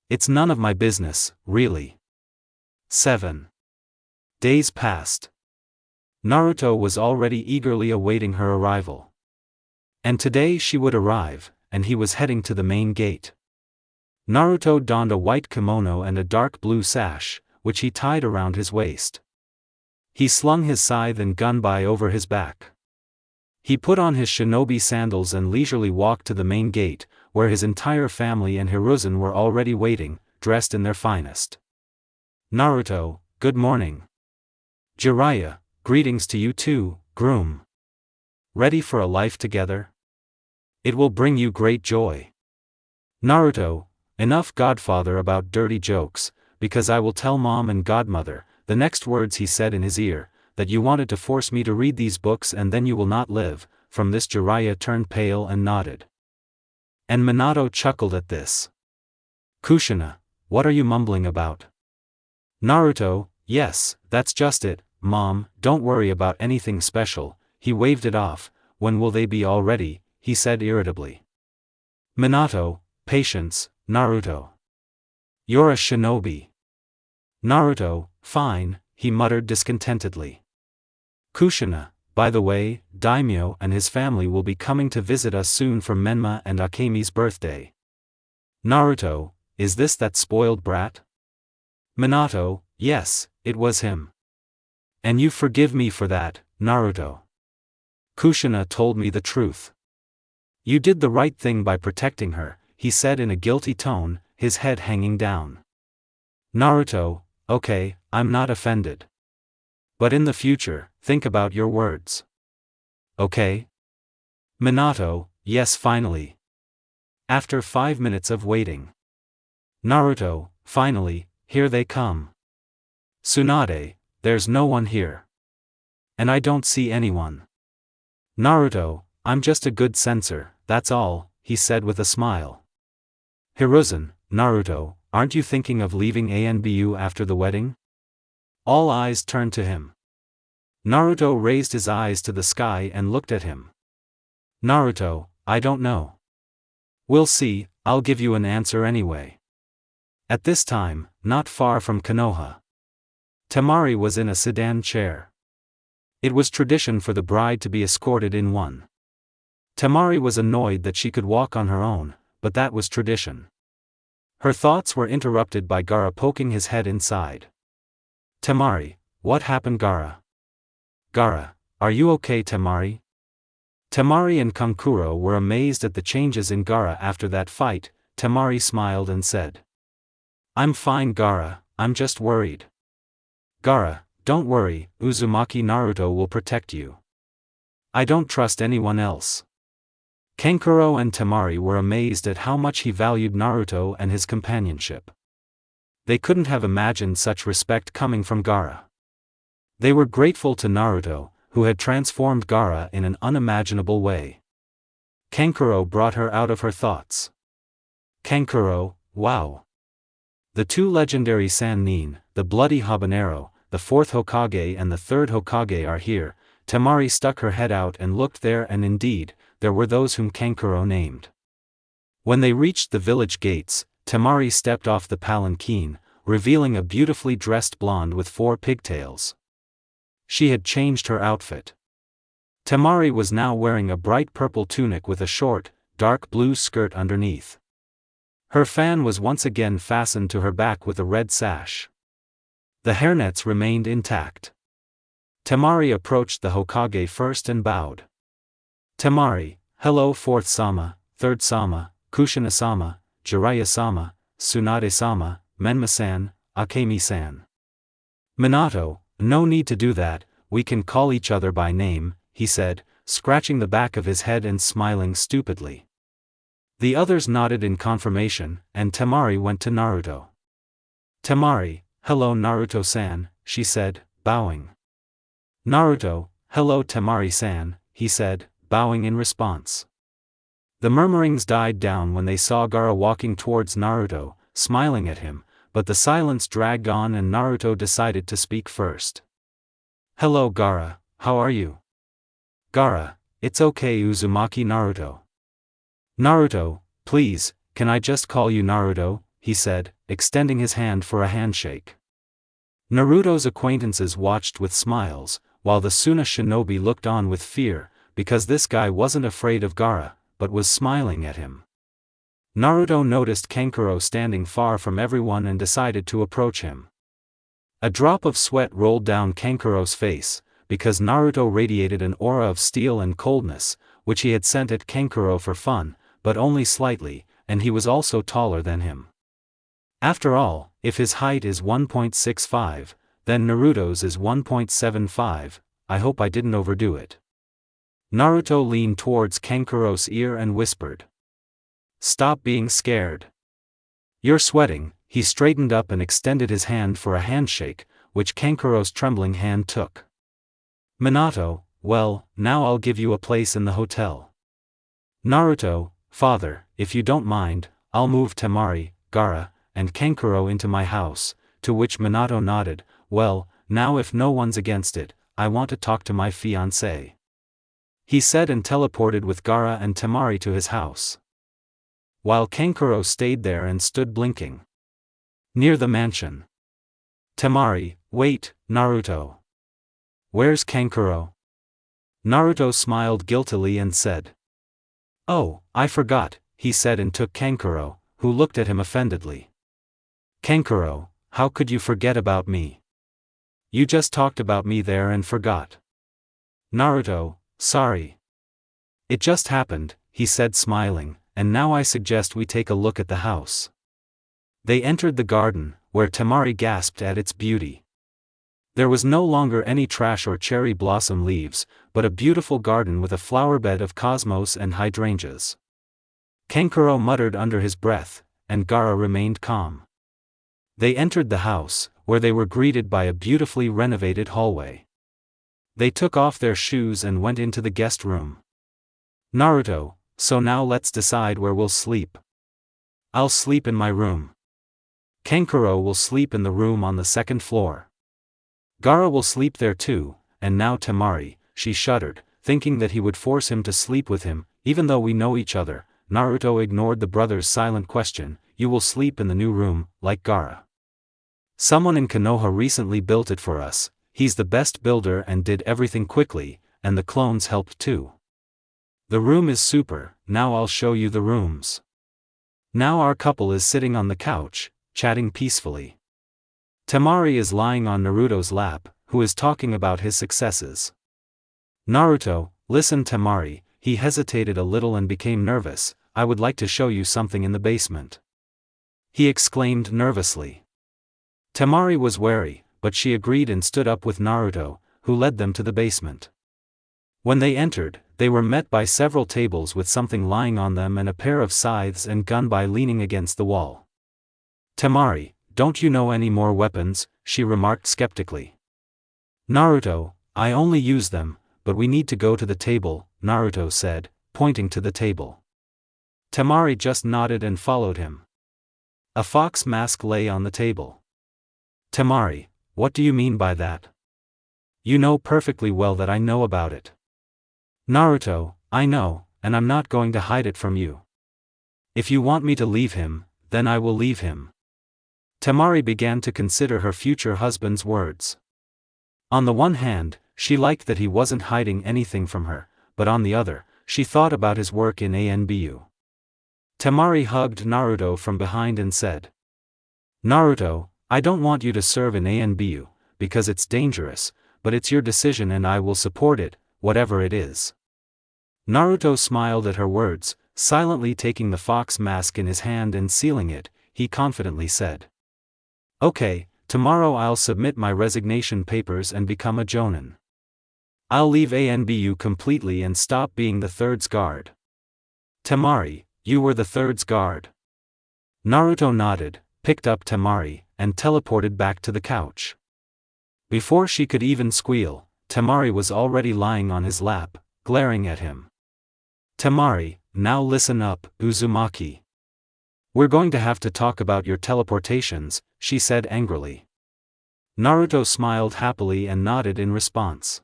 It's none of my business, really. 7 days passed. Naruto was already eagerly awaiting her arrival. And today she would arrive, and he was heading to the main gate. Naruto donned a white kimono and a dark blue sash, which he tied around his waist. He slung his scythe and gunbai over his back. He put on his shinobi sandals and leisurely walked to the main gate, where his entire family and Hiruzen were already waiting, dressed in their finest. Naruto, good morning. Jiraiya, greetings to you too, groom. Ready for a life together? It will bring you great joy. Naruto, enough godfather about dirty jokes, because I will tell mom and godmother, the next words he said in his ear, that you wanted to force me to read these books and then you will not live. From this Jiraiya turned pale and nodded. And Minato chuckled at this. Kushina, what are you mumbling about? Naruto, yes, that's just it, mom, don't worry about anything special. He waved it off. When will they be all ready? He said irritably. Minato, patience, Naruto. You're a shinobi. Naruto, fine, he muttered discontentedly. Kushina, by the way, Daimyo and his family will be coming to visit us soon for Menma and Akemi's birthday. Naruto, is this that spoiled brat? Minato, yes, it was him. And you forgive me for that, Naruto. Kushina told me the truth. You did the right thing by protecting her, he said in a guilty tone, his head hanging down. Naruto, okay, I'm not offended. But in the future, think about your words. Okay? Minato, yes, finally. After 5 minutes of waiting. Naruto, finally, here they come. Tsunade, there's no one here. And I don't see anyone. Naruto, I'm just a good censor, that's all, he said with a smile. Hiruzen, Naruto, aren't you thinking of leaving ANBU after the wedding? All eyes turned to him. Naruto raised his eyes to the sky and looked at him. Naruto, I don't know. We'll see, I'll give you an answer anyway. At this time, not far from Konoha, Temari was in a sedan chair. It was tradition for the bride to be escorted in one. Temari was annoyed that she could walk on her own, but that was tradition. Her thoughts were interrupted by Gaara poking his head inside. Temari, what happened, Gaara? Gaara, are you okay, Temari? Temari and Kankuro were amazed at the changes in Gaara after that fight. Temari smiled and said, I'm fine, Gaara, I'm just worried. Gaara, don't worry, Uzumaki Naruto will protect you. I don't trust anyone else. Kankuro and Temari were amazed at how much he valued Naruto and his companionship. They couldn't have imagined such respect coming from Gaara. They were grateful to Naruto, who had transformed Gaara in an unimaginable way. Kankuro brought her out of her thoughts. Kankuro, wow. The two legendary Sannin, the bloody habanero, the fourth Hokage and the third Hokage are here. Temari stuck her head out and looked there, and indeed, there were those whom Kankuro named. When they reached the village gates, Temari stepped off the palanquin, revealing a beautifully dressed blonde with 4 pigtails. She had changed her outfit. Temari was now wearing a bright purple tunic with a short, dark blue skirt underneath. Her fan was once again fastened to her back with a red sash. The hairnets remained intact. Temari approached the Hokage first and bowed. Temari, hello 4th Sama, 3rd Sama, Kushina-sama, Jiraiya-sama, Tsunade-sama, Menma-san, Akemi-san. Minato, no need to do that, we can call each other by name, he said, scratching the back of his head and smiling stupidly. The others nodded in confirmation, and Temari went to Naruto. Temari, hello Naruto-san, she said, bowing. Naruto, hello Temari-san, he said, bowing in response. The murmurings died down when they saw Gaara walking towards Naruto, smiling at him, but the silence dragged on and Naruto decided to speak first. Hello Gaara, how are you? Gaara, it's okay Uzumaki Naruto. Naruto, please, can I just call you Naruto? he said, extending his hand for a handshake. Naruto's acquaintances watched with smiles, while the Suna shinobi looked on with fear, because this guy wasn't afraid of Gaara, but was smiling at him. Naruto noticed Kankuro standing far from everyone and decided to approach him. A drop of sweat rolled down Kankuro's face, because Naruto radiated an aura of steel and coldness, which he had sent at Kankuro for fun, but only slightly, and he was also taller than him. After all, if his height is 1.65, then Naruto's is 1.75, I hope I didn't overdo it. Naruto leaned towards Kankuro's ear and whispered. Stop being scared. You're sweating. He straightened up and extended his hand for a handshake, which Kankuro's trembling hand took. Minato, well, now I'll give you a place in the hotel. Naruto, father, if you don't mind, I'll move Temari, Gaara, and Kankuro into my house, to which Minato nodded, well, now if no one's against it, I want to talk to my fiancé. He said and teleported with Gaara and Temari to his house. While Kankuro stayed there and stood blinking. Near the mansion. Temari, wait, Naruto. Where's Kankuro? Naruto smiled guiltily and said. Oh, I forgot, he said and took Kankuro, who looked at him offendedly. Kankuro, how could you forget about me? You just talked about me there and forgot. Naruto, sorry. It just happened, he said smiling, and now I suggest we take a look at the house. They entered the garden, where Temari gasped at its beauty. There was no longer any trash or cherry blossom leaves, but a beautiful garden with a flowerbed of cosmos and hydrangeas. Kankuro muttered under his breath, and Gaara remained calm. They entered the house, where they were greeted by a beautifully renovated hallway. They took off their shoes and went into the guest room. Naruto, so now let's decide where we'll sleep. I'll sleep in my room. Kankuro will sleep in the room on the second floor. Gaara will sleep there too, and now Temari, she shuddered, thinking that he would force him to sleep with him, even though we know each other. Naruto ignored the brother's silent question, you will sleep in the new room, like Gaara. Someone in Konoha recently built it for us, he's the best builder and did everything quickly, and the clones helped too. The room is super, now I'll show you the rooms. Now our couple is sitting on the couch, chatting peacefully. Temari is lying on Naruto's lap, who is talking about his successes. Naruto, listen Temari, he hesitated a little and became nervous, I would like to show you something in the basement. He exclaimed nervously. Temari was wary, but she agreed and stood up with Naruto, who led them to the basement. When they entered, they were met by several tables with something lying on them and a pair of scythes and gun by leaning against the wall. Temari, don't you know any more weapons? She remarked skeptically. Naruto, I only use them, but we need to go to the table, Naruto said, pointing to the table. Temari just nodded and followed him. A fox mask lay on the table. Temari, what do you mean by that? You know perfectly well that I know about it. Naruto, I know, and I'm not going to hide it from you. If you want me to leave him, then I will leave him. Temari began to consider her future husband's words. On the one hand, she liked that he wasn't hiding anything from her, but on the other, she thought about his work in ANBU. Temari hugged Naruto from behind and said, Naruto, I don't want you to serve in ANBU, because it's dangerous, but it's your decision and I will support it, whatever it is. Naruto smiled at her words, silently taking the fox mask in his hand and sealing it, he confidently said. Okay, tomorrow I'll submit my resignation papers and become a jonin. I'll leave ANBU completely and stop being the third's guard. Temari, you were the third's guard. Naruto nodded, picked up Temari, and teleported back to the couch. Before she could even squeal, Temari was already lying on his lap, glaring at him. Temari, now listen up, Uzumaki. We're going to have to talk about your teleportations, she said angrily. Naruto smiled happily and nodded in response.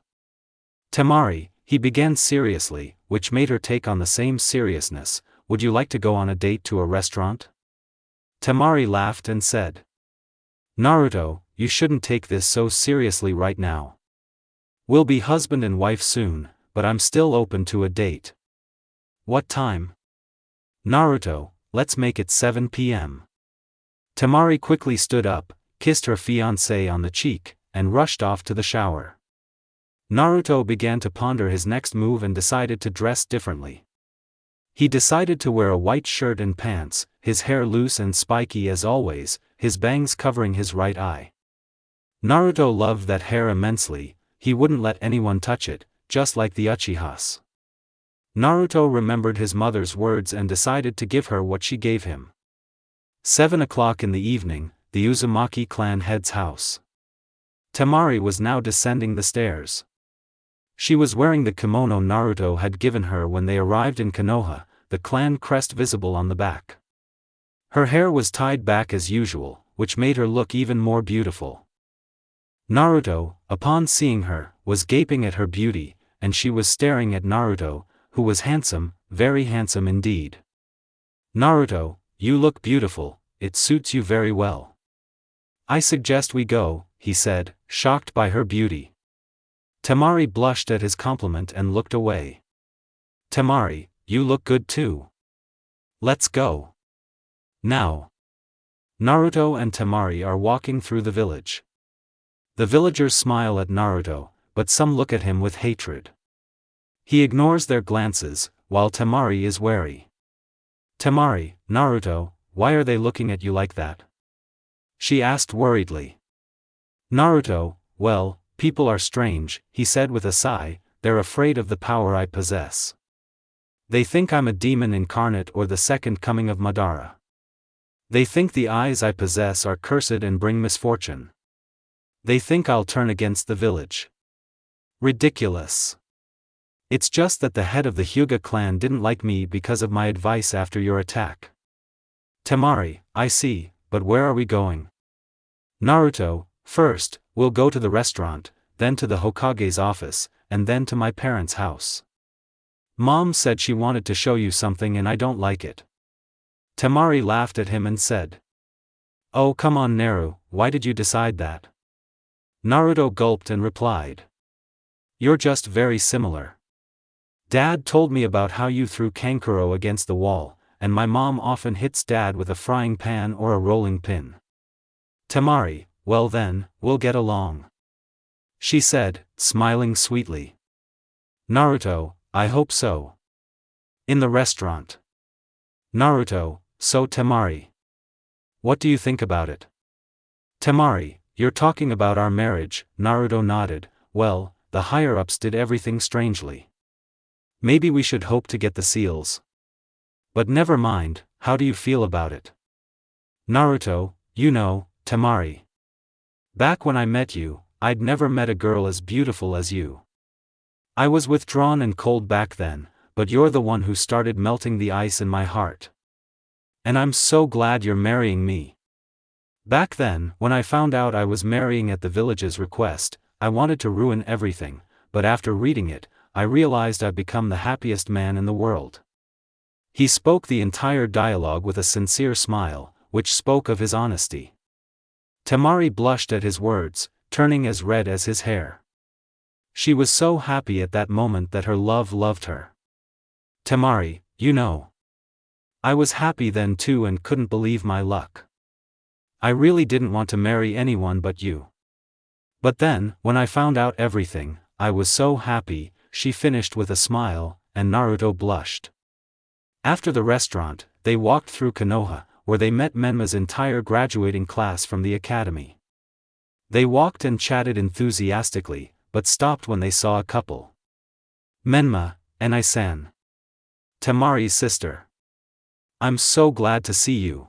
Temari, he began seriously, which made her take on the same seriousness, would you like to go on a date to a restaurant? Temari laughed and said, Naruto, you shouldn't take this so seriously right now. We'll be husband and wife soon, but I'm still open to a date. What time? Naruto, let's make it 7 p.m. Temari quickly stood up, kissed her fiancé on the cheek, and rushed off to the shower. Naruto began to ponder his next move and decided to dress differently. He decided to wear a white shirt and pants, his hair loose and spiky as always, his bangs covering his right eye. Naruto loved that hair immensely, he wouldn't let anyone touch it, just like the Uchihas. Naruto remembered his mother's words and decided to give her what she gave him. 7 o'clock in the evening, the Uzumaki clan head's house. Temari was now descending the stairs. She was wearing the kimono Naruto had given her when they arrived in Konoha, the clan crest visible on the back. Her hair was tied back as usual, which made her look even more beautiful. Naruto, upon seeing her, was gaping at her beauty, and she was staring at Naruto, who was handsome, very handsome indeed. Naruto, you look beautiful, it suits you very well. I suggest we go, he said, shocked by her beauty. Temari blushed at his compliment and looked away. Temari, you look good too. Let's go. Now. Naruto and Temari are walking through the village. The villagers smile at Naruto, but some look at him with hatred. He ignores their glances, while Temari is wary. Temari, Naruto, why are they looking at you like that? She asked worriedly. Naruto, well, people are strange, he said with a sigh, they're afraid of the power I possess. They think I'm a demon incarnate or the second coming of Madara. They think the eyes I possess are cursed and bring misfortune. They think I'll turn against the village. Ridiculous. It's just that the head of the Hyuga clan didn't like me because of my advice after your attack. Temari, I see, but where are we going? Naruto, first, we'll go to the restaurant, then to the Hokage's office, and then to my parents' house. Mom said she wanted to show you something and I don't like it. Temari laughed at him and said. Oh come on Naru, why did you decide that? Naruto gulped and replied. You're just very similar. Dad told me about how you threw Kankuro against the wall, and my mom often hits Dad with a frying pan or a rolling pin. Temari, well then, we'll get along. She said, smiling sweetly. Naruto, I hope so. In the restaurant. Naruto, so Temari. What do you think about it? Temari, you're talking about our marriage, Naruto nodded, well, the higher-ups did everything strangely. Maybe we should hope to get the seals. But never mind, how do you feel about it? Naruto, you know, Temari. Back when I met you, I'd never met a girl as beautiful as you. I was withdrawn and cold back then, but you're the one who started melting the ice in my heart. And I'm so glad you're marrying me. Back then, when I found out I was marrying at the village's request, I wanted to ruin everything, but after reading it, I realized I've become the happiest man in the world. He spoke the entire dialogue with a sincere smile, which spoke of his honesty. Temari blushed at his words, turning as red as his hair. She was so happy at that moment that her love loved her. Temari, you know. I was happy then too and couldn't believe my luck. I really didn't want to marry anyone but you. But then, when I found out everything, I was so happy, she finished with a smile, and Naruto blushed. After the restaurant, they walked through Konoha, where they met Menma's entire graduating class from the academy. They walked and chatted enthusiastically, but stopped when they saw a couple. Menma, Enai-san. Temari's sister. I'm so glad to see you.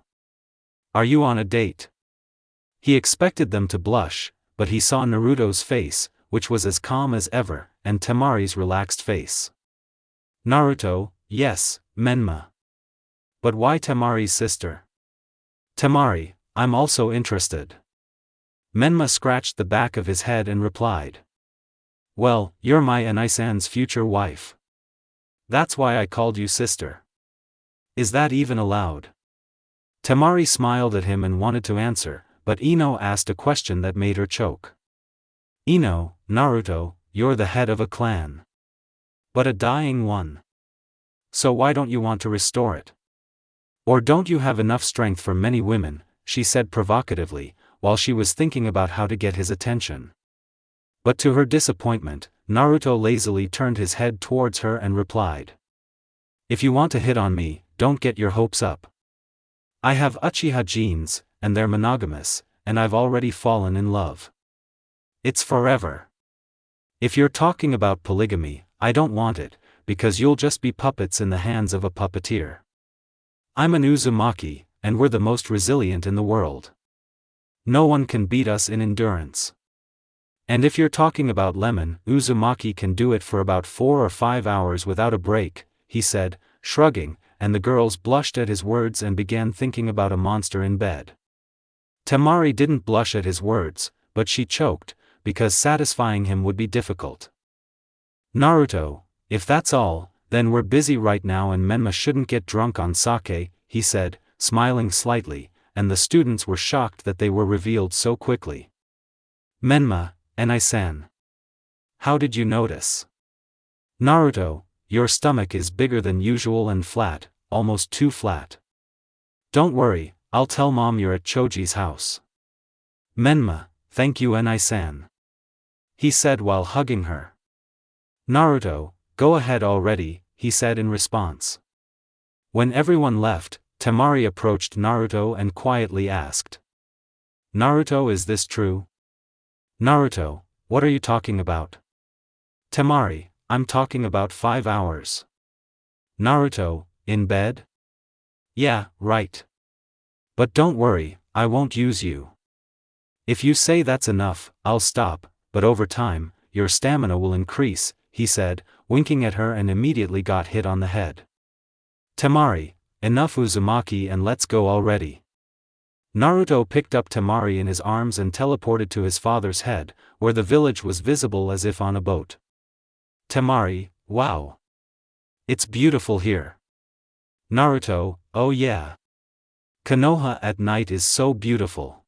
Are you on a date? He expected them to blush, but he saw Naruto's face, which was as calm as ever, and Temari's relaxed face. Naruto, yes, Menma. But why Temari's sister? Temari, I'm also interested. Menma scratched the back of his head and replied. Well, you're my Enai-san's future wife. That's why I called you sister. Is that even allowed? Temari smiled at him and wanted to answer, but Ino asked a question that made her choke. Ino, Naruto, you're the head of a clan. But a dying one. So why don't you want to restore it? Or don't you have enough strength for many women, she said provocatively, while she was thinking about how to get his attention. But to her disappointment, Naruto lazily turned his head towards her and replied. If you want to hit on me, don't get your hopes up. I have Uchiha genes, and they're monogamous, and I've already fallen in love. It's forever. If you're talking about polygamy, I don't want it, because you'll just be puppets in the hands of a puppeteer. I'm an Uzumaki, and we're the most resilient in the world. No one can beat us in endurance. And if you're talking about lemon, Uzumaki can do it for about 4 or 5 hours without a break, he said, shrugging, and the girls blushed at his words and began thinking about a monster in bed. Temari didn't blush at his words, but she choked, because satisfying him would be difficult. Naruto, if that's all, then we're busy right now and Menma shouldn't get drunk on sake, he said, smiling slightly, and the students were shocked that they were revealed so quickly. Menma, Enai-san. How did you notice? Naruto, your stomach is bigger than usual and flat, almost too flat. Don't worry, I'll tell Mom you're at Choji's house. Menma, thank you Enai-san. He said while hugging her. Naruto, go ahead already, he said in response. When everyone left, Temari approached Naruto and quietly asked. Naruto, is this true? Naruto, what are you talking about? Temari, I'm talking about 5 hours. Naruto, in bed? Yeah, right. But don't worry, I won't use you. If you say that's enough, I'll stop, but over time, your stamina will increase, he said, winking at her and immediately got hit on the head. Temari, enough Uzumaki and let's go already. Naruto picked up Temari in his arms and teleported to his father's head, where the village was visible as if on a boat. Temari, wow. It's beautiful here. Naruto, oh yeah. Konoha at night is so beautiful.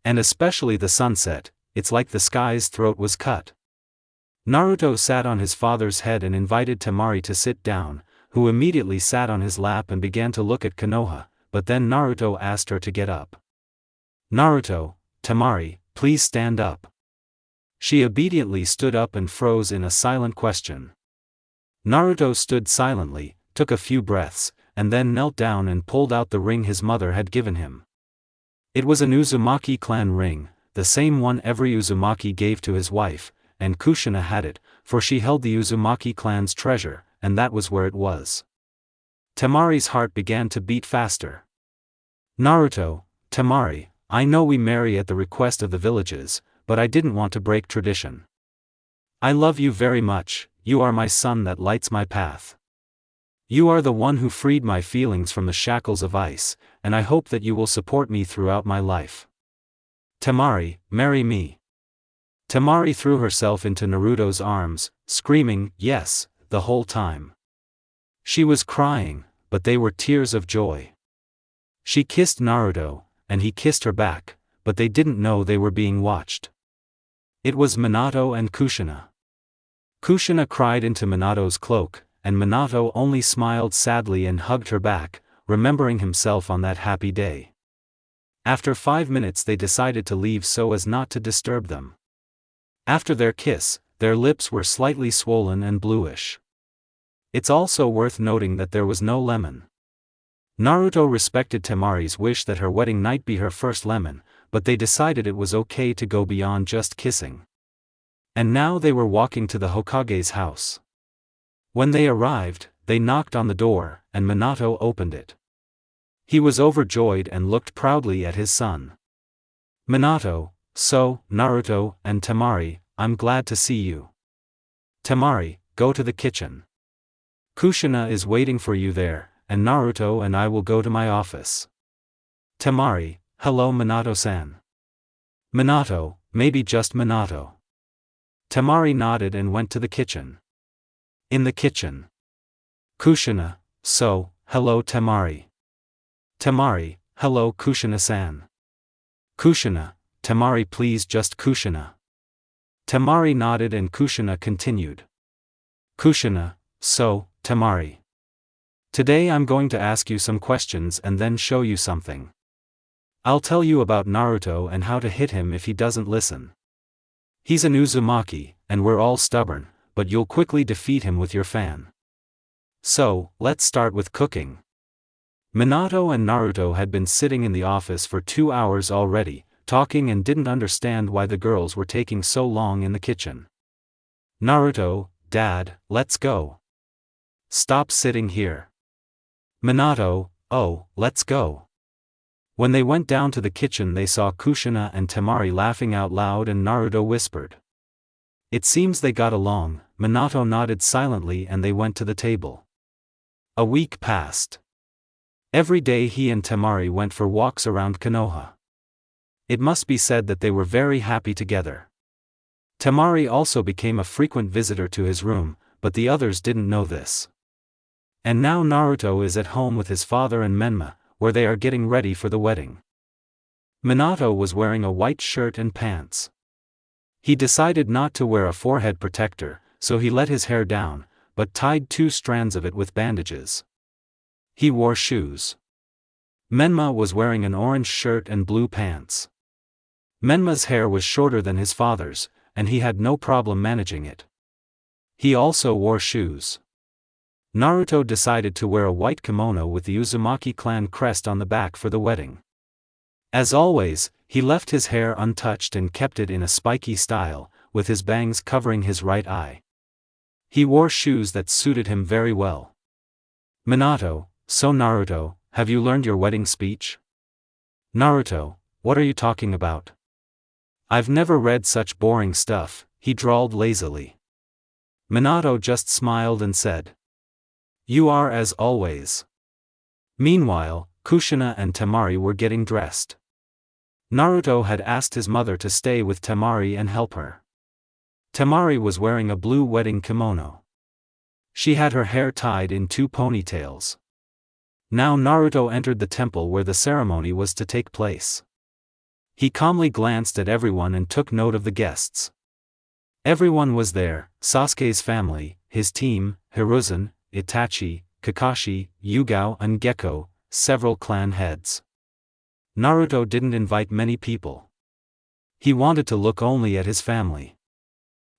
And especially the sunset, it's like the sky's throat was cut. Naruto sat on his father's head and invited Temari to sit down, who immediately sat on his lap and began to look at Konoha, but then Naruto asked her to get up. Naruto, Temari, please stand up. She obediently stood up and froze in a silent question. Naruto stood silently, took a few breaths, and then knelt down and pulled out the ring his mother had given him. It was an Uzumaki clan ring, the same one every Uzumaki gave to his wife, and Kushina had it, for she held the Uzumaki clan's treasure, and that was where it was. Temari's heart began to beat faster. Naruto, Temari, I know we marry at the request of the villages, but I didn't want to break tradition. I love you very much, you are my sun that lights my path. You are the one who freed my feelings from the shackles of ice, and I hope that you will support me throughout my life. Temari, marry me. Temari threw herself into Naruto's arms, screaming, yes, the whole time. She was crying, but they were tears of joy. She kissed Naruto, and he kissed her back, but they didn't know they were being watched. It was Minato and Kushina. Kushina cried into Minato's cloak, and Minato only smiled sadly and hugged her back, remembering himself on that happy day. After 5 minutes they decided to leave so as not to disturb them. After their kiss, their lips were slightly swollen and bluish. It's also worth noting that there was no lemon. Naruto respected Temari's wish that her wedding night be her first lemon, but they decided it was okay to go beyond just kissing. And now they were walking to the Hokage's house. When they arrived, they knocked on the door, and Minato opened it. He was overjoyed and looked proudly at his son. Minato, so, Naruto, and Temari, I'm glad to see you. Temari, go to the kitchen. Kushina is waiting for you there, and Naruto and I will go to my office. Temari, hello Minato-san. Minato, maybe just Minato. Temari nodded and went to the kitchen. In the kitchen. Kushina, so, hello Temari. Temari, hello Kushina-san. Kushina, Temari please just Kushina. Temari nodded and Kushina continued. Kushina, so, Temari. Today I'm going to ask you some questions and then show you something. I'll tell you about Naruto and how to hit him if he doesn't listen. He's an Uzumaki, and we're all stubborn, but you'll quickly defeat him with your fan. So, let's start with cooking. Minato and Naruto had been sitting in the office for 2 hours already, talking and didn't understand why the girls were taking so long in the kitchen. Naruto, Dad, let's go. Stop sitting here. Minato, oh, let's go. When they went down to the kitchen they saw Kushina and Temari laughing out loud and Naruto whispered. It seems they got along. Minato nodded silently and they went to the table. A week passed. Every day he and Temari went for walks around Konoha. It must be said that they were very happy together. Temari also became a frequent visitor to his room, but the others didn't know this. And now Naruto is at home with his father and Menma, where they are getting ready for the wedding. Minato was wearing a white shirt and pants. He decided not to wear a forehead protector, so he let his hair down, but tied 2 strands of it with bandages. He wore shoes. Menma was wearing an orange shirt and blue pants. Menma's hair was shorter than his father's, and he had no problem managing it. He also wore shoes. Naruto decided to wear a white kimono with the Uzumaki clan crest on the back for the wedding. As always, he left his hair untouched and kept it in a spiky style, with his bangs covering his right eye. He wore shoes that suited him very well. Minato, so Naruto, have you learned your wedding speech? Naruto, what are you talking about? I've never read such boring stuff, he drawled lazily. Minato just smiled and said. You are as always. Meanwhile, Kushina and Temari were getting dressed. Naruto had asked his mother to stay with Temari and help her. Temari was wearing a blue wedding kimono. She had her hair tied in 2 ponytails. Now Naruto entered the temple where the ceremony was to take place. He calmly glanced at everyone and took note of the guests. Everyone was there: Sasuke's family, his team, Hiruzen, Itachi, Kakashi, Yugao and Gekko, several clan heads. Naruto didn't invite many people. He wanted to look only at his family.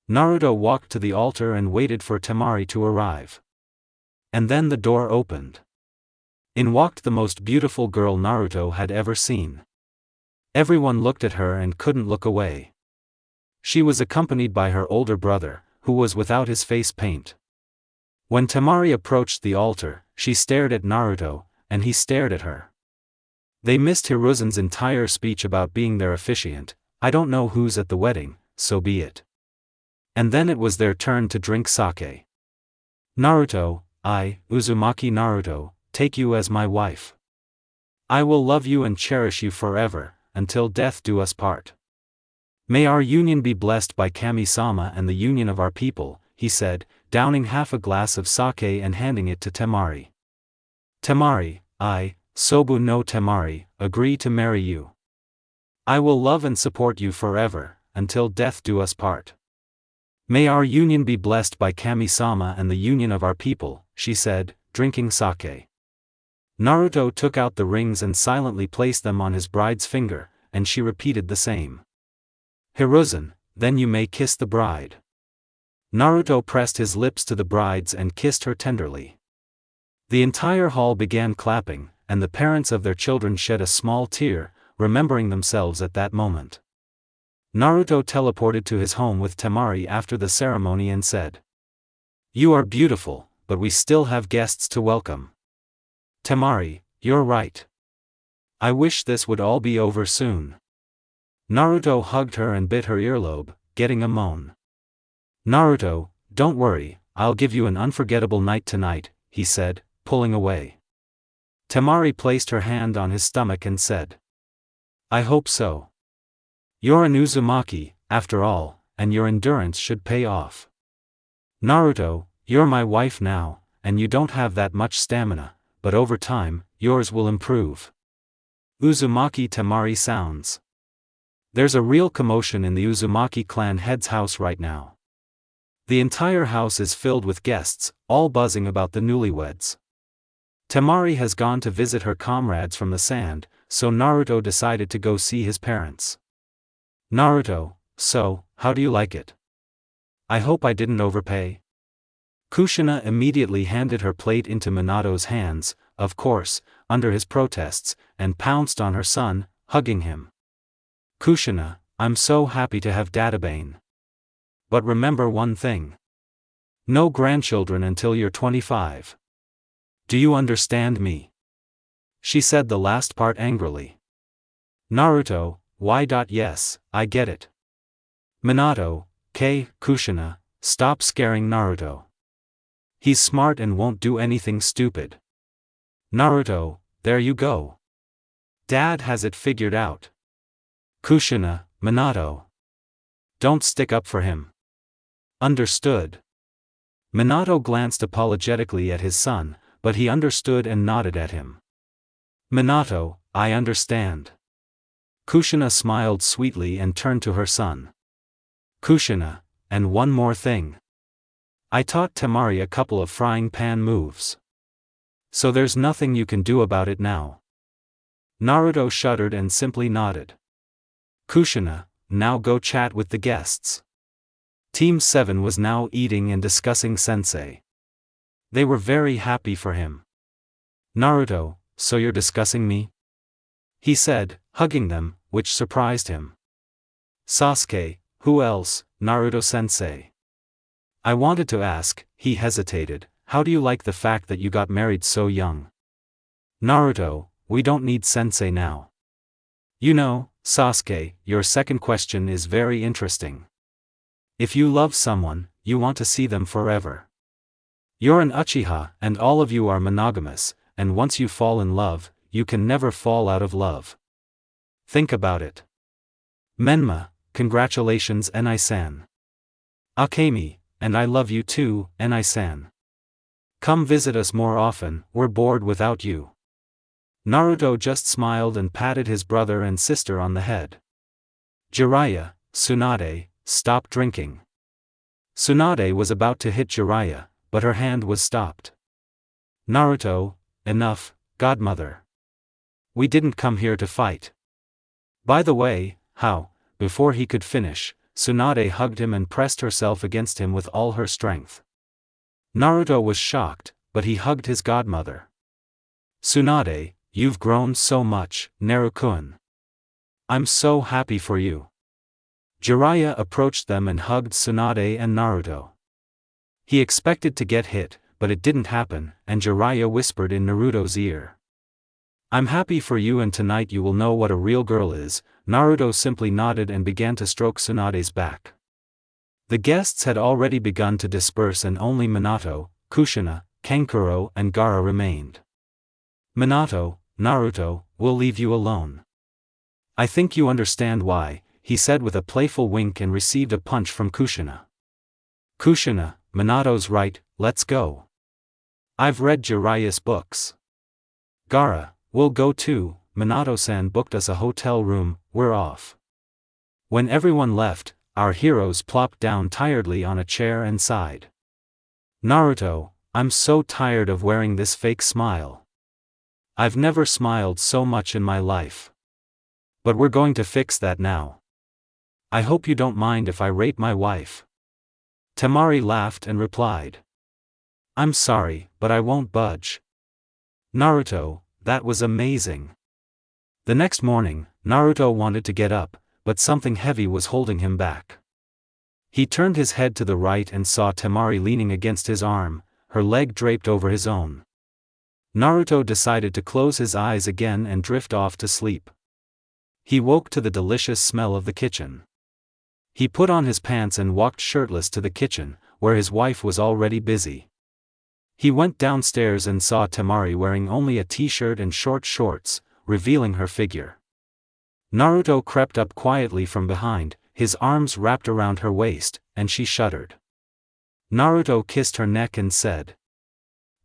Naruto walked to the altar and waited for Temari to arrive. And then the door opened. In walked the most beautiful girl Naruto had ever seen. Everyone looked at her and couldn't look away. She was accompanied by her older brother, who was without his face paint. When Temari approached the altar, she stared at Naruto, and he stared at her. They missed Hiruzen's entire speech about being their officiant. I don't know who's at the wedding, so be it. And then it was their turn to drink sake. Naruto, I, Uzumaki Naruto, take you as my wife. I will love you and cherish you forever, until death do us part. May our union be blessed by Kami-sama and the union of our people, he said, downing half a glass of sake and handing it to Temari. Temari, I, Sobu no Temari, agree to marry you. I will love and support you forever, until death do us part. May our union be blessed by Kami-sama and the union of our people, she said, drinking sake. Naruto took out the rings and silently placed them on his bride's finger, and she repeated the same. Hiruzen, then you may kiss the bride. Naruto pressed his lips to the bride's and kissed her tenderly. The entire hall began clapping, and the parents of their children shed a small tear, remembering themselves at that moment. Naruto teleported to his home with Temari after the ceremony and said, You are beautiful, but we still have guests to welcome. Temari, you're right. I wish this would all be over soon. Naruto hugged her and bit her earlobe, getting a moan. Naruto, don't worry, I'll give you an unforgettable night tonight, he said, pulling away. Temari placed her hand on his stomach and said, I hope so. You're an Uzumaki, after all, and your endurance should pay off. Naruto, you're my wife now, and you don't have that much stamina, but over time, yours will improve. Uzumaki Temari sounds. There's a real commotion in the Uzumaki clan head's house right now. The entire house is filled with guests, all buzzing about the newlyweds. Temari has gone to visit her comrades from the sand, so Naruto decided to go see his parents. Naruto, so, how do you like it? I hope I didn't overpay. Kushina immediately handed her plate into Minato's hands, of course, under his protests, and pounced on her son, hugging him. Kushina, I'm so happy to have Databane. But remember one thing. No grandchildren until you're 25. Do you understand me? She said the last part angrily. Naruto, yes, I get it. Minato, Kushina, stop scaring Naruto. He's smart and won't do anything stupid. Naruto, there you go. Dad has it figured out. Kushina, Minato. Don't stick up for him. Understood. Minato glanced apologetically at his son, but he understood and nodded at him. Minato, I understand. Kushina smiled sweetly and turned to her son. Kushina, and one more thing. I taught Temari a couple of frying pan moves. So there's nothing you can do about it now. Naruto shuddered and simply nodded. Kushina, now go chat with the guests. Team 7 was now eating and discussing sensei. They were very happy for him. Naruto, so you're discussing me? He said, hugging them, which surprised him. Sasuke, who else, Naruto-sensei? I wanted to ask, he hesitated, how do you like the fact that you got married so young? Naruto, we don't need sensei now. You know, Sasuke, your second question is very interesting. If you love someone, you want to see them forever. You're an Uchiha and all of you are monogamous, and once you fall in love, you can never fall out of love. Think about it. Menma, congratulations Enai-san. Akemi, and I love you too, Enai-san. Come visit us more often, we're bored without you. Naruto just smiled and patted his brother and sister on the head. Jiraiya, Tsunade, stop drinking. Tsunade was about to hit Jiraiya, but her hand was stopped. Naruto, enough, godmother. We didn't come here to fight. By the way, how? Before he could finish, Tsunade hugged him and pressed herself against him with all her strength. Naruto was shocked, but he hugged his godmother. Tsunade, you've grown so much, Neru-kun. I'm so happy for you. Jiraiya approached them and hugged Tsunade and Naruto. He expected to get hit, but it didn't happen, and Jiraiya whispered in Naruto's ear. I'm happy for you and tonight you will know what a real girl is. Naruto simply nodded and began to stroke Tsunade's back. The guests had already begun to disperse and only Minato, Kushina, Kankuro and Gaara remained. Minato, Naruto, we'll leave you alone. I think you understand why, he said with a playful wink and received a punch from Kushina. Kushina, Minato's right, let's go. I've read Jiraiya's books. Gaara, we'll go too, Minato-san booked us a hotel room, we're off. When everyone left, our heroes plopped down tiredly on a chair and sighed. Naruto, I'm so tired of wearing this fake smile. I've never smiled so much in my life. But we're going to fix that now. I hope you don't mind if I rape my wife. Temari laughed and replied. I'm sorry, but I won't budge. Naruto, that was amazing. The next morning, Naruto wanted to get up, but something heavy was holding him back. He turned his head to the right and saw Temari leaning against his arm, her leg draped over his own. Naruto decided to close his eyes again and drift off to sleep. He woke to the delicious smell of the kitchen. He put on his pants and walked shirtless to the kitchen, where his wife was already busy. He went downstairs and saw Temari wearing only a t-shirt and short shorts, revealing her figure. Naruto crept up quietly from behind, his arms wrapped around her waist, and she shuddered. Naruto kissed her neck and said,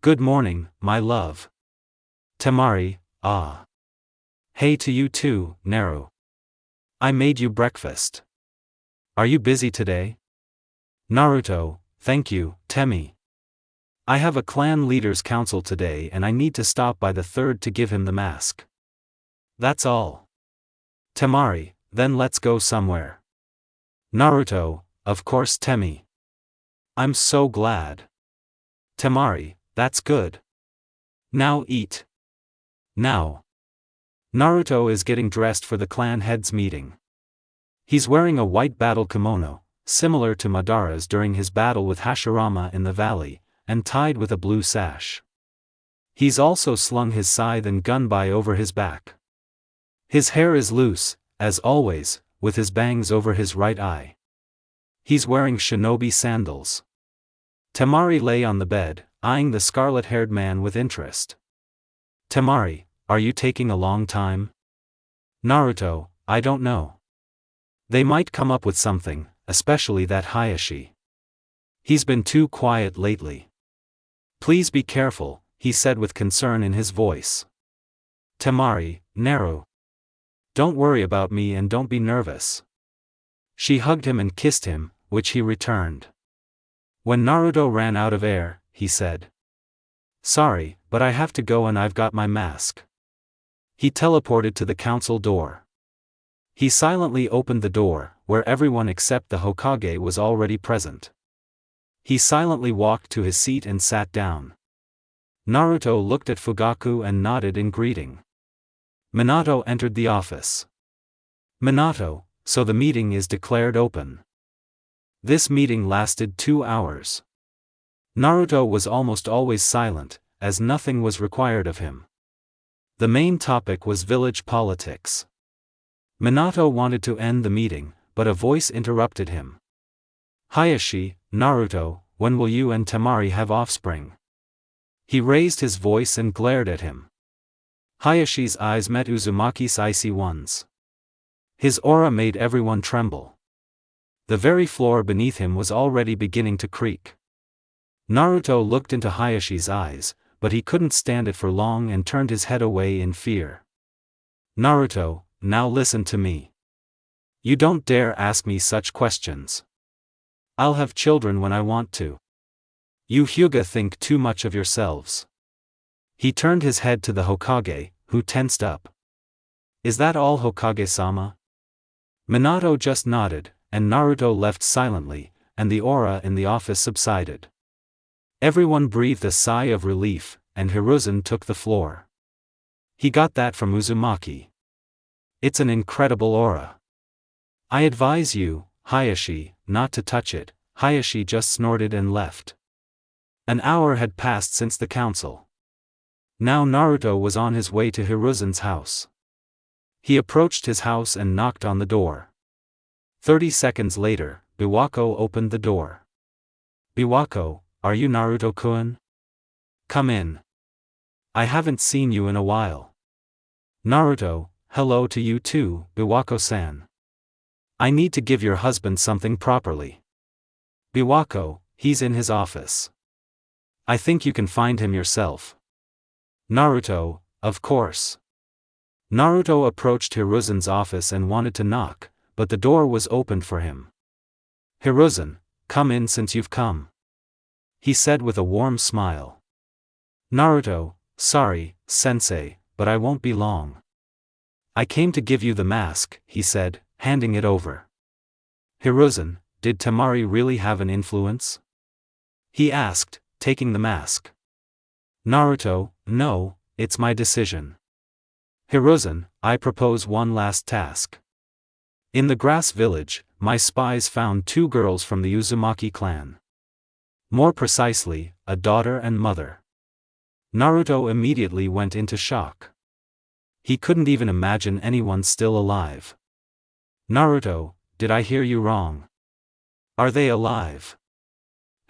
"Good morning, my love." Temari, ah. Hey to you too, Naru. I made you breakfast. Are you busy today? Naruto, thank you, Temi. I have a clan leaders council today and I need to stop by the third to give him the mask. That's all. Temari, then let's go somewhere. Naruto, of course Temi. I'm so glad. Temari, that's good. Now eat. Now. Naruto is getting dressed for the clan heads meeting. He's wearing a white battle kimono, similar to Madara's during his battle with Hashirama in the valley, and tied with a blue sash. He's also slung his scythe and gunbai over his back. His hair is loose, as always, with his bangs over his right eye. He's wearing shinobi sandals. Temari lay on the bed, eyeing the scarlet-haired man with interest. Temari, are you taking a long time? Naruto, I don't know. They might come up with something, especially that Hayashi. He's been too quiet lately. Please be careful, he said with concern in his voice. Temari, Naru. Don't worry about me and don't be nervous. She hugged him and kissed him, which he returned. When Naruto ran out of air, he said, "Sorry, but I have to go and I've got my mask." He teleported to the council door. He silently opened the door, where everyone except the Hokage was already present. He silently walked to his seat and sat down. Naruto looked at Fugaku and nodded in greeting. Minato entered the office. Minato, so the meeting is declared open. This meeting lasted 2 hours. Naruto was almost always silent, as nothing was required of him. The main topic was village politics. Minato wanted to end the meeting, but a voice interrupted him. Hayashi, Naruto, when will you and Temari have offspring? He raised his voice and glared at him. Hayashi's eyes met Uzumaki's icy ones. His aura made everyone tremble. The very floor beneath him was already beginning to creak. Naruto looked into Hayashi's eyes, but he couldn't stand it for long and turned his head away in fear. Naruto, now listen to me. You don't dare ask me such questions. I'll have children when I want to. You Hyuga think too much of yourselves. He turned his head to the Hokage, who tensed up. Is that all, Hokage-sama? Minato just nodded, and Naruto left silently, and the aura in the office subsided. Everyone breathed a sigh of relief, and Hiruzen took the floor. He got that from Uzumaki. It's an incredible aura. I advise you, Hayashi, not to touch it. Hayashi just snorted and left. An hour had passed since the council. Now Naruto was on his way to Hiruzen's house. He approached his house and knocked on the door. 30 seconds later, Biwako opened the door. Biwako, are you Naruto-kun? Come in. I haven't seen you in a while. Naruto, hello to you too, Biwako-san. I need to give your husband something properly. Biwako, he's in his office. I think you can find him yourself. Naruto, of course. Naruto approached Hiruzen's office and wanted to knock, but the door was opened for him. Hiruzen, come in since you've come. He said with a warm smile. Naruto, sorry, sensei, but I won't be long. I came to give you the mask, he said, handing it over. Hiruzen, did Temari really have an influence? He asked, taking the mask. Naruto, no, it's my decision. Hiruzen, I propose one last task. In the grass village, my spies found 2 girls from the Uzumaki clan. More precisely, a daughter and mother. Naruto immediately went into shock. He couldn't even imagine anyone still alive. Naruto, did I hear you wrong? Are they alive?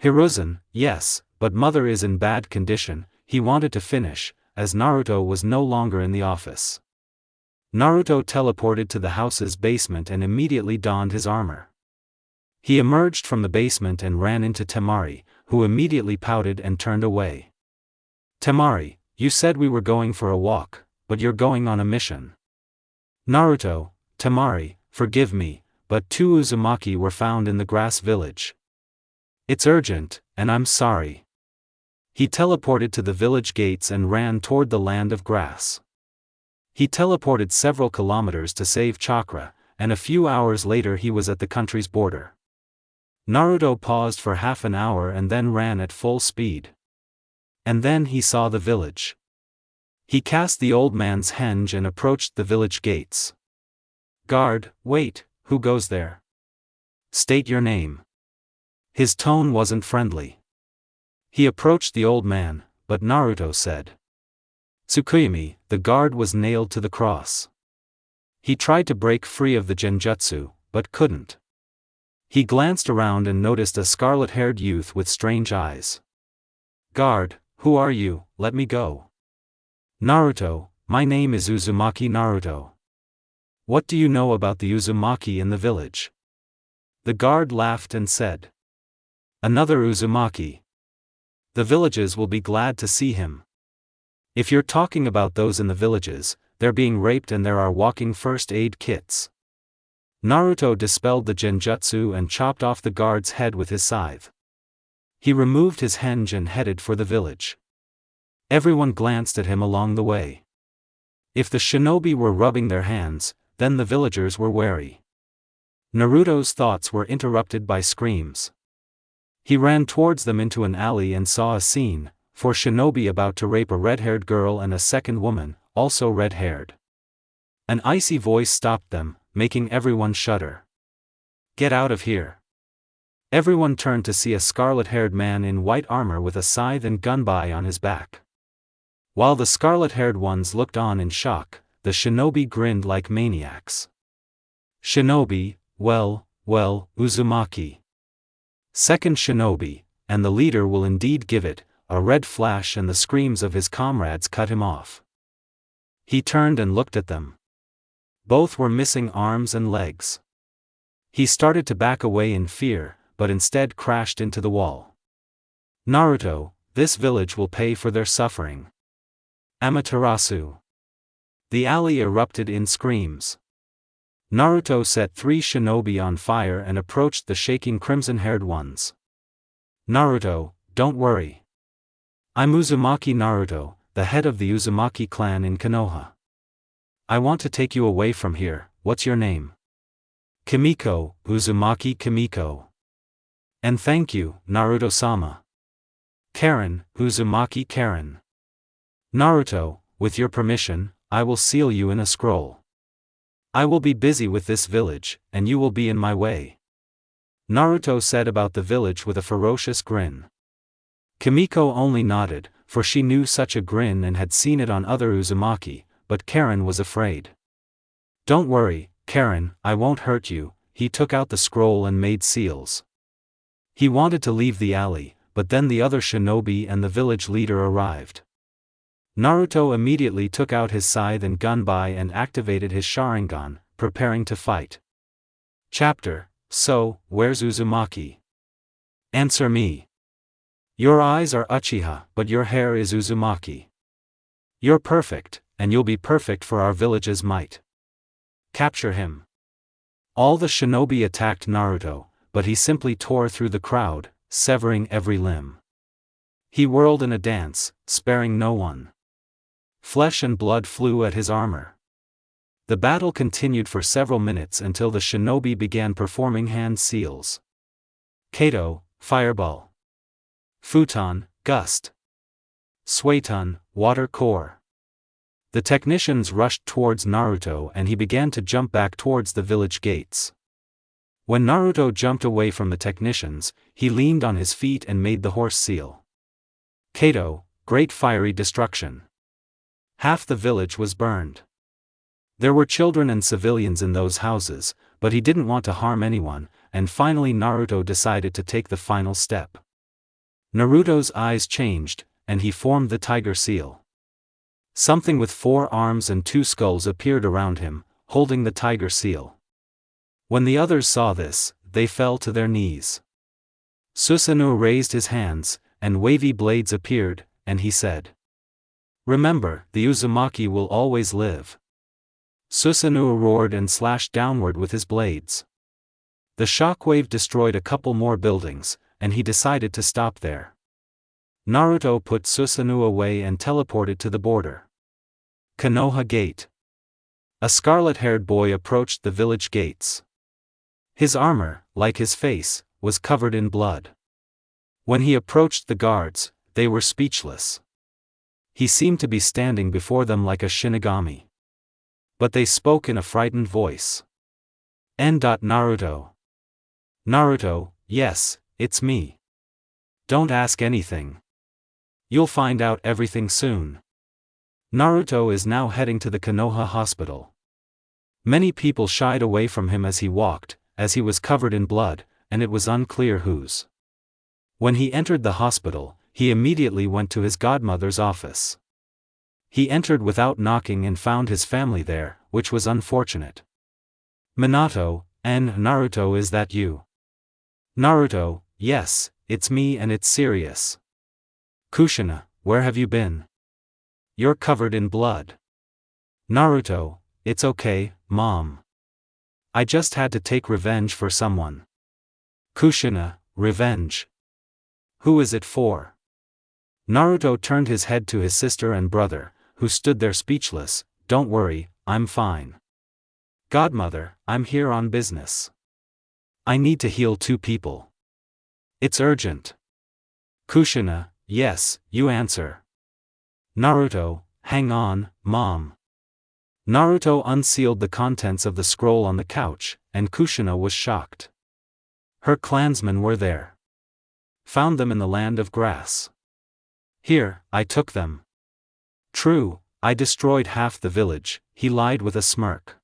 Hiruzen, yes, but mother is in bad condition. He wanted to finish, as Naruto was no longer in the office. Naruto teleported to the house's basement and immediately donned his armor. He emerged from the basement and ran into Temari, who immediately pouted and turned away. Temari, you said we were going for a walk, but you're going on a mission. Naruto, Temari, forgive me, but 2 Uzumaki were found in the grass village. It's urgent, and I'm sorry. He teleported to the village gates and ran toward the land of grass. He teleported several kilometers to save Chakra, and a few hours later he was at the country's border. Naruto paused for half an hour and then ran at full speed. And then he saw the village. He cast the old man's henge and approached the village gates. Guard, wait, who goes there? State your name. His tone wasn't friendly. He approached the old man, but Naruto said. Tsukuyami, the guard was nailed to the cross. He tried to break free of the genjutsu, but couldn't. He glanced around and noticed a scarlet-haired youth with strange eyes. Guard, who are you? Let me go. Naruto, my name is Uzumaki Naruto. What do you know about the Uzumaki in the village? The guard laughed and said. Another Uzumaki. The villages will be glad to see him. If you're talking about those in the villages, they're being raped and there are walking first aid kits. Naruto dispelled the genjutsu and chopped off the guard's head with his scythe. He removed his henge and headed for the village. Everyone glanced at him along the way. If the shinobi were rubbing their hands, then the villagers were wary. Naruto's thoughts were interrupted by screams. He ran towards them into an alley and saw a scene, 4 shinobi about to rape a red-haired girl and a second woman, also red-haired. An icy voice stopped them, making everyone shudder. Get out of here. Everyone turned to see a scarlet-haired man in white armor with a scythe and gunbai on his back. While the scarlet-haired ones looked on in shock, the shinobi grinned like maniacs. Shinobi, well, Uzumaki. Second shinobi, and the leader will indeed give it. A red flash and the screams of his comrades cut him off. He turned and looked at them. Both were missing arms and legs. He started to back away in fear, but instead crashed into the wall. Naruto, this village will pay for their suffering. Amaterasu. The alley erupted in screams. Naruto set 3 shinobi on fire and approached the shaking crimson-haired ones. Naruto, don't worry. I'm Uzumaki Naruto, the head of the Uzumaki clan in Konoha. I want to take you away from here. What's your name? Kimiko, Uzumaki Kimiko. And thank you, Naruto-sama. Karen, Uzumaki Karen. Naruto, with your permission, I will seal you in a scroll. I will be busy with this village, and you will be in my way. Naruto said about the village with a ferocious grin. Kimiko only nodded, for she knew such a grin and had seen it on other Uzumaki, but Karen was afraid. Don't worry, Karen, I won't hurt you. He took out the scroll and made seals. He wanted to leave the alley, but then the other shinobi and the village leader arrived. Naruto immediately took out his scythe and gunbai and activated his Sharingan, preparing to fight. Chapter: So, where's Uzumaki? Answer me. Your eyes are Uchiha, but your hair is Uzumaki. You're perfect, and you'll be perfect for our village's might. Capture him. All the shinobi attacked Naruto, but he simply tore through the crowd, severing every limb. He whirled in a dance, sparing no one. Flesh and blood flew at his armor. The battle continued for several minutes until the shinobi began performing hand seals. Kato, Fireball. Futon, Gust. Suiton, Water Core. The technicians rushed towards Naruto and he began to jump back towards the village gates. When Naruto jumped away from the technicians, he leaned on his feet and made the horse seal. Kato, Great Fiery Destruction. Half the village was burned. There were children and civilians in those houses, but he didn't want to harm anyone, and finally Naruto decided to take the final step. Naruto's eyes changed, and he formed the tiger seal. Something with 4 arms and 2 skulls appeared around him, holding the tiger seal. When the others saw this, they fell to their knees. Susanoo raised his hands, and wavy blades appeared, and he said, "Remember, the Uzumaki will always live." Susanoo roared and slashed downward with his blades. The shockwave destroyed a couple more buildings, and he decided to stop there. Naruto put Susanoo away and teleported to the border. Konoha Gate. A scarlet-haired boy approached the village gates. His armor, like his face, was covered in blood. When he approached the guards, they were speechless. He seemed to be standing before them like a shinigami. But they spoke in a frightened voice. Naruto. Naruto, yes, it's me. Don't ask anything. You'll find out everything soon. Naruto is now heading to the Konoha hospital. Many people shied away from him as he walked, as he was covered in blood, and it was unclear whose. When he entered the hospital, he immediately went to his godmother's office. He entered without knocking and found his family there, which was unfortunate. Minato, Naruto, is that you? Naruto, yes, it's me and it's serious. Kushina, where have you been? You're covered in blood. Naruto, it's okay, Mom. I just had to take revenge for someone. Kushina, revenge. Who is it for? Naruto turned his head to his sister and brother, who stood there speechless. Don't worry, I'm fine. Godmother, I'm here on business. I need to heal 2 people. It's urgent. Kushina, yes, you answer. Naruto, hang on, Mom. Naruto unsealed the contents of the scroll on the couch, and Kushina was shocked. Her clansmen were there. Found them in the land of grass. Here, I took them. True, I destroyed half the village, he lied with a smirk.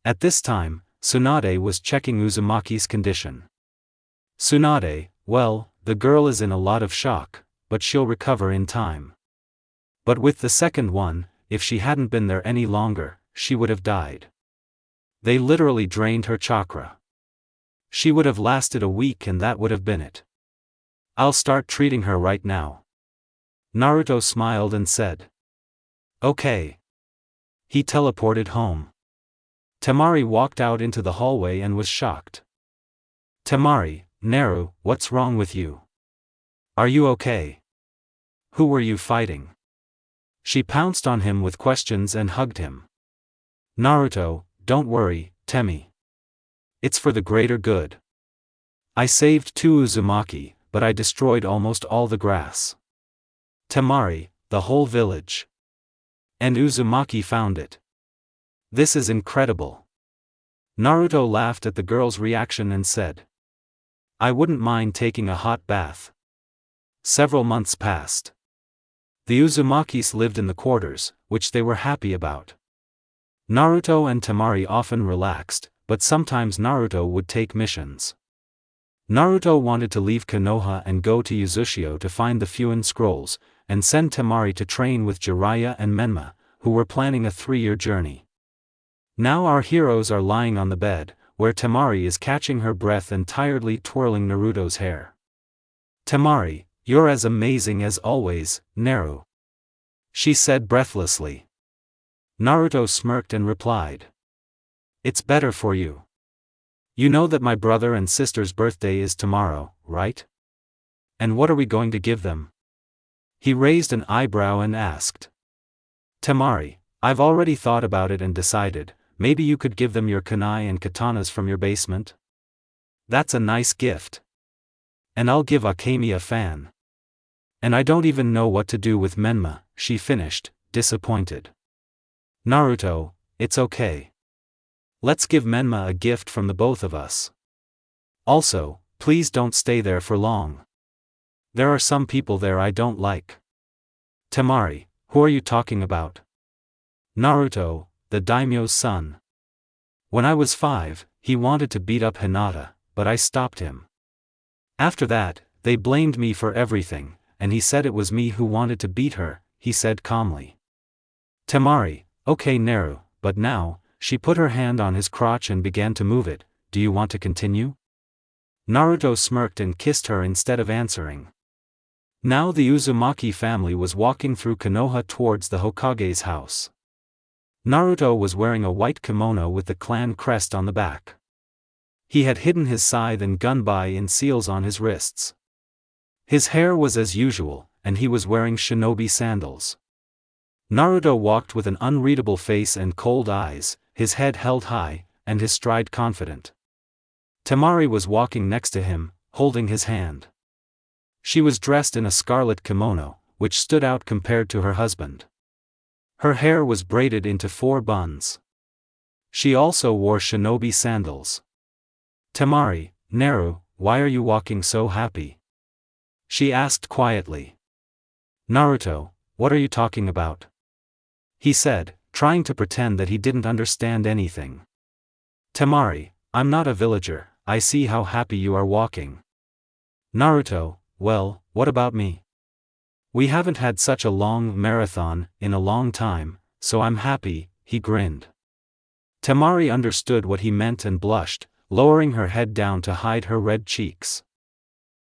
At this time, Tsunade was checking Uzumaki's condition. Tsunade, well, the girl is in a lot of shock, but she'll recover in time. But with the second one, if she hadn't been there any longer, she would have died. They literally drained her chakra. She would have lasted a week and that would have been it. I'll start treating her right now. Naruto smiled and said. Okay. He teleported home. Temari walked out into the hallway and was shocked. Temari, Naru, what's wrong with you? Are you okay? Who were you fighting? She pounced on him with questions and hugged him. Naruto, don't worry, Temi. It's for the greater good. I saved 2 Uzumaki, but I destroyed almost all the grass. Temari, the whole village. And Uzumaki found it. This is incredible. Naruto laughed at the girl's reaction and said. I wouldn't mind taking a hot bath. Several months passed. The Uzumakis lived in the quarters, which they were happy about. Naruto and Temari often relaxed, but sometimes Naruto would take missions. Naruto wanted to leave Konoha and go to Uzushio to find the Fuin scrolls, and send Temari to train with Jiraiya and Menma, who were planning a 3-year journey. Now our heroes are lying on the bed, where Temari is catching her breath and tiredly twirling Naruto's hair. Temari, you're as amazing as always, Naru. She said breathlessly. Naruto smirked and replied. It's better for you. You know that my brother and sister's birthday is tomorrow, right? And what are we going to give them? He raised an eyebrow and asked. Temari, I've already thought about it and decided, maybe you could give them your kunai and katanas from your basement? That's a nice gift. And I'll give Akemi a fan. And I don't even know what to do with Menma, she finished, disappointed. Naruto, it's okay. Let's give Menma a gift from the both of us. Also, please don't stay there for long. There are some people there I don't like. Temari, who are you talking about? Naruto, the daimyo's son. When I was 5, he wanted to beat up Hinata, but I stopped him. After that, they blamed me for everything, and he said it was me who wanted to beat her, he said calmly. Temari, okay Naru, but now, she put her hand on his crotch and began to move it, do you want to continue? Naruto smirked and kissed her instead of answering. Now the Uzumaki family was walking through Konoha towards the Hokage's house. Naruto was wearing a white kimono with the clan crest on the back. He had hidden his scythe and gunbai in seals on his wrists. His hair was as usual, and he was wearing shinobi sandals. Naruto walked with an unreadable face and cold eyes, his head held high, and his stride confident. Temari was walking next to him, holding his hand. She was dressed in a scarlet kimono, which stood out compared to her husband. Her hair was braided into 4 buns. She also wore shinobi sandals. "Temari, Naru, why are you walking so happy?" she asked quietly. "Naruto, what are you talking about?" he said, trying to pretend that he didn't understand anything. "Temari, I'm not a villager, I see how happy you are walking." "Naruto, well, what about me? We haven't had such a long marathon in a long time, so I'm happy," he grinned. Temari understood what he meant and blushed, lowering her head down to hide her red cheeks.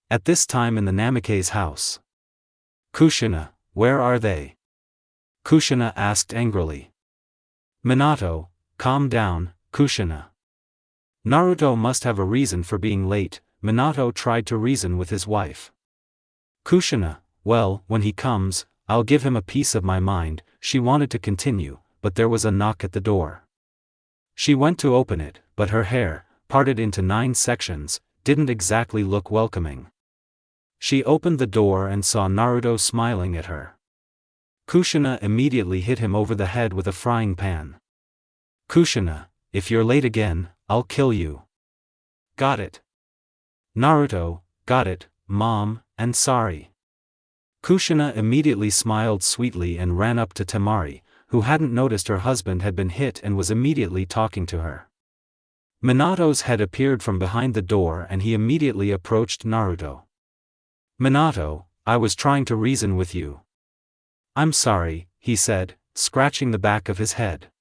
At this time in the Namikaze house. "Kushina, where are they?" Kushina asked angrily. "Minato, calm down, Kushina." Naruto must have a reason for being late. Minato tried to reason with his wife. "Kushina, well, when he comes, I'll give him a piece of my mind." She wanted to continue, but there was a knock at the door. She went to open it, but her hair, parted into 9 sections, didn't exactly look welcoming. She opened the door and saw Naruto smiling at her. Kushina immediately hit him over the head with a frying pan. "Kushina, if you're late again, I'll kill you." "Got it." Naruto, "Got it, Mom, and sorry." Kushina immediately smiled sweetly and ran up to Temari, who hadn't noticed her husband had been hit and was immediately talking to her. Minato's head appeared from behind the door and he immediately approached Naruto. "Minato, I was trying to reason with you." "I'm sorry," he said, scratching the back of his head.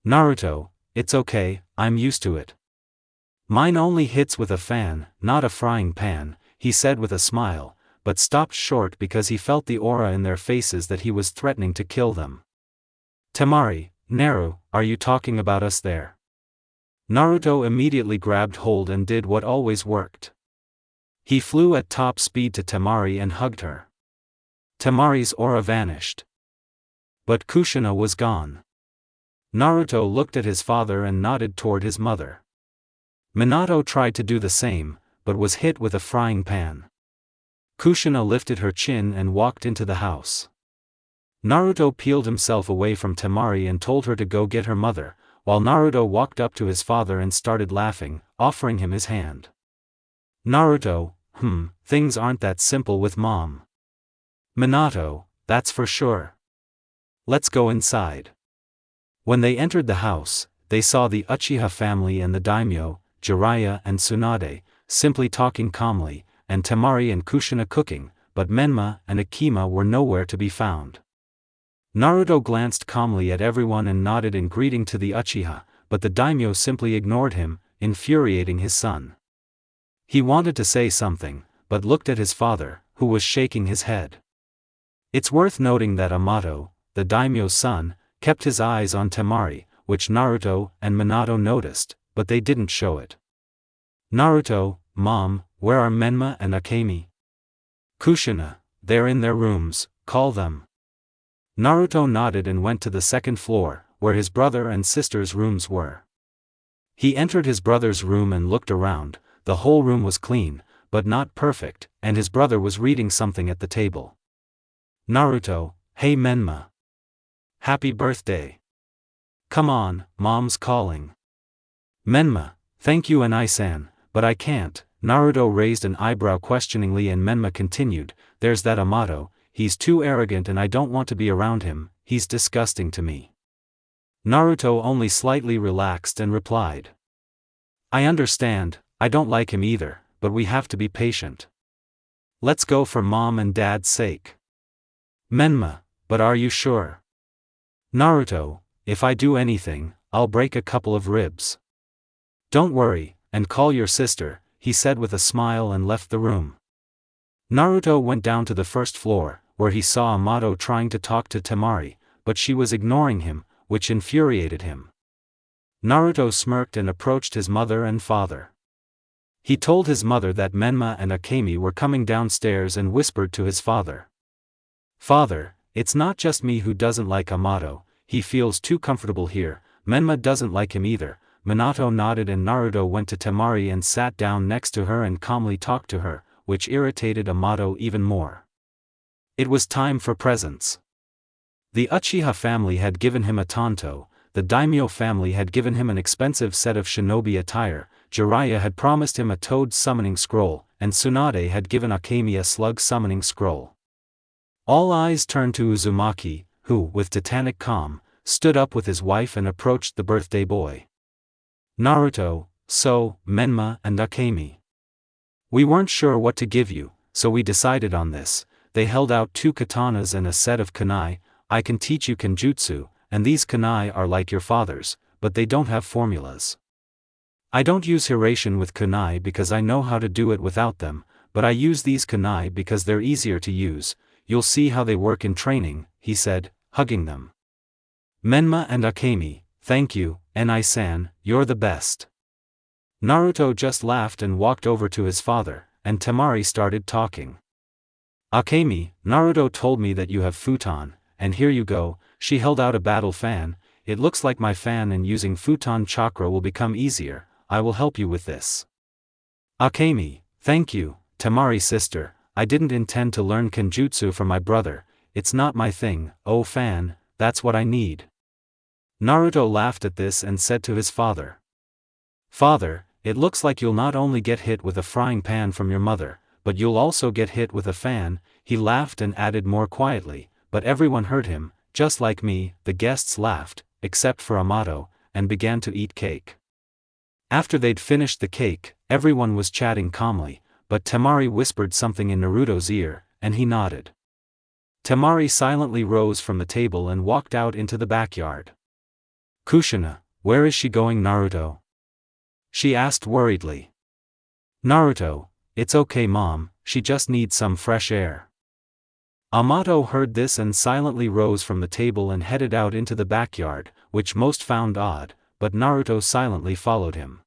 "Naruto, it's okay, I'm used to it. Mine only hits with a fan, not a frying pan," he said with a smile, but stopped short because he felt the aura in their faces that he was threatening to kill them. "Temari, Naru, are you talking about us there?" Naruto immediately grabbed hold and did what always worked. He flew at top speed to Temari and hugged her. Temari's aura vanished. But Kushina was gone. Naruto looked at his father and nodded toward his mother. Minato tried to do the same, but was hit with a frying pan. Kushina lifted her chin and walked into the house. Naruto peeled himself away from Temari and told her to go get her mother, while Naruto walked up to his father and started laughing, offering him his hand. Naruto, things aren't that simple with Mom. Minato, that's for sure. Let's go inside. When they entered the house, they saw the Uchiha family and the daimyo, Jiraiya and Tsunade, simply talking calmly, and Temari and Kushina cooking, but Menma and Akima were nowhere to be found. Naruto glanced calmly at everyone and nodded in greeting to the Uchiha, but the daimyo simply ignored him, infuriating his son. He wanted to say something, but looked at his father, who was shaking his head. It's worth noting that Amato, the daimyo's son, kept his eyes on Temari, which Naruto and Minato noticed, but they didn't show it. "Naruto, Mom, where are Menma and Akemi?" "Kushina, they're in their rooms, call them." Naruto nodded and went to the 2nd floor, where his brother and sister's rooms were. He entered his brother's room and looked around. The whole room was clean, but not perfect, and his brother was reading something at the table. Naruto, "Hey Menma. Happy birthday. Come on, Mom's calling." Menma, "Thank you Anai-san, but I can't." Naruto raised an eyebrow questioningly and Menma continued, "There's that Amato, he's too arrogant and I don't want to be around him, he's disgusting to me." Naruto only slightly relaxed and replied, "I understand, I don't like him either, but we have to be patient. Let's go for Mom and Dad's sake." Menma, "But are you sure?" Naruto, "If I do anything, I'll break a couple of ribs." "Don't worry, and call your sister," he said with a smile and left the room. Naruto went down to the 1st floor, where he saw Amato trying to talk to Temari, but she was ignoring him, which infuriated him. Naruto smirked and approached his mother and father. He told his mother that Menma and Akemi were coming downstairs and whispered to his father. "Father, it's not just me who doesn't like Amato, he feels too comfortable here, Menma doesn't like him either." Minato nodded and Naruto went to Temari and sat down next to her and calmly talked to her, which irritated Amato even more. It was time for presents. The Uchiha family had given him a tanto, the daimyo family had given him an expensive set of shinobi attire, Jiraiya had promised him a toad summoning scroll, and Tsunade had given Akemi a slug summoning scroll. All eyes turned to Uzumaki, who, with titanic calm, stood up with his wife and approached the birthday boy. "Naruto, So, Menma and Akemi. We weren't sure what to give you, so we decided on this." They held out 2 katanas and a set of kunai. "I can teach you kenjutsu, and these kunai are like your father's, but they don't have formulas. I don't use Hiraishin with kunai because I know how to do it without them, but I use these kunai because they're easier to use. You'll see how they work in training," he said, hugging them. "Menma and Akemi, thank you, Enai-san, you're the best." Naruto just laughed and walked over to his father, and Temari started talking. "Akemi, Naruto told me that you have futon, and here you go." She held out a battle fan. "It looks like my fan, and using futon chakra will become easier. I will help you with this." "Akemi, thank you, Temari sister, I didn't intend to learn kenjutsu from my brother, it's not my thing." "Oh fan, that's what I need." Naruto laughed at this and said to his father. "Father, it looks like you'll not only get hit with a frying pan from your mother, but you'll also get hit with a fan." He laughed and added more quietly, "But everyone heard him, just like me." The guests laughed, except for Amato, and began to eat cake. After they'd finished the cake, everyone was chatting calmly, but Temari whispered something in Naruto's ear, and he nodded. Temari silently rose from the table and walked out into the backyard. "Kushina, where is she going, Naruto?" she asked worriedly. "Naruto, it's okay mom, she just needs some fresh air." Amato heard this and silently rose from the table and headed out into the backyard, which most found odd, but Naruto silently followed him.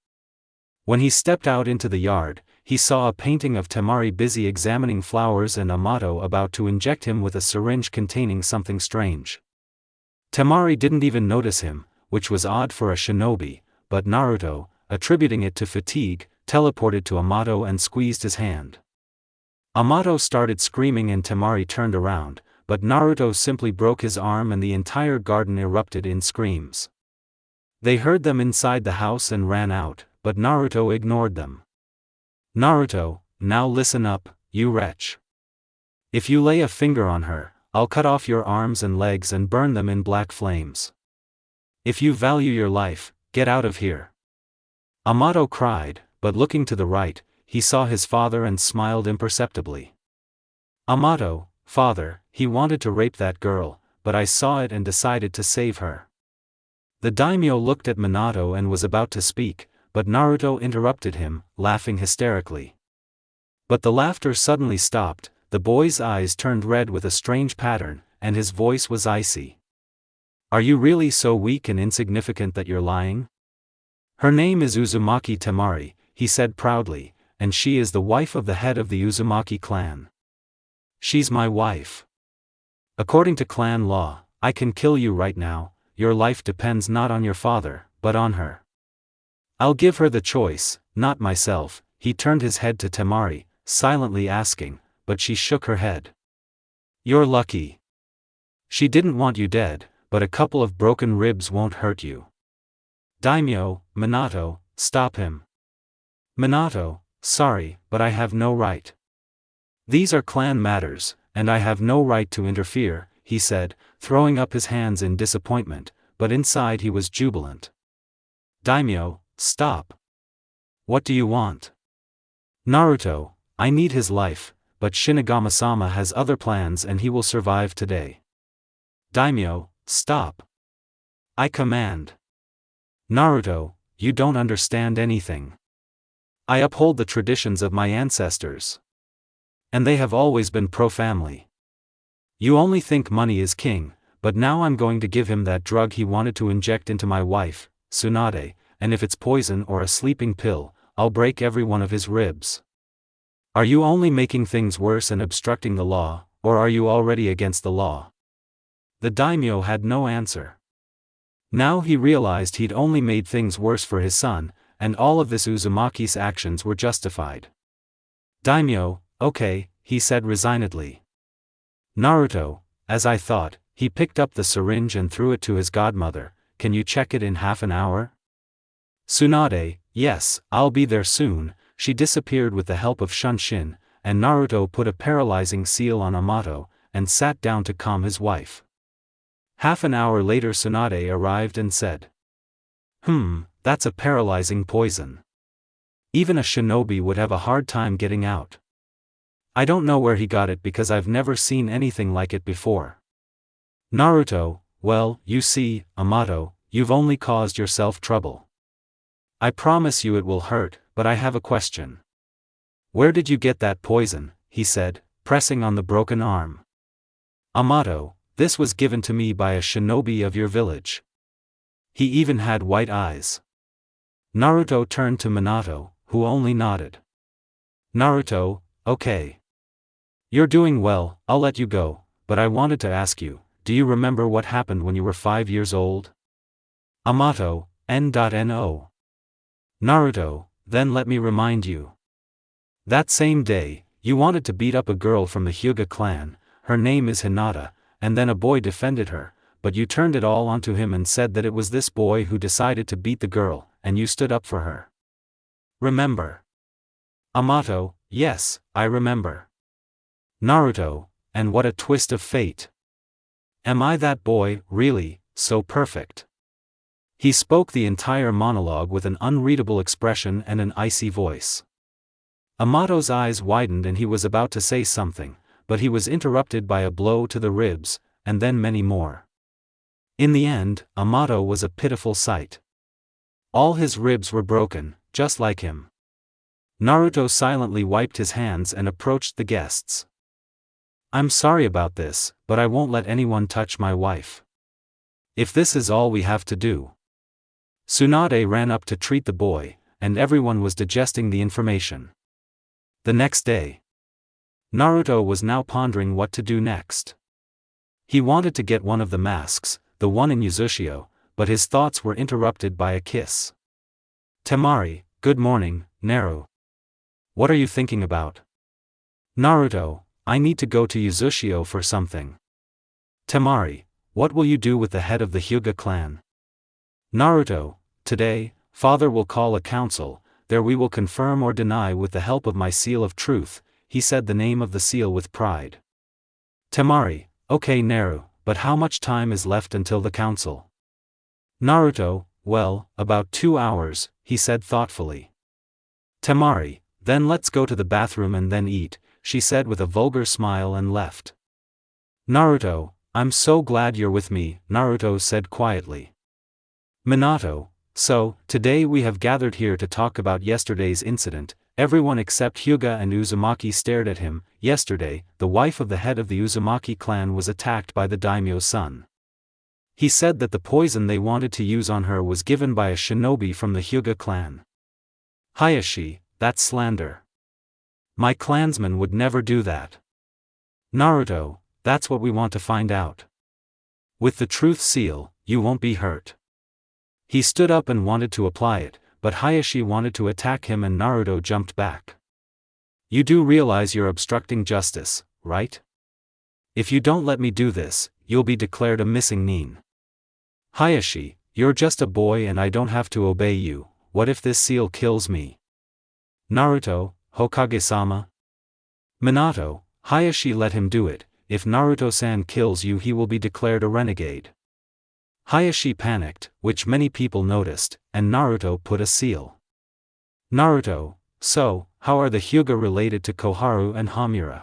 When he stepped out into the yard, he saw a painting of Temari busy examining flowers and Amato about to inject him with a syringe containing something strange. Temari didn't even notice him, which was odd for a shinobi, but Naruto, attributing it to fatigue, teleported to Amato and squeezed his hand. Amato started screaming and Temari turned around, but Naruto simply broke his arm and the entire garden erupted in screams. They heard them inside the house and ran out, but Naruto ignored them. "Naruto, now listen up, you wretch. If you lay a finger on her, I'll cut off your arms and legs and burn them in black flames. If you value your life, get out of here." Amato cried, but looking to the right, he saw his father and smiled imperceptibly. "Amato, father, he wanted to rape that girl, but I saw it and decided to save her." The daimyo looked at Minato and was about to speak, but Naruto interrupted him, laughing hysterically. But the laughter suddenly stopped, the boy's eyes turned red with a strange pattern, and his voice was icy. "Are you really so weak and insignificant that you're lying? Her name is Uzumaki Temari," he said proudly, "and she is the wife of the head of the Uzumaki clan. She's my wife. According to clan law, I can kill you right now. Your life depends not on your father, but on her. I'll give her the choice, not myself." He turned his head to Temari, silently asking, but she shook her head. "You're lucky. She didn't want you dead, but a couple of broken ribs won't hurt you." "Daimyo, Minato, stop him." "Minato, sorry, but I have no right. These are clan matters, and I have no right to interfere," he said, throwing up his hands in disappointment, but inside he was jubilant. "Daimyo, stop. What do you want?" "Naruto, I need his life, but Shinigami-sama has other plans and he will survive today." "Daimyo, stop. I command." "Naruto, you don't understand anything. I uphold the traditions of my ancestors. And they have always been pro-family. You only think money is king, But now I'm going to give him that drug he wanted to inject into my wife, Tsunade, and if it's poison or a sleeping pill, I'll break every one of his ribs. Are you only making things worse and obstructing the law, or are you already against the law? The daimyo had no answer. Now he realized he'd only made things worse for his son, and all of this Uzumaki's actions were justified. Daimyo, okay, he said resignedly. Naruto, as I thought, he picked up the syringe and threw it to his godmother. Can you check it in half an hour? Tsunade, yes, I'll be there soon. She disappeared with the help of Shunshin, and Naruto put a paralyzing seal on Amato, and sat down to calm his wife. Half an hour later Tsunade arrived and said, that's a paralyzing poison. Even a shinobi would have a hard time getting out. I don't know where he got it because I've never seen anything like it before. Naruto, well, you see, Amato, you've only caused yourself trouble. I promise you it will hurt, but I have a question. Where did you get that poison? He said, pressing on the broken arm. Amato, this was given to me by a shinobi of your village. He even had white eyes. Naruto turned to Minato, who only nodded. Naruto, okay. You're doing well, I'll let you go, but I wanted to ask you, do you remember what happened when you were 5 years old? Amato, N.No. Naruto, then let me remind you. That same day, you wanted to beat up a girl from the Hyuga clan, her name is Hinata, and then a boy defended her, but you turned it all onto him and said that it was this boy who decided to beat the girl, and you stood up for her. Remember? Amato, yes, I remember. Naruto, and what a twist of fate. Am I that boy, really, so perfect? He spoke the entire monologue with an unreadable expression and an icy voice. Amato's eyes widened and he was about to say something, but he was interrupted by a blow to the ribs, and then many more. In the end, Amato was a pitiful sight. All his ribs were broken, just like him. Naruto silently wiped his hands and approached the guests. I'm sorry about this, but I won't let anyone touch my wife. If this is all we have to do. Tsunade ran up to treat the boy, and everyone was digesting the information. The next day, Naruto was now pondering what to do next. He wanted to get one of the masks, the one in Uzushio, but his thoughts were interrupted by a kiss. Temari, good morning, Naru. What are you thinking about? Naruto, I need to go to Uzushio for something. Temari, what will you do with the head of the Hyuga clan? Naruto, today, father will call a council, there we will confirm or deny with the help of my seal of truth. He said the name of the seal with pride. Temari, okay Naru, but how much time is left until the council? Naruto, well, about 2 hours, he said thoughtfully. Temari, then let's go to the bathroom and then eat, she said with a vulgar smile and left. Naruto, I'm so glad you're with me, Naruto said quietly. Minato, so, today we have gathered here to talk about yesterday's incident. Everyone except Hyuga and Uzumaki stared at him. Yesterday, the wife of the head of the Uzumaki clan was attacked by the daimyo's son. He said that the poison they wanted to use on her was given by a shinobi from the Hyuga clan. Hayashi, that's slander. My clansman would never do that. Naruto, that's what we want to find out. With the truth seal, you won't be hurt. He stood up and wanted to apply it, but Hayashi wanted to attack him and Naruto jumped back. You do realize you're obstructing justice, right? If you don't let me do this, you'll be declared a missing nin. Hayashi, you're just a boy and I don't have to obey you. What if this seal kills me? Naruto, Hokage-sama? Minato, Hayashi, let him do it. If Naruto-san kills you he will be declared a renegade. Hayashi panicked, which many people noticed, and Naruto put a seal. Naruto, so, how are the Hyuga related to Koharu and Hamura?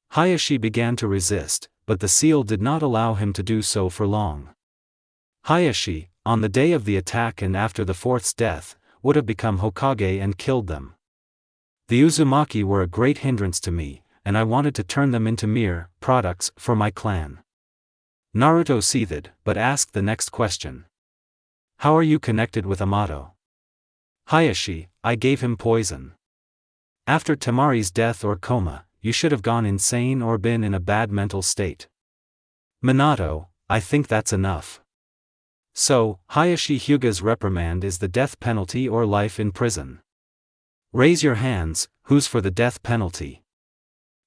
Hayashi began to resist, but the seal did not allow him to do so for long. Hayashi, on the day of the attack and after the fourth's death, would have become Hokage and killed them. The Uzumaki were a great hindrance to me, and I wanted to turn them into mere products for my clan. Naruto seethed, but asked the next question. How are you connected with Amato? Hayashi, I gave him poison. After Temari's death or coma, you should have gone insane or been in a bad mental state. Minato, I think that's enough. So, Hayashi Hyuga's reprimand is the death penalty or life in prison. Raise your hands, who's for the death penalty?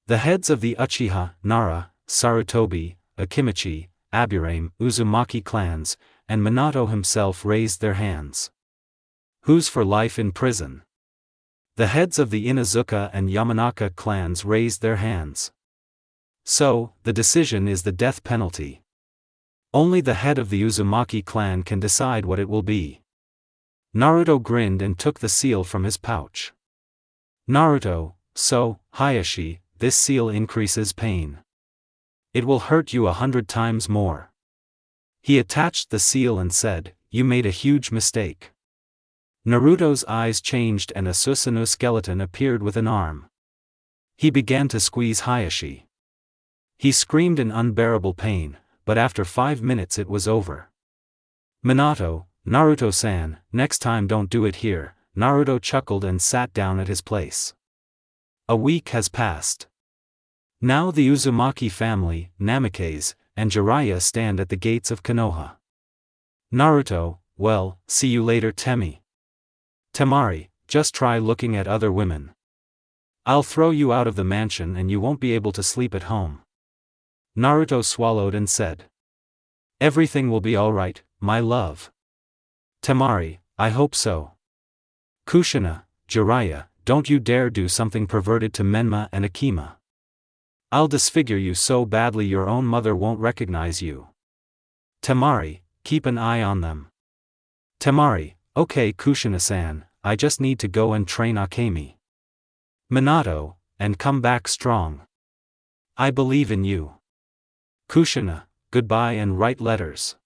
The heads of the Uchiha, Nara, Sarutobi, Akimichi, Aburame, Uzumaki clans, and Minato himself raised their hands. Who's for life in prison? The heads of the Inazuka and Yamanaka clans raised their hands. So, the decision is the death penalty. Only the head of the Uzumaki clan can decide what it will be. Naruto grinned and took the seal from his pouch. Naruto, so, Hayashi, this seal increases pain. It will hurt you 100 times more. He attached the seal and said, you made a huge mistake. Naruto's eyes changed and a Susanoo skeleton appeared with an arm. He began to squeeze Hayashi. He screamed in unbearable pain, but after 5 minutes it was over. Minato, Naruto-san, next time don't do it here. Naruto chuckled and sat down at his place. A week has passed. Now the Uzumaki family, Namikaze, and Jiraiya stand at the gates of Konoha. Naruto, well, see you later Temi. Temari, just try looking at other women. I'll throw you out of the mansion and you won't be able to sleep at home. Naruto swallowed and said. Everything will be alright, my love. Temari, I hope so. Kushina, Jiraiya, don't you dare do something perverted to Menma and Akima. I'll disfigure you so badly your own mother won't recognize you. Temari, keep an eye on them. Temari, okay Kushina-san, I just need to go and train Akemi. Minato, and come back strong. I believe in you. Kushina, goodbye and write letters.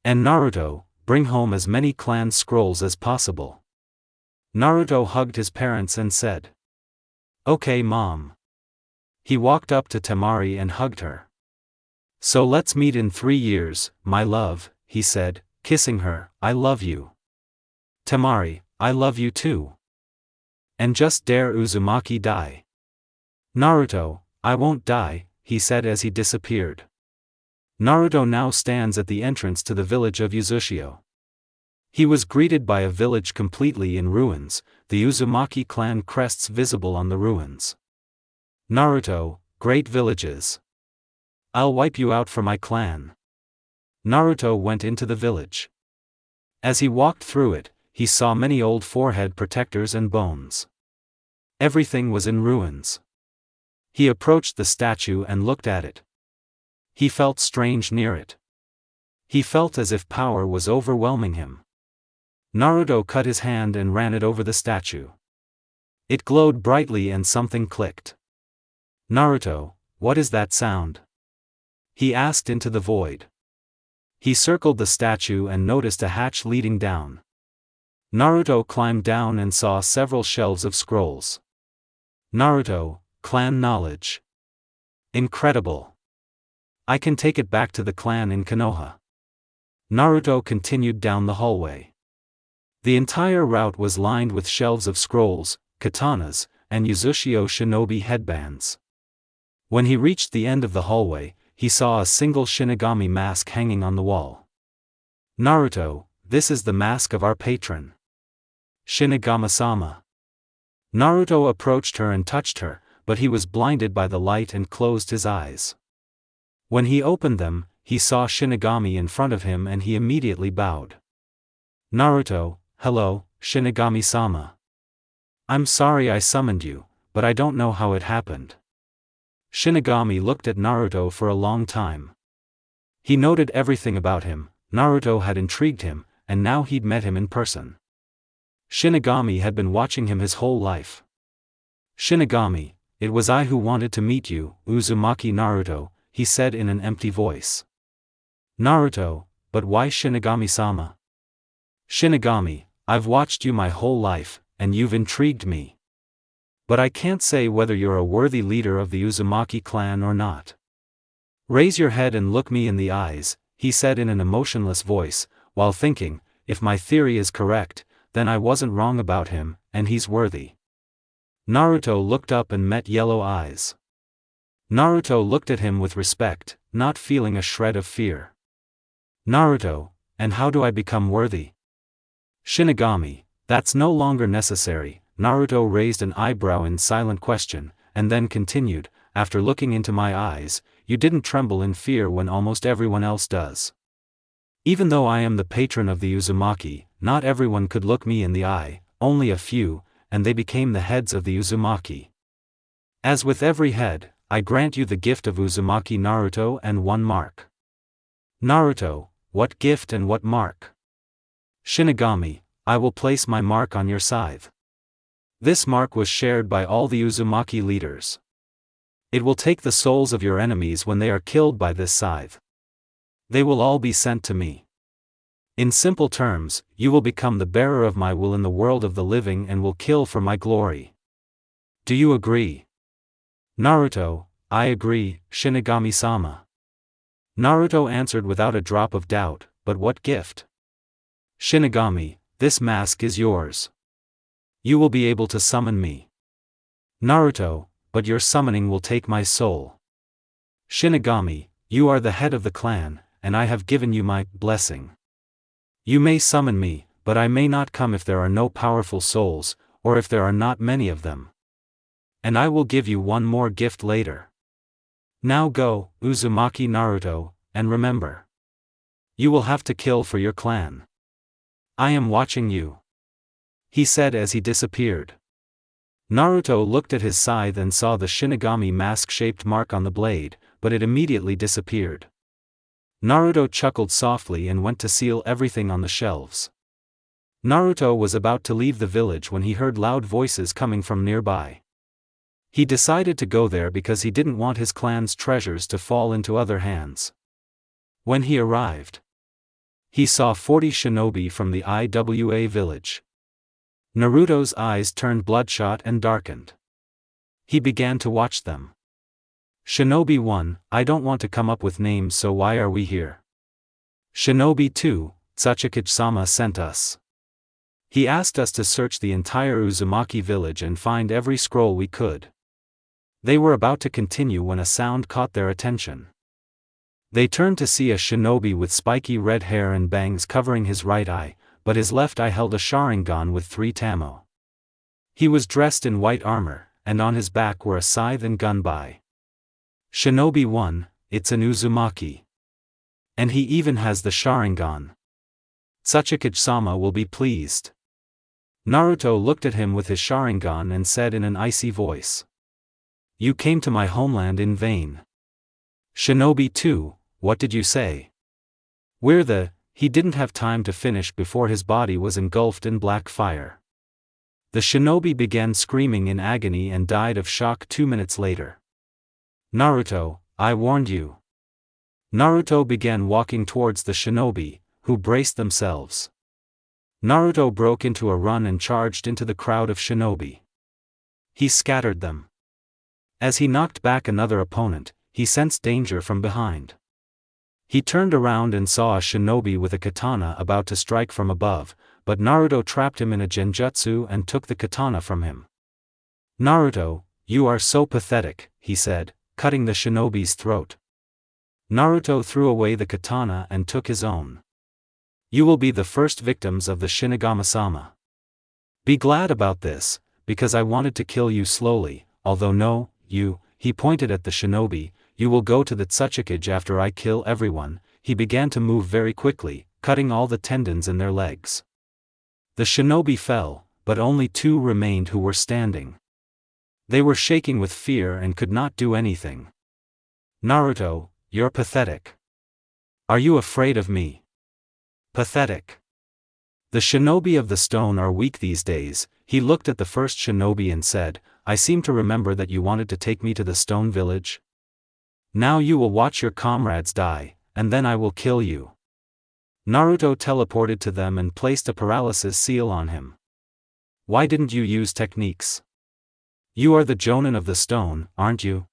And Naruto, bring home as many clan scrolls as possible. Naruto hugged his parents and said. Okay mom. He walked up to Temari and hugged her. So let's meet in 3 years, my love, he said, kissing her, I love you. Temari, I love you too. And just dare Uzumaki die. Naruto, I won't die, he said as he disappeared. Naruto now stands at the entrance to the village of Uzushio. He was greeted by a village completely in ruins, the Uzumaki clan crests visible on the ruins. Naruto, great villages. I'll wipe you out for my clan. Naruto went into the village. As he walked through it, he saw many old forehead protectors and bones. Everything was in ruins. He approached the statue and looked at it. He felt strange near it. He felt as if power was overwhelming him. Naruto cut his hand and ran it over the statue. It glowed brightly and something clicked. Naruto, what is that sound? He asked into the void. He circled the statue and noticed a hatch leading down. Naruto climbed down and saw several shelves of scrolls. Naruto, clan knowledge. Incredible. I can take it back to the clan in Konoha. Naruto continued down the hallway. The entire route was lined with shelves of scrolls, katanas, and Uzushio shinobi headbands. When he reached the end of the hallway, he saw a single Shinigami mask hanging on the wall. Naruto, this is the mask of our patron. Shinigami-sama. Naruto approached her and touched her, but he was blinded by the light and closed his eyes. When he opened them, he saw Shinigami in front of him and he immediately bowed. Naruto, hello, Shinigami-sama. I'm sorry I summoned you, but I don't know how it happened. Shinigami looked at Naruto for a long time. He noted everything about him. Naruto had intrigued him, and now he'd met him in person. Shinigami had been watching him his whole life. Shinigami, it was I who wanted to meet you, Uzumaki Naruto, he said in an empty voice. Naruto, but why Shinigami-sama? Shinigami, I've watched you my whole life, and you've intrigued me. But I can't say whether you're a worthy leader of the Uzumaki clan or not. Raise your head and look me in the eyes, he said in an emotionless voice, while thinking, if my theory is correct, then I wasn't wrong about him, and he's worthy. Naruto looked up and met yellow eyes. Naruto looked at him with respect, not feeling a shred of fear. Naruto, and how do I become worthy? Shinigami, that's no longer necessary. Naruto raised an eyebrow in silent question, and then continued, after looking into my eyes, you didn't tremble in fear when almost everyone else does. Even though I am the patron of the Uzumaki, not everyone could look me in the eye, only a few, and they became the heads of the Uzumaki. As with every head, I grant you the gift of Uzumaki Naruto and one mark. Naruto, what gift and what mark? Shinigami, I will place my mark on your scythe. This mark was shared by all the Uzumaki leaders. It will take the souls of your enemies when they are killed by this scythe. They will all be sent to me. In simple terms, you will become the bearer of my will in the world of the living and will kill for my glory. Do you agree? Naruto, I agree, Shinigami-sama. Naruto answered without a drop of doubt, but what gift? Shinigami, this mask is yours. You will be able to summon me. Naruto, but your summoning will take my soul. Shinigami, you are the head of the clan, and I have given you my blessing. You may summon me, but I may not come if there are no powerful souls, or if there are not many of them. And I will give you one more gift later. Now go, Uzumaki Naruto, and remember. You will have to kill for your clan. I am watching you. He said as he disappeared. Naruto looked at his scythe and saw the Shinigami mask-shaped mark on the blade, but it immediately disappeared. Naruto chuckled softly and went to seal everything on the shelves. Naruto was about to leave the village when he heard loud voices coming from nearby. He decided to go there because he didn't want his clan's treasures to fall into other hands. When he arrived, he saw 40 shinobi from the Iwa village. Naruto's eyes turned bloodshot and darkened. He began to watch them. Shinobi 1, I don't want to come up with names, so why are we here? Shinobi 2, Tsuchikage-sama sent us. He asked us to search the entire Uzumaki village and find every scroll we could. They were about to continue when a sound caught their attention. They turned to see a shinobi with spiky red hair and bangs covering his right eye, but his left eye held a Sharingan with 3 tamo. He was dressed in white armor, and on his back were a scythe and gunbai. Shinobi 1, it's an Uzumaki. And he even has the Sharingan. Tsuchikage-sama will be pleased. Naruto looked at him with his Sharingan and said in an icy voice. You came to my homeland in vain. Shinobi 2, what did you say? He didn't have time to finish before his body was engulfed in black fire. The shinobi began screaming in agony and died of shock 2 minutes later. Naruto, I warned you. Naruto began walking towards the shinobi, who braced themselves. Naruto broke into a run and charged into the crowd of shinobi. He scattered them. As he knocked back another opponent, he sensed danger from behind. He turned around and saw a shinobi with a katana about to strike from above, but Naruto trapped him in a genjutsu and took the katana from him. Naruto, you are so pathetic, he said, cutting the shinobi's throat. Naruto threw away the katana and took his own. You will be the first victims of the Shinigami-sama. Be glad about this, because I wanted to kill you slowly, although no, he pointed at the shinobi, you will go to the Tsuchikage after I kill everyone. He began to move very quickly, cutting all the tendons in their legs. The shinobi fell, but only 2 remained who were standing. They were shaking with fear and could not do anything. Naruto, you're pathetic. Are you afraid of me? Pathetic. The shinobi of the stone are weak these days. He looked at the first shinobi and said, I seem to remember that you wanted to take me to the stone village. Now you will watch your comrades die, and then I will kill you. Naruto teleported to them and placed a paralysis seal on him. Why didn't you use techniques? You are the Jonin of the stone, aren't you?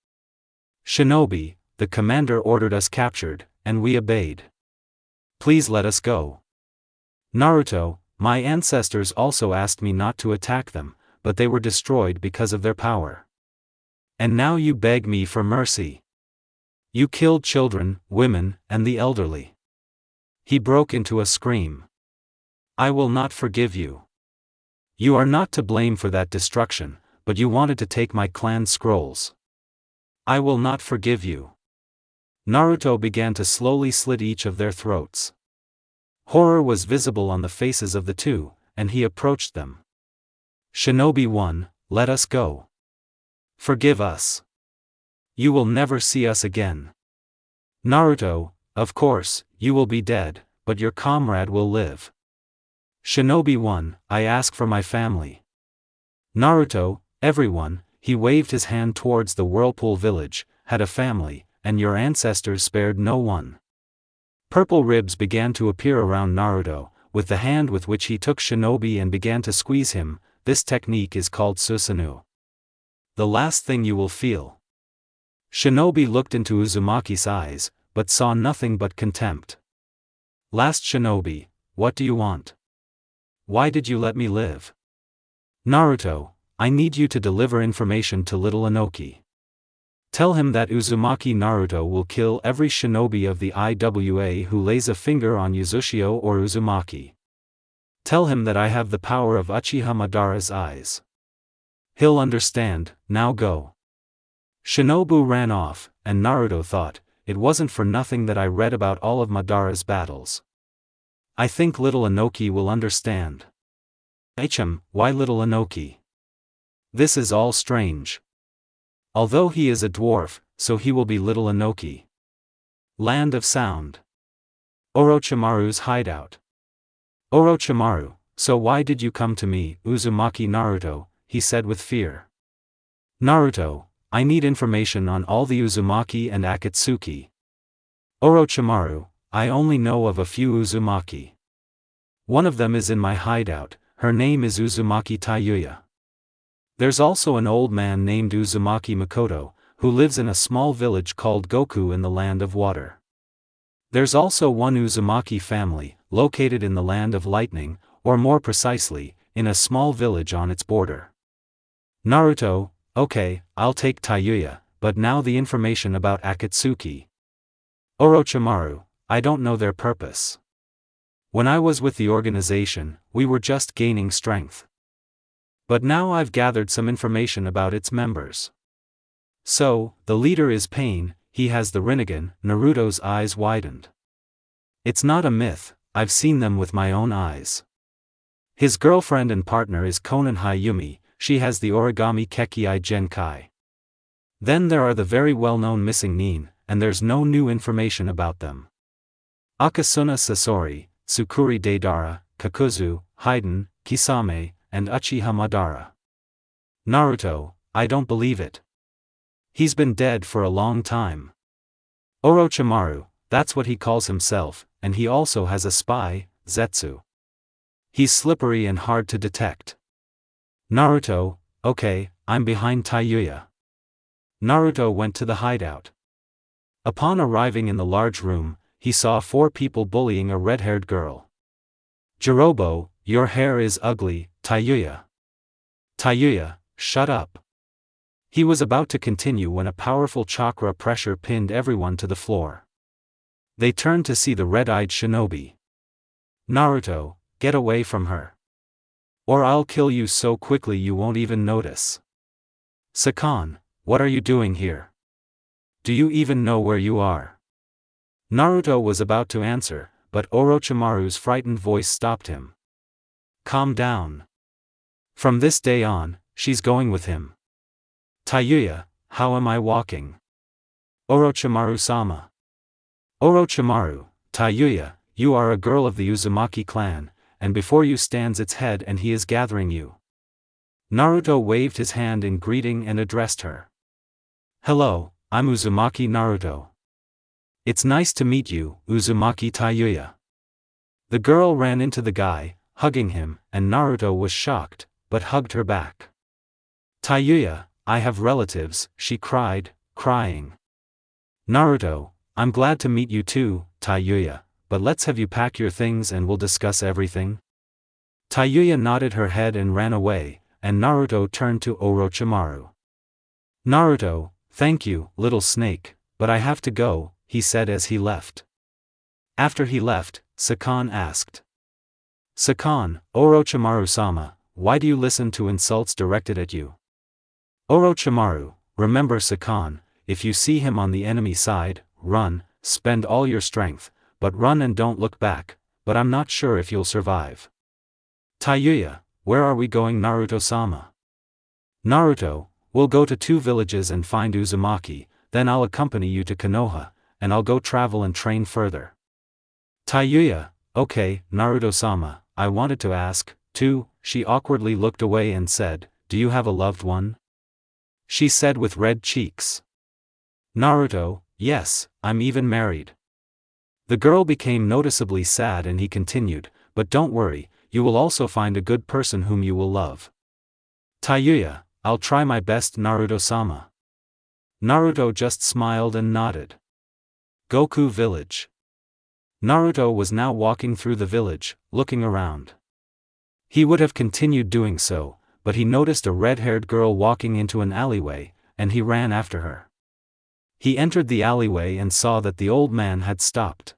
Shinobi, the commander ordered us captured, and we obeyed. Please let us go. Naruto, my ancestors also asked me not to attack them, but they were destroyed because of their power. And now you beg me for mercy. You killed children, women, and the elderly. He broke into a scream. I will not forgive you. You are not to blame for that destruction, but you wanted to take my clan scrolls. I will not forgive you. Naruto began to slowly slit each of their throats. Horror was visible on the faces of the two, and he approached them. Shinobi 1, let us go. Forgive us. You will never see us again. Naruto, of course, you will be dead, but your comrade will live. Shinobi 1, I ask for my family. Naruto, everyone, he waved his hand towards the Whirlpool village, had a family, and your ancestors spared no one. Purple ribs began to appear around Naruto, with the hand with which he took Shinobi and began to squeeze him. This technique is called Susanoo. The last thing you will feel. Shinobi looked into Uzumaki's eyes, but saw nothing but contempt. Last Shinobi, what do you want? Why did you let me live? Naruto, I need you to deliver information to little Inoki. Tell him that Uzumaki Naruto will kill every shinobi of the IWA who lays a finger on Uzushio or Uzumaki. Tell him that I have the power of Uchiha Madara's eyes. He'll understand, now go. Shinobu ran off, and Naruto thought, it wasn't for nothing that I read about all of Madara's battles. I think little Inoki will understand. Why little Inoki? This is all strange. Although he is a dwarf, so he will be little Inoki. Land of Sound. Orochimaru's hideout. Orochimaru, so why did you come to me, Uzumaki Naruto, he said with fear. Naruto, I need information on all the Uzumaki and Akatsuki. Orochimaru, I only know of a few Uzumaki. One of them is in my hideout, her name is Uzumaki Tayuya. There's also an old man named Uzumaki Makoto, who lives in a small village called Goku in the Land of Water. There's also one Uzumaki family, located in the Land of Lightning, or more precisely, in a small village on its border. Naruto, okay, I'll take Tayuya, but now the information about Akatsuki. Orochimaru, I don't know their purpose. When I was with the organization, we were just gaining strength. But now I've gathered some information about its members. So, the leader is Pain, he has the Rinnegan. Naruto's eyes widened. It's not a myth, I've seen them with my own eyes. His girlfriend and partner is Konan Hayumi, she has the Origami Kekkai Genkai. Then there are the very well-known missing Nin, and there's no new information about them. Akasuna Sasori, Tsukuri Deidara, Kakuzu, Haiden, Kisame, and Uchiha Madara. Naruto, I don't believe it. He's been dead for a long time. Orochimaru, that's what he calls himself, and he also has a spy, Zetsu. He's slippery and hard to detect. Naruto, okay, I'm behind Tayuya. Naruto went to the hideout. Upon arriving in the large room, he saw 4 people bullying a red-haired girl. Jirobo, your hair is ugly, Tayuya. Tayuya, shut up. He was about to continue when a powerful chakra pressure pinned everyone to the floor. They turned to see the red-eyed shinobi. Naruto, get away from her. Or I'll kill you so quickly you won't even notice. Sakan, what are you doing here? Do you even know where you are? Naruto was about to answer, but Orochimaru's frightened voice stopped him. Calm down. From this day on, she's going with him. Tayuya, how am I walking? Orochimaru-sama. Orochimaru, Tayuya, you are a girl of the Uzumaki clan, and before you stands its head and he is gathering you. Naruto waved his hand in greeting and addressed her. Hello, I'm Uzumaki Naruto. It's nice to meet you, Uzumaki Tayuya. The girl ran into the guy, hugging him, and Naruto was shocked, but hugged her back. Tayuya, I have relatives, she cried, crying. Naruto, I'm glad to meet you too, Taiyuya, but let's have you pack your things and we'll discuss everything. Taiyuya nodded her head and ran away, and Naruto turned to Orochimaru. Naruto, thank you, little snake, but I have to go, he said as he left. After he left, Sakan asked. Sakan, Orochimaru-sama, why do you listen to insults directed at you? Orochimaru, remember Sakan, if you see him on the enemy side, run, spend all your strength, but run and don't look back, but I'm not sure if you'll survive. Taiyuya, where are we going Naruto-sama? Naruto, we'll go to 2 villages and find Uzumaki, then I'll accompany you to Konoha, and I'll go travel and train further. Taiyuya, okay, Naruto-sama, I wanted to ask, too. She awkwardly looked away and said, do you have a loved one? She said with red cheeks. Naruto, yes, I'm even married. The girl became noticeably sad and he continued, but don't worry, you will also find a good person whom you will love. Taiyuya, I'll try my best Naruto-sama. Naruto just smiled and nodded. Goku Village. Naruto was now walking through the village, looking around. He would have continued doing so, but he noticed a red-haired girl walking into an alleyway, and he ran after her. He entered the alleyway and saw that the old man had stopped.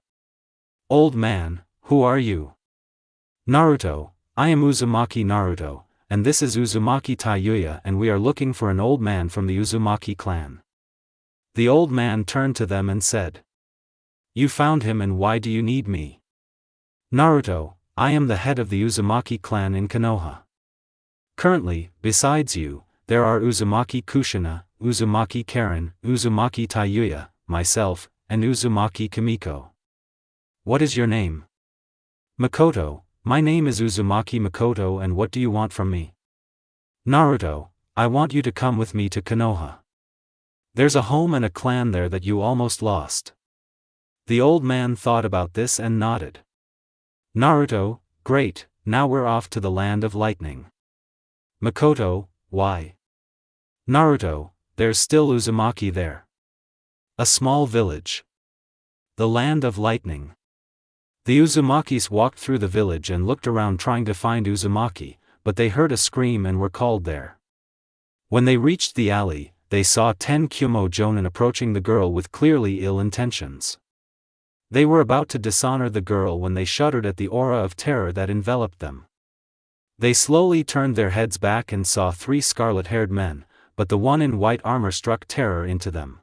Old man, who are you? Naruto, I am Uzumaki Naruto, and this is Uzumaki Taiyuya and we are looking for an old man from the Uzumaki clan. The old man turned to them and said. You found him and why do you need me? Naruto, I am the head of the Uzumaki clan in Konoha. Currently, besides you, there are Uzumaki Kushina, Uzumaki Karen, Uzumaki Taiyuya, myself, and Uzumaki Kimiko. What is your name? Makoto, my name is Uzumaki Makoto and what do you want from me? Naruto, I want you to come with me to Konoha. There's a home and a clan there that you almost lost. The old man thought about this and nodded. Naruto, great, now we're off to the land of lightning. Makoto, why? Naruto, there's still Uzumaki there. A small village. The land of lightning. The Uzumakis walked through the village and looked around trying to find Uzumaki, but they heard a scream and were called there. When they reached the alley, they saw 10 Kyumo Jonin approaching the girl with clearly ill intentions. They were about to dishonor the girl when they shuddered at the aura of terror that enveloped them. They slowly turned their heads back and saw 3 scarlet-haired men, but the one in white armor struck terror into them.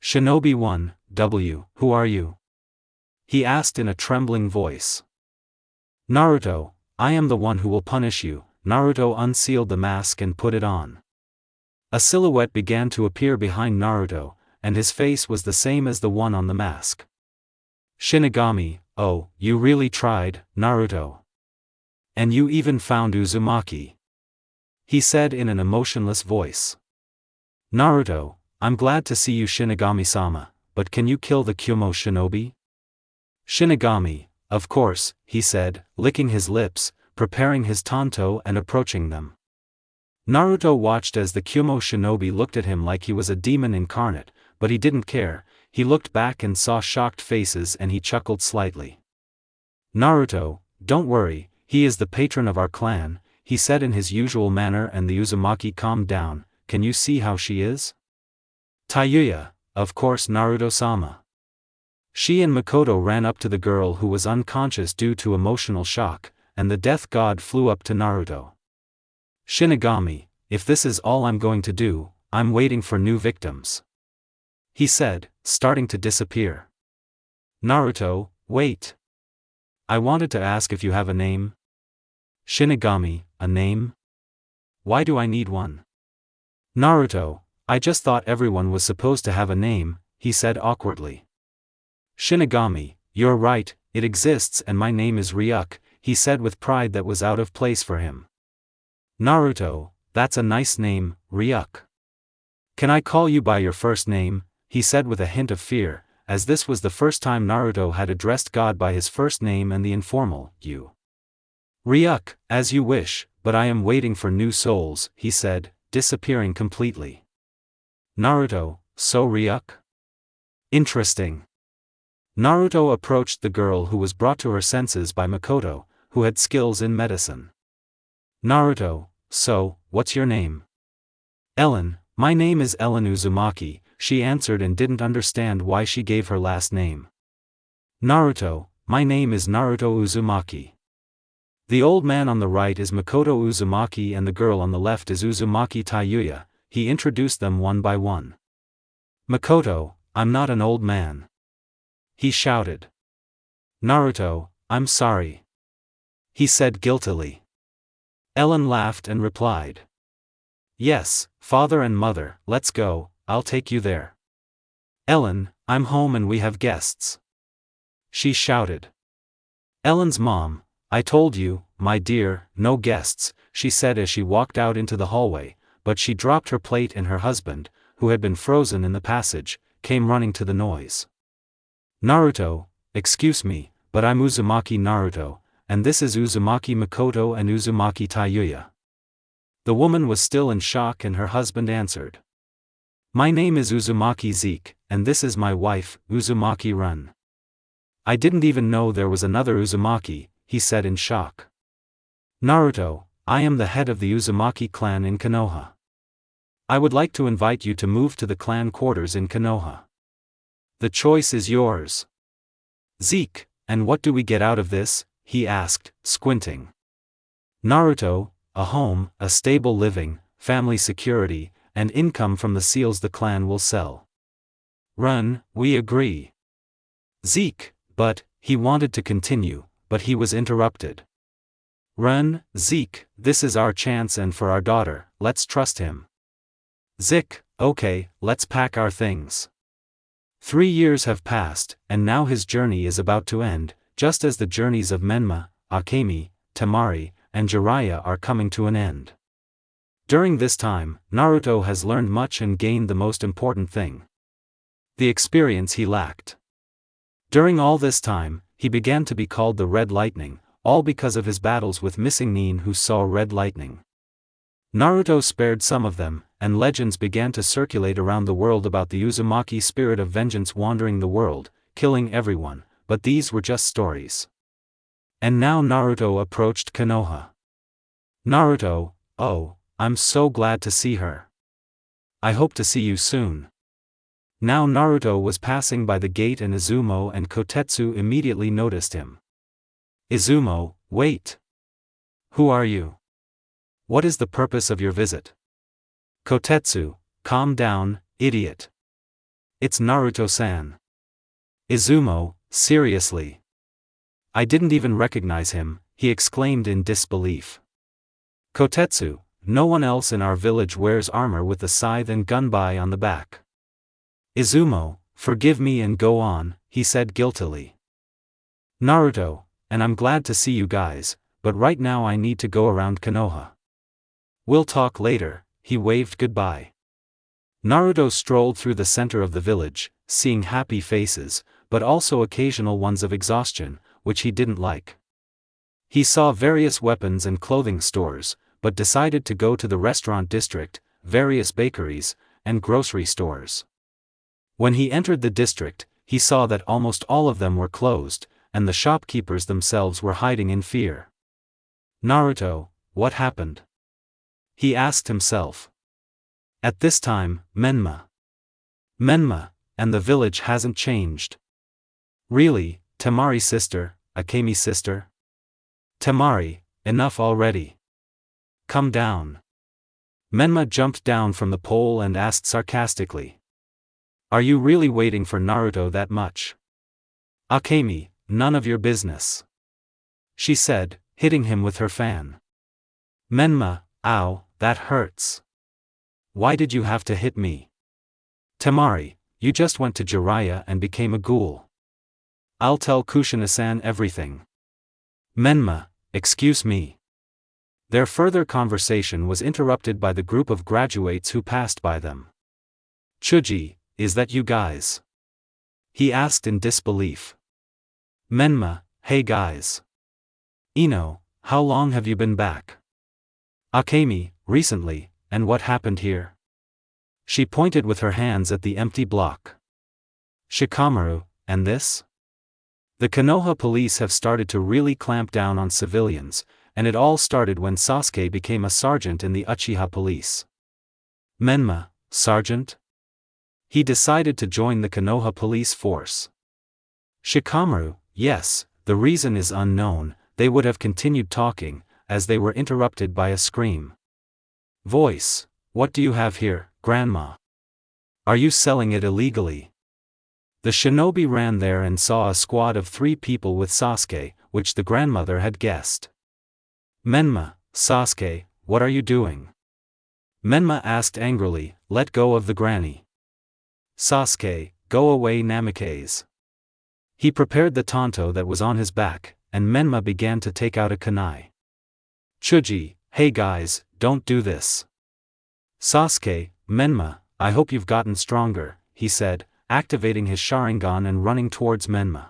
Shinobi 1, W, who are you? He asked in a trembling voice. Naruto, I am the one who will punish you. Naruto unsealed the mask and put it on. A silhouette began to appear behind Naruto, and his face was the same as the one on the mask. Shinigami, oh, you really tried, Naruto. And you even found Uzumaki. He said in an emotionless voice. Naruto, I'm glad to see you Shinigami-sama, but can you kill the Kyumo shinobi? Shinigami, of course, he said, licking his lips, preparing his tanto and approaching them. Naruto watched as the Kyumo shinobi looked at him like he was a demon incarnate, but he didn't care. He looked back and saw shocked faces and he chuckled slightly. Naruto, don't worry, he is the patron of our clan, he said in his usual manner and the Uzumaki calmed down. Can you see how she is? Taiyuya, of course Naruto-sama. She and Makoto ran up to the girl who was unconscious due to emotional shock, and the death god flew up to Naruto. Shinigami, if this is all I'm going to do, I'm waiting for new victims. He said, starting to disappear. Naruto, wait. I wanted to ask if you have a name. Shinigami, a name? Why do I need one? Naruto, I just thought everyone was supposed to have a name, he said awkwardly. Shinigami, you're right, it exists and my name is Ryuk, he said with pride that was out of place for him. Naruto, that's a nice name, Ryuk. Can I call you by your first name? He said with a hint of fear, as this was the first time Naruto had addressed God by his first name and the informal, you. Ryuk, as you wish, but I am waiting for new souls, he said, disappearing completely. Naruto, so Ryuk? Interesting. Naruto approached the girl who was brought to her senses by Makoto, who had skills in medicine. Naruto, so, what's your name? Ellen, my name is Ellen Uzumaki, she answered and didn't understand why she gave her last name. Naruto, my name is Naruto Uzumaki. The old man on the right is Makoto Uzumaki and the girl on the left is Uzumaki Tayuya. He introduced them one by one. Makoto, I'm not an old man. He shouted. Naruto, I'm sorry. He said guiltily. Ellen laughed and replied. Yes, father and mother, let's go, I'll take you there. Ellen, I'm home and we have guests. She shouted. Ellen's mom, I told you, my dear, no guests, she said as she walked out into the hallway, but she dropped her plate and her husband, who had been frozen in the passage, came running to the noise. Naruto, excuse me, but I'm Uzumaki Naruto, and this is Uzumaki Makoto and Uzumaki Tayuya. The woman was still in shock and her husband answered. My name is Uzumaki Zeke, and this is my wife, Uzumaki Run. I didn't even know there was another Uzumaki, he said in shock. Naruto, I am the head of the Uzumaki clan in Konoha. I would like to invite you to move to the clan quarters in Konoha. The choice is yours. Zeke, and what do we get out of this? He asked, squinting. Naruto, a home, a stable living, family security, and income from the seals the clan will sell. Run, we agree. Zeke, but, he wanted to continue, but he was interrupted. Run, Zeke, this is our chance and for our daughter, let's trust him. Zeke, okay, let's pack our things. 3 years have passed, and now his journey is about to end, just as the journeys of Menma, Akemi, Temari, and Jiraiya are coming to an end. During this time, Naruto has learned much and gained the most important thing. The experience he lacked. During all this time, he began to be called the Red Lightning, all because of his battles with missing Nin who saw red lightning. Naruto spared some of them, and legends began to circulate around the world about the Uzumaki spirit of vengeance wandering the world, killing everyone, but these were just stories. And now Naruto approached Konoha. Naruto, oh, I'm so glad to see her. I hope to see you soon. Now Naruto was passing by the gate and Izumo and Kotetsu immediately noticed him. Izumo, wait. Who are you? What is the purpose of your visit? Kotetsu, calm down, idiot. It's Naruto-san. Izumo, seriously. I didn't even recognize him, he exclaimed in disbelief. Kotetsu, no one else in our village wears armor with the scythe and gunbai on the back. Izumo, forgive me and go on, he said guiltily. Naruto, and I'm glad to see you guys, but right now I need to go around Konoha. We'll talk later, he waved goodbye. Naruto strolled through the center of the village, seeing happy faces, but also occasional ones of exhaustion, which he didn't like. He saw various weapons and clothing stores, but decided to go to the restaurant district, various bakeries, and grocery stores. When he entered the district, he saw that almost all of them were closed, and the shopkeepers themselves were hiding in fear. Naruto, what happened? He asked himself. At this time, Menma, and the village hasn't changed. Really, Temari sister, Akemi sister? Temari, enough already. Come down. Menma jumped down from the pole and asked sarcastically. Are you really waiting for Naruto that much? Akemi, none of your business. She said, hitting him with her fan. Menma, ow, that hurts. Why did you have to hit me? Temari, you just went to Jiraiya and became a ghoul. I'll tell Kushina-san everything. Menma, excuse me. Their further conversation was interrupted by the group of graduates who passed by them. Chuji, is that you guys? He asked in disbelief. Menma, hey guys. Ino, how long have you been back? Akemi, recently, and what happened here? She pointed with her hands at the empty block. Shikamaru, and this? The Konoha police have started to really clamp down on civilians, and it all started when Sasuke became a sergeant in the Uchiha police. Menma, sergeant? He decided to join the Konoha police force. Shikamaru, yes, the reason is unknown. They would have continued talking, as they were interrupted by a scream. Voice, what do you have here, Grandma? Are you selling it illegally? The shinobi ran there and saw a squad of 3 people with Sasuke, which the grandmother had guessed. Menma, Sasuke, what are you doing? Menma asked angrily, let go of the granny. Sasuke, go away Namikaze. He prepared the tanto that was on his back, and Menma began to take out a kunai. Chuji, hey guys, don't do this. Sasuke, Menma, I hope you've gotten stronger, he said, activating his Sharingan and running towards Menma.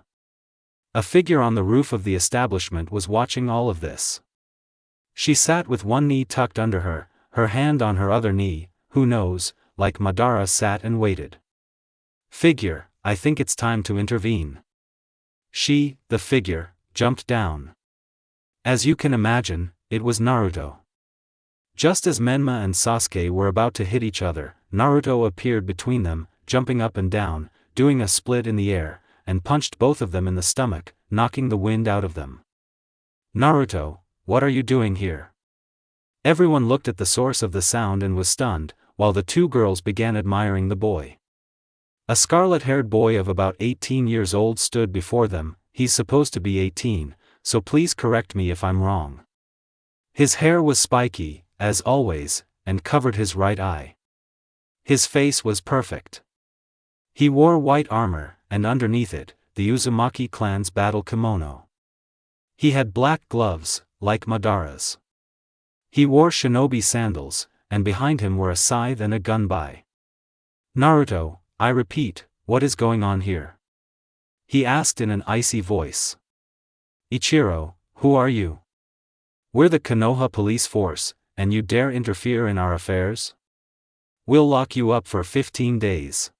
A figure on the roof of the establishment was watching all of this. She sat with one knee tucked under her, her hand on her other knee, who knows, like Madara sat and waited. Figure, I think it's time to intervene. She, the figure, jumped down. As you can imagine, it was Naruto. Just as Menma and Sasuke were about to hit each other, Naruto appeared between them, jumping up and down, doing a split in the air, and punched both of them in the stomach, knocking the wind out of them. Naruto, what are you doing here? Everyone looked at the source of the sound and was stunned, while the 2 girls began admiring the boy. A scarlet-haired boy of about 18 years old stood before them. He's supposed to be 18, so please correct me if I'm wrong. His hair was spiky, as always, and covered his right eye. His face was perfect. He wore white armor, and underneath it, the Uzumaki clan's battle kimono. He had black gloves, like Madara's. He wore shinobi sandals, and behind him were a scythe and a gunbai. Naruto, I repeat, what is going on here? He asked in an icy voice. Ichiro, who are you? We're the Konoha police force, and you dare interfere in our affairs? We'll lock you up for 15 days.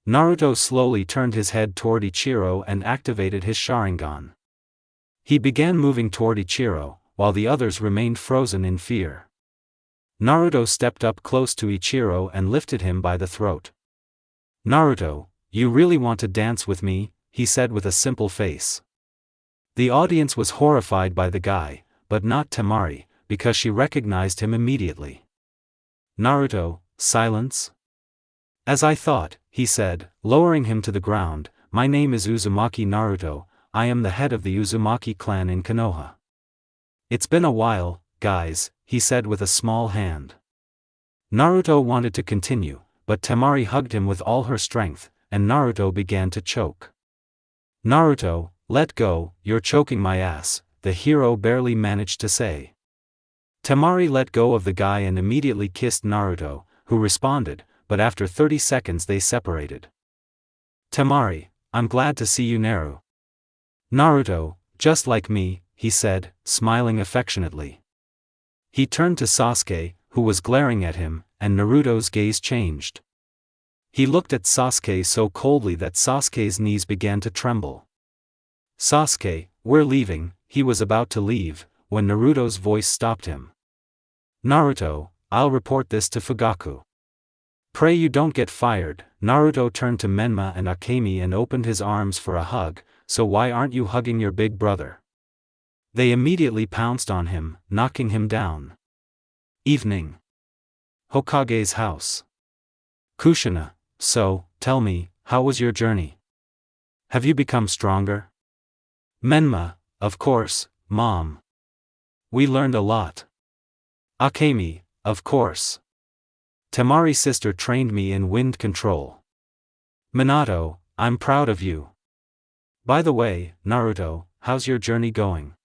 Naruto slowly turned his head toward Ichiro and activated his Sharingan. He began moving toward Ichiro, while the others remained frozen in fear. Naruto stepped up close to Ichiro and lifted him by the throat. Naruto, you really want to dance with me? He said with a simple face. The audience was horrified by the guy, but not Temari, because she recognized him immediately. Naruto, silence? As I thought, he said, lowering him to the ground, my name is Uzumaki Naruto, I am the head of the Uzumaki clan in Konoha. It's been a while, guys, he said with a small hand. Naruto wanted to continue, but Temari hugged him with all her strength, and Naruto began to choke. Naruto, let go, you're choking my ass, the hero barely managed to say. Temari let go of the guy and immediately kissed Naruto, who responded, but after 30 seconds they separated. Temari, I'm glad to see you Naru. Naruto, just like me, he said, smiling affectionately. He turned to Sasuke, who was glaring at him, and Naruto's gaze changed. He looked at Sasuke so coldly that Sasuke's knees began to tremble. Sasuke, we're leaving, he was about to leave, when Naruto's voice stopped him. Naruto, I'll report this to Fugaku. Pray you don't get fired. Naruto turned to Menma and Akemi and opened his arms for a hug, so why aren't you hugging your big brother? They immediately pounced on him, knocking him down. Evening. Hokage's house. Kushina, so, tell me, how was your journey? Have you become stronger? Menma, of course, Mom. We learned a lot. Akemi, of course. Temari's sister trained me in wind control. Minato, I'm proud of you. By the way, Naruto, how's your journey going?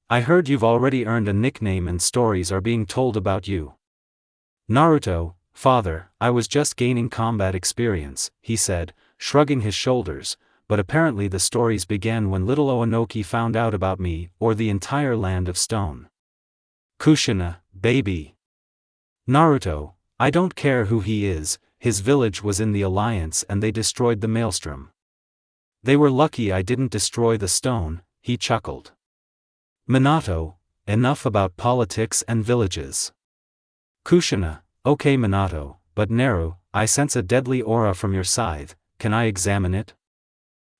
I heard you've already earned a nickname and stories are being told about you. Naruto, father, I was just gaining combat experience, he said, shrugging his shoulders, but apparently the stories began when little Oanoki found out about me or the entire land of stone. Kushina, baby. Naruto, I don't care who he is, his village was in the alliance and they destroyed the maelstrom. They were lucky I didn't destroy the stone, he chuckled. Minato, enough about politics and villages. Kushina, okay Minato, but Naru, I sense a deadly aura from your scythe, can I examine it?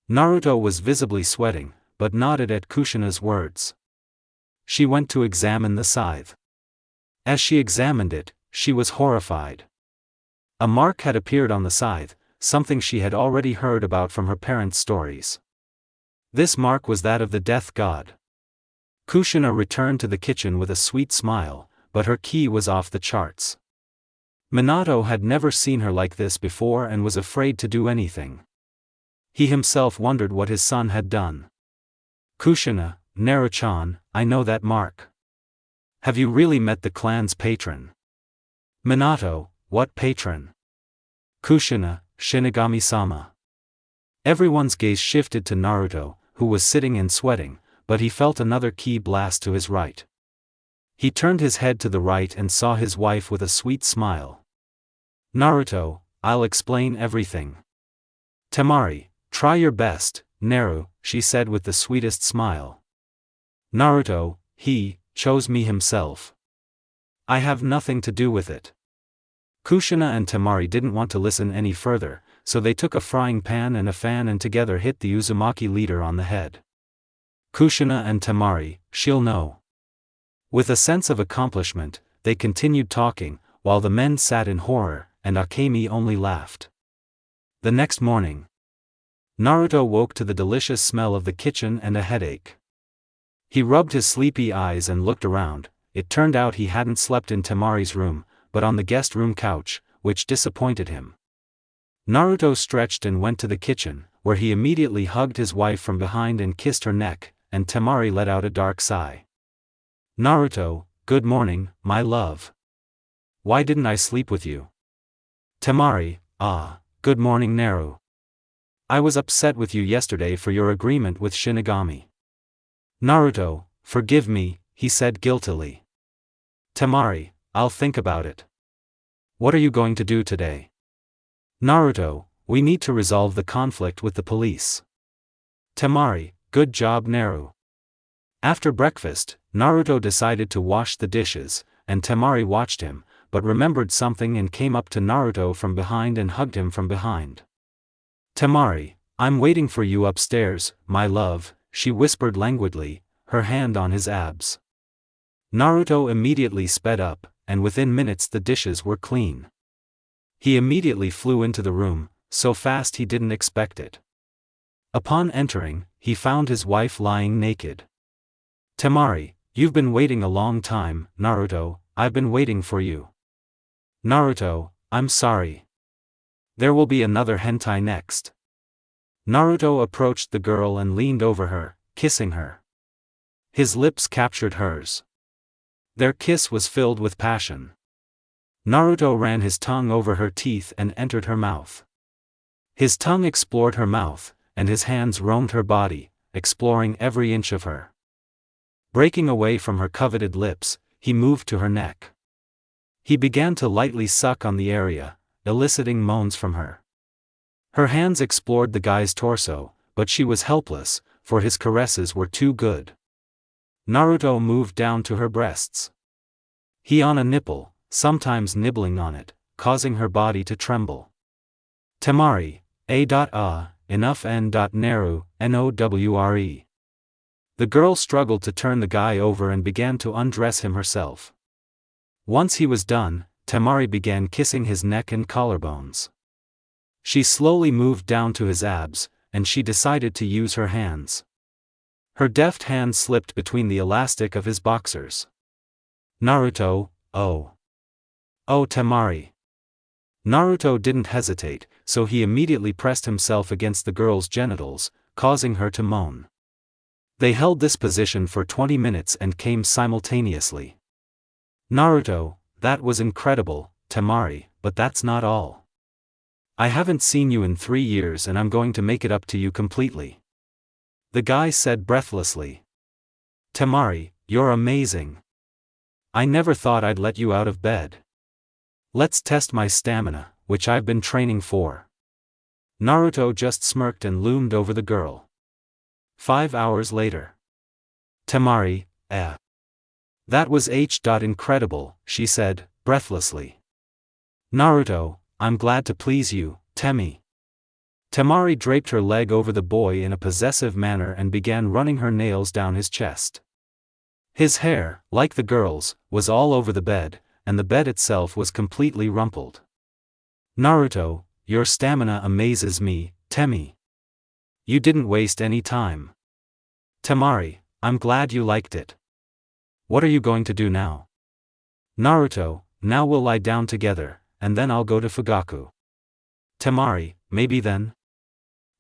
Naruto was visibly sweating, but nodded at Kushina's words. She went to examine the scythe. As she examined it, she was horrified. A mark had appeared on the scythe, something she had already heard about from her parents' stories. This mark was that of the death god. Kushina returned to the kitchen with a sweet smile, but her ki was off the charts. Minato had never seen her like this before and was afraid to do anything. He himself wondered what his son had done. Kushina, Naru-chan, I know that mark. Have you really met the clan's patron? Minato, what patron? Kushina, Shinigami-sama. Everyone's gaze shifted to Naruto, who was sitting and sweating, but he felt another ki blast to his right. He turned his head to the right and saw his wife with a sweet smile. Naruto, I'll explain everything. Temari, try your best, Naru, she said with the sweetest smile. Naruto, he chose me himself. I have nothing to do with it. Kushina and Temari didn't want to listen any further, so they took a frying pan and a fan and together hit the Uzumaki leader on the head. Kushina and Temari, she'll know. With a sense of accomplishment, they continued talking, while the men sat in horror, and Akemi only laughed. The next morning, Naruto woke to the delicious smell of the kitchen and a headache. He rubbed his sleepy eyes and looked around. It turned out he hadn't slept in Temari's room, but on the guest room couch, which disappointed him. Naruto stretched and went to the kitchen, where he immediately hugged his wife from behind and kissed her neck, and Temari let out a dark sigh. Naruto, good morning, my love. Why didn't I sleep with you? Temari, good morning Naru. I was upset with you yesterday for your agreement with Shinigami. Naruto, forgive me, he said guiltily. Temari, I'll think about it. What are you going to do today? Naruto, we need to resolve the conflict with the police. Temari, good job Naru. After breakfast, Naruto decided to wash the dishes, and Temari watched him, but remembered something and came up to Naruto from behind and hugged him from behind. Temari, I'm waiting for you upstairs, my love, she whispered languidly, her hand on his abs. Naruto immediately sped up, and within minutes the dishes were clean. He immediately flew into the room, so fast he didn't expect it. Upon entering, he found his wife lying naked. Temari, you've been waiting a long time, Naruto, I've been waiting for you. Naruto, I'm sorry. There will be another hentai next. Naruto approached the girl and leaned over her, kissing her. His lips captured hers. Their kiss was filled with passion. Naruto ran his tongue over her teeth and entered her mouth. His tongue explored her mouth, and his hands roamed her body, exploring every inch of her. Breaking away from her coveted lips, he moved to her neck. He began to lightly suck on the area, eliciting moans from her. Her hands explored the guy's torso, but she was helpless, for his caresses were too good. Naruto moved down to her breasts. He on a nipple, sometimes nibbling on it, causing her body to tremble. Temari, enough Naru, nowre. The girl struggled to turn the guy over and began to undress him herself. Once he was done, Temari began kissing his neck and collarbones. She slowly moved down to his abs, and she decided to use her hands. Her deft hand slipped between the elastic of his boxers. Naruto, oh. Oh Temari. Naruto didn't hesitate, so he immediately pressed himself against the girl's genitals, causing her to moan. They held this position for 20 minutes and came simultaneously. Naruto, that was incredible, Temari, but that's not all. I haven't seen you in 3 years and I'm going to make it up to you completely. The guy said breathlessly. Temari, you're amazing. I never thought I'd let you out of bed. Let's test my stamina, which I've been training for. Naruto just smirked and loomed over the girl. 5 hours later. Temari, That was incredible, she said, breathlessly. Naruto, I'm glad to please you, Temi. Temari draped her leg over the boy in a possessive manner and began running her nails down his chest. His hair, like the girl's, was all over the bed, and the bed itself was completely rumpled. Naruto, your stamina amazes me, Temi. You didn't waste any time. Temari, I'm glad you liked it. What are you going to do now? Naruto, now we'll lie down together, and then I'll go to Fugaku. Temari, maybe then?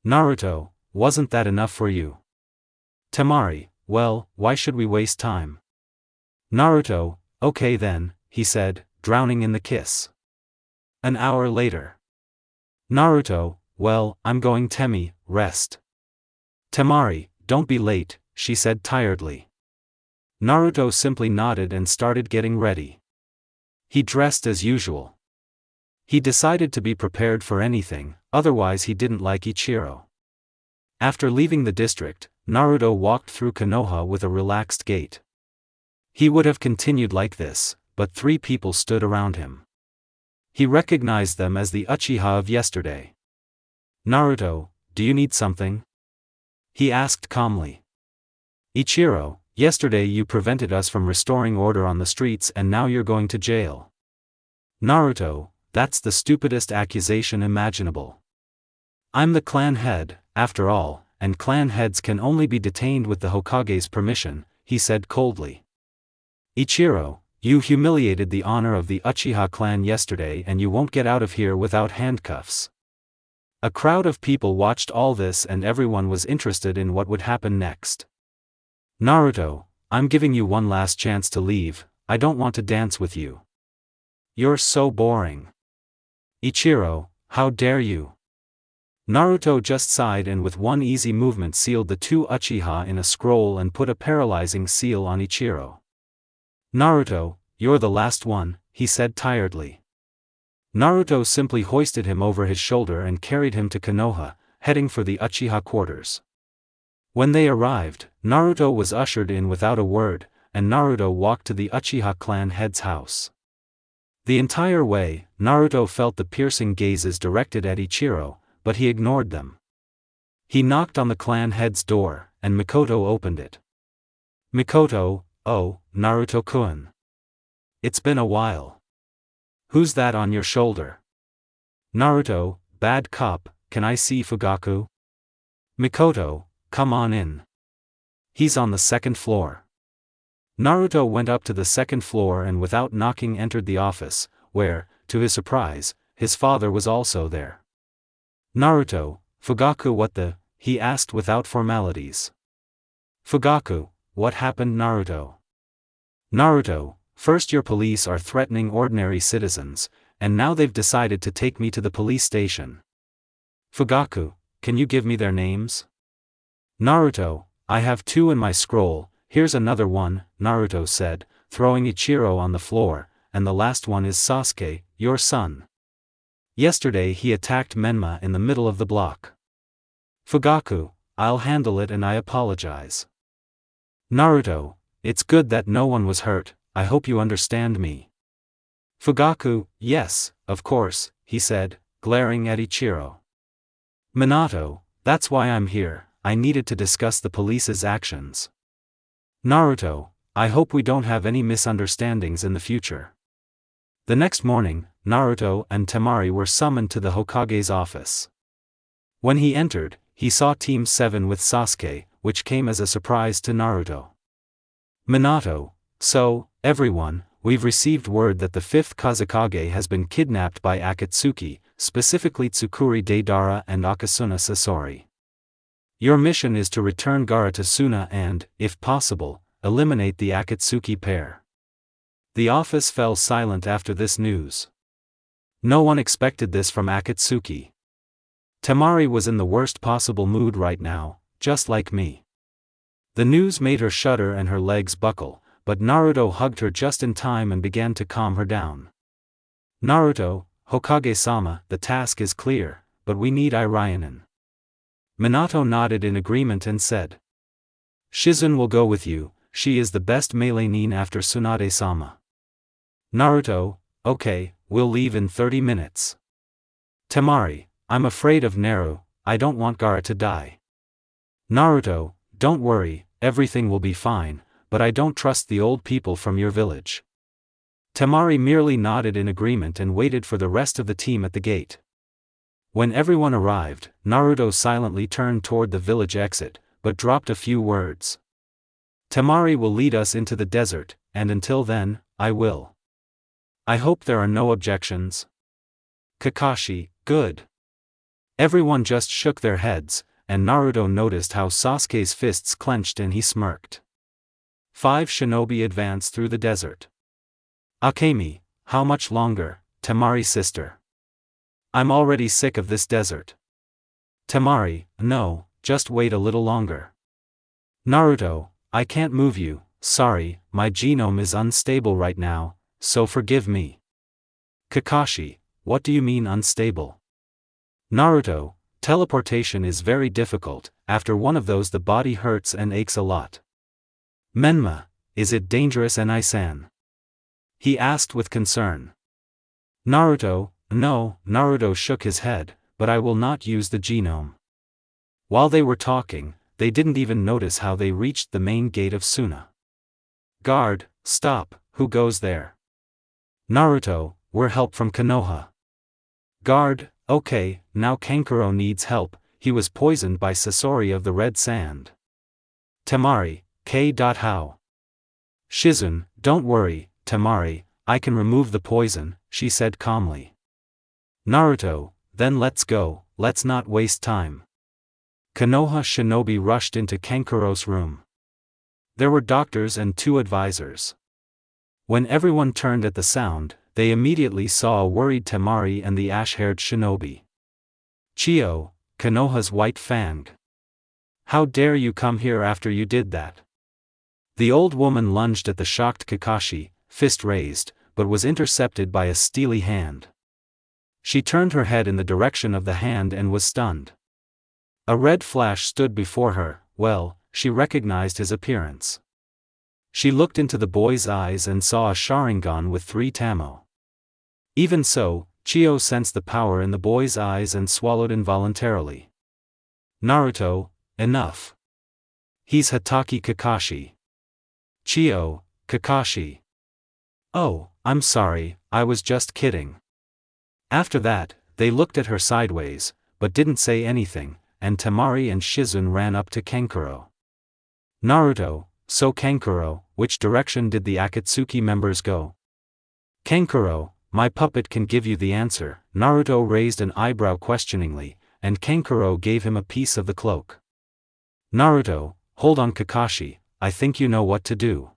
Naruto, wasn't that enough for you? Temari, well, why should we waste time? Naruto, okay then, he said, drowning in the kiss. An hour later. Naruto, well, I'm going. Temi, rest. Temari, don't be late, she said tiredly. Naruto simply nodded and started getting ready. He dressed as usual. He decided to be prepared for anything, otherwise he didn't like Ichiro. After leaving the district, Naruto walked through Konoha with a relaxed gait. He would have continued like this, but 3 people stood around him. He recognized them as the Uchiha of yesterday. Naruto, do you need something? He asked calmly. Ichiro, yesterday you prevented us from restoring order on the streets and now you're going to jail. Naruto, that's the stupidest accusation imaginable. I'm the clan head, after all, and clan heads can only be detained with the Hokage's permission, he said coldly. Ichiro, you humiliated the honor of the Uchiha clan yesterday and you won't get out of here without handcuffs. A crowd of people watched all this and everyone was interested in what would happen next. Naruto, I'm giving you one last chance to leave, I don't want to dance with you. You're so boring. Ichiro, how dare you? Naruto just sighed and with one easy movement sealed the 2 Uchiha in a scroll and put a paralyzing seal on Ichiro. Naruto, you're the last one, he said tiredly. Naruto simply hoisted him over his shoulder and carried him to Konoha, heading for the Uchiha quarters. When they arrived, Naruto was ushered in without a word, and Naruto walked to the Uchiha clan head's house. The entire way, Naruto felt the piercing gazes directed at Ichiro, but he ignored them. He knocked on the clan head's door, and Mikoto opened it. Mikoto, oh, Naruto-kun. It's been a while. Who's that on your shoulder? Naruto, bad cop, can I see Fugaku? Mikoto, come on in. He's on the 2nd floor. Naruto went up to the 2nd floor and without knocking entered the office, where, to his surprise, his father was also there. Naruto, Fugaku what the, he asked without formalities. Fugaku, what happened Naruto? Naruto, first your police are threatening ordinary citizens, and now they've decided to take me to the police station. Fugaku, can you give me their names? Naruto, I have 2 in my scroll, here's another one, Naruto said, throwing Ichiro on the floor, and the last one is Sasuke, your son. Yesterday he attacked Menma in the middle of the block. Fugaku, I'll handle it and I apologize. Naruto, it's good that no one was hurt, I hope you understand me. Fugaku, yes, of course, he said, glaring at Ichiro. Minato, that's why I'm here, I needed to discuss the police's actions. Naruto, I hope we don't have any misunderstandings in the future. The next morning, Naruto and Temari were summoned to the Hokage's office. When he entered, he saw Team 7 with Sasuke, which came as a surprise to Naruto. Minato, so, everyone, we've received word that the 5th Kazekage has been kidnapped by Akatsuki, specifically Tsukuri Deidara and Akasuna Sasori. Your mission is to return Gaara to Suna and, if possible, eliminate the Akatsuki pair. The office fell silent after this news. No one expected this from Akatsuki. Temari was in the worst possible mood right now, just like me. The news made her shudder and her legs buckle, but Naruto hugged her just in time and began to calm her down. Naruto, Hokage-sama, the task is clear, but we need Irionen. Minato nodded in agreement and said. Shizun will go with you, she is the best melee nin after Tsunade-sama. Naruto, okay, we'll leave in 30 minutes. Temari, I'm afraid of Naru, I don't want Gaara to die. Naruto, don't worry, everything will be fine, but I don't trust the old people from your village. Temari merely nodded in agreement and waited for the rest of the team at the gate. When everyone arrived, Naruto silently turned toward the village exit, but dropped a few words. Temari will lead us into the desert, and until then, I will. I hope there are no objections. Kakashi, good. Everyone just shook their heads, and Naruto noticed how Sasuke's fists clenched and he smirked. 5 shinobi advanced through the desert. Akemi, how much longer, Temari's sister? I'm already sick of this desert. Temari, no, just wait a little longer. Naruto, I can't move you, sorry, my genome is unstable right now, so forgive me. Kakashi, what do you mean unstable? Naruto, teleportation is very difficult, after one of those the body hurts and aches a lot. Menma, is it dangerous Enai-san? He asked with concern. Naruto, no, Naruto shook his head, but I will not use the genome. While they were talking, they didn't even notice how they reached the main gate of Suna. Guard, stop, who goes there? Naruto, we're help from Konoha. Guard, okay, now Kankuro needs help, he was poisoned by Sasori of the Red Sand. Temari, How? Shizun, don't worry, Temari, I can remove the poison, she said calmly. Naruto, then let's go, let's not waste time. Konoha shinobi rushed into Kankuro's room. There were doctors and 2 advisors. When everyone turned at the sound, they immediately saw a worried Temari and the ash-haired shinobi. Chio, Konoha's white fang. How dare you come here after you did that? The old woman lunged at the shocked Kakashi, fist raised, but was intercepted by a steely hand. She turned her head in the direction of the hand and was stunned. A red flash stood before her, well, she recognized his appearance. She looked into the boy's eyes and saw a Sharingan with 3 Tamo. Even so, Chio sensed the power in the boy's eyes and swallowed involuntarily. Naruto, enough. He's Hatake Kakashi. Chio, Kakashi. Oh, I'm sorry, I was just kidding. After that, they looked at her sideways, but didn't say anything, and Temari and Shizun ran up to Kankuro. Naruto, so Kankuro, which direction did the Akatsuki members go? Kankuro, my puppet can give you the answer. Naruto raised an eyebrow questioningly, and Kankuro gave him a piece of the cloak. Naruto, hold on Kakashi, I think you know what to do.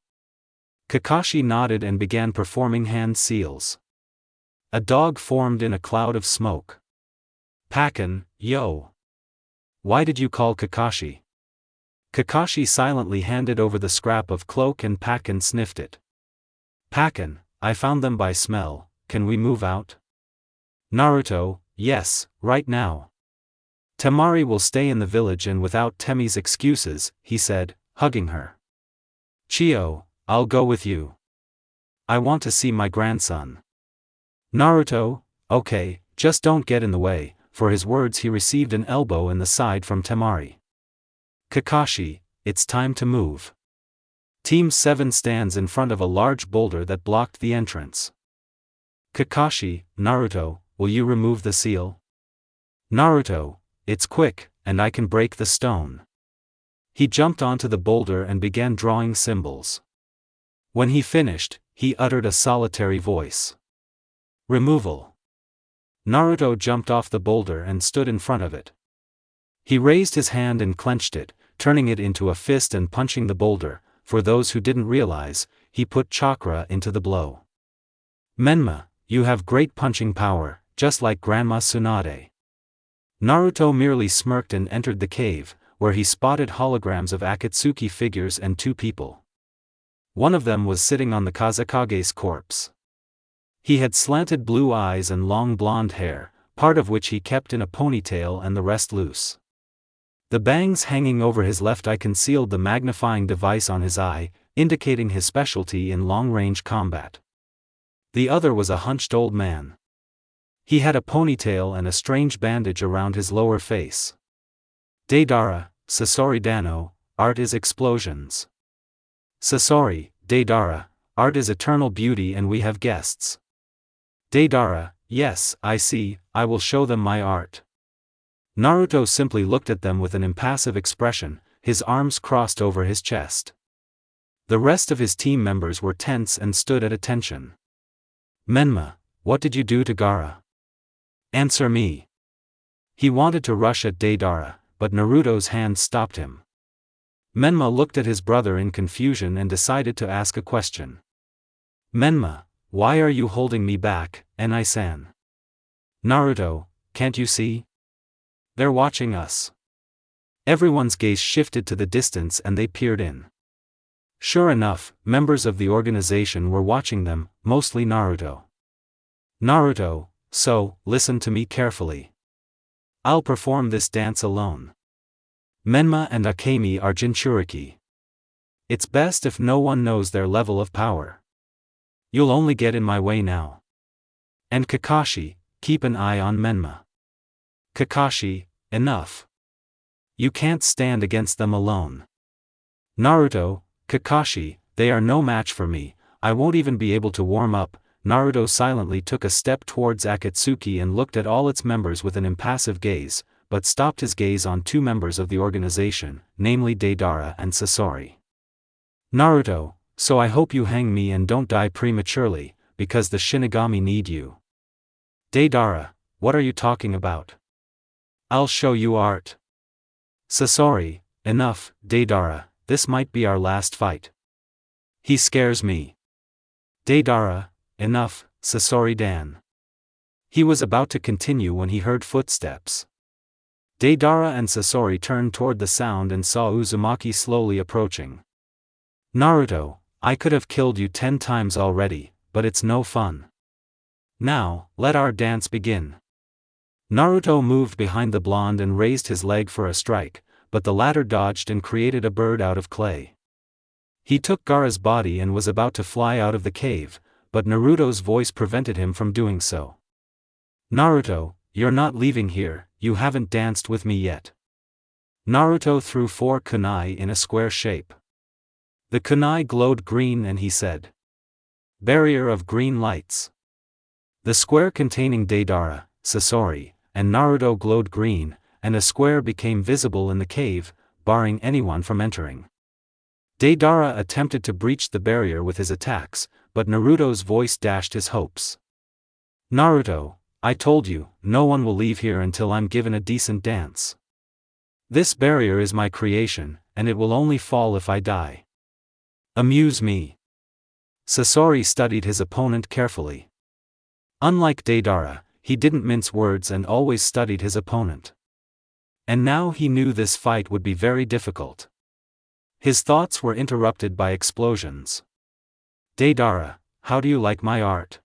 Kakashi nodded and began performing hand seals. A dog formed in a cloud of smoke. Pakken, yo. Why did you call Kakashi? Kakashi silently handed over the scrap of cloak and Pakken sniffed it. Pakken, I found them by smell, can we move out? Naruto, yes, right now. Temari will stay in the village and without Temi's excuses, he said, hugging her. Chio, I'll go with you. I want to see my grandson. Naruto, okay, just don't get in the way. For his words he received an elbow in the side from Temari. Kakashi, it's time to move. Team 7 stands in front of a large boulder that blocked the entrance. Kakashi, Naruto, will you remove the seal? Naruto, it's quick, and I can break the stone. He jumped onto the boulder and began drawing symbols. When he finished, he uttered a solitary voice. Removal. Naruto jumped off the boulder and stood in front of it. He raised his hand and clenched it, turning it into a fist and punching the boulder. For those who didn't realize, he put chakra into the blow. Menma, you have great punching power, just like Grandma Tsunade. Naruto merely smirked and entered the cave, where he spotted holograms of Akatsuki figures and 2 people. One of them was sitting on the Kazekage's corpse. He had slanted blue eyes and long blonde hair, part of which he kept in a ponytail and the rest loose. The bangs hanging over his left eye concealed the magnifying device on his eye, indicating his specialty in long-range combat. The other was a hunched old man. He had a ponytail and a strange bandage around his lower face. Deidara, Sasori Dano, art is explosions. Sasori, Deidara, art is eternal beauty and we have guests. Deidara, yes, I see, I will show them my art. Naruto simply looked at them with an impassive expression, his arms crossed over his chest. The rest of his team members were tense and stood at attention. Menma, what did you do to Gaara? Answer me. He wanted to rush at Deidara, but Naruto's hand stopped him. Menma looked at his brother in confusion and decided to ask a question. Menma, why are you holding me back, Enai-san? Naruto, can't you see? They're watching us. Everyone's gaze shifted to the distance and they peered in. Sure enough, members of the organization were watching them, mostly Naruto. Naruto, so, listen to me carefully. I'll perform this dance alone. Menma and Akemi are Jinchuriki. It's best if no one knows their level of power. You'll only get in my way now. And Kakashi, keep an eye on Menma. Kakashi, enough. You can't stand against them alone. Naruto, Kakashi, they are no match for me, I won't even be able to warm up. Naruto silently took a step towards Akatsuki and looked at all its members with an impassive gaze, but stopped his gaze on two members of the organization, namely Deidara and Sasori. Naruto, so I hope you hang me and don't die prematurely, because the Shinigami need you. Deidara, what are you talking about? I'll show you art. Sasori, enough, Deidara, this might be our last fight. He scares me. Deidara, enough, Sasori-dan. He was about to continue when he heard footsteps. Deidara and Sasori turned toward the sound and saw Uzumaki slowly approaching. Naruto, I could have killed you 10 times already, but it's no fun. Now, let our dance begin. Naruto moved behind the blonde and raised his leg for a strike, but the latter dodged and created a bird out of clay. He took Gaara's body and was about to fly out of the cave, but Naruto's voice prevented him from doing so. Naruto, you're not leaving here, you haven't danced with me yet. Naruto threw 4 kunai in a square shape. The kunai glowed green and he said, Barrier of green lights. The square containing Deidara, Sasori, and Naruto glowed green, and a square became visible in the cave, barring anyone from entering. Deidara attempted to breach the barrier with his attacks, but Naruto's voice dashed his hopes. Naruto, I told you, no one will leave here until I'm given a decent dance. This barrier is my creation, and it will only fall if I die. Amuse me. Sasori studied his opponent carefully. Unlike Deidara, he didn't mince words and always studied his opponent. And now he knew this fight would be very difficult. His thoughts were interrupted by explosions. Deidara, how do you like my art?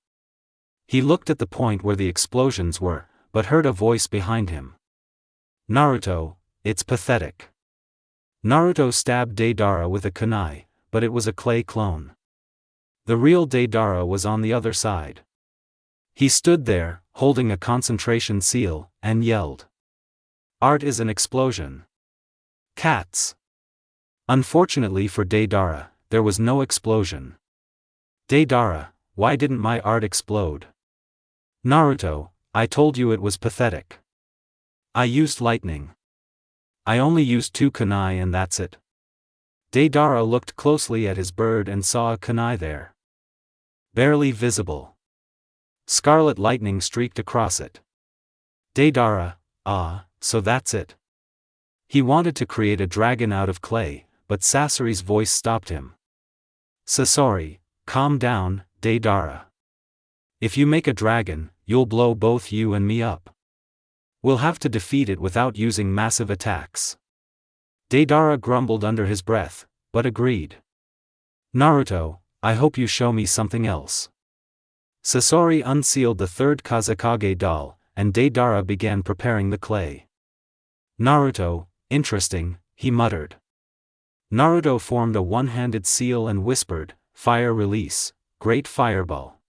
He looked at the point where the explosions were, but heard a voice behind him. Naruto, it's pathetic. Naruto stabbed Deidara with a kunai, but it was a clay clone. The real Deidara was on the other side. He stood there, holding a concentration seal, and yelled. Art is an explosion. Cats. Unfortunately for Deidara, there was no explosion. Deidara, why didn't my art explode? Naruto, I told you it was pathetic. I used lightning. I only used 2 kunai and that's it. Deidara looked closely at his bird and saw a kunai there. Barely visible. Scarlet lightning streaked across it. Deidara, so that's it. He wanted to create a dragon out of clay, but Sasori's voice stopped him. Sasori, calm down, Deidara. If you make a dragon, you'll blow both you and me up. We'll have to defeat it without using massive attacks. Deidara grumbled under his breath, but agreed. Naruto, I hope you show me something else. Sasori unsealed the third Kazekage doll, and Deidara began preparing the clay. Naruto, interesting, he muttered. Naruto formed a one-handed seal and whispered, "Fire release, great fireball."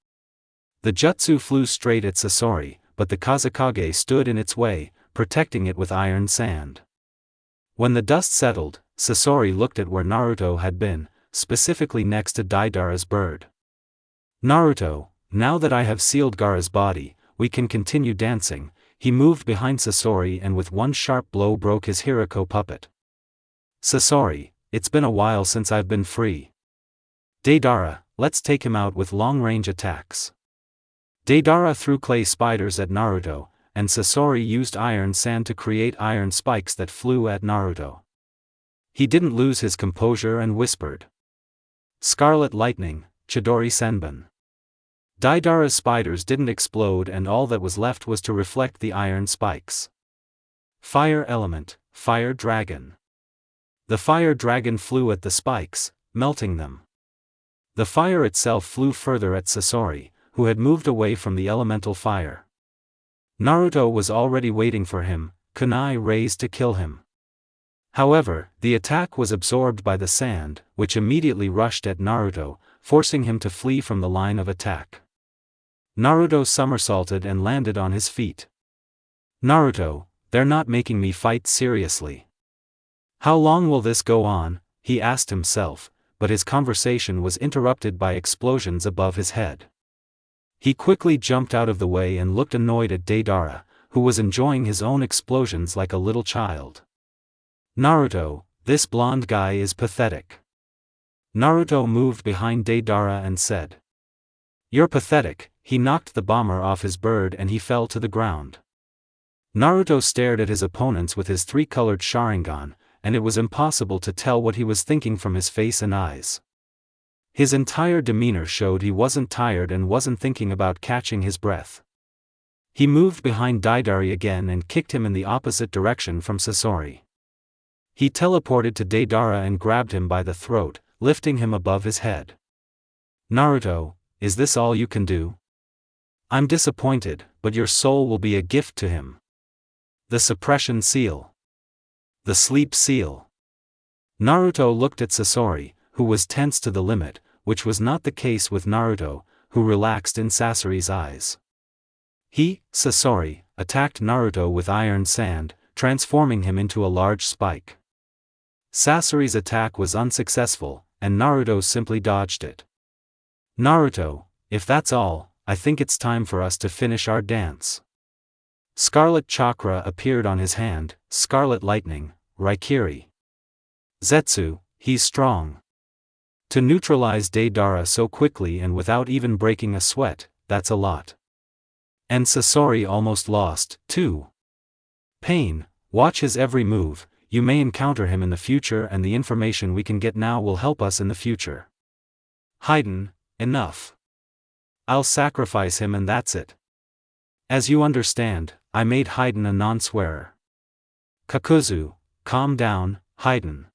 The jutsu flew straight at Sasori, but the Kazekage stood in its way, protecting it with iron sand. When the dust settled, Sasori looked at where Naruto had been, specifically next to Deidara's bird. "Naruto, now that I have sealed Gaara's body, we can continue dancing." He moved behind Sasori and with one sharp blow broke his Hirako puppet. "Sasori, it's been a while since I've been free. Deidara, let's take him out with long-range attacks." Deidara threw clay spiders at Naruto, and Sasori used iron sand to create iron spikes that flew at Naruto. He didn't lose his composure and whispered, "Scarlet lightning, Chidori Senbon." Deidara's spiders didn't explode and all that was left was to reflect the iron spikes. "Fire element, fire dragon." The fire dragon flew at the spikes, melting them. The fire itself flew further at Sasori, who had moved away from the elemental fire. Naruto was already waiting for him, kunai raised to kill him. However, the attack was absorbed by the sand, which immediately rushed at Naruto, forcing him to flee from the line of attack. Naruto somersaulted and landed on his feet. "Naruto, they're not making me fight seriously. How long will this go on?" he asked himself, but his conversation was interrupted by explosions above his head. He quickly jumped out of the way and looked annoyed at Deidara, who was enjoying his own explosions like a little child. "Naruto, this blonde guy is pathetic." Naruto moved behind Deidara and said, "You're pathetic." He knocked the bomber off his bird and he fell to the ground. Naruto stared at his opponents with his three-colored Sharingan, and it was impossible to tell what he was thinking from his face and eyes. His entire demeanor showed he wasn't tired and wasn't thinking about catching his breath. He moved behind Deidara again and kicked him in the opposite direction from Sasori. He teleported to Deidara and grabbed him by the throat, lifting him above his head. "Naruto, is this all you can do? I'm disappointed, but your soul will be a gift to him." The suppression seal. The sleep seal. Naruto looked at Sasori, who was tense to the limit, which was not the case with Naruto, who relaxed in Sasori's eyes. He, Sasori, attacked Naruto with iron sand, transforming him into a large spike. Sasori's attack was unsuccessful, and Naruto simply dodged it. "Naruto, if that's all, I think it's time for us to finish our dance." Scarlet chakra appeared on his hand, scarlet lightning, Raikiri. "Zetsu, he's strong." To neutralize Deidara so quickly and without even breaking a sweat, that's a lot. And Sasori almost lost, too. Pain, watch his every move. You may encounter him in the future and the information we can get now will help us in the future. Haiden, enough. I'll sacrifice him and that's it. As you understand, I made Haiden a non-swearer. Kakuzu, calm down, Haiden.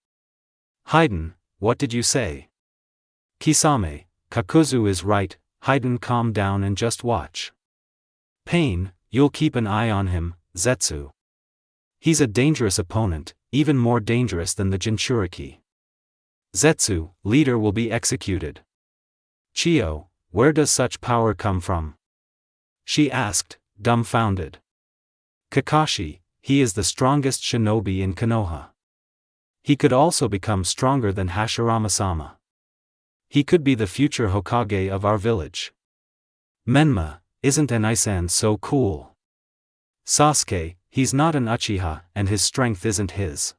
Haiden, what did you say? Kisame, Kakuzu is right, Haiden, calm down and just watch. Pain, you'll keep an eye on him, Zetsu. He's a dangerous opponent, even more dangerous than the Jinchuriki. Zetsu, leader will be executed. Chiyo, where does such power come from? She asked, dumbfounded. Kakashi, he is the strongest shinobi in Konoha. He could also become stronger than Hashirama-sama. He could be the future Hokage of our village. Menma, isn't Enisan so cool? Sasuke, he's not an Uchiha and his strength isn't his.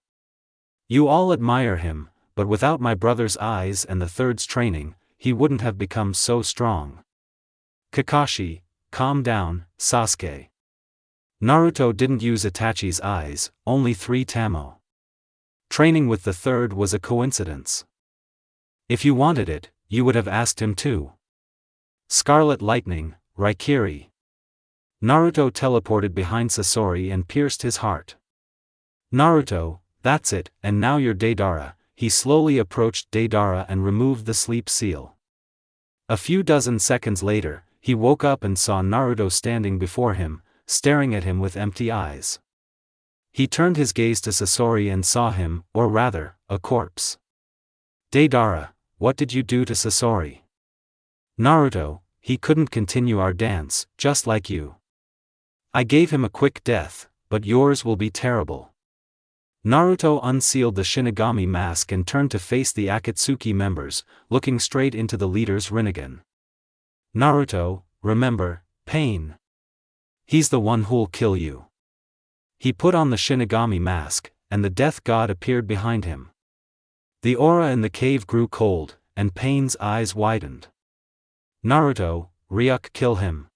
You all admire him, but without my brother's eyes and the third's training, he wouldn't have become so strong. Kakashi, calm down, Sasuke. Naruto didn't use Itachi's eyes, only 3 Tamo. Training with the third was a coincidence. If you wanted it, you would have asked him too. Scarlet lightning, Raikiri. Naruto teleported behind Sasori and pierced his heart. Naruto, that's it, and now you're Deidara. He slowly approached Deidara and removed the sleep seal. A few dozen seconds later, he woke up and saw Naruto standing before him, staring at him with empty eyes. He turned his gaze to Sasori and saw him, or rather, a corpse. Deidara, what did you do to Sasori? Naruto, he couldn't continue our dance, just like you. I gave him a quick death, but yours will be terrible. Naruto unsealed the Shinigami mask and turned to face the Akatsuki members, looking straight into the leader's Rinnegan. Naruto, remember, Pain. He's the one who'll kill you. He put on the Shinigami mask, and the death god appeared behind him. The aura in the cave grew cold, and Pain's eyes widened. Naruto, Ryuk, kill him.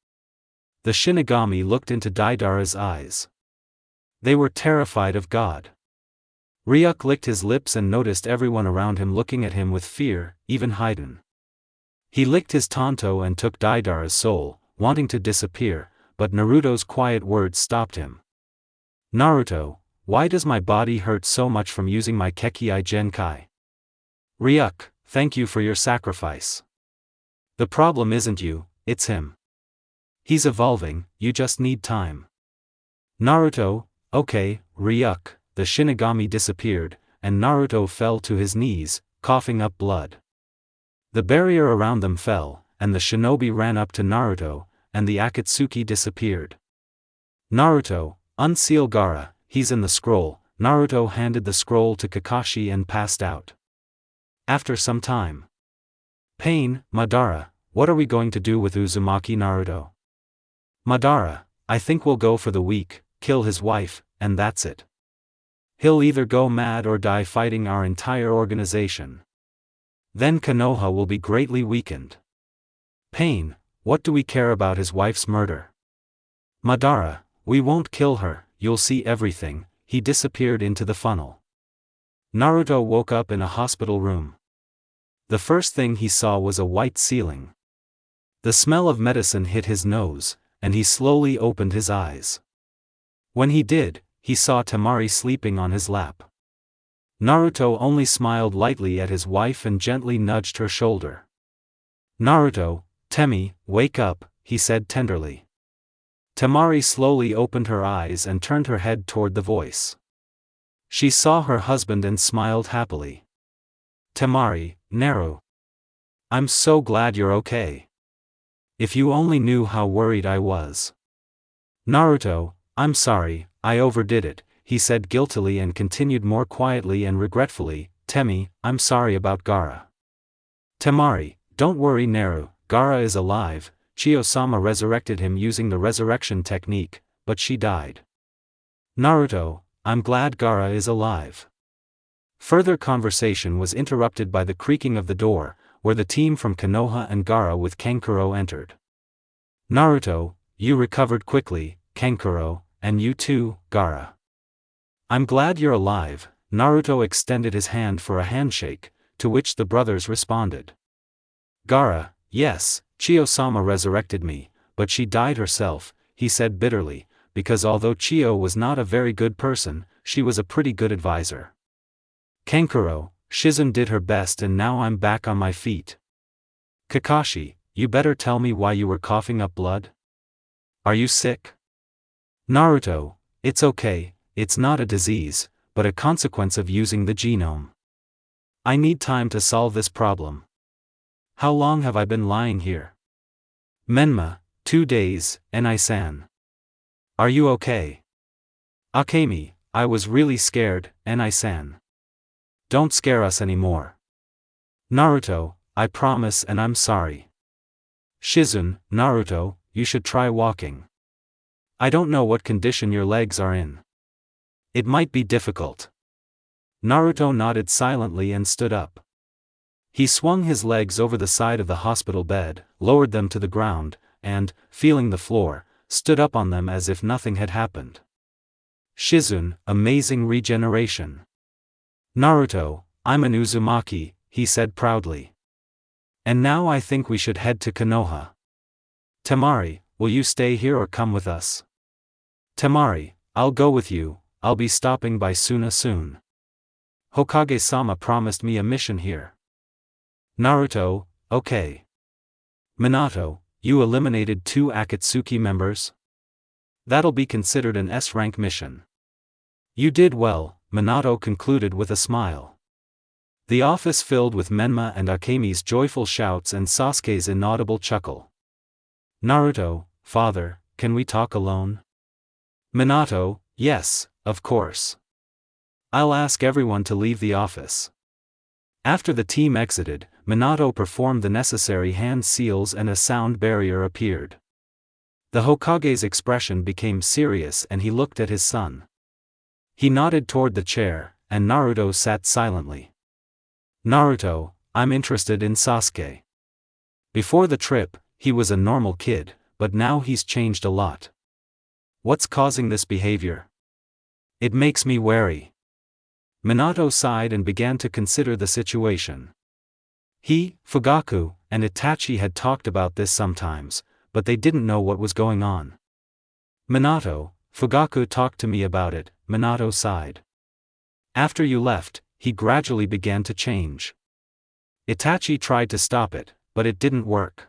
The Shinigami looked into Deidara's eyes. They were terrified of God. Ryuk licked his lips and noticed everyone around him looking at him with fear, even Haiden. He licked his tanto and took Deidara's soul, wanting to disappear, but Naruto's quiet words stopped him. Naruto, why does my body hurt so much from using my Kekkai Genkai? Ryuk, thank you for your sacrifice. The problem isn't you, it's him. He's evolving, you just need time. Naruto, okay, Ryuk. The Shinigami disappeared, and Naruto fell to his knees, coughing up blood. The barrier around them fell, and the shinobi ran up to Naruto, and the Akatsuki disappeared. Naruto, unseal Gaara, he's in the scroll. Naruto handed the scroll to Kakashi and passed out. After some time. Pain, Madara, what are we going to do with Uzumaki Naruto? Madara, I think we'll go for the weak, kill his wife, and that's it. He'll either go mad or die fighting our entire organization. Then Konoha will be greatly weakened. Pain, what do we care about his wife's murder? Madara, we won't kill her, you'll see everything. He disappeared into the funnel. Naruto woke up in a hospital room. The first thing he saw was a white ceiling. The smell of medicine hit his nose, and he slowly opened his eyes. When he did, he saw Temari sleeping on his lap. Naruto only smiled lightly at his wife and gently nudged her shoulder. Naruto, Temi, wake up, he said tenderly. Temari slowly opened her eyes and turned her head toward the voice. She saw her husband and smiled happily. Temari, Naru. I'm so glad you're okay. If you only knew how worried I was. Naruto, I'm sorry, I overdid it, he said guiltily and continued more quietly and regretfully, Temi, I'm sorry about Gaara. Temari, don't worry Naru, Gaara is alive, Chiyo-sama resurrected him using the resurrection technique, but she died. Naruto, I'm glad Gaara is alive. Further conversation was interrupted by the creaking of the door, where the team from Konoha and Gaara with Kankuro entered. Naruto, you recovered quickly, Kankuro, and you too, Gaara. I'm glad you're alive. Naruto extended his hand for a handshake, to which the brothers responded. Gaara, yes, Chiyo-sama resurrected me, but she died herself, he said bitterly, because although Chiyo was not a very good person, she was a pretty good advisor. Kankuro, Shizune did her best and now I'm back on my feet. Kakashi, you better tell me why you were coughing up blood? Are you sick? Naruto, it's okay, it's not a disease, but a consequence of using the genome. I need time to solve this problem. How long have I been lying here? Menma, 2 days, Enai-san. Are you okay? Akemi, I was really scared, Enai-san. Don't scare us anymore. Naruto, I promise and I'm sorry. Shizune, Naruto, you should try walking. I don't know what condition your legs are in. It might be difficult. Naruto nodded silently and stood up. He swung his legs over the side of the hospital bed, lowered them to the ground, and, feeling the floor, stood up on them as if nothing had happened. Shizune, amazing regeneration. Naruto, I'm an Uzumaki, he said proudly. And now I think we should head to Konoha. Temari, will you stay here or come with us? Temari, I'll go with you, I'll be stopping by Suna soon. Hokage-sama promised me a mission here. Naruto, okay. Minato, You eliminated 2 Akatsuki members? That'll be considered an S-rank mission. You did well, Minato concluded with a smile. The office filled with Menma and Akemi's joyful shouts and Sasuke's inaudible chuckle. Naruto, father, can we talk alone? Minato, yes, of course. I'll ask everyone to leave the office. After the team exited, Minato performed the necessary hand seals and a sound barrier appeared. The Hokage's expression became serious and he looked at his son. He nodded toward the chair, and Naruto sat silently. Naruto, I'm interested in Sasuke. Before the trip, he was a normal kid, but now he's changed a lot. What's causing this behavior? It makes me wary. Minato sighed and began to consider the situation. He, Fugaku, and Itachi had talked about this sometimes, but they didn't know what was going on. Minato, Fugaku talked to me about it, Minato sighed. After you left, he gradually began to change. Itachi tried to stop it, but it didn't work.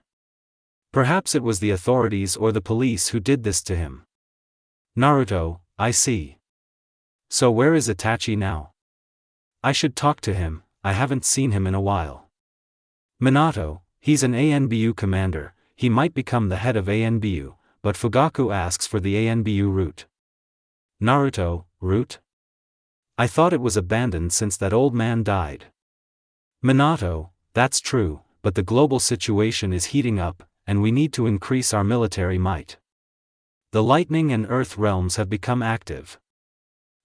Perhaps it was the authorities or the police who did this to him. Naruto, I see. So where is Itachi now? I should talk to him, I haven't seen him in a while. Minato, he's an ANBU commander, he might become the head of ANBU, but Fugaku asks for the ANBU route. Naruto, route? I thought it was abandoned since that old man died. Minato, that's true, but the global situation is heating up, and we need to increase our military might. The lightning and earth realms have become active.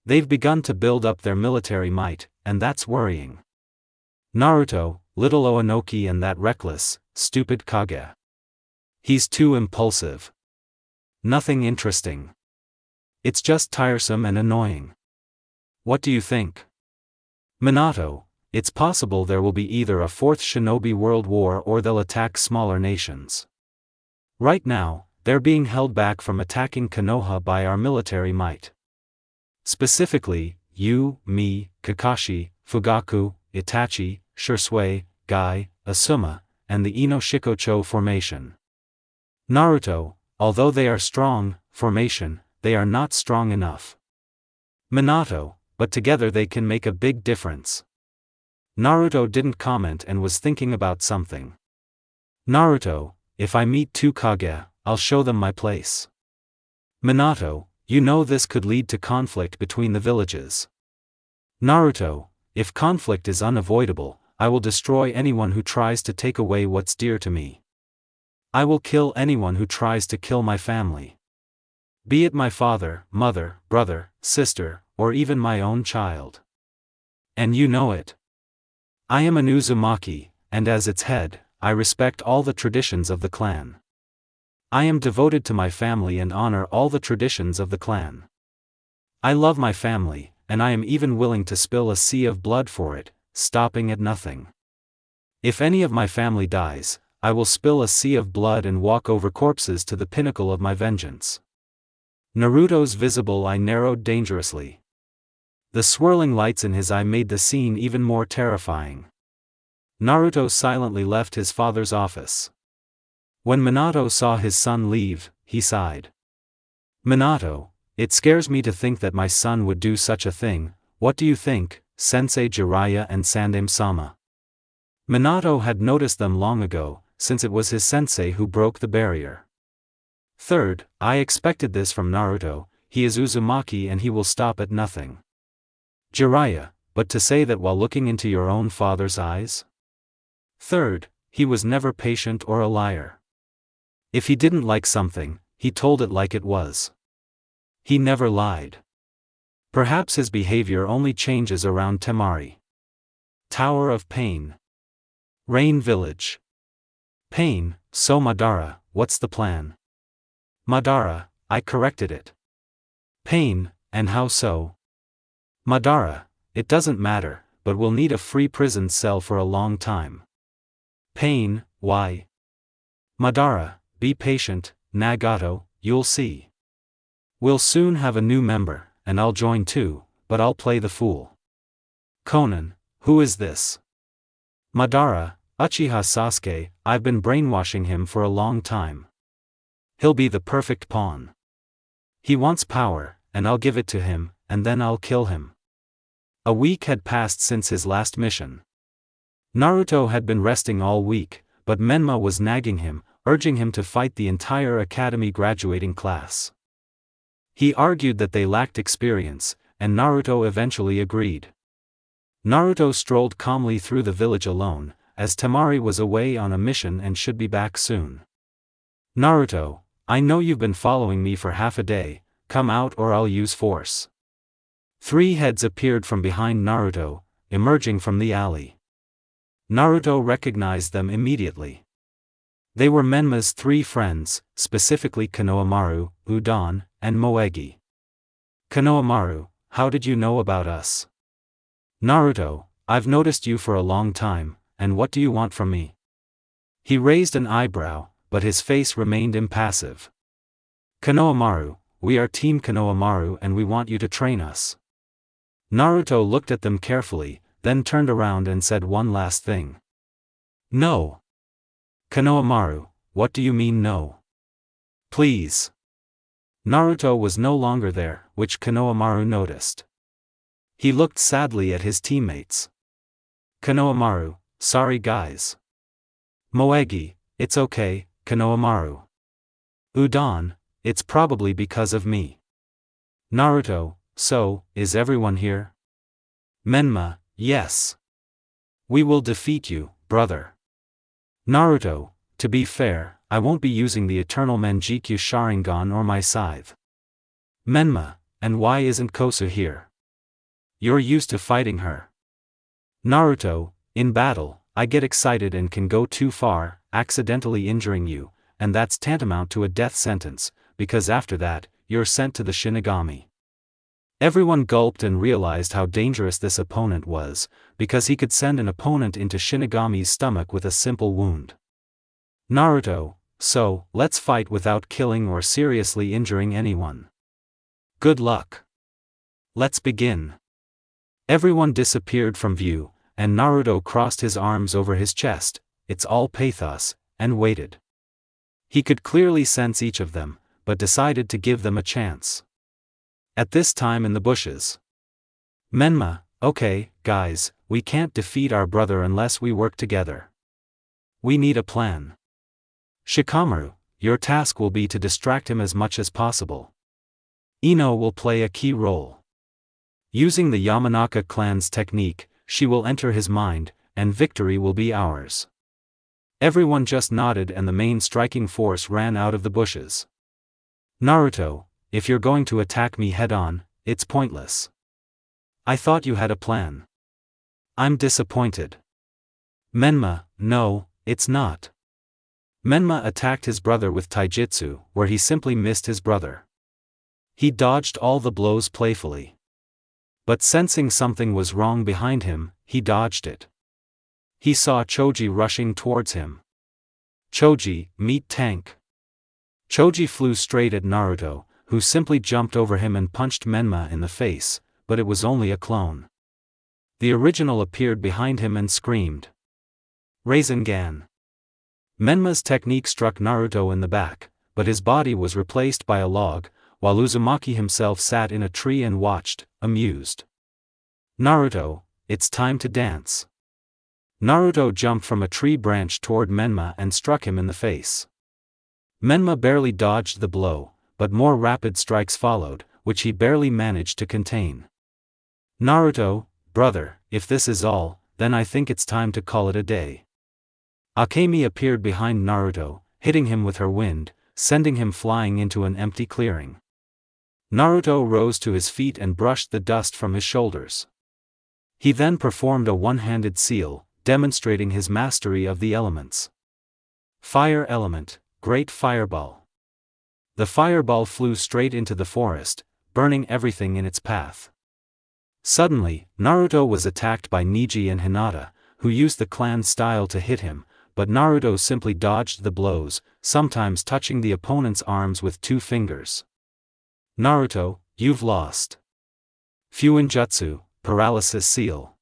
They've begun to build up their military might, and that's worrying. Naruto, little Oanoki and that reckless, stupid Kage. He's too impulsive. Nothing interesting. It's just tiresome and annoying. What do you think? Minato, it's possible there will be either a 4th Shinobi World War or they'll attack smaller nations. Right now, they're being held back from attacking Konoha by our military might. Specifically, you, me, Kakashi, Fugaku, Itachi, Shisui, Guy, Asuma, and the Ino Shikocho formation. Naruto, although they are strong, formation, they are not strong enough. Minato, but together they can make a big difference. Naruto didn't comment and was thinking about something. Naruto, if I meet 2 Kage, I'll show them my place. Minato, you know this could lead to conflict between the villages. Naruto, if conflict is unavoidable, I will destroy anyone who tries to take away what's dear to me. I will kill anyone who tries to kill my family. Be it my father, mother, brother, sister, or even my own child. And you know it. I am an Uzumaki, and as its head, I respect all the traditions of the clan. I am devoted to my family and honor all the traditions of the clan. I love my family, and I am even willing to spill a sea of blood for it, stopping at nothing. If any of my family dies, I will spill a sea of blood and walk over corpses to the pinnacle of my vengeance. Naruto's visible eye narrowed dangerously. The swirling lights in his eye made the scene even more terrifying. Naruto silently left his father's office. When Minato saw his son leave, he sighed. Minato, it scares me to think that my son would do such a thing. What do you think, Sensei Jiraiya and Sandaime-sama? Minato had noticed them long ago, since it was his sensei who broke the barrier. Third, I expected this from Naruto, he is Uzumaki and he will stop at nothing. Jiraiya, but to say that while looking into your own father's eyes? Third, he was never patient or a liar. If he didn't like something, he told it like it was. He never lied. Perhaps his behavior only changes around Temari. Tower of Pain. Rain Village. Pain, so Madara, what's the plan? Madara, I corrected it. Pain, and how so? Madara, it doesn't matter, but we'll need a free prison cell for a long time. Pain, why? Madara, be patient, Nagato, you'll see. We'll soon have a new member, and I'll join too, but I'll play the fool. Conan, who is this? Madara, Uchiha Sasuke, I've been brainwashing him for a long time. He'll be the perfect pawn. He wants power, and I'll give it to him, and then I'll kill him. A week had passed since his last mission. Naruto had been resting all week, but Menma was nagging him, urging him to fight the entire academy graduating class. He argued that they lacked experience, and Naruto eventually agreed. Naruto strolled calmly through the village alone, as Temari was away on a mission and should be back soon. Naruto, I know you've been following me for half a day, come out or I'll use force. 3 heads appeared from behind Naruto, emerging from the alley. Naruto recognized them immediately. They were Menma's 3 friends, specifically Konohamaru, Udon, and Moegi. Konohamaru, how did you know about us? Naruto, I've noticed you for a long time, and what do you want from me? He raised an eyebrow, but his face remained impassive. Konohamaru, we are Team Konohamaru and we want you to train us. Naruto looked at them carefully, then turned around and said one last thing. No. Konohamaru, what do you mean no? Please. Naruto was no longer there, which Konohamaru noticed. He looked sadly at his teammates. Konohamaru, sorry guys. Moegi, it's okay, Konohamaru. Udon, it's probably because of me. Naruto, so, is everyone here? Menma, yes. We will defeat you, brother. Naruto, to be fair, I won't be using the Eternal Manjikyu Sharingan or my scythe. Menma, and why isn't Kosu here? You're used to fighting her. Naruto, in battle, I get excited and can go too far, accidentally injuring you, and that's tantamount to a death sentence, because after that, you're sent to the Shinigami. Everyone gulped and realized how dangerous this opponent was, because he could send an opponent into Shinigami's stomach with a simple wound. Naruto, so, let's fight without killing or seriously injuring anyone. Good luck. Let's begin. Everyone disappeared from view, and Naruto crossed his arms over his chest, it's all pathos, and waited. He could clearly sense each of them, but decided to give them a chance. At this time in the bushes. Menma, okay, guys, we can't defeat our brother unless we work together. We need a plan. Shikamaru, your task will be to distract him as much as possible. Ino will play a key role. Using the Yamanaka clan's technique, she will enter his mind, and victory will be ours. Everyone just nodded and the main striking force ran out of the bushes. Naruto, if you're going to attack me head-on, it's pointless. I thought you had a plan. I'm disappointed. Menma, no, it's not. Menma attacked his brother with taijutsu, where he simply missed his brother. He dodged all the blows playfully. But sensing something was wrong behind him, he dodged it. He saw Choji rushing towards him. Choji, meet tank. Choji flew straight at Naruto, who simply jumped over him and punched Menma in the face, but it was only a clone. The original appeared behind him and screamed. Rasengan. Menma's technique struck Naruto in the back, but his body was replaced by a log, while Uzumaki himself sat in a tree and watched, amused. Naruto, it's time to dance. Naruto jumped from a tree branch toward Menma and struck him in the face. Menma barely dodged the blow, but more rapid strikes followed, which he barely managed to contain. Naruto, brother, if this is all, then I think it's time to call it a day. Akemi appeared behind Naruto, hitting him with her wind, sending him flying into an empty clearing. Naruto rose to his feet and brushed the dust from his shoulders. He then performed a one-handed seal, demonstrating his mastery of the elements. Fire element, great fireball. The fireball flew straight into the forest, burning everything in its path. Suddenly, Naruto was attacked by Neji and Hinata, who used the clan style to hit him, but Naruto simply dodged the blows, sometimes touching the opponent's arms with 2 fingers. Naruto, you've lost. Fuinjutsu, paralysis seal.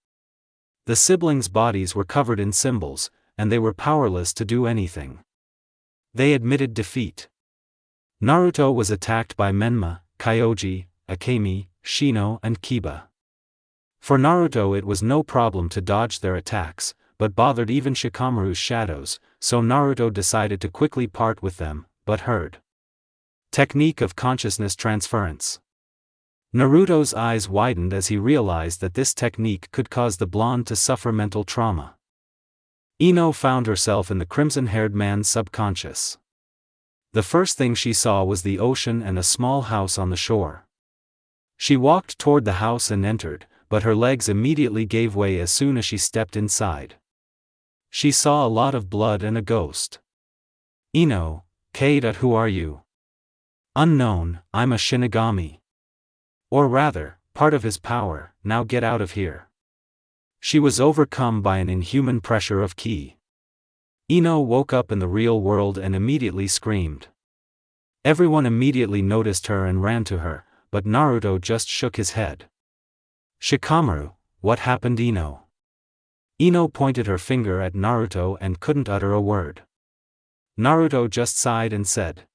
The siblings' bodies were covered in symbols, and they were powerless to do anything. They admitted defeat. Naruto was attacked by Menma, Kyoji, Akemi, Shino and Kiba. For Naruto it was no problem to dodge their attacks, but bothered even Shikamaru's shadows, so Naruto decided to quickly part with them, but heard. Technique of consciousness transference. Naruto's eyes widened as he realized that this technique could cause the blonde to suffer mental trauma. Ino found herself in the crimson-haired man's subconscious. The first thing she saw was the ocean and a small house on the shore. She walked toward the house and entered, but her legs immediately gave way as soon as she stepped inside. She saw a lot of blood and a ghost. Ino, Kade, who are you? Unknown, I'm a Shinigami. Or rather, part of his power, now get out of here. She was overcome by an inhuman pressure of ki. Ino woke up in the real world and immediately screamed. Everyone immediately noticed her and ran to her, but Naruto just shook his head. Shikamaru, what happened, Ino? Ino pointed her finger at Naruto and couldn't utter a word. Naruto just sighed and said,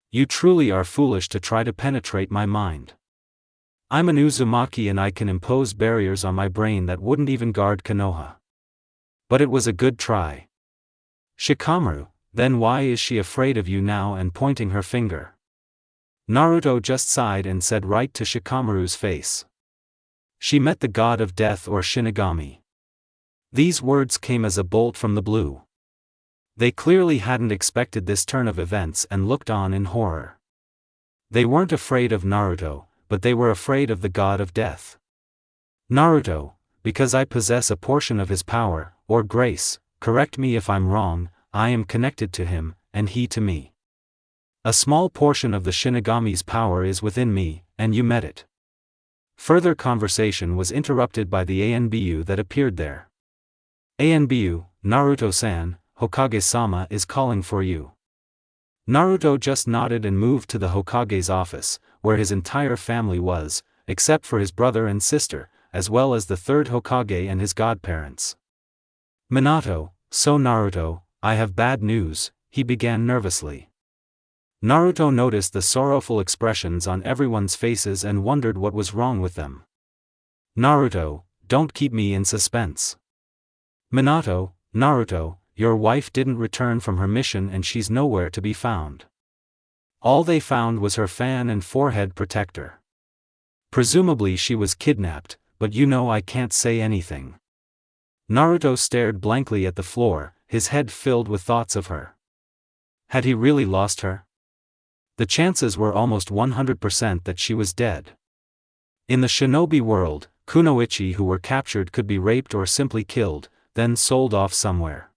"You truly are foolish to try to penetrate my mind. I'm an Uzumaki and I can impose barriers on my brain that wouldn't even guard Konoha. But it was a good try. Shikamaru, then why is she afraid of you now?" and pointing her finger. Naruto just sighed and said right to Shikamaru's face. She met the god of death or Shinigami. These words came as a bolt from the blue. They clearly hadn't expected this turn of events and looked on in horror. They weren't afraid of Naruto, but they were afraid of the god of death. Naruto, because I possess a portion of his power, or grace, correct me if I'm wrong, I am connected to him, and he to me. A small portion of the Shinigami's power is within me, and you met it. Further conversation was interrupted by the Anbu that appeared there. Anbu, Naruto-san, Hokage-sama is calling for you. Naruto just nodded and moved to the Hokage's office, where his entire family was, except for his brother and sister, as well as the third Hokage and his godparents. Minato, so Naruto, I have bad news, he began nervously. Naruto noticed the sorrowful expressions on everyone's faces and wondered what was wrong with them. Naruto, don't keep me in suspense. Minato, Naruto, your wife didn't return from her mission and she's nowhere to be found. All they found was her fan and forehead protector. Presumably she was kidnapped, but you know I can't say anything. Naruto stared blankly at the floor, his head filled with thoughts of her. Had he really lost her? The chances were almost 100% that she was dead. In the shinobi world, kunoichi who were captured could be raped or simply killed, then sold off somewhere.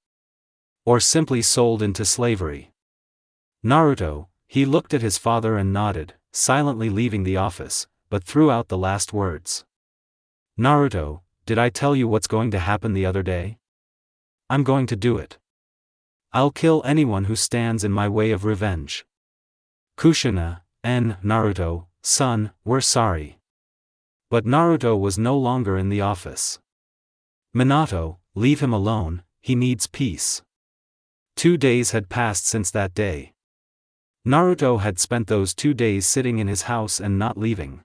Or simply sold into slavery. Naruto, he looked at his father and nodded, silently leaving the office, but threw out the last words. Naruto, did I tell you what's going to happen the other day? I'm going to do it. I'll kill anyone who stands in my way of revenge. Kushina, Naruto, son, we're sorry. But Naruto was no longer in the office. Minato, leave him alone, he needs peace. 2 days had passed since that day. Naruto had spent those 2 days sitting in his house and not leaving.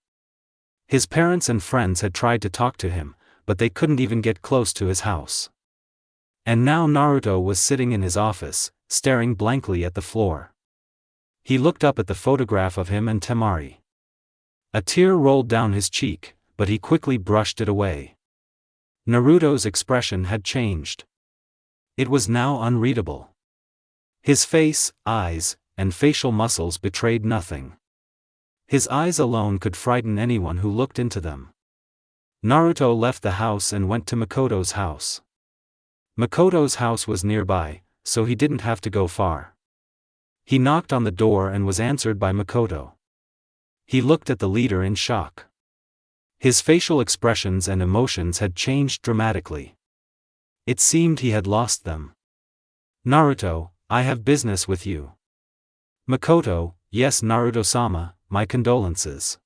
His parents and friends had tried to talk to him, but they couldn't even get close to his house. And now Naruto was sitting in his office, staring blankly at the floor. He looked up at the photograph of him and Temari. A tear rolled down his cheek, but he quickly brushed it away. Naruto's expression had changed. It was now unreadable. His face, eyes, and facial muscles betrayed nothing. His eyes alone could frighten anyone who looked into them. Naruto left the house and went to Makoto's house. Makoto's house was nearby, so he didn't have to go far. He knocked on the door and was answered by Makoto. He looked at the leader in shock. His facial expressions and emotions had changed dramatically. It seemed he had lost them. Naruto, I have business with you. Makoto, yes Naruto-sama, my condolences.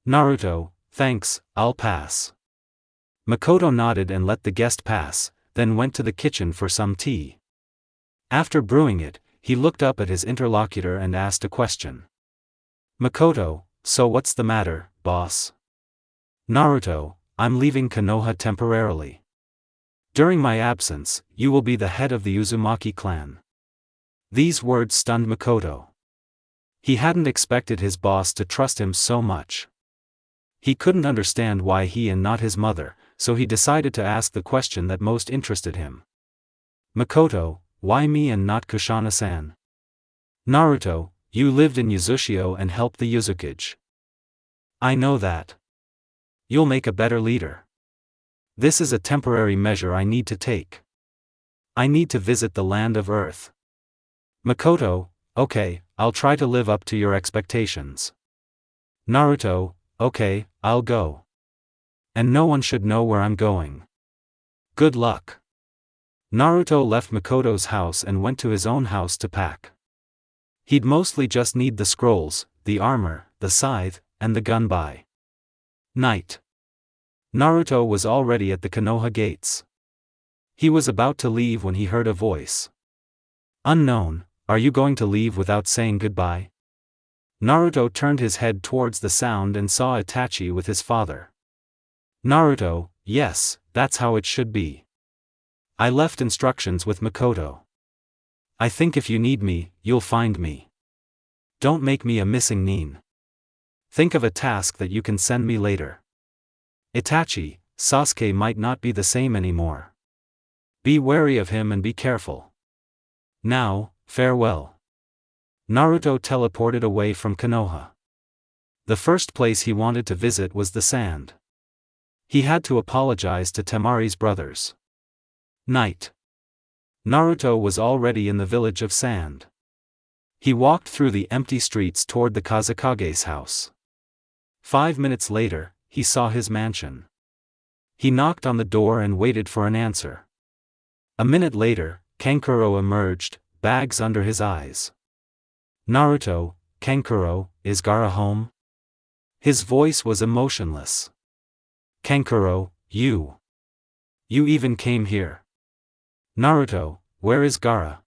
Naruto, thanks, I'll pass. Makoto nodded and let the guest pass, then went to the kitchen for some tea. After brewing it, he looked up at his interlocutor and asked a question. Makoto, so what's the matter, boss? Naruto, I'm leaving Konoha temporarily. During my absence, you will be the head of the Uzumaki clan. These words stunned Makoto. He hadn't expected his boss to trust him so much. He couldn't understand why he and not his mother, so he decided to ask the question that most interested him. Makoto, why me and not Kushana-san? Naruto, you lived in Uzushio and helped the Uzukage. I know that. You'll make a better leader. This is a temporary measure I need to take. I need to visit the land of Earth. Makoto, okay, I'll try to live up to your expectations. Naruto, okay, I'll go. And no one should know where I'm going. Good luck. Naruto left Makoto's house and went to his own house to pack. He'd mostly just need the scrolls, the armor, the scythe, and the gun by night. Naruto was already at the Konoha gates. He was about to leave when he heard a voice. Unknown, are you going to leave without saying goodbye? Naruto turned his head towards the sound and saw Itachi with his father. Naruto, yes, that's how it should be. I left instructions with Makoto. I think if you need me, you'll find me. Don't make me a missing nin. Think of a task that you can send me later. Itachi, Sasuke might not be the same anymore. Be wary of him and be careful. Now, farewell. Naruto teleported away from Konoha. The first place he wanted to visit was the sand. He had to apologize to Temari's brothers. Night. Naruto was already in the village of Sand. He walked through the empty streets toward the Kazekage's house. 5 minutes later, he saw his mansion. He knocked on the door and waited for an answer. A minute later, Kankuro emerged, bags under his eyes. Naruto, Kankuro, is Gaara home? His voice was emotionless. Kankuro, you even came here. Naruto, where is Gaara?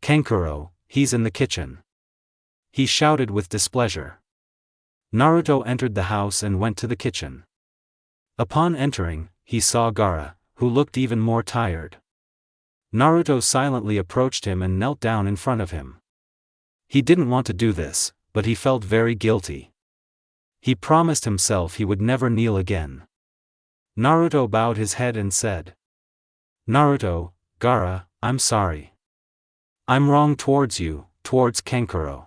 Kankuro, he's in the kitchen. He shouted with displeasure. Naruto entered the house and went to the kitchen. Upon entering, he saw Gaara, who looked even more tired. Naruto silently approached him and knelt down in front of him. He didn't want to do this, but he felt very guilty. He promised himself he would never kneel again. Naruto bowed his head and said, Naruto, Gaara, I'm sorry. I'm wrong towards you, towards Kankuro.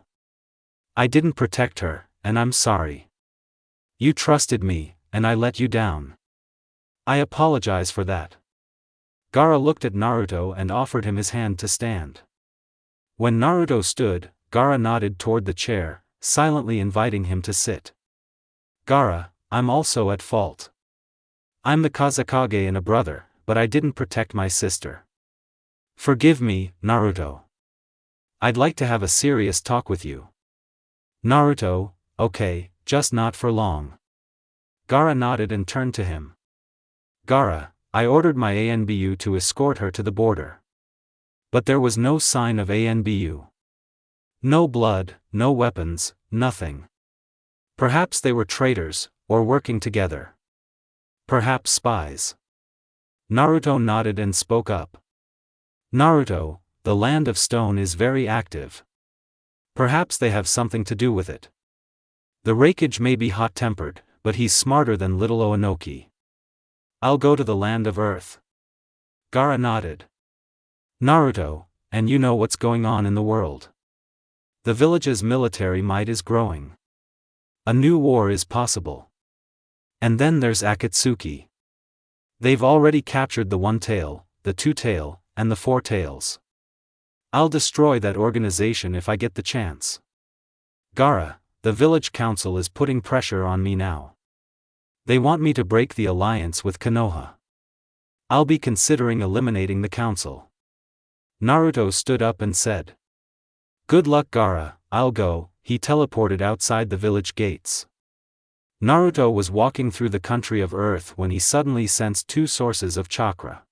I didn't protect her, and I'm sorry. You trusted me, and I let you down. I apologize for that. Gaara looked at Naruto and offered him his hand to stand. When Naruto stood, Gaara nodded toward the chair, silently inviting him to sit. Gaara, I'm also at fault. I'm the Kazekage and a brother, but I didn't protect my sister. Forgive me, Naruto. I'd like to have a serious talk with you. Naruto, okay, just not for long. Gaara nodded and turned to him. Gaara, I ordered my ANBU to escort her to the border. But there was no sign of ANBU. No blood, no weapons, nothing. Perhaps they were traitors, or working together. Perhaps spies. Naruto nodded and spoke up. Naruto, the land of stone is very active. Perhaps they have something to do with it. The Raikage may be hot-tempered, but he's smarter than little Onoki. I'll go to the land of Earth. Gaara nodded. Naruto, and you know what's going on in the world. The village's military might is growing. A new war is possible. And then there's Akatsuki. They've already captured the One Tail, the Two Tail, and the Four Tails. I'll destroy that organization if I get the chance. Gaara, the village council is putting pressure on me now. They want me to break the alliance with Konoha. I'll be considering eliminating the council. Naruto stood up and said, Good luck Gaara, I'll go. He teleported outside the village gates. Naruto was walking through the country of Earth when he suddenly sensed two sources of chakra.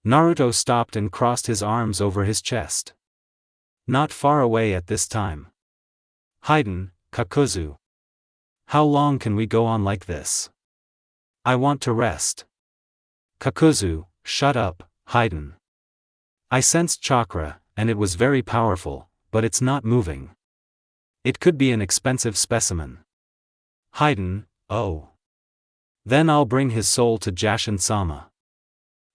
Naruto stopped and crossed his arms over his chest. Not far away at this time. Haiden, Kakuzu. How long can we go on like this? I want to rest. Kakuzu, shut up, Haiden. I sensed chakra, and it was very powerful, but it's not moving. It could be an expensive specimen. Haiden, oh. Then I'll bring his soul to Jashin-sama.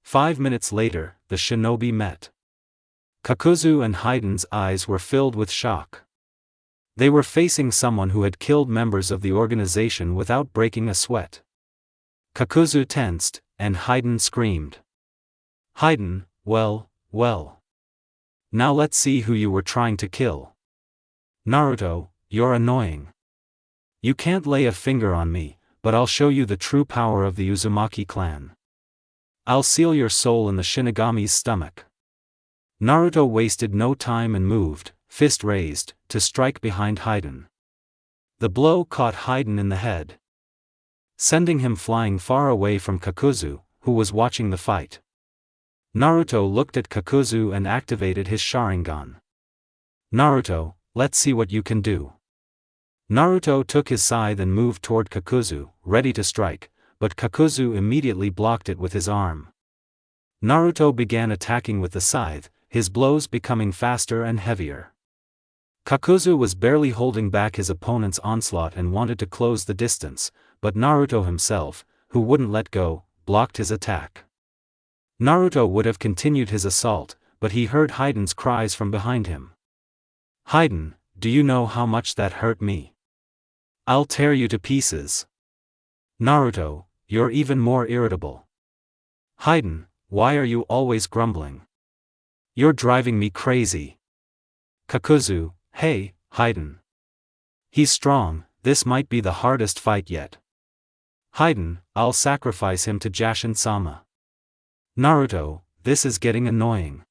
5 minutes later, the shinobi met. Kakuzu and Haiden's eyes were filled with shock. They were facing someone who had killed members of the organization without breaking a sweat. Kakuzu tensed, and Haiden screamed. Haiden, well. Now let's see who you were trying to kill. Naruto, you're annoying. You can't lay a finger on me, but I'll show you the true power of the Uzumaki clan. I'll seal your soul in the Shinigami's stomach. Naruto wasted no time and moved, fist raised, to strike behind Haiden. The blow caught Haiden in the head, sending him flying far away from Kakuzu, who was watching the fight. Naruto looked at Kakuzu and activated his Sharingan. Naruto, let's see what you can do. Naruto took his scythe and moved toward Kakuzu, ready to strike, but Kakuzu immediately blocked it with his arm. Naruto began attacking with the scythe, his blows becoming faster and heavier. Kakuzu was barely holding back his opponent's onslaught and wanted to close the distance, but Naruto himself, who wouldn't let go, blocked his attack. Naruto would have continued his assault, but he heard Haiden's cries from behind him. Haiden, do you know how much that hurt me? I'll tear you to pieces. Naruto, you're even more irritable. Haiden, why are you always grumbling? You're driving me crazy. Kakuzu, hey, Haiden. He's strong, this might be the hardest fight yet. Haiden, I'll sacrifice him to Jashin-sama. Naruto, this is getting annoying.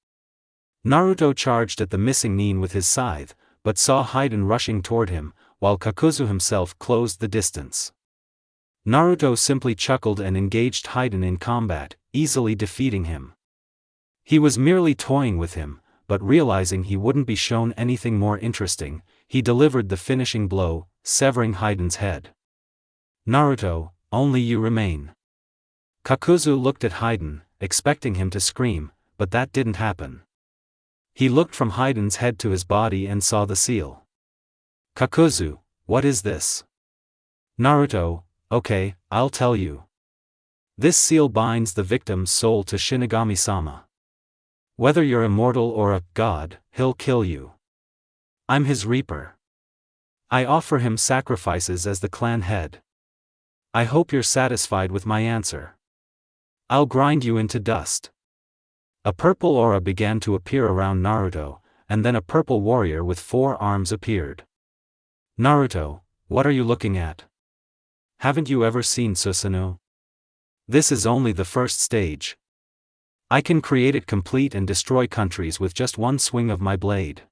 Naruto charged at the missing Nin with his scythe, but saw Haiden rushing toward him, while Kakuzu himself closed the distance. Naruto simply chuckled and engaged Haiden in combat, easily defeating him. He was merely toying with him, but realizing he wouldn't be shown anything more interesting, he delivered the finishing blow, severing Haiden's head. Naruto, only you remain. Kakuzu looked at Haiden, expecting him to scream, but that didn't happen. He looked from Haiden's head to his body and saw the seal. Kakuzu, what is this? Naruto, okay, I'll tell you. This seal binds the victim's soul to Shinigami-sama. Whether you're immortal or a god, he'll kill you. I'm his reaper. I offer him sacrifices as the clan head. I hope you're satisfied with my answer. I'll grind you into dust. A purple aura began to appear around Naruto, and then a purple warrior with 4 arms appeared. Naruto, what are you looking at? Haven't you ever seen Susanoo? This is only the first stage. I can create it complete and destroy countries with just one swing of my blade.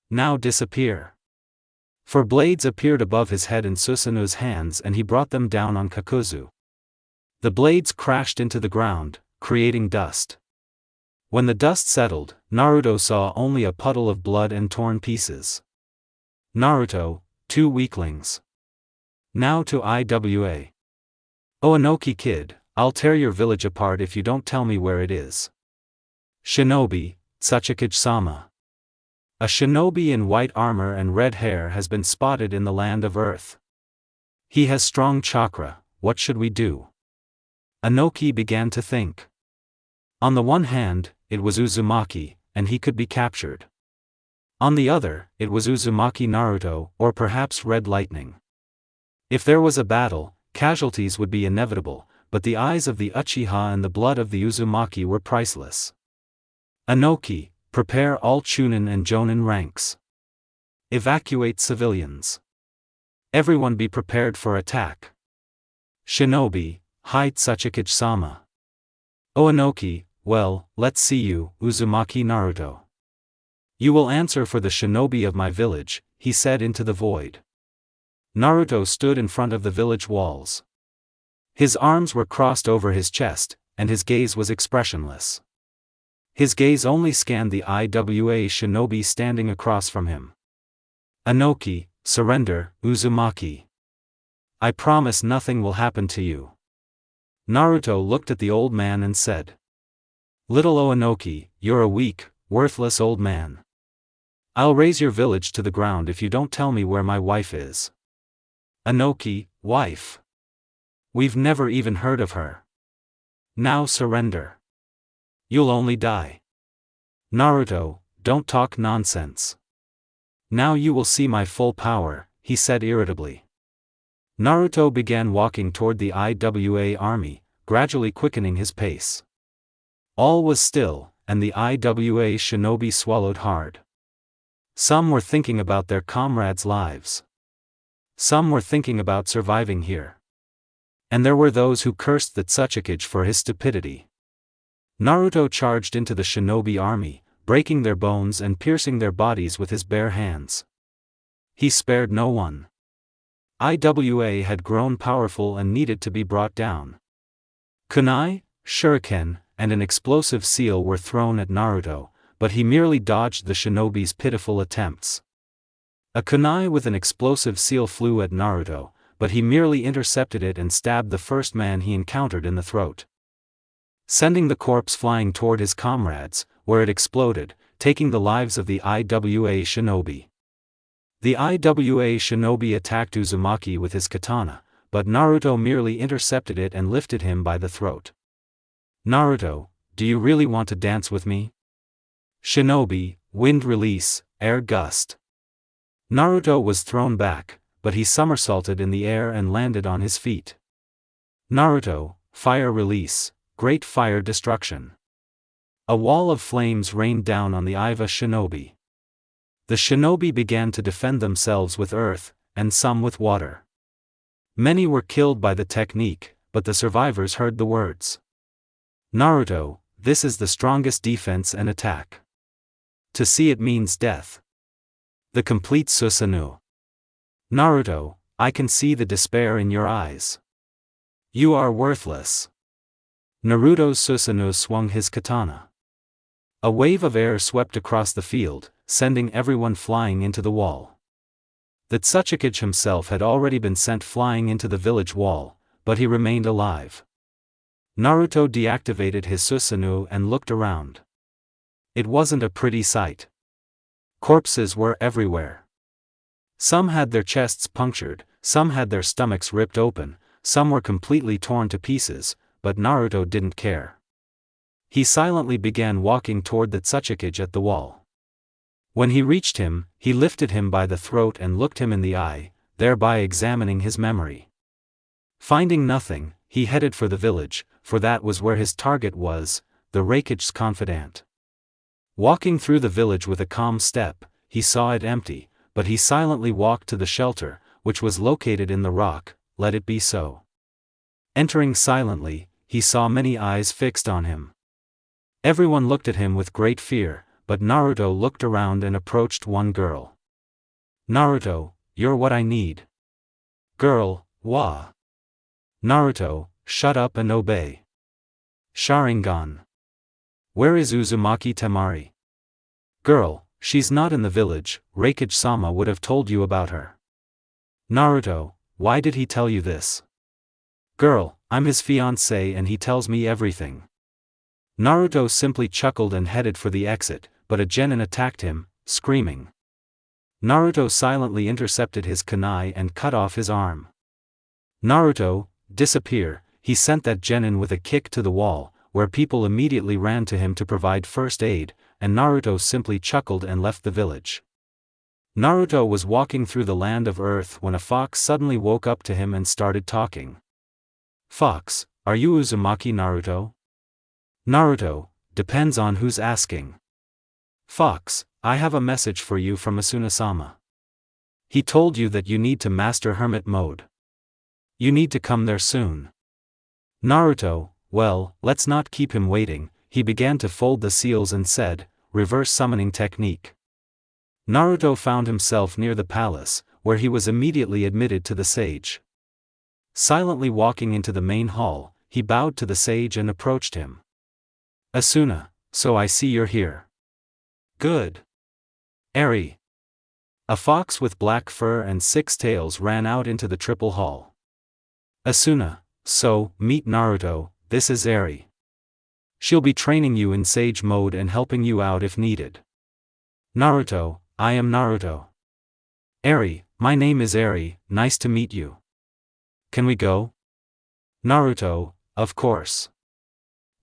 Now disappear. 4 blades appeared above his head in Susanoo's hands and he brought them down on Kakuzu. The blades crashed into the ground, creating dust. When the dust settled, Naruto saw only a puddle of blood and torn pieces. Naruto, 2 weaklings. Now to IWA. Oanoki kid, I'll tear your village apart if you don't tell me where it is. Shinobi, Tsuchikage-sama. A shinobi in white armor and red hair has been spotted in the land of Earth. He has strong chakra, what should we do? Anoki began to think. On the one hand, it was Uzumaki, and he could be captured. On the other, it was Uzumaki Naruto, or perhaps Red Lightning. If there was a battle, casualties would be inevitable, but the eyes of the Uchiha and the blood of the Uzumaki were priceless. Anoki, prepare all Chunin and Jonin ranks. Evacuate civilians. Everyone be prepared for attack. Shinobi, hide Tsuchikage-sama. Oanoki, well, let's see you, Uzumaki Naruto. You will answer for the shinobi of my village, he said into the void. Naruto stood in front of the village walls. His arms were crossed over his chest, and his gaze was expressionless. His gaze only scanned the IWA shinobi standing across from him. Anoki, surrender, Uzumaki. I promise nothing will happen to you. Naruto looked at the old man and said. Little Oanoki, you're a weak, worthless old man. I'll raze your village to the ground if you don't tell me where my wife is. Anoki, wife. We've never even heard of her. Now surrender. You'll only die. Naruto, don't talk nonsense. Now you will see my full power, he said irritably. Naruto began walking toward the IWA army, gradually quickening his pace. All was still, and the IWA shinobi swallowed hard. Some were thinking about their comrades' lives. Some were thinking about surviving here. And there were those who cursed the Tsuchikage for his stupidity. Naruto charged into the shinobi army, breaking their bones and piercing their bodies with his bare hands. He spared no one. IWA had grown powerful and needed to be brought down. Kunai, shuriken, and an explosive seal were thrown at Naruto, but he merely dodged the shinobi's pitiful attempts. A kunai with an explosive seal flew at Naruto, but he merely intercepted it and stabbed the first man he encountered in the throat, sending the corpse flying toward his comrades, where it exploded, taking the lives of the IWA shinobi. The IWA shinobi attacked Uzumaki with his katana, but Naruto merely intercepted it and lifted him by the throat. Naruto, do you really want to dance with me? Shinobi, wind release, air gust. Naruto was thrown back, but he somersaulted in the air and landed on his feet. Naruto, fire release, great fire destruction. A wall of flames rained down on the Iva shinobi. The shinobi began to defend themselves with earth, and some with water. Many were killed by the technique, but the survivors heard the words. Naruto, this is the strongest defense and attack. To see it means death. The complete Susanoo. Naruto, I can see the despair in your eyes. You are worthless. Naruto's Susanoo swung his katana. A wave of air swept across the field, sending everyone flying into the wall. The Tsuchikage himself had already been sent flying into the village wall, but he remained alive. Naruto deactivated his Susanoo and looked around. It wasn't a pretty sight. Corpses were everywhere. Some had their chests punctured, some had their stomachs ripped open, some were completely torn to pieces, but Naruto didn't care. He silently began walking toward the Tsuchikage at the wall. When he reached him, he lifted him by the throat and looked him in the eye, thereby examining his memory. Finding nothing, he headed for the village, for that was where his target was, the Raikage's confidant. Walking through the village with a calm step, he saw it empty, but he silently walked to the shelter, which was located in the rock. Let it be so. Entering silently, he saw many eyes fixed on him. Everyone looked at him with great fear, but Naruto looked around and approached one girl. Naruto, you're what I need. Girl, wah. Naruto, shut up and obey. Sharingan. Where is Uzumaki Temari? Girl, she's not in the village, Raikage-sama would have told you about her. Naruto, why did he tell you this? Girl, I'm his fiancé and he tells me everything. Naruto simply chuckled and headed for the exit, but a genin attacked him, screaming. Naruto silently intercepted his kunai and cut off his arm. Naruto, disappear, he sent that genin with a kick to the wall, where people immediately ran to him to provide first aid, and Naruto simply chuckled and left the village. Naruto was walking through the land of Earth when a fox suddenly woke up to him and started talking. Fox, are you Uzumaki Naruto? Naruto, depends on who's asking. Fox, I have a message for you from Asuna-sama. He told you that you need to master hermit mode. You need to come there soon. Naruto, well, let's not keep him waiting. He began to fold the seals and said, reverse summoning technique. Naruto found himself near the palace, where he was immediately admitted to the sage. Silently walking into the main hall, he bowed to the sage and approached him. Asuna, so I see you're here. Good. Eri. A fox with black fur and 6 tails ran out into the triple hall. Asuna, so, meet Naruto, this is Eri. She'll be training you in sage mode and helping you out if needed. Naruto, I am Naruto. Eri, my name is Eri, nice to meet you. Can we go? Naruto, of course.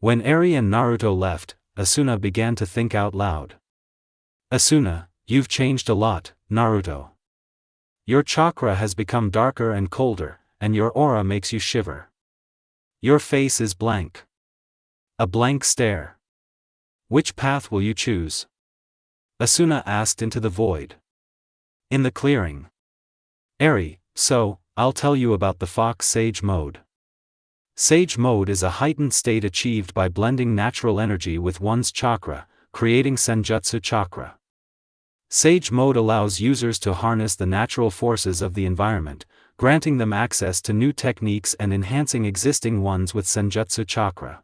When Eri and Naruto left, Asuna began to think out loud. Asuna, you've changed a lot, Naruto. Your chakra has become darker and colder, and your aura makes you shiver. Your face is blank. A blank stare. Which path will you choose? Asuna asked into the void. In the clearing. Eri, so, I'll tell you about the Fox Sage Mode. Sage Mode is a heightened state achieved by blending natural energy with one's chakra, creating Senjutsu chakra. Sage Mode allows users to harness the natural forces of the environment, granting them access to new techniques and enhancing existing ones with Senjutsu chakra.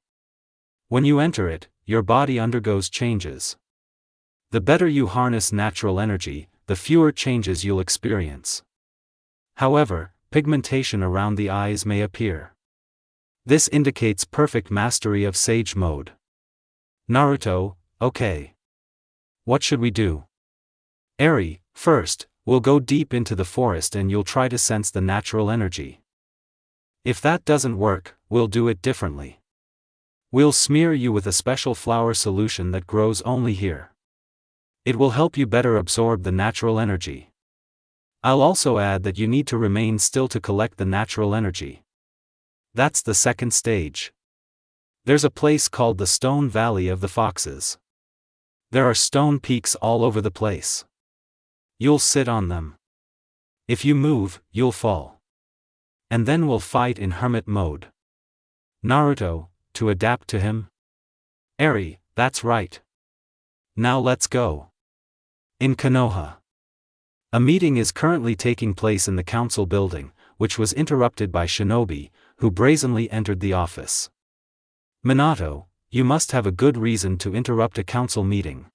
When you enter it, your body undergoes changes. The better you harness natural energy, the fewer changes you'll experience. However, pigmentation around the eyes may appear. This indicates perfect mastery of Sage Mode. Naruto, okay. What should we do? Eri, first, we'll go deep into the forest and you'll try to sense the natural energy. If that doesn't work, we'll do it differently. We'll smear you with a special flower solution that grows only here. It will help you better absorb the natural energy. I'll also add that you need to remain still to collect the natural energy. That's the second stage. There's a place called the Stone Valley of the Foxes. There are stone peaks all over the place. You'll sit on them. If you move, you'll fall. And then we'll fight in hermit mode. Naruto, to adapt to him? Eri, that's right. Now let's go. In Konoha. A meeting is currently taking place in the council building, which was interrupted by Shinobi, who brazenly entered the office. Minato, you must have a good reason to interrupt a council meeting.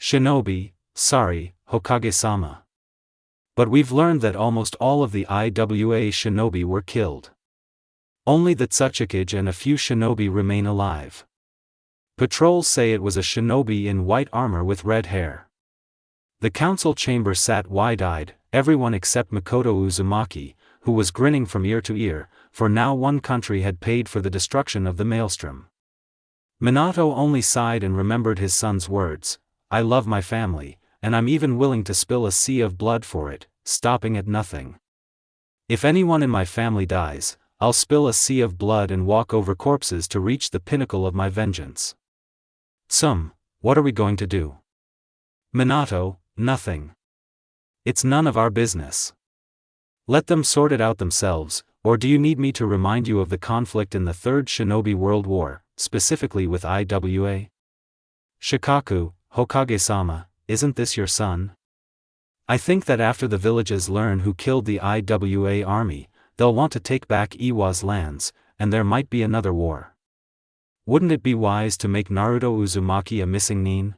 Shinobi, sorry, Hokage-sama. But we've learned that almost all of the IWA shinobi were killed. Only the Tsuchikage and a few shinobi remain alive. Patrols say it was a shinobi in white armor with red hair. The council chamber sat wide-eyed, everyone except Makoto Uzumaki, who was grinning from ear to ear, for now one country had paid for the destruction of the maelstrom. Minato only sighed and remembered his son's words, I love my family, and I'm even willing to spill a sea of blood for it, stopping at nothing. If anyone in my family dies, I'll spill a sea of blood and walk over corpses to reach the pinnacle of my vengeance. What are we going to do? Minato, nothing. It's none of our business. Let them sort it out themselves, or do you need me to remind you of the conflict in the Third Shinobi World War, specifically with IWA? Shikaku, Hokage-sama, isn't this your son? I think that after the villages learn who killed the IWA army, they'll want to take back Iwa's lands, and there might be another war. Wouldn't it be wise to make Naruto Uzumaki a missing nin?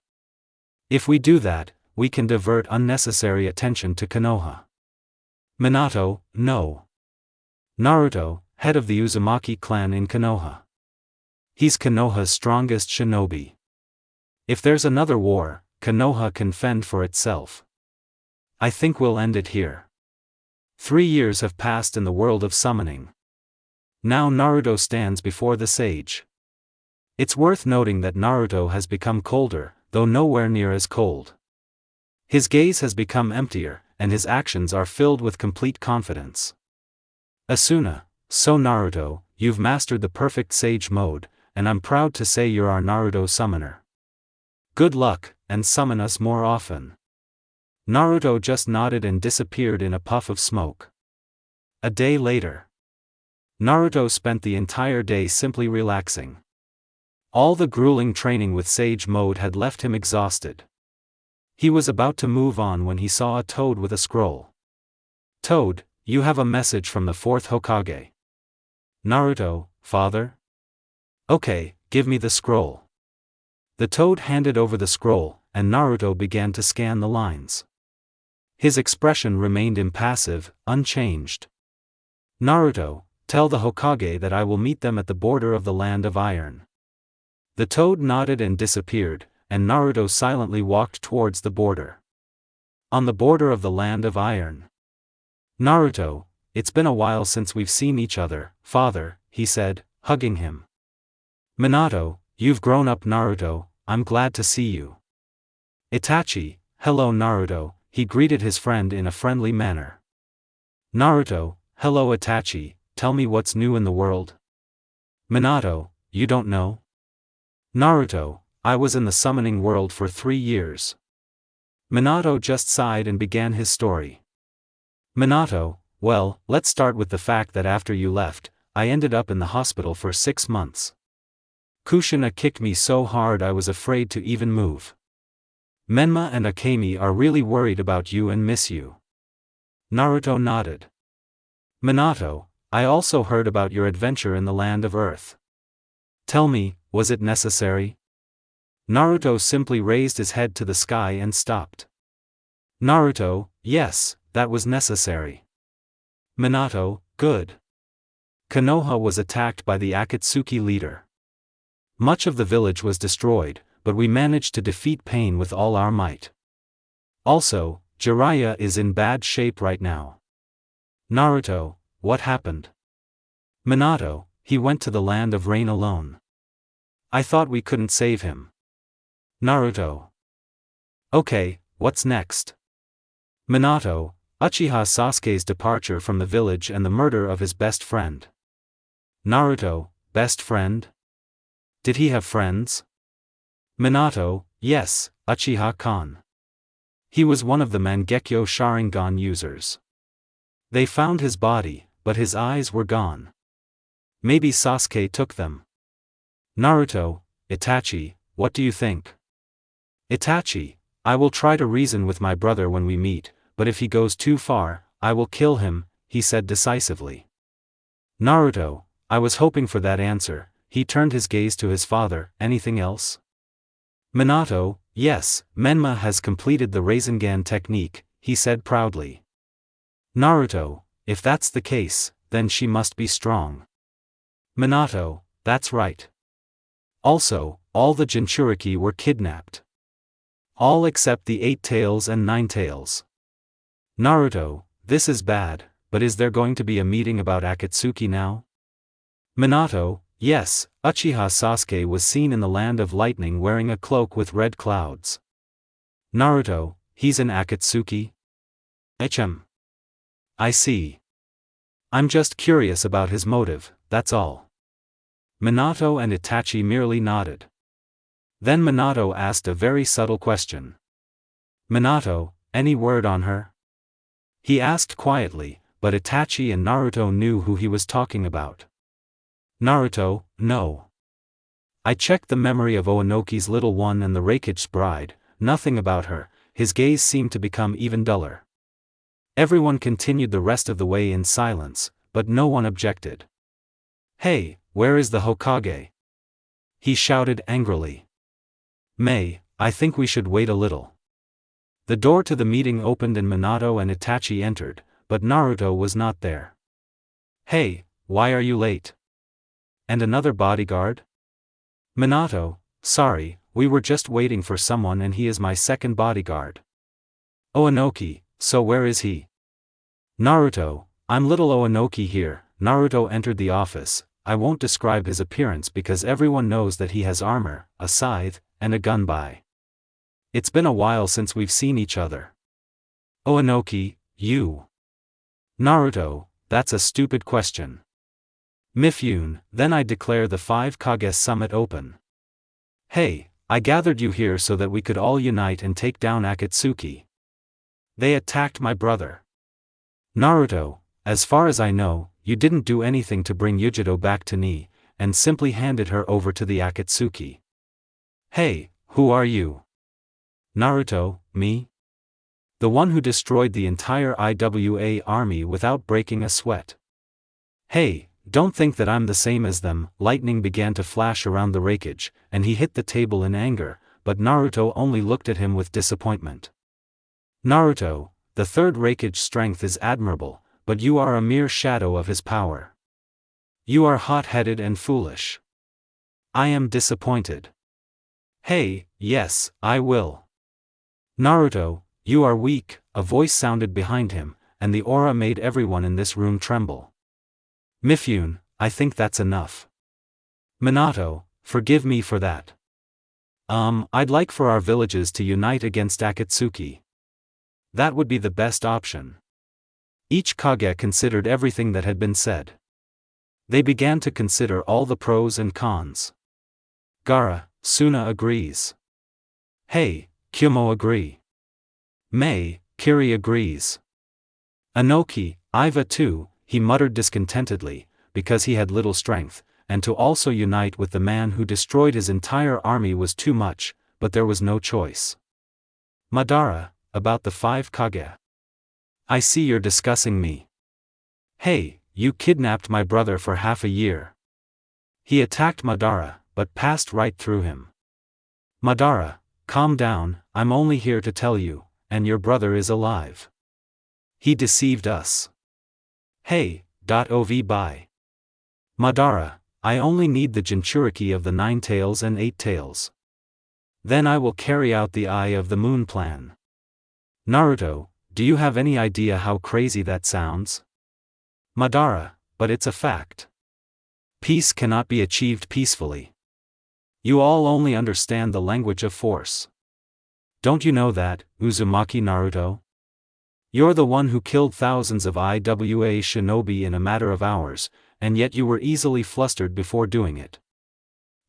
If we do that, we can divert unnecessary attention to Konoha. Minato, no. Naruto, head of the Uzumaki clan in Konoha. He's Konoha's strongest shinobi. If there's another war, Konoha can fend for itself. I think we'll end it here. 3 years have passed in the world of summoning. Now Naruto stands before the sage. It's worth noting that Naruto has become colder, though nowhere near as cold. His gaze has become emptier, and his actions are filled with complete confidence. Asuna, so Naruto, you've mastered the perfect sage mode, and I'm proud to say you're our Naruto summoner. Good luck, and summon us more often. Naruto just nodded and disappeared in a puff of smoke. A day later. Naruto spent the entire day simply relaxing. All the grueling training with Sage Mode had left him exhausted. He was about to move on when he saw a toad with a scroll. Toad, you have a message from the 4th Hokage. Naruto, father? Okay, give me the scroll. The The toad handed over the scroll, and Naruto began to scan the lines. His expression remained impassive, unchanged. Naruto, tell the Hokage that I will meet them at the border of the Land of Iron. The toad nodded and disappeared, and Naruto silently walked towards the border. On the border of the Land of Iron. Naruto, it's been a while since we've seen each other, father, he said, hugging him. Minato, you've grown up Naruto, I'm glad to see you. Itachi, hello Naruto, he greeted his friend in a friendly manner. Naruto, hello Itachi, tell me what's new in the world. Minato, you don't know? Naruto, I was in the summoning world for 3 years. Minato just sighed and began his story. Minato, well, let's start with the fact that after you left, I ended up in the hospital for 6 months. Kushina kicked me so hard I was afraid to even move. Menma and Akemi are really worried about you and miss you. Naruto nodded. Minato, I also heard about your adventure in the Land of Earth. Tell me, was it necessary? Naruto simply raised his head to the sky and stopped. Naruto, yes, that was necessary. Minato, good. Konoha was attacked by the Akatsuki leader. Much of the village was destroyed, but we managed to defeat Pain with all our might. Also, Jiraiya is in bad shape right now. Naruto, what happened? Minato, he went to the Land of Rain alone. I thought we couldn't save him. Naruto. Okay, what's next? Minato, Uchiha Sasuke's departure from the village and the murder of his best friend. Naruto, best friend? Did he have friends? Minato, yes, Uchiha-kan. He was one of the Mangekyo Sharingan users. They found his body, but his eyes were gone. Maybe Sasuke took them. Naruto, Itachi, what do you think? Itachi, I will try to reason with my brother when we meet, but if he goes too far, I will kill him, he said decisively. Naruto, I was hoping for that answer. He turned his gaze to his father, anything else? Minato, yes, Menma has completed the Rasengan technique, he said proudly. Naruto, if that's the case, then she must be strong. Minato, that's right. Also, all the Jinchuriki were kidnapped. All except the 8 tails and 9 tails. Naruto, this is bad, but is there going to be a meeting about Akatsuki now? Minato, yes, Uchiha Sasuke was seen in the Land of Lightning wearing a cloak with red clouds. Naruto, he's an Akatsuki? Hm. I see. I'm just curious about his motive, that's all. Minato and Itachi merely nodded. Then Minato asked a very subtle question. Minato, any word on her? He asked quietly, but Itachi and Naruto knew who he was talking about. Naruto, no. I checked the memory of Oanoki's little one and the Rakich's bride, nothing about her. His gaze seemed to become even duller. Everyone continued the rest of the way in silence, but no one objected. Hey, where is the Hokage? He shouted angrily. May, I think we should wait a little. The door to the meeting opened and Minato and Itachi entered, but Naruto was not there. Hey, why are you late? And another bodyguard? Minato, sorry, we were just waiting for someone and he is my second bodyguard. Oanoki, so where is he? Naruto, I'm little Oanoki here. Naruto entered the office. I won't describe his appearance because everyone knows that he has armor, a scythe, and a gun by. It's been a while since we've seen each other. Oanoki, you. Naruto, that's a stupid question. Mifune, then I declare the 5 Kage Summit open. Hey, I gathered you here so that we could all unite and take down Akatsuki. They attacked my brother. Naruto, as far as I know, you didn't do anything to bring Yujido back to Ni, and simply handed her over to the Akatsuki. Hey, who are you? Naruto, me? The one who destroyed the entire IWA army without breaking a sweat. Hey, don't think that I'm the same as them." Lightning began to flash around the rakeage, and he hit the table in anger, but Naruto only looked at him with disappointment. "Naruto, the third rakeage strength is admirable, but you are a mere shadow of his power. You are hot-headed and foolish. I am disappointed." "Hey, yes, I will." "Naruto, you are weak," a voice sounded behind him, and the aura made everyone in this room tremble. "Mifune, I think that's enough. Minato, forgive me for that. I'd like for our villages to unite against Akatsuki. That would be the best option." Each Kage considered everything that had been said. They began to consider all the pros and cons. Gaara, Suna agrees. Hey, Kyumo agree. Mei, Kiri agrees. Anoki, Iva too, he muttered discontentedly, because he had little strength, and to also unite with the man who destroyed his entire army was too much, but there was no choice. Madara, about the 5 Kage. I see you're discussing me. Hey, you kidnapped my brother for half a year. He attacked Madara, but passed right through him. Madara, calm down, I'm only here to tell you, and your brother is alive. He deceived us. Hey, ov bye. Madara, I only need the Jinchuriki of the 9 tails and 8 tails. Then I will carry out the Eye of the Moon plan. Naruto, do you have any idea how crazy that sounds? Madara, but it's a fact. Peace cannot be achieved peacefully. You all only understand the language of force. Don't you know that, Uzumaki Naruto? You're the one who killed thousands of IWA shinobi in a matter of hours, and yet you were easily flustered before doing it.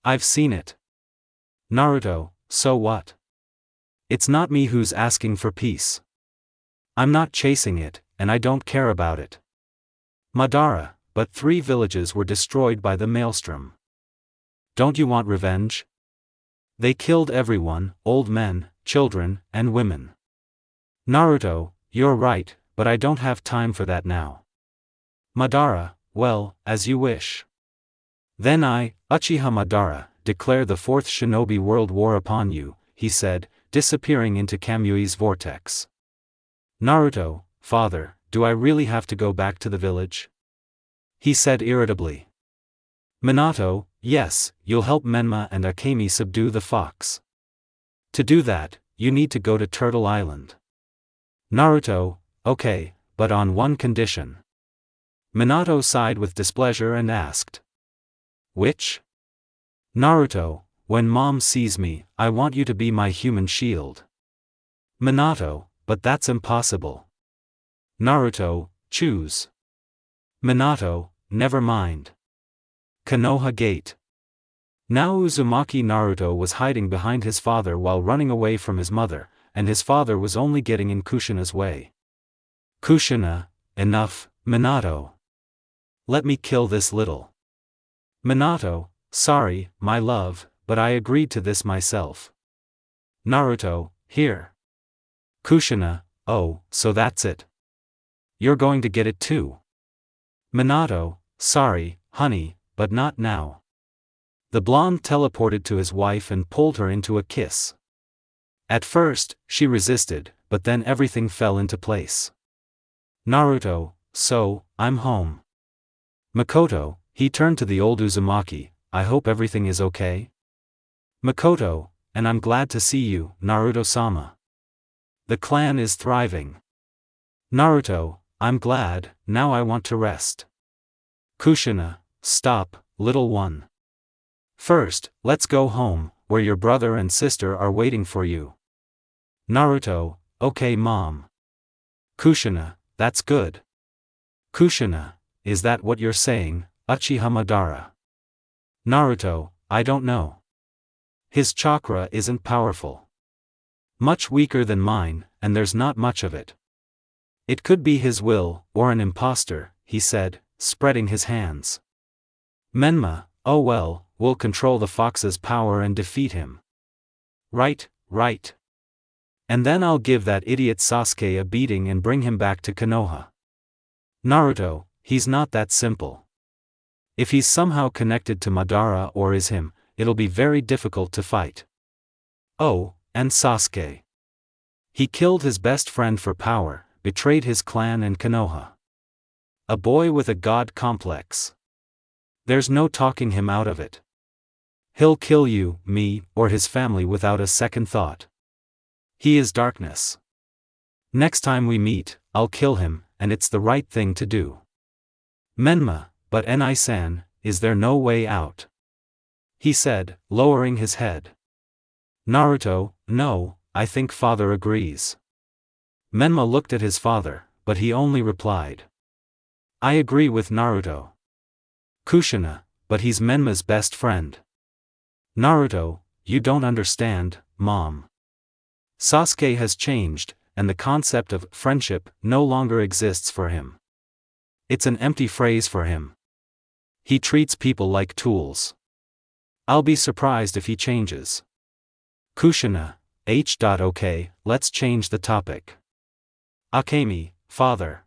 I've seen it. Naruto, so what? It's not me who's asking for peace. I'm not chasing it, and I don't care about it. Madara, but 3 villages were destroyed by the maelstrom. Don't you want revenge? They killed everyone, old men, children, and women. Naruto, you're right, but I don't have time for that now. Madara, well, as you wish. Then I, Uchiha Madara, declare the 4th Shinobi World War upon you, he said, disappearing into Kamui's vortex. Naruto, father, do I really have to go back to the village? He said irritably. Minato, yes, you'll help Menma and Akemi subdue the fox. To do that, you need to go to Turtle Island. Naruto, okay, but on one condition. Minato sighed with displeasure and asked. Which? Naruto, when mom sees me, I want you to be my human shield. Minato, but that's impossible. Naruto, choose. Minato, never mind. Konoha Gate. Now Uzumaki Naruto was hiding behind his father while running away from his mother, and his father was only getting in Kushina's way. Kushina, enough, Minato. Let me kill this little. Minato, sorry, my love, but I agreed to this myself. Naruto, here. Kushina, oh, so that's it. You're going to get it too. Minato, sorry, honey, but not now. The blonde teleported to his wife and pulled her into a kiss. At first, she resisted, but then everything fell into place. Naruto, so, I'm home. Makoto, he turned to the old Uzumaki, I hope everything is okay? Makoto, and I'm glad to see you, Naruto-sama. The clan is thriving. Naruto, I'm glad, now I want to rest. Kushina, stop, little one. First, let's go home, where your brother and sister are waiting for you. Naruto, okay mom. Kushina, that's good. Kushina, is that what you're saying, Uchiha Madara? Naruto, I don't know. His chakra isn't powerful. Much weaker than mine, and there's not much of it. It could be his will, or an imposter, he said, spreading his hands. Menma, oh well, we'll control the fox's power and defeat him. Right, right. And then I'll give that idiot Sasuke a beating and bring him back to Konoha. Naruto, he's not that simple. If he's somehow connected to Madara or is him, it'll be very difficult to fight. Oh, and Sasuke. He killed his best friend for power, betrayed his clan and Konoha. A boy with a god complex. There's no talking him out of it. He'll kill you, me, or his family without a second thought. He is darkness. Next time we meet, I'll kill him, and it's the right thing to do. Menma, but Enai-san, is there no way out? He said, lowering his head. Naruto, no, I think father agrees. Menma looked at his father, but he only replied. I agree with Naruto. Kushina, but he's Menma's best friend. Naruto, you don't understand, Mom. Sasuke has changed, and the concept of friendship no longer exists for him. It's an empty phrase for him. He treats people like tools. I'll be surprised if he changes. Kushina, okay, let's change the topic. Akemi, father.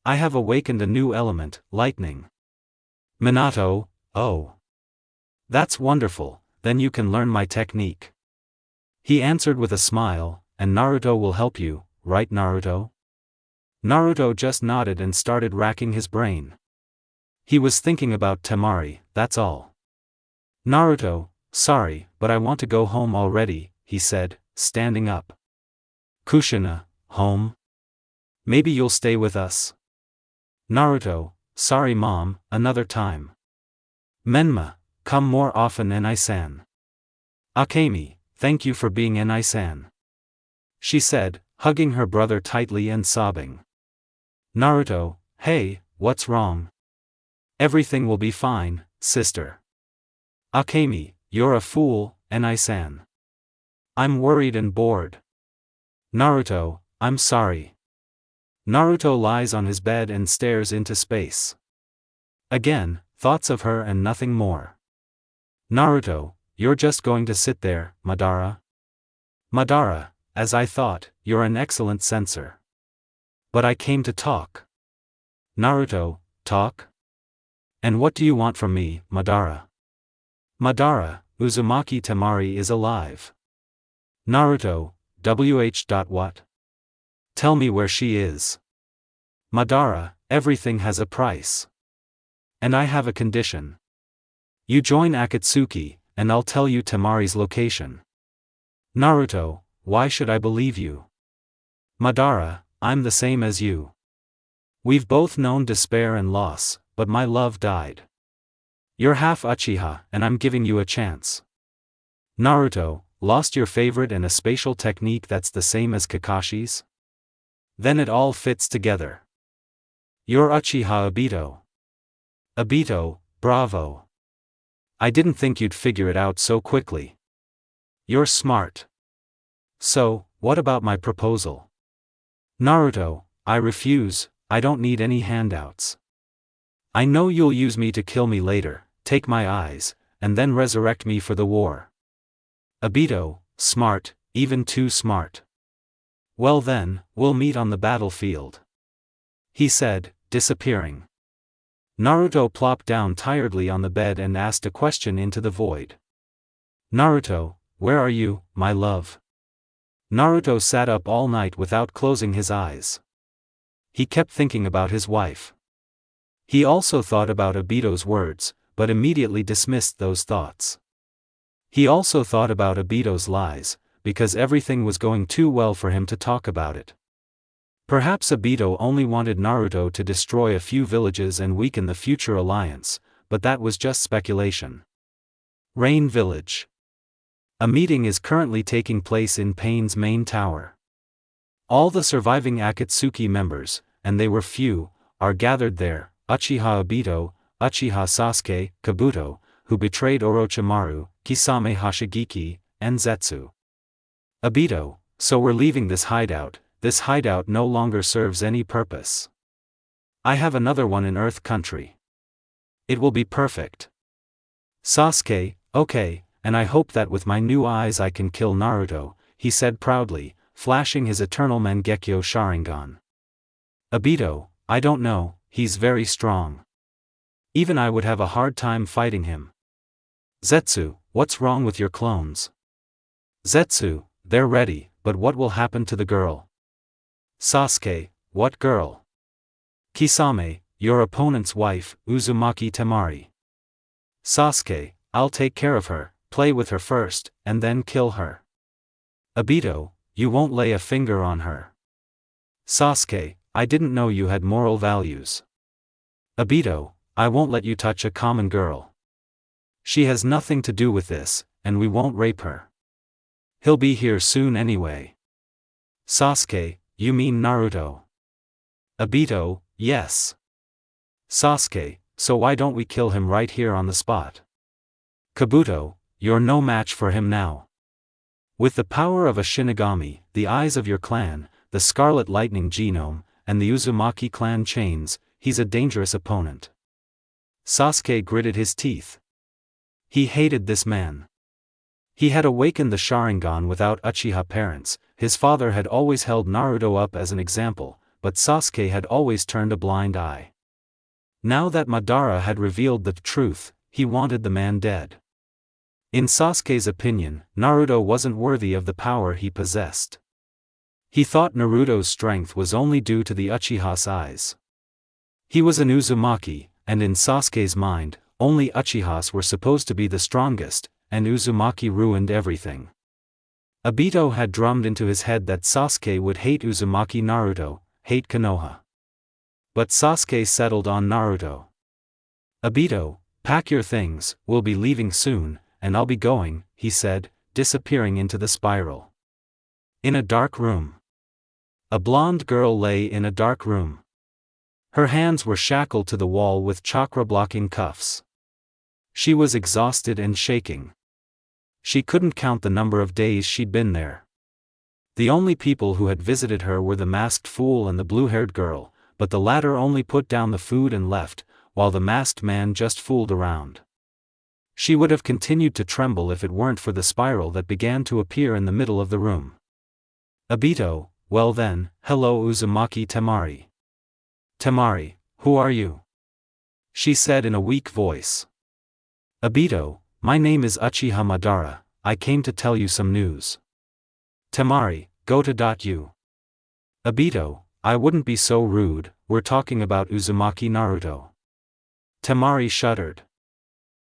I have awakened a new element, lightning. Minato, oh. That's wonderful, then you can learn my technique. He answered with a smile, and Naruto will help you, right Naruto? Naruto just nodded and started racking his brain. He was thinking about Temari, that's all. Naruto, sorry, but I want to go home already, he said, standing up. Kushina, home? Maybe you'll stay with us? Naruto, sorry Mom, another time. Menma, come more often Enai-san. Akemi, thank you for being Enai-san. She said, hugging her brother tightly and sobbing. Naruto, hey, what's wrong? Everything will be fine, sister. Akemi, you're a fool, Enai-san. I'm worried and bored. Naruto, I'm sorry. Naruto lies on his bed and stares into space. Again, thoughts of her and nothing more. Naruto, you're just going to sit there, Madara? Madara, as I thought, you're an excellent censor. But I came to talk. Naruto, talk? And what do you want from me, Madara? Madara, Uzumaki Temari is alive. Naruto, what? Tell me where she is. Madara, everything has a price. And I have a condition. You join Akatsuki, and I'll tell you Temari's location. Naruto, why should I believe you? Madara, I'm the same as you. We've both known despair and loss, but my love died. You're half Uchiha, and I'm giving you a chance. Naruto, lost your favorite and a spatial technique that's the same as Kakashi's? Then it all fits together. You're Uchiha Obito. Obito, bravo. I didn't think you'd figure it out so quickly. You're smart. So, what about my proposal? Naruto, I refuse, I don't need any handouts. I know you'll use me to kill me later, take my eyes, and then resurrect me for the war. Obito, smart, even too smart. Well then, we'll meet on the battlefield. He said, disappearing. Naruto plopped down tiredly on the bed and asked a question into the void. Naruto, where are you, my love? Naruto sat up all night without closing his eyes. He kept thinking about his wife. He also thought about Obito's words, but immediately dismissed those thoughts. He also thought about Obito's lies, because everything was going too well for him to talk about it. Perhaps Obito only wanted Naruto to destroy a few villages and weaken the future alliance, but that was just speculation. Rain Village. A meeting is currently taking place in Pain's main tower. All the surviving Akatsuki members, and they were few, are gathered there, Uchiha Obito, Uchiha Sasuke, Kabuto, who betrayed Orochimaru, Kisame Hashigeki, and Zetsu. Obito, so we're leaving this hideout no longer serves any purpose. I have another one in Earth Country. It will be perfect. Sasuke, okay, and I hope that with my new eyes I can kill Naruto, he said proudly, flashing his eternal Mangekyo Sharingan. Obito, I don't know, he's very strong. Even I would have a hard time fighting him. Zetsu, what's wrong with your clones? Zetsu, they're ready, but what will happen to the girl? Sasuke, what girl? Kisame, your opponent's wife, Uzumaki Temari. Sasuke, I'll take care of her, play with her first, and then kill her. Obito, you won't lay a finger on her. Sasuke, I didn't know you had moral values. Obito, I won't let you touch a common girl. She has nothing to do with this, and we won't rape her. He'll be here soon anyway. Sasuke, you mean Naruto? Obito, yes. Sasuke, so why don't we kill him right here on the spot? Kabuto, you're no match for him now. With the power of a Shinigami, the eyes of your clan, the Scarlet Lightning genome, and the Uzumaki clan chains, he's a dangerous opponent. Sasuke gritted his teeth. He hated this man. He had awakened the Sharingan without Uchiha parents. His father had always held Naruto up as an example, but Sasuke had always turned a blind eye. Now that Madara had revealed the truth, he wanted the man dead. In Sasuke's opinion, Naruto wasn't worthy of the power he possessed. He thought Naruto's strength was only due to the Uchiha's eyes. He was an Uzumaki, and in Sasuke's mind, only Uchihas were supposed to be the strongest, and Uzumaki ruined everything. Obito had drummed into his head that Sasuke would hate Uzumaki Naruto, hate Konoha. But Sasuke settled on Naruto. Obito, pack your things, we'll be leaving soon, and I'll be going, he said, disappearing into the spiral. In a dark room. A blonde girl lay in a dark room. Her hands were shackled to the wall with chakra-blocking cuffs. She was exhausted and shaking. She couldn't count the number of days she'd been there. The only people who had visited her were the masked fool and the blue-haired girl, but the latter only put down the food and left, while the masked man just fooled around. She would have continued to tremble if it weren't for the spiral that began to appear in the middle of the room. Obito, well then, hello Uzumaki Temari. Temari, who are you? She said in a weak voice. Obito, my name is Uchiha Madara, I came to tell you some news. Temari, go to .u. Obito, I wouldn't be so rude, we're talking about Uzumaki Naruto. Temari shuddered.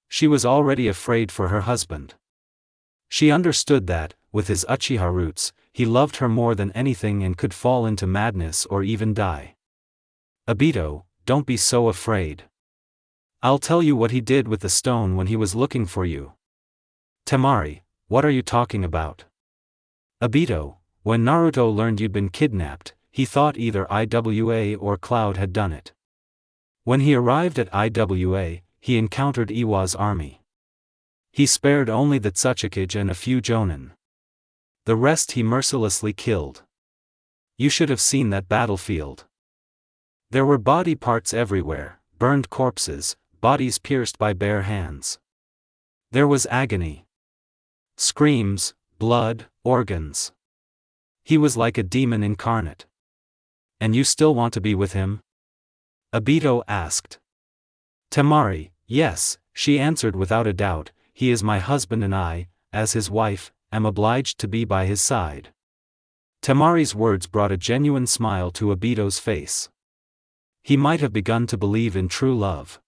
She was already afraid for her husband. She understood that, with his Uchiha roots, he loved her more than anything and could fall into madness or even die. Obito, don't be so afraid. I'll tell you what he did with the stone when he was looking for you. Temari, what are you talking about? Obito, when Naruto learned you'd been kidnapped, he thought either IWA or Cloud had done it. When he arrived at IWA, he encountered Iwa's army. He spared only the Tsuchikage and a few Jonin. The rest he mercilessly killed. You should have seen that battlefield. There were body parts everywhere, burned corpses, bodies pierced by bare hands. There was agony. Screams, blood, organs. He was like a demon incarnate. And you still want to be with him? Obito asked. Temari, yes, she answered without a doubt, he is my husband and I, as his wife, am obliged to be by his side. Temari's words brought a genuine smile to Obito's face. He might have begun to believe in true love.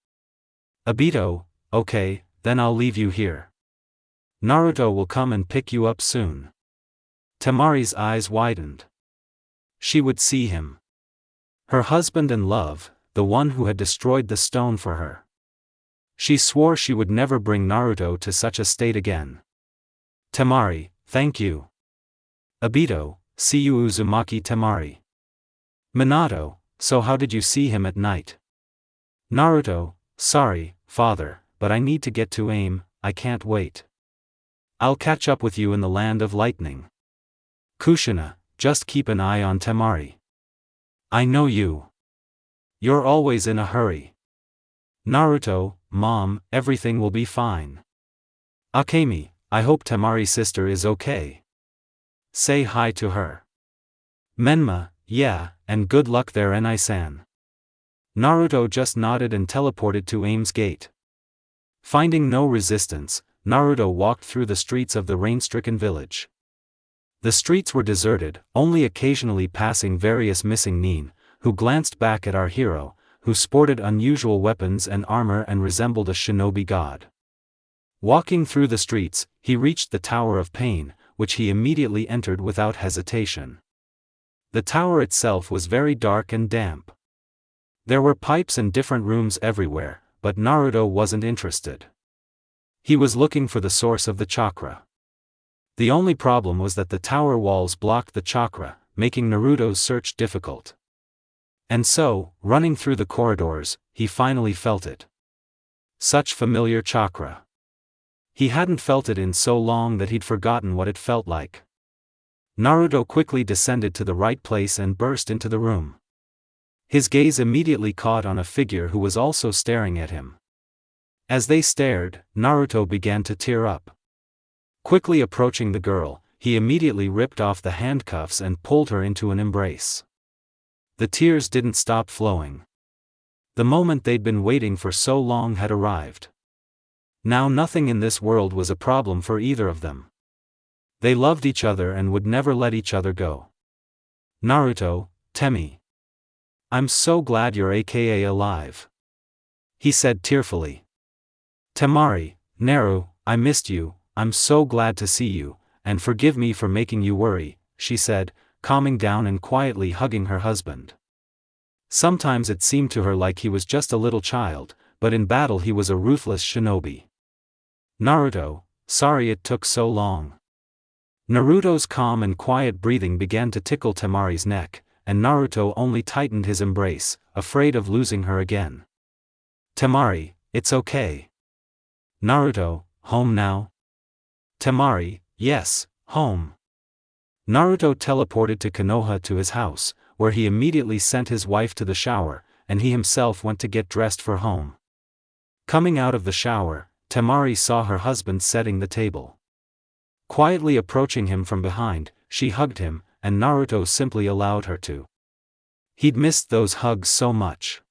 Obito, okay, then I'll leave you here. Naruto will come and pick you up soon. Temari's eyes widened. She would see him. Her husband and love, the one who had destroyed the stone for her. She swore she would never bring Naruto to such a state again. Temari, thank you. Obito, see you Uzumaki Temari. Minato, so how did you see him at night? Naruto, sorry, father, but I need to get to AIM, I can't wait. I'll catch up with you in the land of lightning. Kushina, just keep an eye on Temari. I know you. You're always in a hurry. Naruto, Mom, everything will be fine. Akemi, I hope Temari's sister is okay. Say hi to her. Menma, yeah, and good luck there Enai-san. Naruto just nodded and teleported to Aim's gate. Finding no resistance, Naruto walked through the streets of the rain-stricken village. The streets were deserted, only occasionally passing various missing nin, who glanced back at our hero, who sported unusual weapons and armor and resembled a shinobi god. Walking through the streets, he reached the Tower of Pain, which he immediately entered without hesitation. The tower itself was very dark and damp. There were pipes and different rooms everywhere, but Naruto wasn't interested. He was looking for the source of the chakra. The only problem was that the tower walls blocked the chakra, making Naruto's search difficult. And so, running through the corridors, he finally felt it. Such familiar chakra. He hadn't felt it in so long that he'd forgotten what it felt like. Naruto quickly descended to the right place and burst into the room. His gaze immediately caught on a figure who was also staring at him. As they stared, Naruto began to tear up. Quickly approaching the girl, he immediately ripped off the handcuffs and pulled her into an embrace. The tears didn't stop flowing. The moment they'd been waiting for so long had arrived. Now nothing in this world was a problem for either of them. They loved each other and would never let each other go. Naruto, Temi. I'm so glad you're aka alive. He said tearfully. Temari, Naru, I missed you, I'm so glad to see you, and forgive me for making you worry, she said, calming down and quietly hugging her husband. Sometimes it seemed to her like he was just a little child, but in battle he was a ruthless shinobi. Naruto, sorry it took so long. Naruto's calm and quiet breathing began to tickle Temari's neck, and Naruto only tightened his embrace, afraid of losing her again. Temari, it's okay. Naruto, home now? Temari, yes, home. Naruto teleported to Konoha to his house, where he immediately sent his wife to the shower, and he himself went to get dressed for home. Coming out of the shower, Temari saw her husband setting the table. Quietly approaching him from behind, she hugged him, and Naruto simply allowed her to. He'd missed those hugs so much.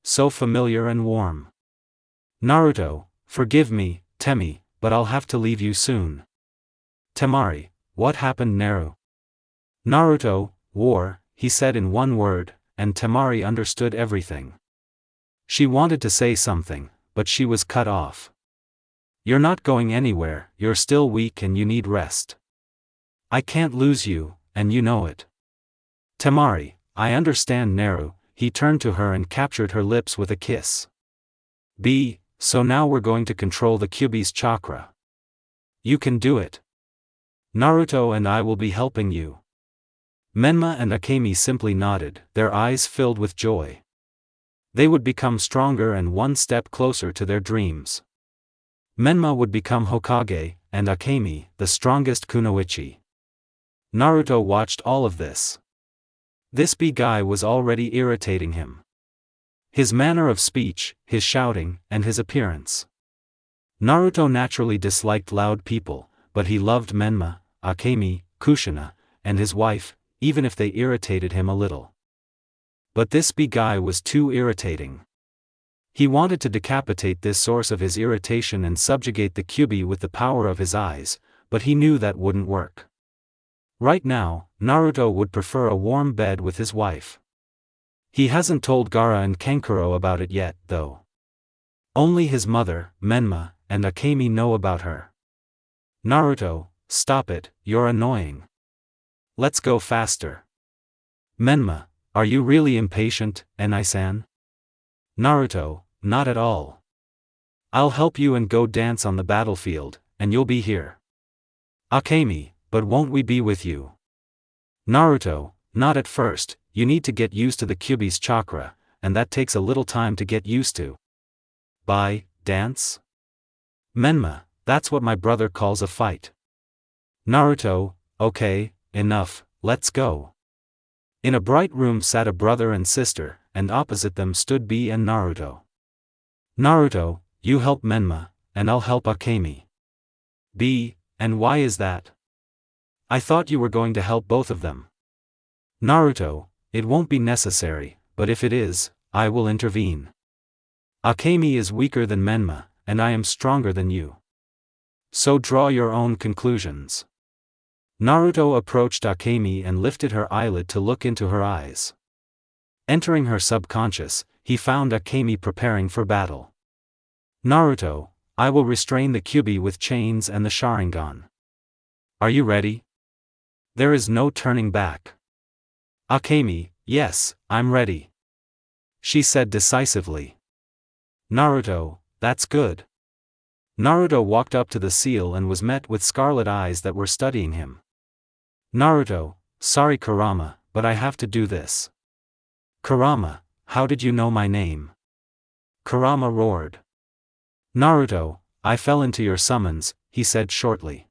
So familiar and warm. Naruto, forgive me, Temi, but I'll have to leave you soon. Temari, what happened, Naru? Naruto, war, he said in one word, and Temari understood everything. She wanted to say something, but she was cut off. You're not going anywhere, you're still weak and you need rest. I can't lose you, and you know it. Temari, I understand, Naru. He turned to her and captured her lips with a kiss. So now we're going to control the Kyuubi's chakra. You can do it. Naruto and I will be helping you. Menma and Akemi simply nodded, their eyes filled with joy. They would become stronger and one step closer to their dreams. Menma would become Hokage, and Akemi, the strongest kunoichi. Naruto watched all of this. This big guy was already irritating him. His manner of speech, his shouting, and his appearance. Naruto naturally disliked loud people, but he loved Menma, Akemi, Kushina, and his wife, even if they irritated him a little. But this big guy was too irritating. He wanted to decapitate this source of his irritation and subjugate the Kyuubi with the power of his eyes, but he knew that wouldn't work. Right now, Naruto would prefer a warm bed with his wife. He hasn't told Gaara and Kankuro about it yet, though. Only his mother, Menma, and Akemi know about her. Naruto, stop it, you're annoying. Let's go faster. Menma, are you really impatient, Enai-san? Naruto, not at all. I'll help you and go dance on the battlefield, and you'll be here. Akemi, but won't we be with you? Naruto, not at first, you need to get used to the Kyuubi's chakra, and that takes a little time to get used to. Dance? Menma, that's what my brother calls a fight. Naruto, okay, enough, let's go. In a bright room sat a brother and sister, and opposite them stood Bee and Naruto. Naruto, you help Menma, and I'll help Akemi. Bee, and why is that? I thought you were going to help both of them. Naruto, it won't be necessary, but if it is, I will intervene. Akemi is weaker than Menma, and I am stronger than you. So draw your own conclusions. Naruto approached Akemi and lifted her eyelid to look into her eyes. Entering her subconscious, he found Akemi preparing for battle. Naruto, I will restrain the Kyuubi with chains and the Sharingan. Are you ready? There is no turning back. Akemi, yes, I'm ready. She said decisively. Naruto, that's good. Naruto walked up to the seal and was met with scarlet eyes that were studying him. Naruto, sorry Kurama, but I have to do this. Kurama, how did you know my name? Kurama roared. Naruto, I fell into your summons, he said shortly.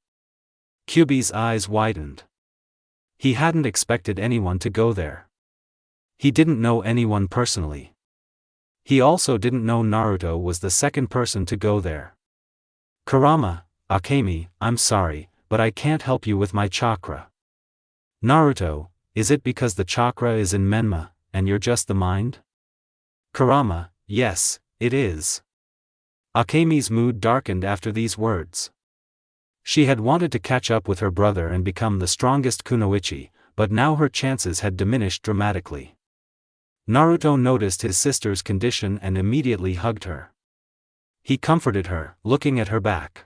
Kyuubi's eyes widened. He hadn't expected anyone to go there. He didn't know anyone personally. He also didn't know Naruto was the second person to go there. Kurama, Akemi, I'm sorry, but I can't help you with my chakra. Naruto, is it because the chakra is in Menma, and you're just the mind? Kurama, yes, it is. Akemi's mood darkened after these words. She had wanted to catch up with her brother and become the strongest kunoichi, but now her chances had diminished dramatically. Naruto noticed his sister's condition and immediately hugged her. He comforted her, looking at her back.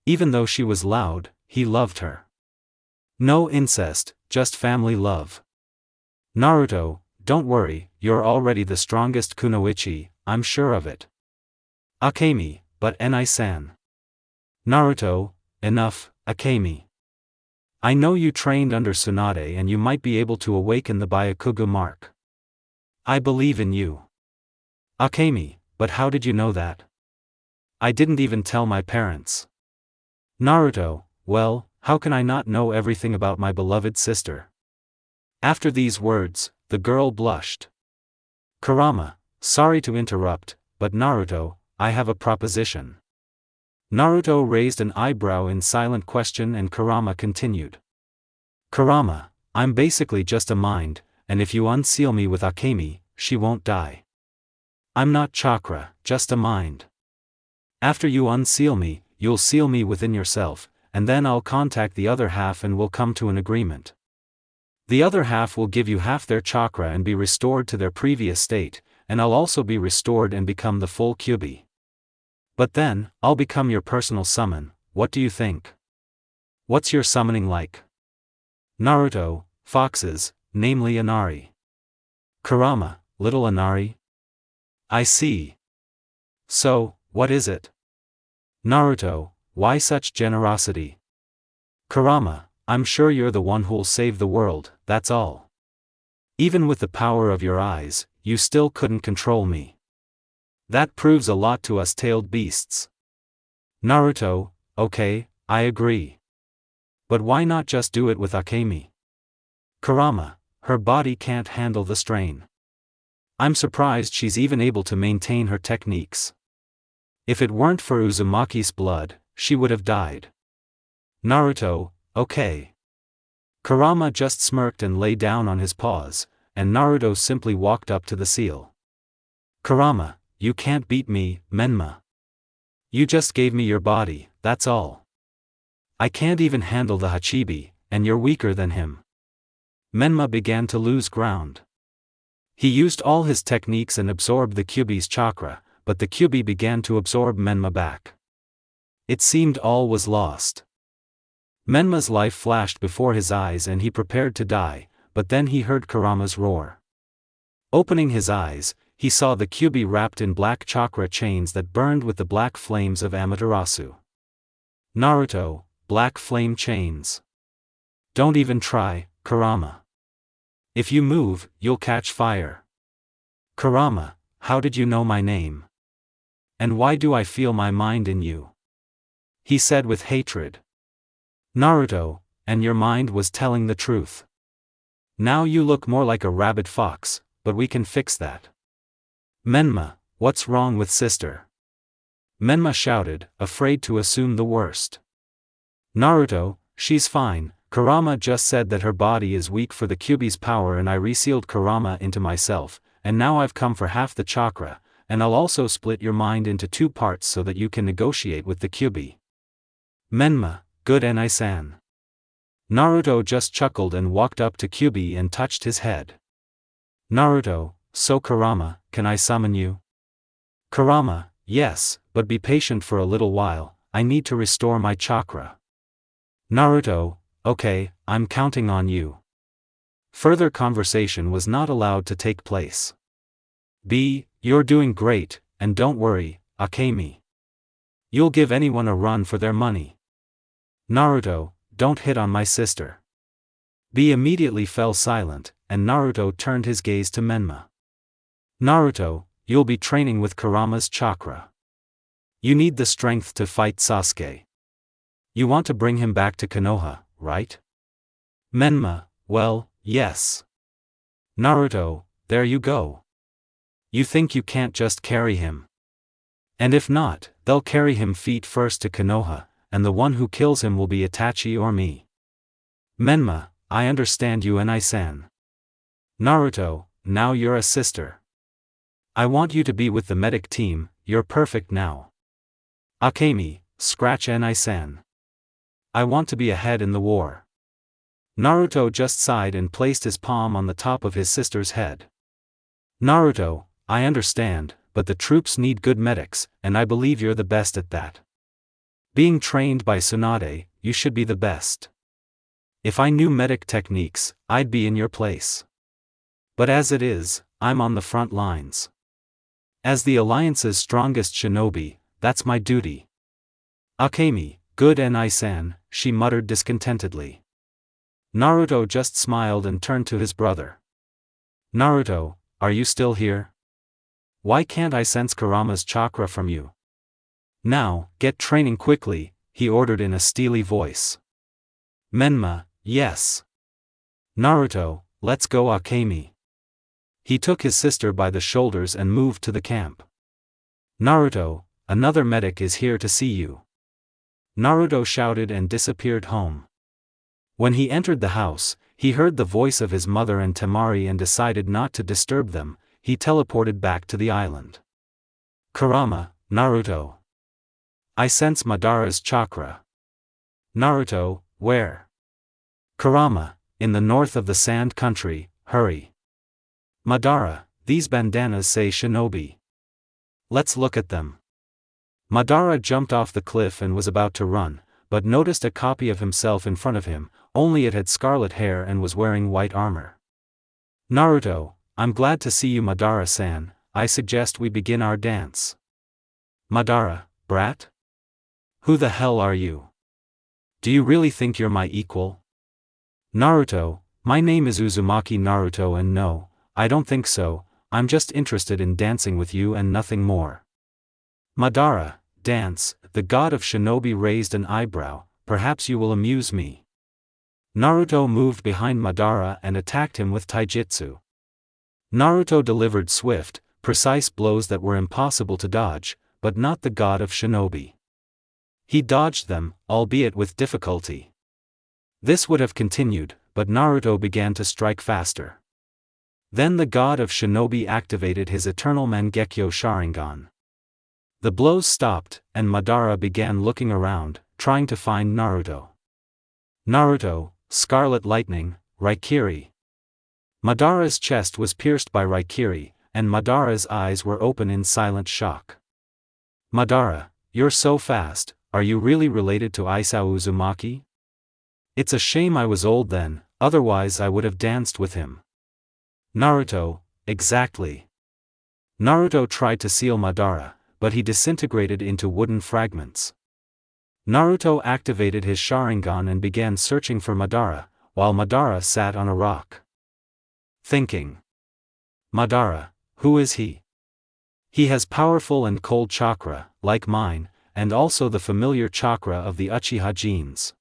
Even though she was loud, he loved her. No incest, just family love. Naruto, don't worry, you're already the strongest kunoichi, I'm sure of it. Akemi, but Enai-san. Naruto, enough, Akemi. I know you trained under Tsunade and you might be able to awaken the Byakugan mark. I believe in you. Akemi, but how did you know that? I didn't even tell my parents. Naruto, well, how can I not know everything about my beloved sister? After these words, the girl blushed. Kurama, sorry to interrupt, but Naruto, I have a proposition. Naruto raised an eyebrow in silent question and Kurama continued. Kurama, I'm basically just a mind, and if you unseal me with Akemi, she won't die. I'm not chakra, just a mind. After you unseal me, you'll seal me within yourself, and then I'll contact the other half and we'll come to an agreement. The other half will give you half their chakra and be restored to their previous state, and I'll also be restored and become the full Kyuubi. But then, I'll become your personal summon, what do you think? What's your summoning like? Naruto, foxes, namely Inari. Kurama, little Inari? I see. So, what is it? Naruto, why such generosity? Kurama, I'm sure you're the one who'll save the world, that's all. Even with the power of your eyes, you still couldn't control me. That proves a lot to us tailed beasts. Naruto, okay, I agree. But why not just do it with Akemi? Kurama, her body can't handle the strain. I'm surprised she's even able to maintain her techniques. If it weren't for Uzumaki's blood, she would have died. Naruto, okay. Kurama just smirked and lay down on his paws, and Naruto simply walked up to the seal. Kurama, you can't beat me, Menma. You just gave me your body, that's all. I can't even handle the Hachibi, and you're weaker than him. Menma began to lose ground. He used all his techniques and absorbed the Kyuubi's chakra, but the Kyuubi began to absorb Menma back. It seemed all was lost. Menma's life flashed before his eyes and he prepared to die, but then he heard Kurama's roar. Opening his eyes, he saw the Kyuubi wrapped in black chakra chains that burned with the black flames of Amaterasu. Naruto, black flame chains. Don't even try, Kurama. If you move, you'll catch fire. Kurama, how did you know my name? And why do I feel my mind in you? He said with hatred. Naruto, and your mind was telling the truth. Now you look more like a rabid fox, but we can fix that. Menma, what's wrong with sister? Menma shouted, afraid to assume the worst. Naruto, she's fine, Kurama just said that her body is weak for the Kyuubi's power and I resealed Kurama into myself, and now I've come for half the chakra, and I'll also split your mind into 2 parts so that you can negotiate with the Kyuubi. Menma, good Enai-san. Naruto just chuckled and walked up to Kyuubi and touched his head. Naruto, so Kurama, can I summon you? Kurama, yes, but be patient for a little while, I need to restore my chakra. Naruto, okay, I'm counting on you. Further conversation was not allowed to take place. You're doing great, and don't worry, Akemi. You'll give anyone a run for their money. Naruto, don't hit on my sister. B immediately fell silent, and Naruto turned his gaze to Menma. Naruto, you'll be training with Kurama's chakra. You need the strength to fight Sasuke. You want to bring him back to Konoha, right? Menma, well, yes. Naruto, there you go. You think you can't just carry him? And if not, they'll carry him feet first to Konoha, and the one who kills him will be Itachi or me. Menma, I understand you Enai-san. Naruto, now you're a sister. I want you to be with the medic team, you're perfect now. Akemi, scratch Enai-san. I want to be ahead in the war. Naruto just sighed and placed his palm on the top of his sister's head. Naruto, I understand, but the troops need good medics, and I believe you're the best at that. Being trained by Tsunade, you should be the best. If I knew medic techniques, I'd be in your place. But as it is, I'm on the front lines. As the Alliance's strongest shinobi, that's my duty. Akemi, good Enai-san, she muttered discontentedly. Naruto just smiled and turned to his brother. Naruto, are you still here? Why can't I sense Kurama's chakra from you? Now, get training quickly, he ordered in a steely voice. Menma, yes. Naruto, let's go Akemi. He took his sister by the shoulders and moved to the camp. Naruto, another medic is here to see you. Naruto shouted and disappeared home. When he entered the house, he heard the voice of his mother and Temari and decided not to disturb them. He teleported back to the island. Kurama, Naruto. I sense Madara's chakra. Naruto, where? Kurama, in the north of the Sand Country, hurry. Madara, these bandanas say shinobi. Let's look at them. Madara jumped off the cliff and was about to run, but noticed a copy of himself in front of him, only it had scarlet hair and was wearing white armor. Naruto, I'm glad to see you Madara-san, I suggest we begin our dance. Madara, brat? Who the hell are you? Do you really think you're my equal? Naruto, my name is Uzumaki Naruto and no, I don't think so, I'm just interested in dancing with you and nothing more. Madara, dance, the god of shinobi raised an eyebrow, perhaps you will amuse me. Naruto moved behind Madara and attacked him with taijutsu. Naruto delivered swift, precise blows that were impossible to dodge, but not the god of shinobi. He dodged them, albeit with difficulty. This would have continued, but Naruto began to strike faster. Then the god of shinobi activated his eternal Mangekyo Sharingan. The blows stopped, and Madara began looking around, trying to find Naruto. Naruto, Scarlet Lightning, Raikiri. Madara's chest was pierced by Raikiri, and Madara's eyes were open in silent shock. Madara, you're so fast, are you really related to Isao Uzumaki? It's a shame I was old then, otherwise I would have danced with him. Naruto, exactly. Naruto tried to seal Madara, but he disintegrated into wooden fragments. Naruto activated his Sharingan and began searching for Madara, while Madara sat on a rock. Thinking. Madara, who is he? He has powerful and cold chakra, like mine, and also the familiar chakra of the Uchiha genes.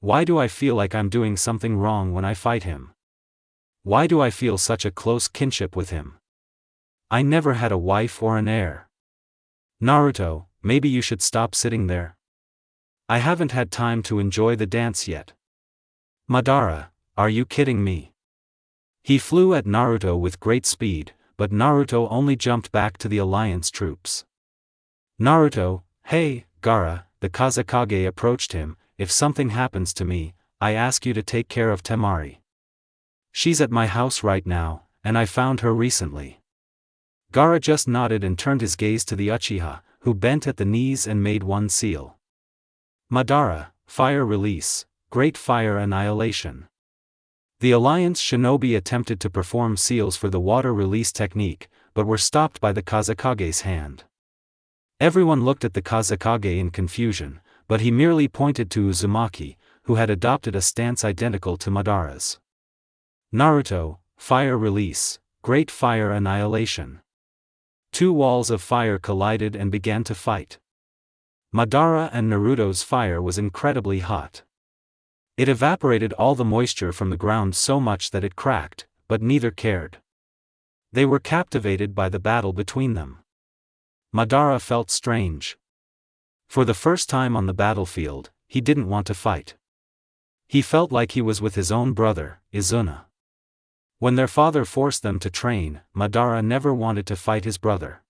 Why do I feel like I'm doing something wrong when I fight him? Why do I feel such a close kinship with him? I never had a wife or an heir. Naruto, maybe you should stop sitting there. I haven't had time to enjoy the dance yet. Madara, are you kidding me? He flew at Naruto with great speed, but Naruto only jumped back to the Alliance troops. Naruto, hey, Gaara, the Kazekage approached him, if something happens to me, I ask you to take care of Temari. She's at my house right now, and I found her recently. Gaara just nodded and turned his gaze to the Uchiha, who bent at the knees and made one seal. Madara, fire release, great fire annihilation. The Alliance shinobi attempted to perform seals for the water release technique, but were stopped by the Kazekage's hand. Everyone looked at the Kazekage in confusion, but he merely pointed to Uzumaki, who had adopted a stance identical to Madara's. Naruto, fire release, great fire annihilation. Two walls of fire collided and began to fight. Madara and Naruto's fire was incredibly hot. It evaporated all the moisture from the ground so much that it cracked, but neither cared. They were captivated by the battle between them. Madara felt strange. For the first time on the battlefield, he didn't want to fight. He felt like he was with his own brother, Izuna. When their father forced them to train, Madara never wanted to fight his brother.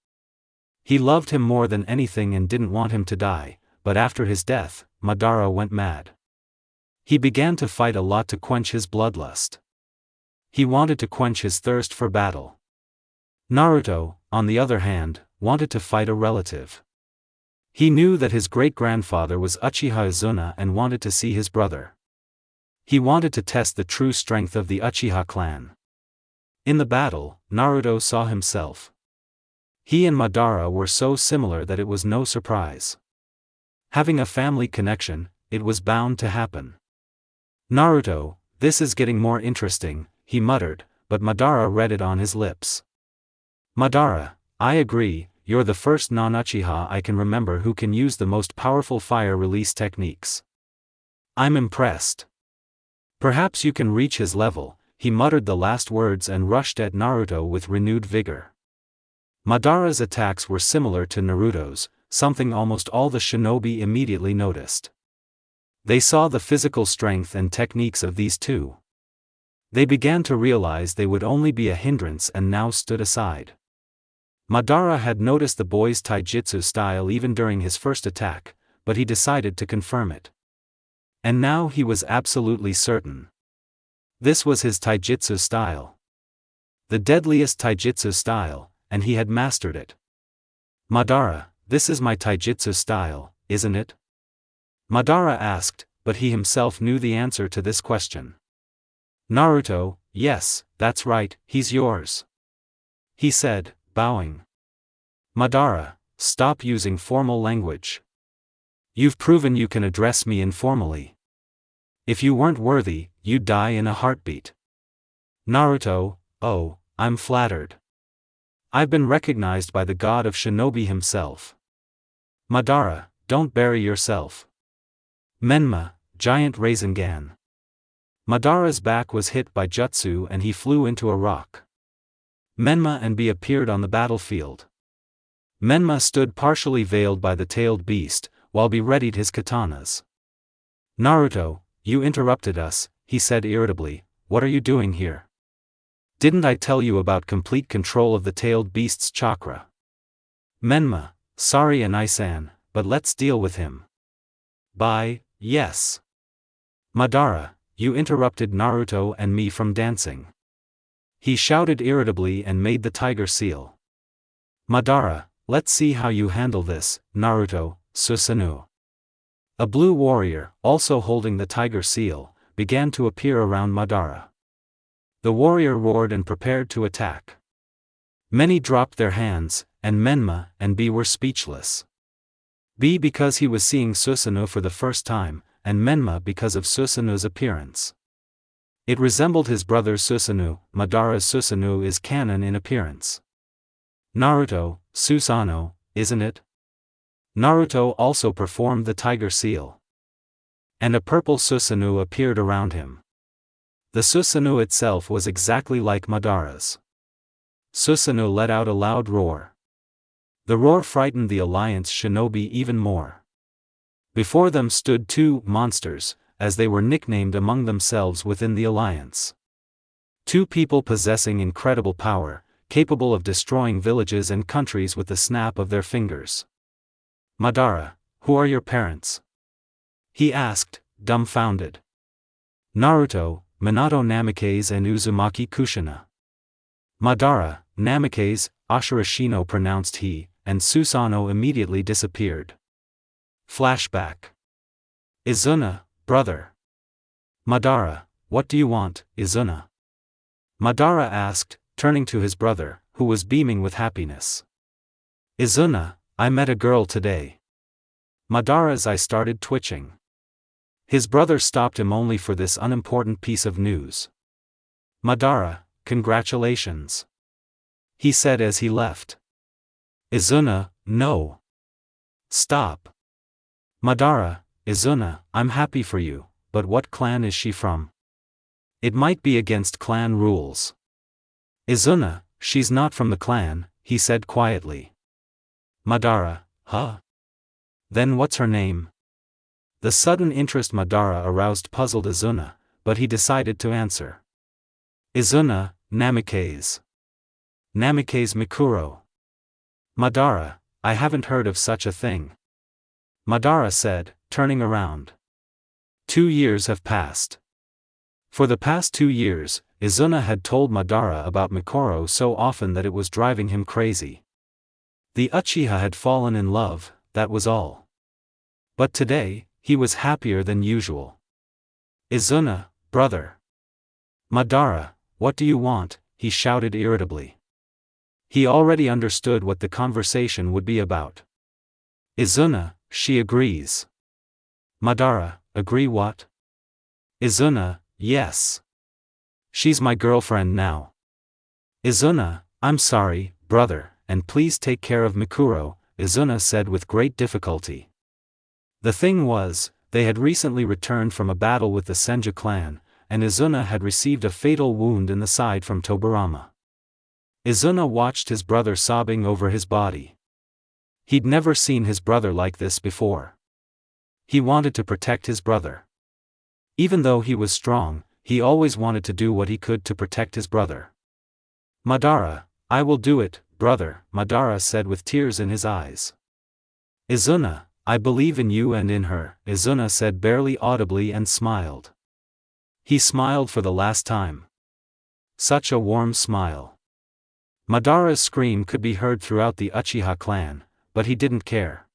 He loved him more than anything and didn't want him to die, but after his death, Madara went mad. He began to fight a lot to quench his bloodlust. He wanted to quench his thirst for battle. Naruto, on the other hand, wanted to fight a relative. He knew that his great-grandfather was Uchiha Izuna and wanted to see his brother. He wanted to test the true strength of the Uchiha clan. In the battle, Naruto saw himself. He and Madara were so similar that it was no surprise. Having a family connection, it was bound to happen. Naruto, this is getting more interesting, he muttered, but Madara read it on his lips. Madara, I agree, you're the first non-Uchiha I can remember who can use the most powerful fire release techniques. I'm impressed. Perhaps you can reach his level, he muttered the last words and rushed at Naruto with renewed vigor. Madara's attacks were similar to Naruto's, something almost all the shinobi immediately noticed. They saw the physical strength and techniques of these two. They began to realize they would only be a hindrance and now stood aside. Madara had noticed the boy's taijutsu style even during his first attack, but he decided to confirm it. And now he was absolutely certain. This was his taijutsu style. The deadliest taijutsu style, and he had mastered it. Madara, this is my taijutsu style, isn't it? Madara asked, but he himself knew the answer to this question. Naruto, yes, that's right, he's yours. He said, bowing. Madara, stop using formal language. You've proven you can address me informally. If you weren't worthy, you'd die in a heartbeat. Naruto, oh, I'm flattered. I've been recognized by the god of shinobi himself. Madara, don't bury yourself. Menma, giant Rasengan. Madara's back was hit by jutsu and he flew into a rock. Menma and B appeared on the battlefield. Menma stood partially veiled by the tailed beast, while B readied his katanas. Naruto, you interrupted us, he said irritably, what are you doing here? Didn't I tell you about complete control of the tailed beast's chakra? Menma, sorry Anai-san, but let's deal with him. Bye, yes. Madara, you interrupted Naruto and me from dancing. He shouted irritably and made the tiger seal. Madara, let's see how you handle this, Naruto, Susanoo. A blue warrior, also holding the tiger seal, began to appear around Madara. The warrior roared and prepared to attack. Many dropped their hands, and Menma and B were speechless. B because he was seeing Susanoo for the first time, and Menma because of Susanoo's appearance. It resembled his brother Susanoo. Madara's Susanoo is canon in appearance. Naruto, Susanoo, isn't it? Naruto also performed the tiger seal. And a purple Susanoo appeared around him. The Susanoo itself was exactly like Madara's. Susanoo let out a loud roar. The roar frightened the Alliance shinobi even more. Before them stood two monsters, as they were nicknamed among themselves within the Alliance. Two people possessing incredible power, capable of destroying villages and countries with the snap of their fingers. Madara, who are your parents? He asked, dumbfounded. Naruto, Minato Namikaze and Uzumaki Kushina. Madara, Namikaze, Ashirashino pronounced he, and Susanoo immediately disappeared. Flashback. Izuna, brother. Madara, what do you want, Izuna? Madara asked, turning to his brother, who was beaming with happiness. Izuna, I met a girl today. Madara's eye started twitching. His brother stopped him only for this unimportant piece of news. Madara, congratulations. He said as he left. Izuna, no. Stop. Madara, Izuna, I'm happy for you, but what clan is she from? It might be against clan rules. Izuna, she's not from the clan, he said quietly. Madara, huh? Then what's her name? The sudden interest Madara aroused puzzled Izuna, but he decided to answer. Izuna, Namikaze. Namikaze Mikuro. Madara, I haven't heard of such a thing. Madara said, turning around. 2 years have passed. For the past 2 years, Izuna had told Madara about Mikuro so often that it was driving him crazy. The Uchiha had fallen in love, that was all. But today, he was happier than usual. Izuna, brother. Madara, what do you want? He shouted irritably. He already understood what the conversation would be about. Izuna, she agrees. Madara, agree what? Izuna, yes. She's my girlfriend now. Izuna, I'm sorry, brother, and please take care of Mikuro, Izuna said with great difficulty. The thing was, they had recently returned from a battle with the Senju clan, and Izuna had received a fatal wound in the side from Tobirama. Izuna watched his brother sobbing over his body. He'd never seen his brother like this before. He wanted to protect his brother. Even though he was strong, he always wanted to do what he could to protect his brother. Madara, I will do it, brother, Madara said with tears in his eyes. Izuna, I believe in you and in her, Izuna said barely audibly and smiled. He smiled for the last time. Such a warm smile. Madara's scream could be heard throughout the Uchiha clan, but he didn't care.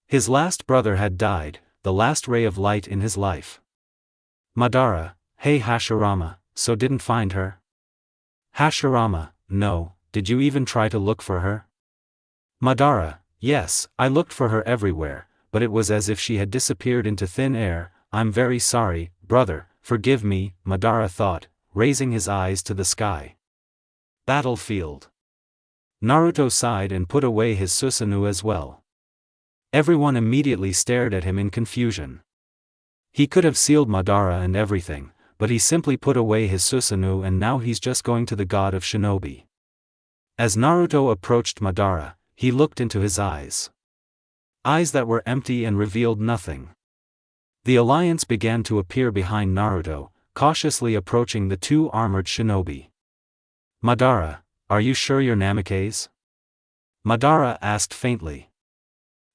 His last brother had died, the last ray of light in his life. Madara, hey Hashirama, so didn't find her? Hashirama, no, did you even try to look for her? Madara, yes, I looked for her everywhere, but it was as if she had disappeared into thin air. I'm very sorry, brother, forgive me, Madara thought, raising his eyes to the sky. Battlefield. Naruto sighed and put away his Susanoo as well. Everyone immediately stared at him in confusion. He could have sealed Madara and everything, but he simply put away his Susanoo and now he's just going to the god of shinobi. As Naruto approached Madara, he looked into his eyes. Eyes that were empty and revealed nothing. The alliance began to appear behind Naruto, cautiously approaching the two armored shinobi. Madara, are you sure you're Namikaze? Madara asked faintly.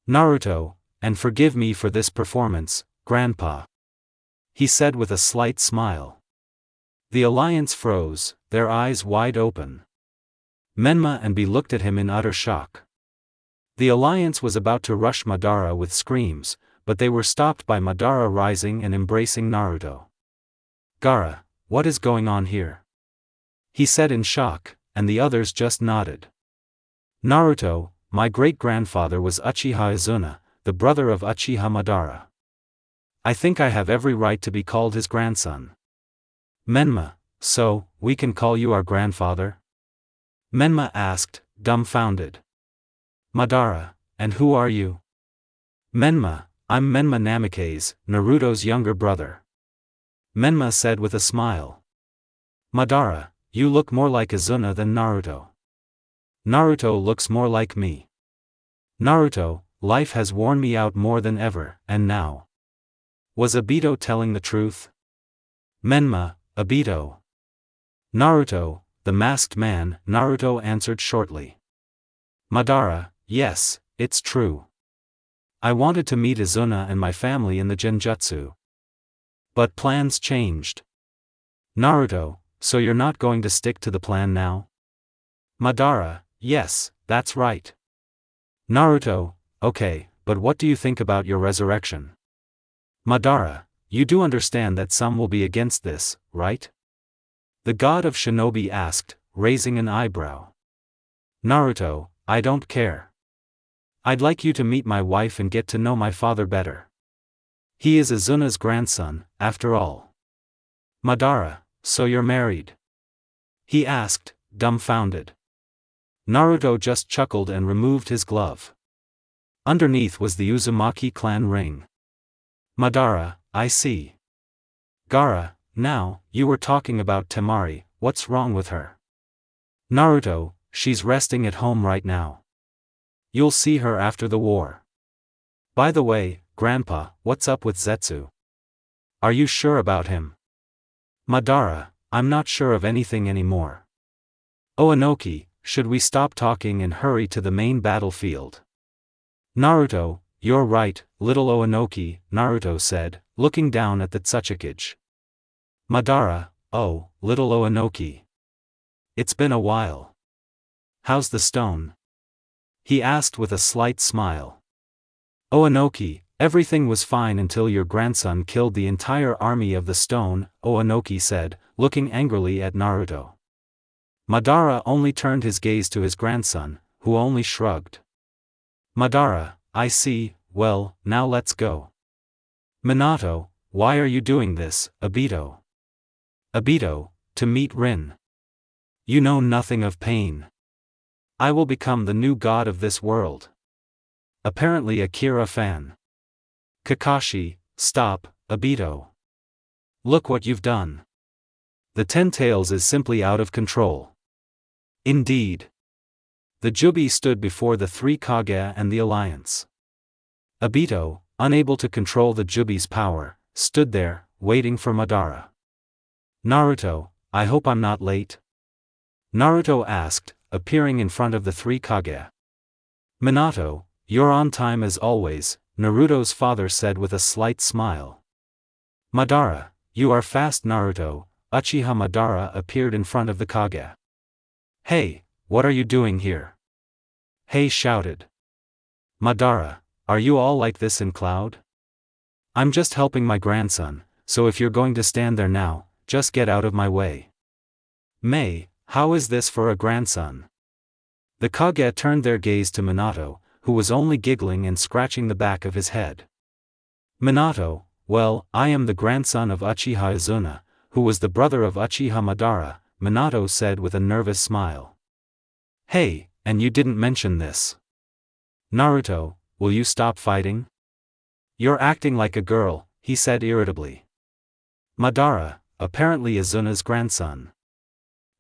Naruto, and forgive me for this performance, Grandpa. He said with a slight smile. The alliance froze, their eyes wide open. Menma and B looked at him in utter shock. The alliance was about to rush Madara with screams, but they were stopped by Madara rising and embracing Naruto. Gaara, what is going on here? He said in shock, and the others just nodded. Naruto, my great-grandfather was Uchiha Izuna, the brother of Uchiha Madara. I think I have every right to be called his grandson. Menma, so, we can call you our grandfather? Menma asked, dumbfounded. Madara, and who are you? Menma, I'm Menma Namikaze, Naruto's younger brother. Menma said with a smile. Madara, you look more like Izuna than Naruto. Naruto looks more like me. Naruto, life has worn me out more than ever, and now. Was Obito telling the truth? Menma, Obito. Naruto, the masked man, Naruto answered shortly. Madara, yes, it's true. I wanted to meet Izuna and my family in the genjutsu. But plans changed. Naruto, so you're not going to stick to the plan now? Madara, yes, that's right. Naruto, okay, but what do you think about your resurrection? Madara, you do understand that some will be against this, right? The god of shinobi asked, raising an eyebrow. Naruto, I don't care. I'd like you to meet my wife and get to know my father better. He is Izuna's grandson, after all. Madara, so you're married? He asked, dumbfounded. Naruto just chuckled and removed his glove. Underneath was the Uzumaki clan ring. Madara, I see. Gaara, now, you were talking about Temari, what's wrong with her? Naruto, she's resting at home right now. You'll see her after the war. By the way, Grandpa, what's up with Zetsu? Are you sure about him? Madara, I'm not sure of anything anymore. Oanoki, should we stop talking and hurry to the main battlefield? Naruto, you're right, little Oanoki, Naruto said, looking down at the Tsuchikage. Madara, oh, little Oanoki. It's been a while. How's the stone? He asked with a slight smile. Oanoki, everything was fine until your grandson killed the entire army of the stone, Oanoki said, looking angrily at Naruto. Madara only turned his gaze to his grandson, who only shrugged. Madara, I see, well, now let's go. Minato, why are you doing this, Obito? Obito, to meet Rin. You know nothing of pain. I will become the new god of this world. Apparently Akira fan. Kakashi, stop, Obito. Look what you've done. The Ten Tails is simply out of control. Indeed. The Jubi stood before the three Kage and the Alliance. Obito, unable to control the Jubi's power, stood there, waiting for Madara. Naruto, I hope I'm not late? Naruto asked, appearing in front of the three Kage. Minato, you're on time as always, Naruto's father said with a slight smile. Madara, you are fast. Naruto, Uchiha Madara appeared in front of the Kage. Hey, what are you doing here? Hey shouted. Madara, are you all like this in Cloud? I'm just helping my grandson, so if you're going to stand there now, just get out of my way. May, how is this for a grandson? The Kage turned their gaze to Minato, who was only giggling and scratching the back of his head. Minato, well, I am the grandson of Uchiha Izuna, who was the brother of Uchiha Madara, Minato said with a nervous smile. Hey, and you didn't mention this. Naruto, will you stop fighting? You're acting like a girl, he said irritably. Madara, apparently Izuna's grandson.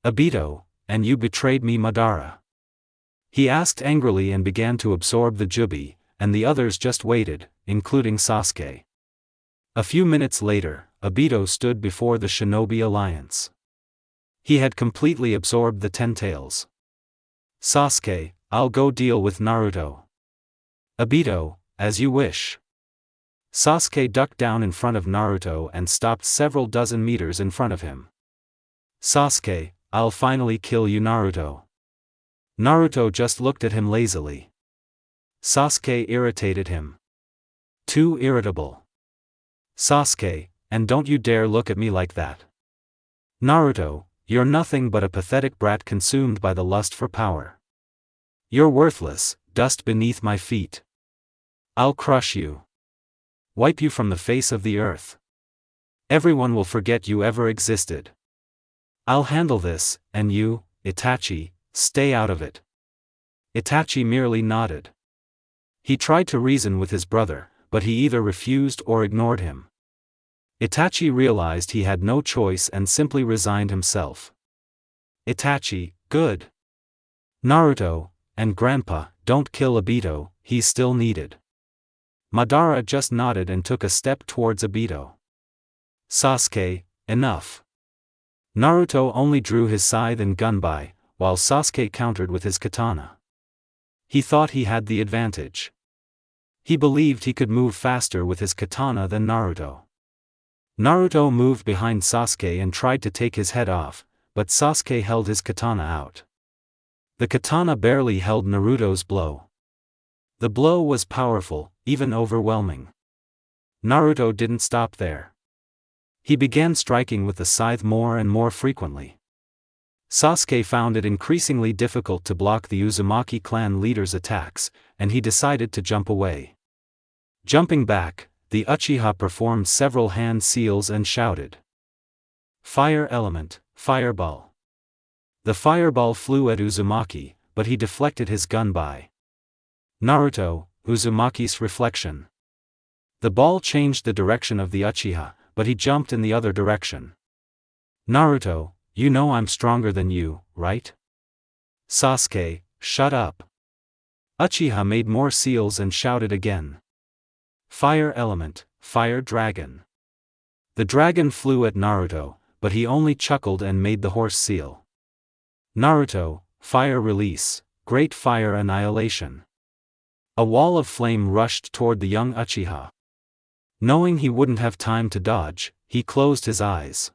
Obito, and you betrayed me, Madara. He asked angrily and began to absorb the Jubi, and the others just waited, including Sasuke. A few minutes later, Obito stood before the Shinobi Alliance. He had completely absorbed the Ten Tails. Sasuke, I'll go deal with Naruto. Obito, as you wish. Sasuke ducked down in front of Naruto and stopped several dozen meters in front of him. Sasuke, I'll finally kill you, Naruto. Naruto just looked at him lazily. Sasuke irritated him. Too irritable. Sasuke, and don't you dare look at me like that. Naruto, you're nothing but a pathetic brat consumed by the lust for power. You're worthless, dust beneath my feet. I'll crush you. Wipe you from the face of the earth. Everyone will forget you ever existed. I'll handle this, and you, Itachi, stay out of it. Itachi merely nodded. He tried to reason with his brother, but he either refused or ignored him. Itachi realized he had no choice and simply resigned himself. Itachi, good. Naruto, and Grandpa, don't kill Obito, he's still needed. Madara just nodded and took a step towards Obito. Sasuke, enough. Naruto only drew his scythe and gunbai, while Sasuke countered with his katana. He thought he had the advantage. He believed he could move faster with his katana than Naruto. Naruto moved behind Sasuke and tried to take his head off, but Sasuke held his katana out. The katana barely held Naruto's blow. The blow was powerful, even overwhelming. Naruto didn't stop there. He began striking with the scythe more and more frequently. Sasuke found it increasingly difficult to block the Uzumaki clan leader's attacks, and he decided to jump away. Jumping back, the Uchiha performed several hand seals and shouted, "Fire element, fireball." The fireball flew at Uzumaki, but he deflected his gunbai. Naruto, Uzumaki's reflection. The ball changed the direction of the Uchiha, but he jumped in the other direction. Naruto, you know I'm stronger than you, right? Sasuke, shut up. Uchiha made more seals and shouted again. Fire element, fire dragon. The dragon flew at Naruto, but he only chuckled and made the horse seal. Naruto, fire release, great fire annihilation. A wall of flame rushed toward the young Uchiha. Knowing he wouldn't have time to dodge, he closed his eyes.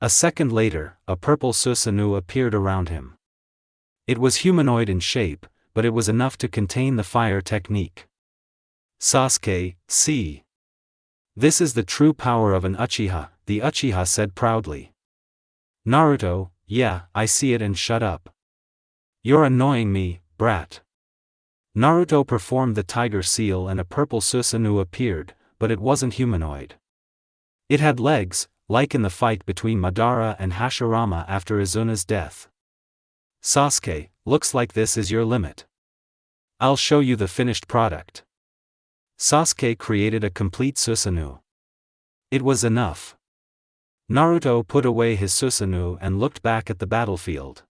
A second later, a purple Susanoo appeared around him. It was humanoid in shape, but it was enough to contain the fire technique. Sasuke, see. This is the true power of an Uchiha, the Uchiha said proudly. Naruto, yeah, I see it and shut up. You're annoying me, brat. Naruto performed the tiger seal and a purple Susanoo appeared, but it wasn't humanoid. It had legs, like in the fight between Madara and Hashirama after Izuna's death. Sasuke, looks like this is your limit. I'll show you the finished product. Sasuke created a complete Susanoo. It was enough. Naruto put away his Susanoo and looked back at the battlefield.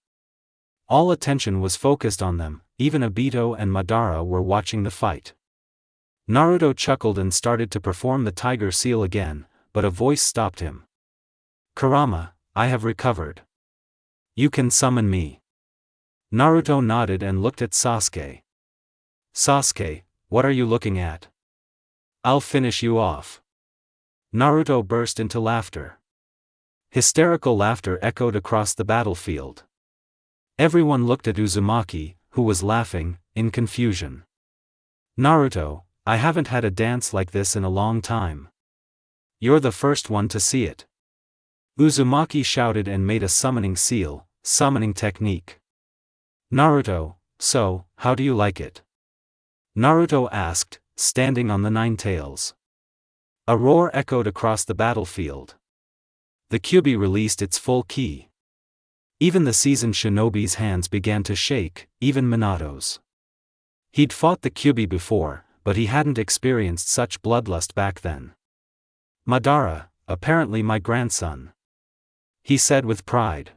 All attention was focused on them, even Obito and Madara were watching the fight. Naruto chuckled and started to perform the tiger seal again, but a voice stopped him. Kurama, I have recovered. You can summon me. Naruto nodded and looked at Sasuke. Sasuke, what are you looking at? I'll finish you off. Naruto burst into laughter. Hysterical laughter echoed across the battlefield. Everyone looked at Uzumaki, who was laughing, in confusion. Naruto, I haven't had a dance like this in a long time. You're the first one to see it. Uzumaki shouted and made a summoning seal, summoning technique. Naruto, so, how do you like it? Naruto asked, standing on the nine tails. A roar echoed across the battlefield. The Kyuubi released its full ki. Even the seasoned shinobi's hands began to shake, even Minato's. He'd fought the Kyuubi before, but he hadn't experienced such bloodlust back then. Madara, apparently my grandson. He said with pride.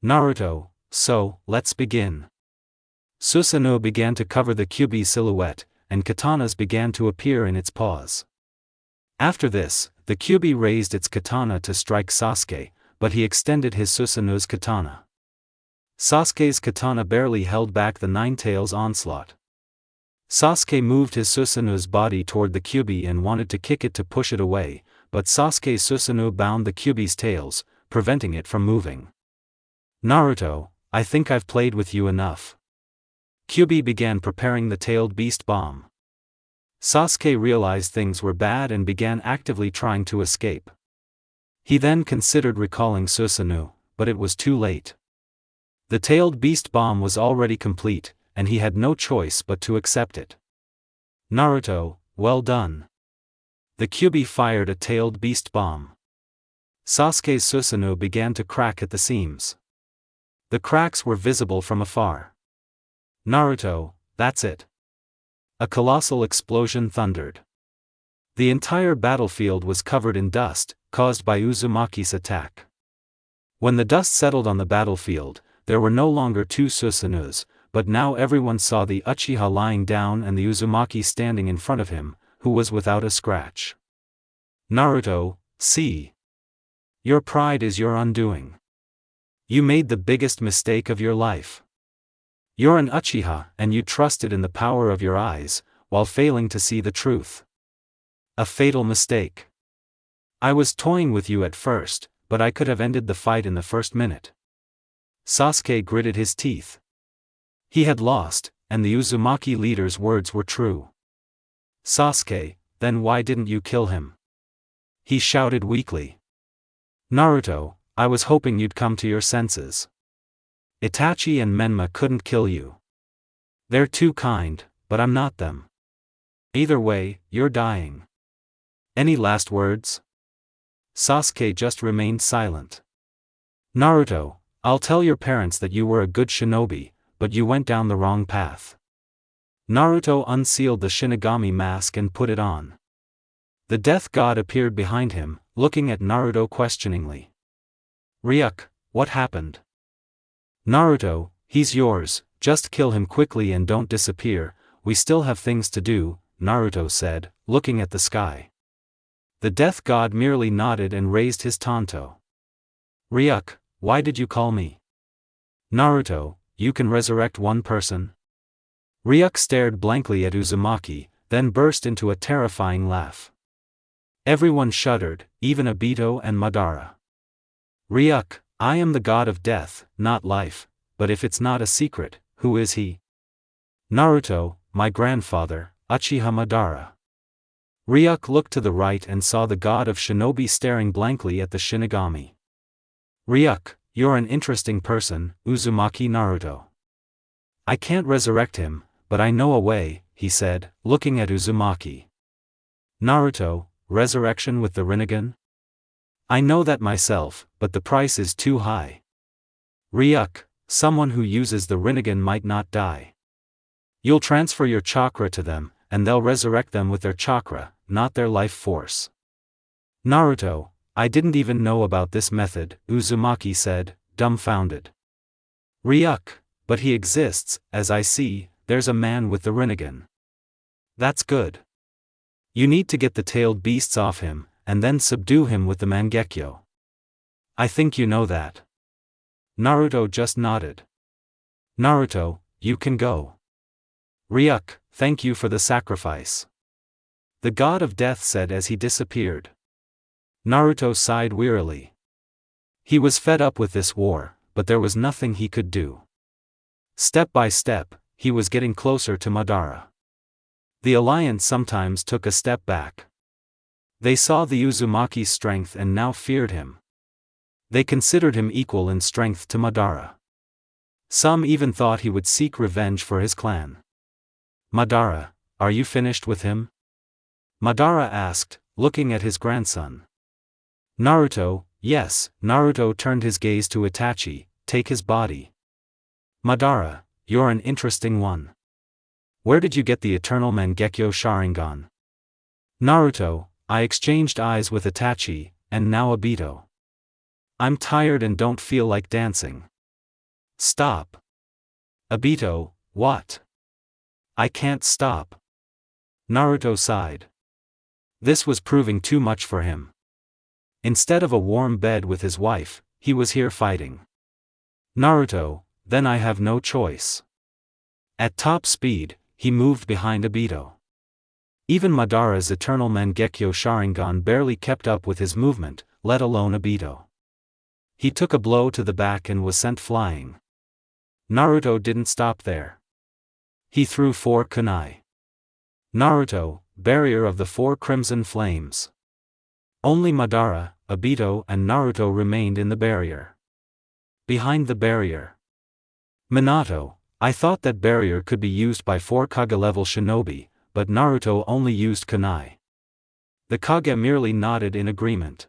Naruto, so, let's begin. Susanoo began to cover the Kyuubi's silhouette, and katanas began to appear in its paws. After this, the Kyuubi raised its katana to strike Sasuke, but he extended his Susanoo's katana. Sasuke's katana barely held back the nine-tails onslaught. Sasuke moved his Susanoo's body toward the Kyuubi and wanted to kick it to push it away, but Sasuke's Susanoo bound the Kyuubi's tails, preventing it from moving. Naruto, I think I've played with you enough. Kyuubi began preparing the tailed beast bomb. Sasuke realized things were bad and began actively trying to escape. He then considered recalling Susanoo, but it was too late. The tailed beast bomb was already complete, and he had no choice but to accept it. Naruto, well done. The Kyuubi fired a tailed beast bomb. Sasuke's Susanoo began to crack at the seams. The cracks were visible from afar. Naruto, that's it. A colossal explosion thundered. The entire battlefield was covered in dust, caused by Uzumaki's attack. When the dust settled on the battlefield, there were no longer two Susanoos, but now everyone saw the Uchiha lying down and the Uzumaki standing in front of him, who was without a scratch. Naruto, see. Your pride is your undoing. You made the biggest mistake of your life. You're an Uchiha and you trusted in the power of your eyes, while failing to see the truth. A fatal mistake. I was toying with you at first, but I could have ended the fight in the first minute. Sasuke gritted his teeth. He had lost, and the Uzumaki leader's words were true. Sasuke, then why didn't you kill him? He shouted weakly. Naruto, I was hoping you'd come to your senses. Itachi and Menma couldn't kill you. They're too kind, but I'm not them. Either way, you're dying. Any last words? Sasuke just remained silent. Naruto, I'll tell your parents that you were a good shinobi, but you went down the wrong path. Naruto unsealed the Shinigami mask and put it on. The death god appeared behind him, looking at Naruto questioningly. Ryuk, what happened? Naruto, he's yours, just kill him quickly and don't disappear, we still have things to do, Naruto said, looking at the sky. The death god merely nodded and raised his tanto. Ryuk, why did you call me? Naruto, you can resurrect one person? Ryuk stared blankly at Uzumaki, then burst into a terrifying laugh. Everyone shuddered, even Obito and Madara. Ryuk, I am the god of death, not life, but if it's not a secret, who is he? Naruto, my grandfather, Uchiha Madara. Ryuk looked to the right and saw the god of shinobi staring blankly at the Shinigami. Ryuk, you're an interesting person, Uzumaki Naruto. I can't resurrect him, but I know a way, he said, looking at Uzumaki. Naruto, resurrection with the Rinnegan? I know that myself, but the price is too high. Ryuk, someone who uses the Rinnegan might not die. You'll transfer your chakra to them, and they'll resurrect them with their chakra, not their life force. Naruto, I didn't even know about this method, Uzumaki said, dumbfounded. Ryuk, but he exists, as I see, there's a man with the Rinnegan. That's good. You need to get the tailed beasts off him, and then subdue him with the Mangekyo. I think you know that. Naruto just nodded. Naruto, you can go. Ryuk, thank you for the sacrifice. The god of death said as he disappeared. Naruto sighed wearily. He was fed up with this war, but there was nothing he could do. Step by step, he was getting closer to Madara. The alliance sometimes took a step back. They saw the Uzumaki's strength and now feared him. They considered him equal in strength to Madara. Some even thought he would seek revenge for his clan. Madara, are you finished with him? Madara asked, looking at his grandson. Naruto, yes. Naruto turned his gaze to Itachi, take his body. Madara, you're an interesting one. Where did you get the eternal Mangekyo Sharingan? Naruto, I exchanged eyes with Itachi, and now Obito. I'm tired and don't feel like dancing. Stop. Obito, what? I can't stop. Naruto sighed. This was proving too much for him. Instead of a warm bed with his wife, he was here fighting. Naruto, then I have no choice. At top speed, he moved behind Obito. Even Madara's eternal Mangekyo Sharingan barely kept up with his movement, let alone Obito. He took a blow to the back and was sent flying. Naruto didn't stop there. He threw 4 kunai. Naruto, barrier of the 4 crimson flames. Only Madara, Obito and Naruto remained in the barrier. Behind the barrier. Minato, I thought that barrier could be used by 4 Kage-level shinobi, but Naruto only used kunai. The Kage merely nodded in agreement.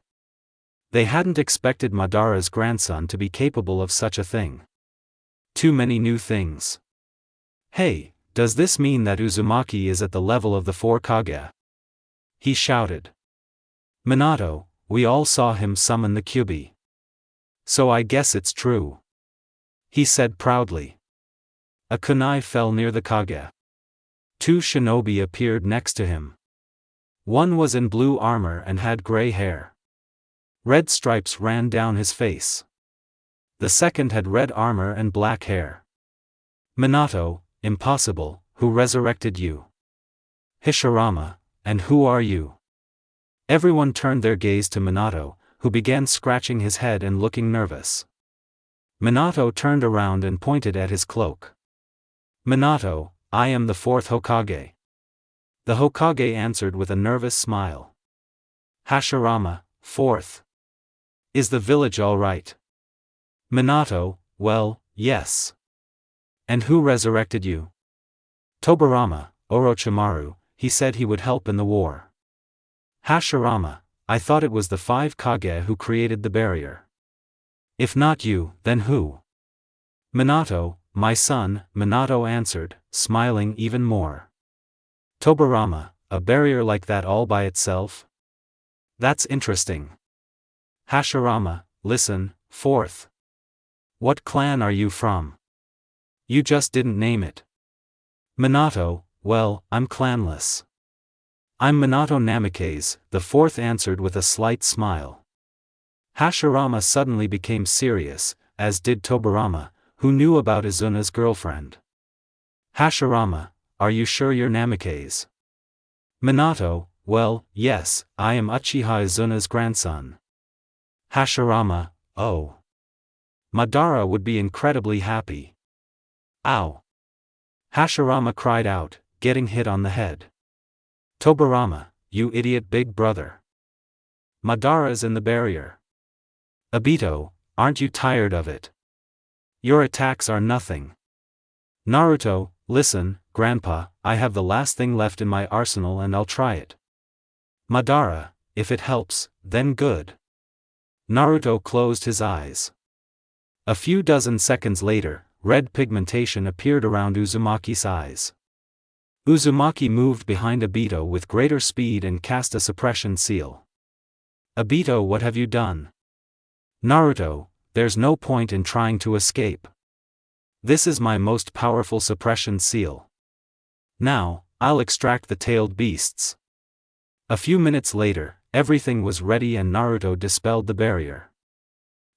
They hadn't expected Madara's grandson to be capable of such a thing. Too many new things. Hey, does this mean that Uzumaki is at the level of the 4 Kage? He shouted. Minato, we all saw him summon the Kyuubi. So I guess it's true. He said proudly. A kunai fell near the Kage. 2 shinobi appeared next to him. One was in blue armor and had gray hair. Red stripes ran down his face. The second had red armor and black hair. Minato, impossible, who resurrected you? Hashirama, and who are you? Everyone turned their gaze to Minato, who began scratching his head and looking nervous. Minato turned around and pointed at his cloak. Minato, I am the fourth Hokage. The Hokage answered with a nervous smile. Hashirama, fourth. Is the village all right? Minato, well, yes. And who resurrected you? Tobirama, Orochimaru, he said he would help in the war. Hashirama, I thought it was the 5 Kage who created the barrier. If not you, then who? Minato, my son, Minato answered, smiling even more. Tobirama, a barrier like that all by itself? That's interesting. Hashirama, listen, fourth. What clan are you from? You just didn't name it. Minato, well, I'm clanless. I'm Minato Namikaze, the fourth answered with a slight smile. Hashirama suddenly became serious, as did Tobirama, who knew about Izuna's girlfriend. Hashirama, are you sure you're Namikaze? Minato, well, yes, I am Uchiha Izuna's grandson. Hashirama, oh. Madara would be incredibly happy. Ow! Hashirama cried out, getting hit on the head. Tobirama, you idiot big brother. Madara's in the barrier. Obito, aren't you tired of it? Your attacks are nothing. Naruto, listen, Grandpa, I have the last thing left in my arsenal and I'll try it. Madara, if it helps, then good. Naruto closed his eyes. A few dozen seconds later, red pigmentation appeared around Uzumaki's eyes. Uzumaki moved behind Obito with greater speed and cast a suppression seal. Obito, what have you done? Naruto, there's no point in trying to escape. This is my most powerful suppression seal. Now, I'll extract the tailed beasts. A few minutes later, everything was ready and Naruto dispelled the barrier.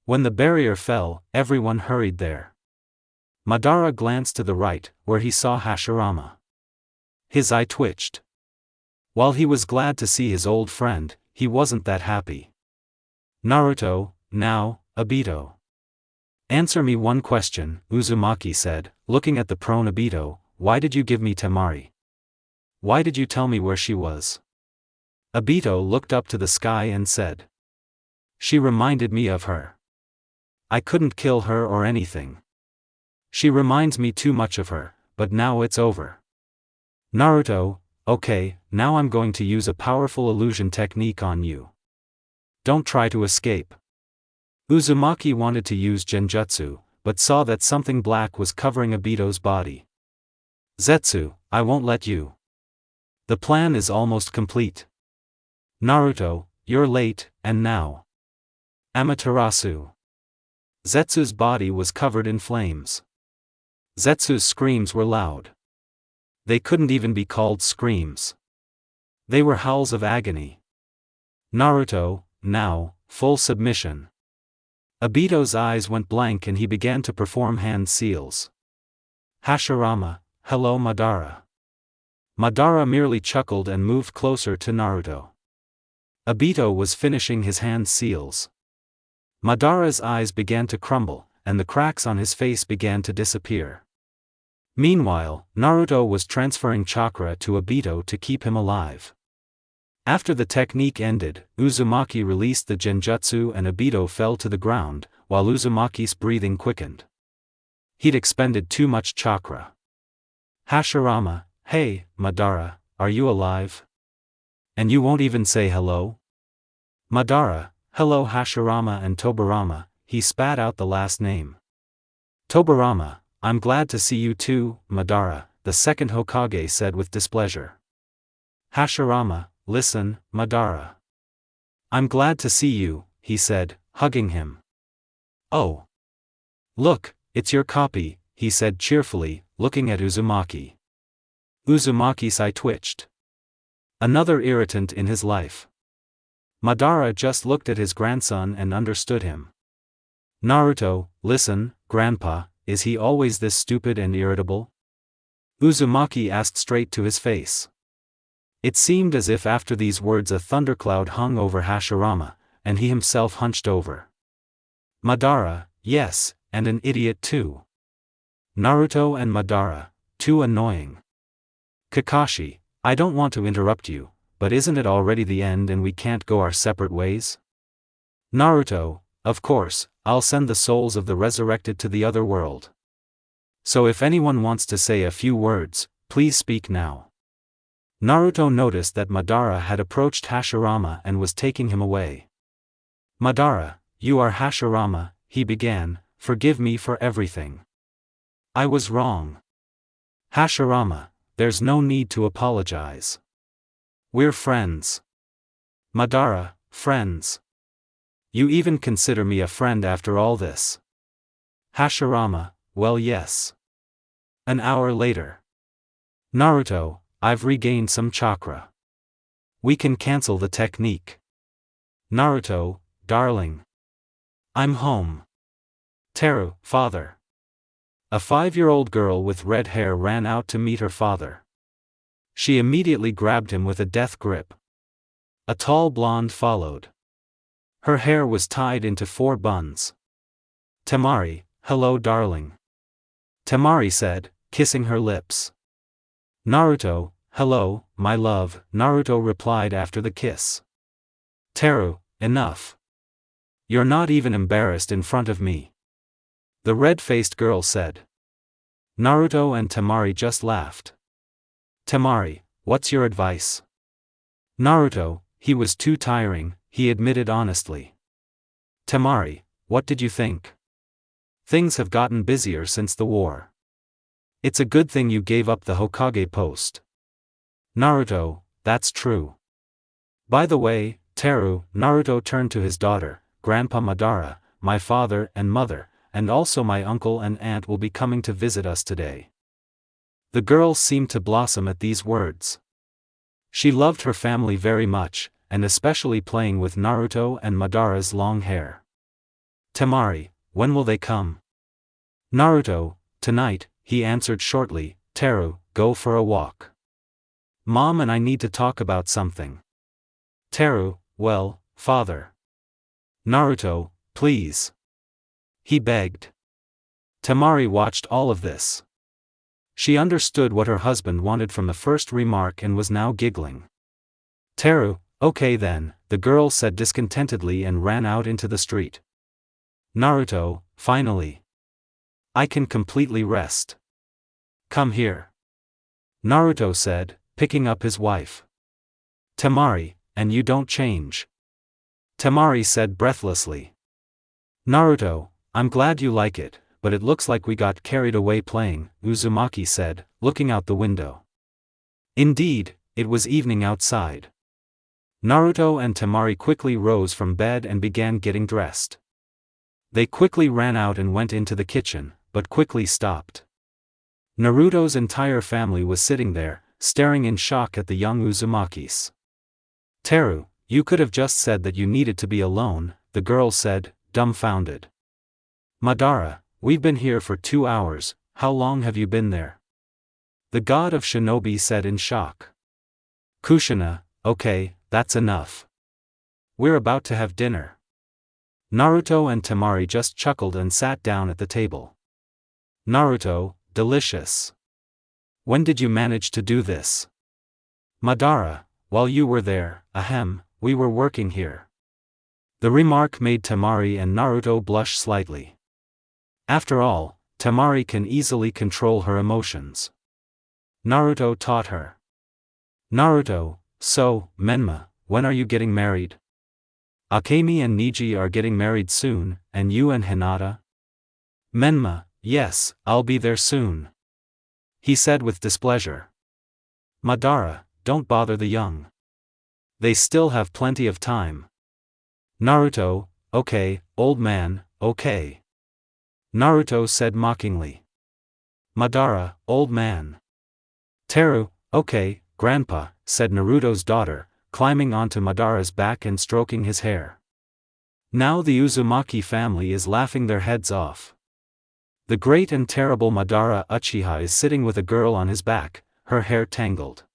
When the barrier fell, everyone hurried there. Madara glanced to the right, where he saw Hashirama. His eye twitched. While he was glad to see his old friend, he wasn't that happy. Naruto, now, Obito. Answer me one question, Uzumaki said, looking at the prone Obito, why did you give me Temari? Why did you tell me where she was? Obito looked up to the sky and said. She reminded me of her. I couldn't kill her or anything. She reminds me too much of her, but now it's over. Naruto, okay, now I'm going to use a powerful illusion technique on you. Don't try to escape. Uzumaki wanted to use Genjutsu, but saw that something black was covering Obito's body. Zetsu, I won't let you. The plan is almost complete. Naruto, you're late, and now. Amaterasu. Zetsu's body was covered in flames. Zetsu's screams were loud. They couldn't even be called screams. They were howls of agony. Naruto, now, full submission. Obito's eyes went blank and he began to perform hand seals. Hashirama, hello Madara. Madara merely chuckled and moved closer to Naruto. Obito was finishing his hand seals. Madara's eyes began to crumble, and the cracks on his face began to disappear. Meanwhile, Naruto was transferring chakra to Obito to keep him alive. After the technique ended, Uzumaki released the Genjutsu and Obito fell to the ground, while Uzumaki's breathing quickened. He'd expended too much chakra. Hashirama, hey, Madara, are you alive? And you won't even say hello? Madara, hello Hashirama and Tobirama, he spat out the last name. Tobirama, I'm glad to see you too, Madara, the second Hokage said with displeasure. Hashirama, listen, Madara. I'm glad to see you, he said, hugging him. Oh. Look, it's your copy, he said cheerfully, looking at Uzumaki. Uzumaki's eye twitched. Another irritant in his life. Madara just looked at his grandson and understood him. Naruto, listen, Grandpa, is he always this stupid and irritable? Uzumaki asked straight to his face. It seemed as if after these words a thundercloud hung over Hashirama, and he himself hunched over. Madara, yes, and an idiot too. Naruto and Madara, too annoying. Kakashi, I don't want to interrupt you, but isn't it already the end and we can't go our separate ways? Naruto, of course, I'll send the souls of the resurrected to the other world. So if anyone wants to say a few words, please speak now. Naruto noticed that Madara had approached Hashirama and was taking him away. Madara, you are Hashirama, he began, forgive me for everything. I was wrong. Hashirama, there's no need to apologize. We're friends. Madara, friends. You even consider me a friend after all this. Hashirama, well yes. An hour later. Naruto, I've regained some chakra. We can cancel the technique. Naruto, darling. I'm home. Teru, father. A 5-year-old girl with red hair ran out to meet her father. She immediately grabbed him with a death grip. A tall blonde followed. Her hair was tied into 4 buns. Temari, hello darling. Temari said, kissing her lips. Naruto, hello, my love, Naruto replied after the kiss. Teru, enough. You're not even embarrassed in front of me. The red-faced girl said. Naruto and Temari just laughed. Temari, what's your advice? Naruto, he was too tiring, he admitted honestly. Temari, what did you think? Things have gotten busier since the war. It's a good thing you gave up the Hokage post. Naruto, that's true. By the way, Teru, Naruto turned to his daughter, Grandpa Madara, my father and mother, and also my uncle and aunt will be coming to visit us today. The girl seemed to blossom at these words. She loved her family very much, and especially playing with Naruto and Madara's long hair. Temari, when will they come? Naruto, tonight, he answered shortly. Teru, go for a walk. Mom and I need to talk about something. Teru, well, father. Naruto, please. He begged. Temari watched all of this. She understood what her husband wanted from the first remark and was now giggling. Teru, okay then, the girl said discontentedly and ran out into the street. Naruto, finally. I can completely rest. Come here. Naruto said, picking up his wife. Temari, and you don't change. Temari said breathlessly. Naruto, I'm glad you like it, but it looks like we got carried away playing, Uzumaki said, looking out the window. Indeed, it was evening outside. Naruto and Temari quickly rose from bed and began getting dressed. They quickly ran out and went into the kitchen, but quickly stopped. Naruto's entire family was sitting there, staring in shock at the young Uzumakis. Teru, you could have just said that you needed to be alone, the girl said, dumbfounded. Madara, we've been here for 2 hours, how long have you been there? The god of shinobi said in shock. Kushina, okay, that's enough. We're about to have dinner. Naruto and Temari just chuckled and sat down at the table. Naruto, delicious. When did you manage to do this? Madara, while you were there, ahem, we were working here. The remark made Temari and Naruto blush slightly. After all, Temari can easily control her emotions. Naruto taught her. Naruto, so, Menma, when are you getting married? Akemi and Niji are getting married soon, and you and Hinata? Menma, yes, I'll be there soon. He said with displeasure. Madara, don't bother the young. They still have plenty of time. Naruto, okay, old man, okay. Naruto said mockingly. Madara, old man. Teru, okay, grandpa, said Naruto's daughter, climbing onto Madara's back and stroking his hair. Now the Uzumaki family is laughing their heads off. The great and terrible Madara Uchiha is sitting with a girl on his back, her hair tangled.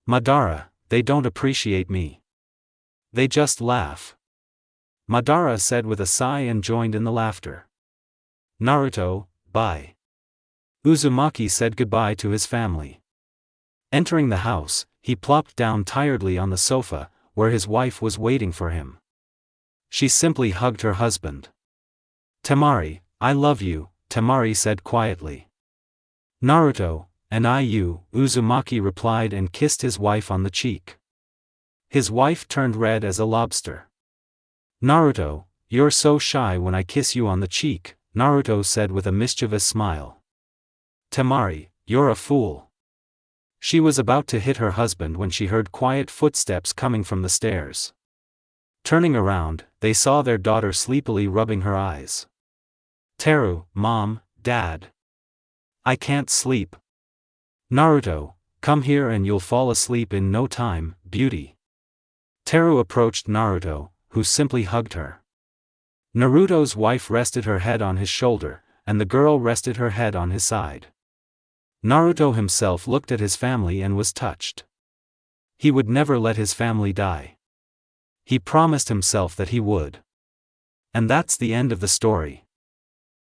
Madara, they don't appreciate me. They just laugh. Madara said with a sigh and joined in the laughter. Naruto, bye. Uzumaki said goodbye to his family. Entering the house, he plopped down tiredly on the sofa, where his wife was waiting for him. She simply hugged her husband. Temari, I love you, Temari said quietly. Naruto, and I you, Uzumaki replied and kissed his wife on the cheek. His wife turned red as a lobster. Naruto, you're so shy when I kiss you on the cheek, Naruto said with a mischievous smile. Temari, you're a fool. She was about to hit her husband when she heard quiet footsteps coming from the stairs. Turning around, they saw their daughter sleepily rubbing her eyes. Teru, Mom, Dad. I can't sleep. Naruto, come here and you'll fall asleep in no time, beauty. Teru approached Naruto, who simply hugged her. Naruto's wife rested her head on his shoulder, and the girl rested her head on his side. Naruto himself looked at his family and was touched. He would never let his family die. He promised himself that he would. And that's the end of the story.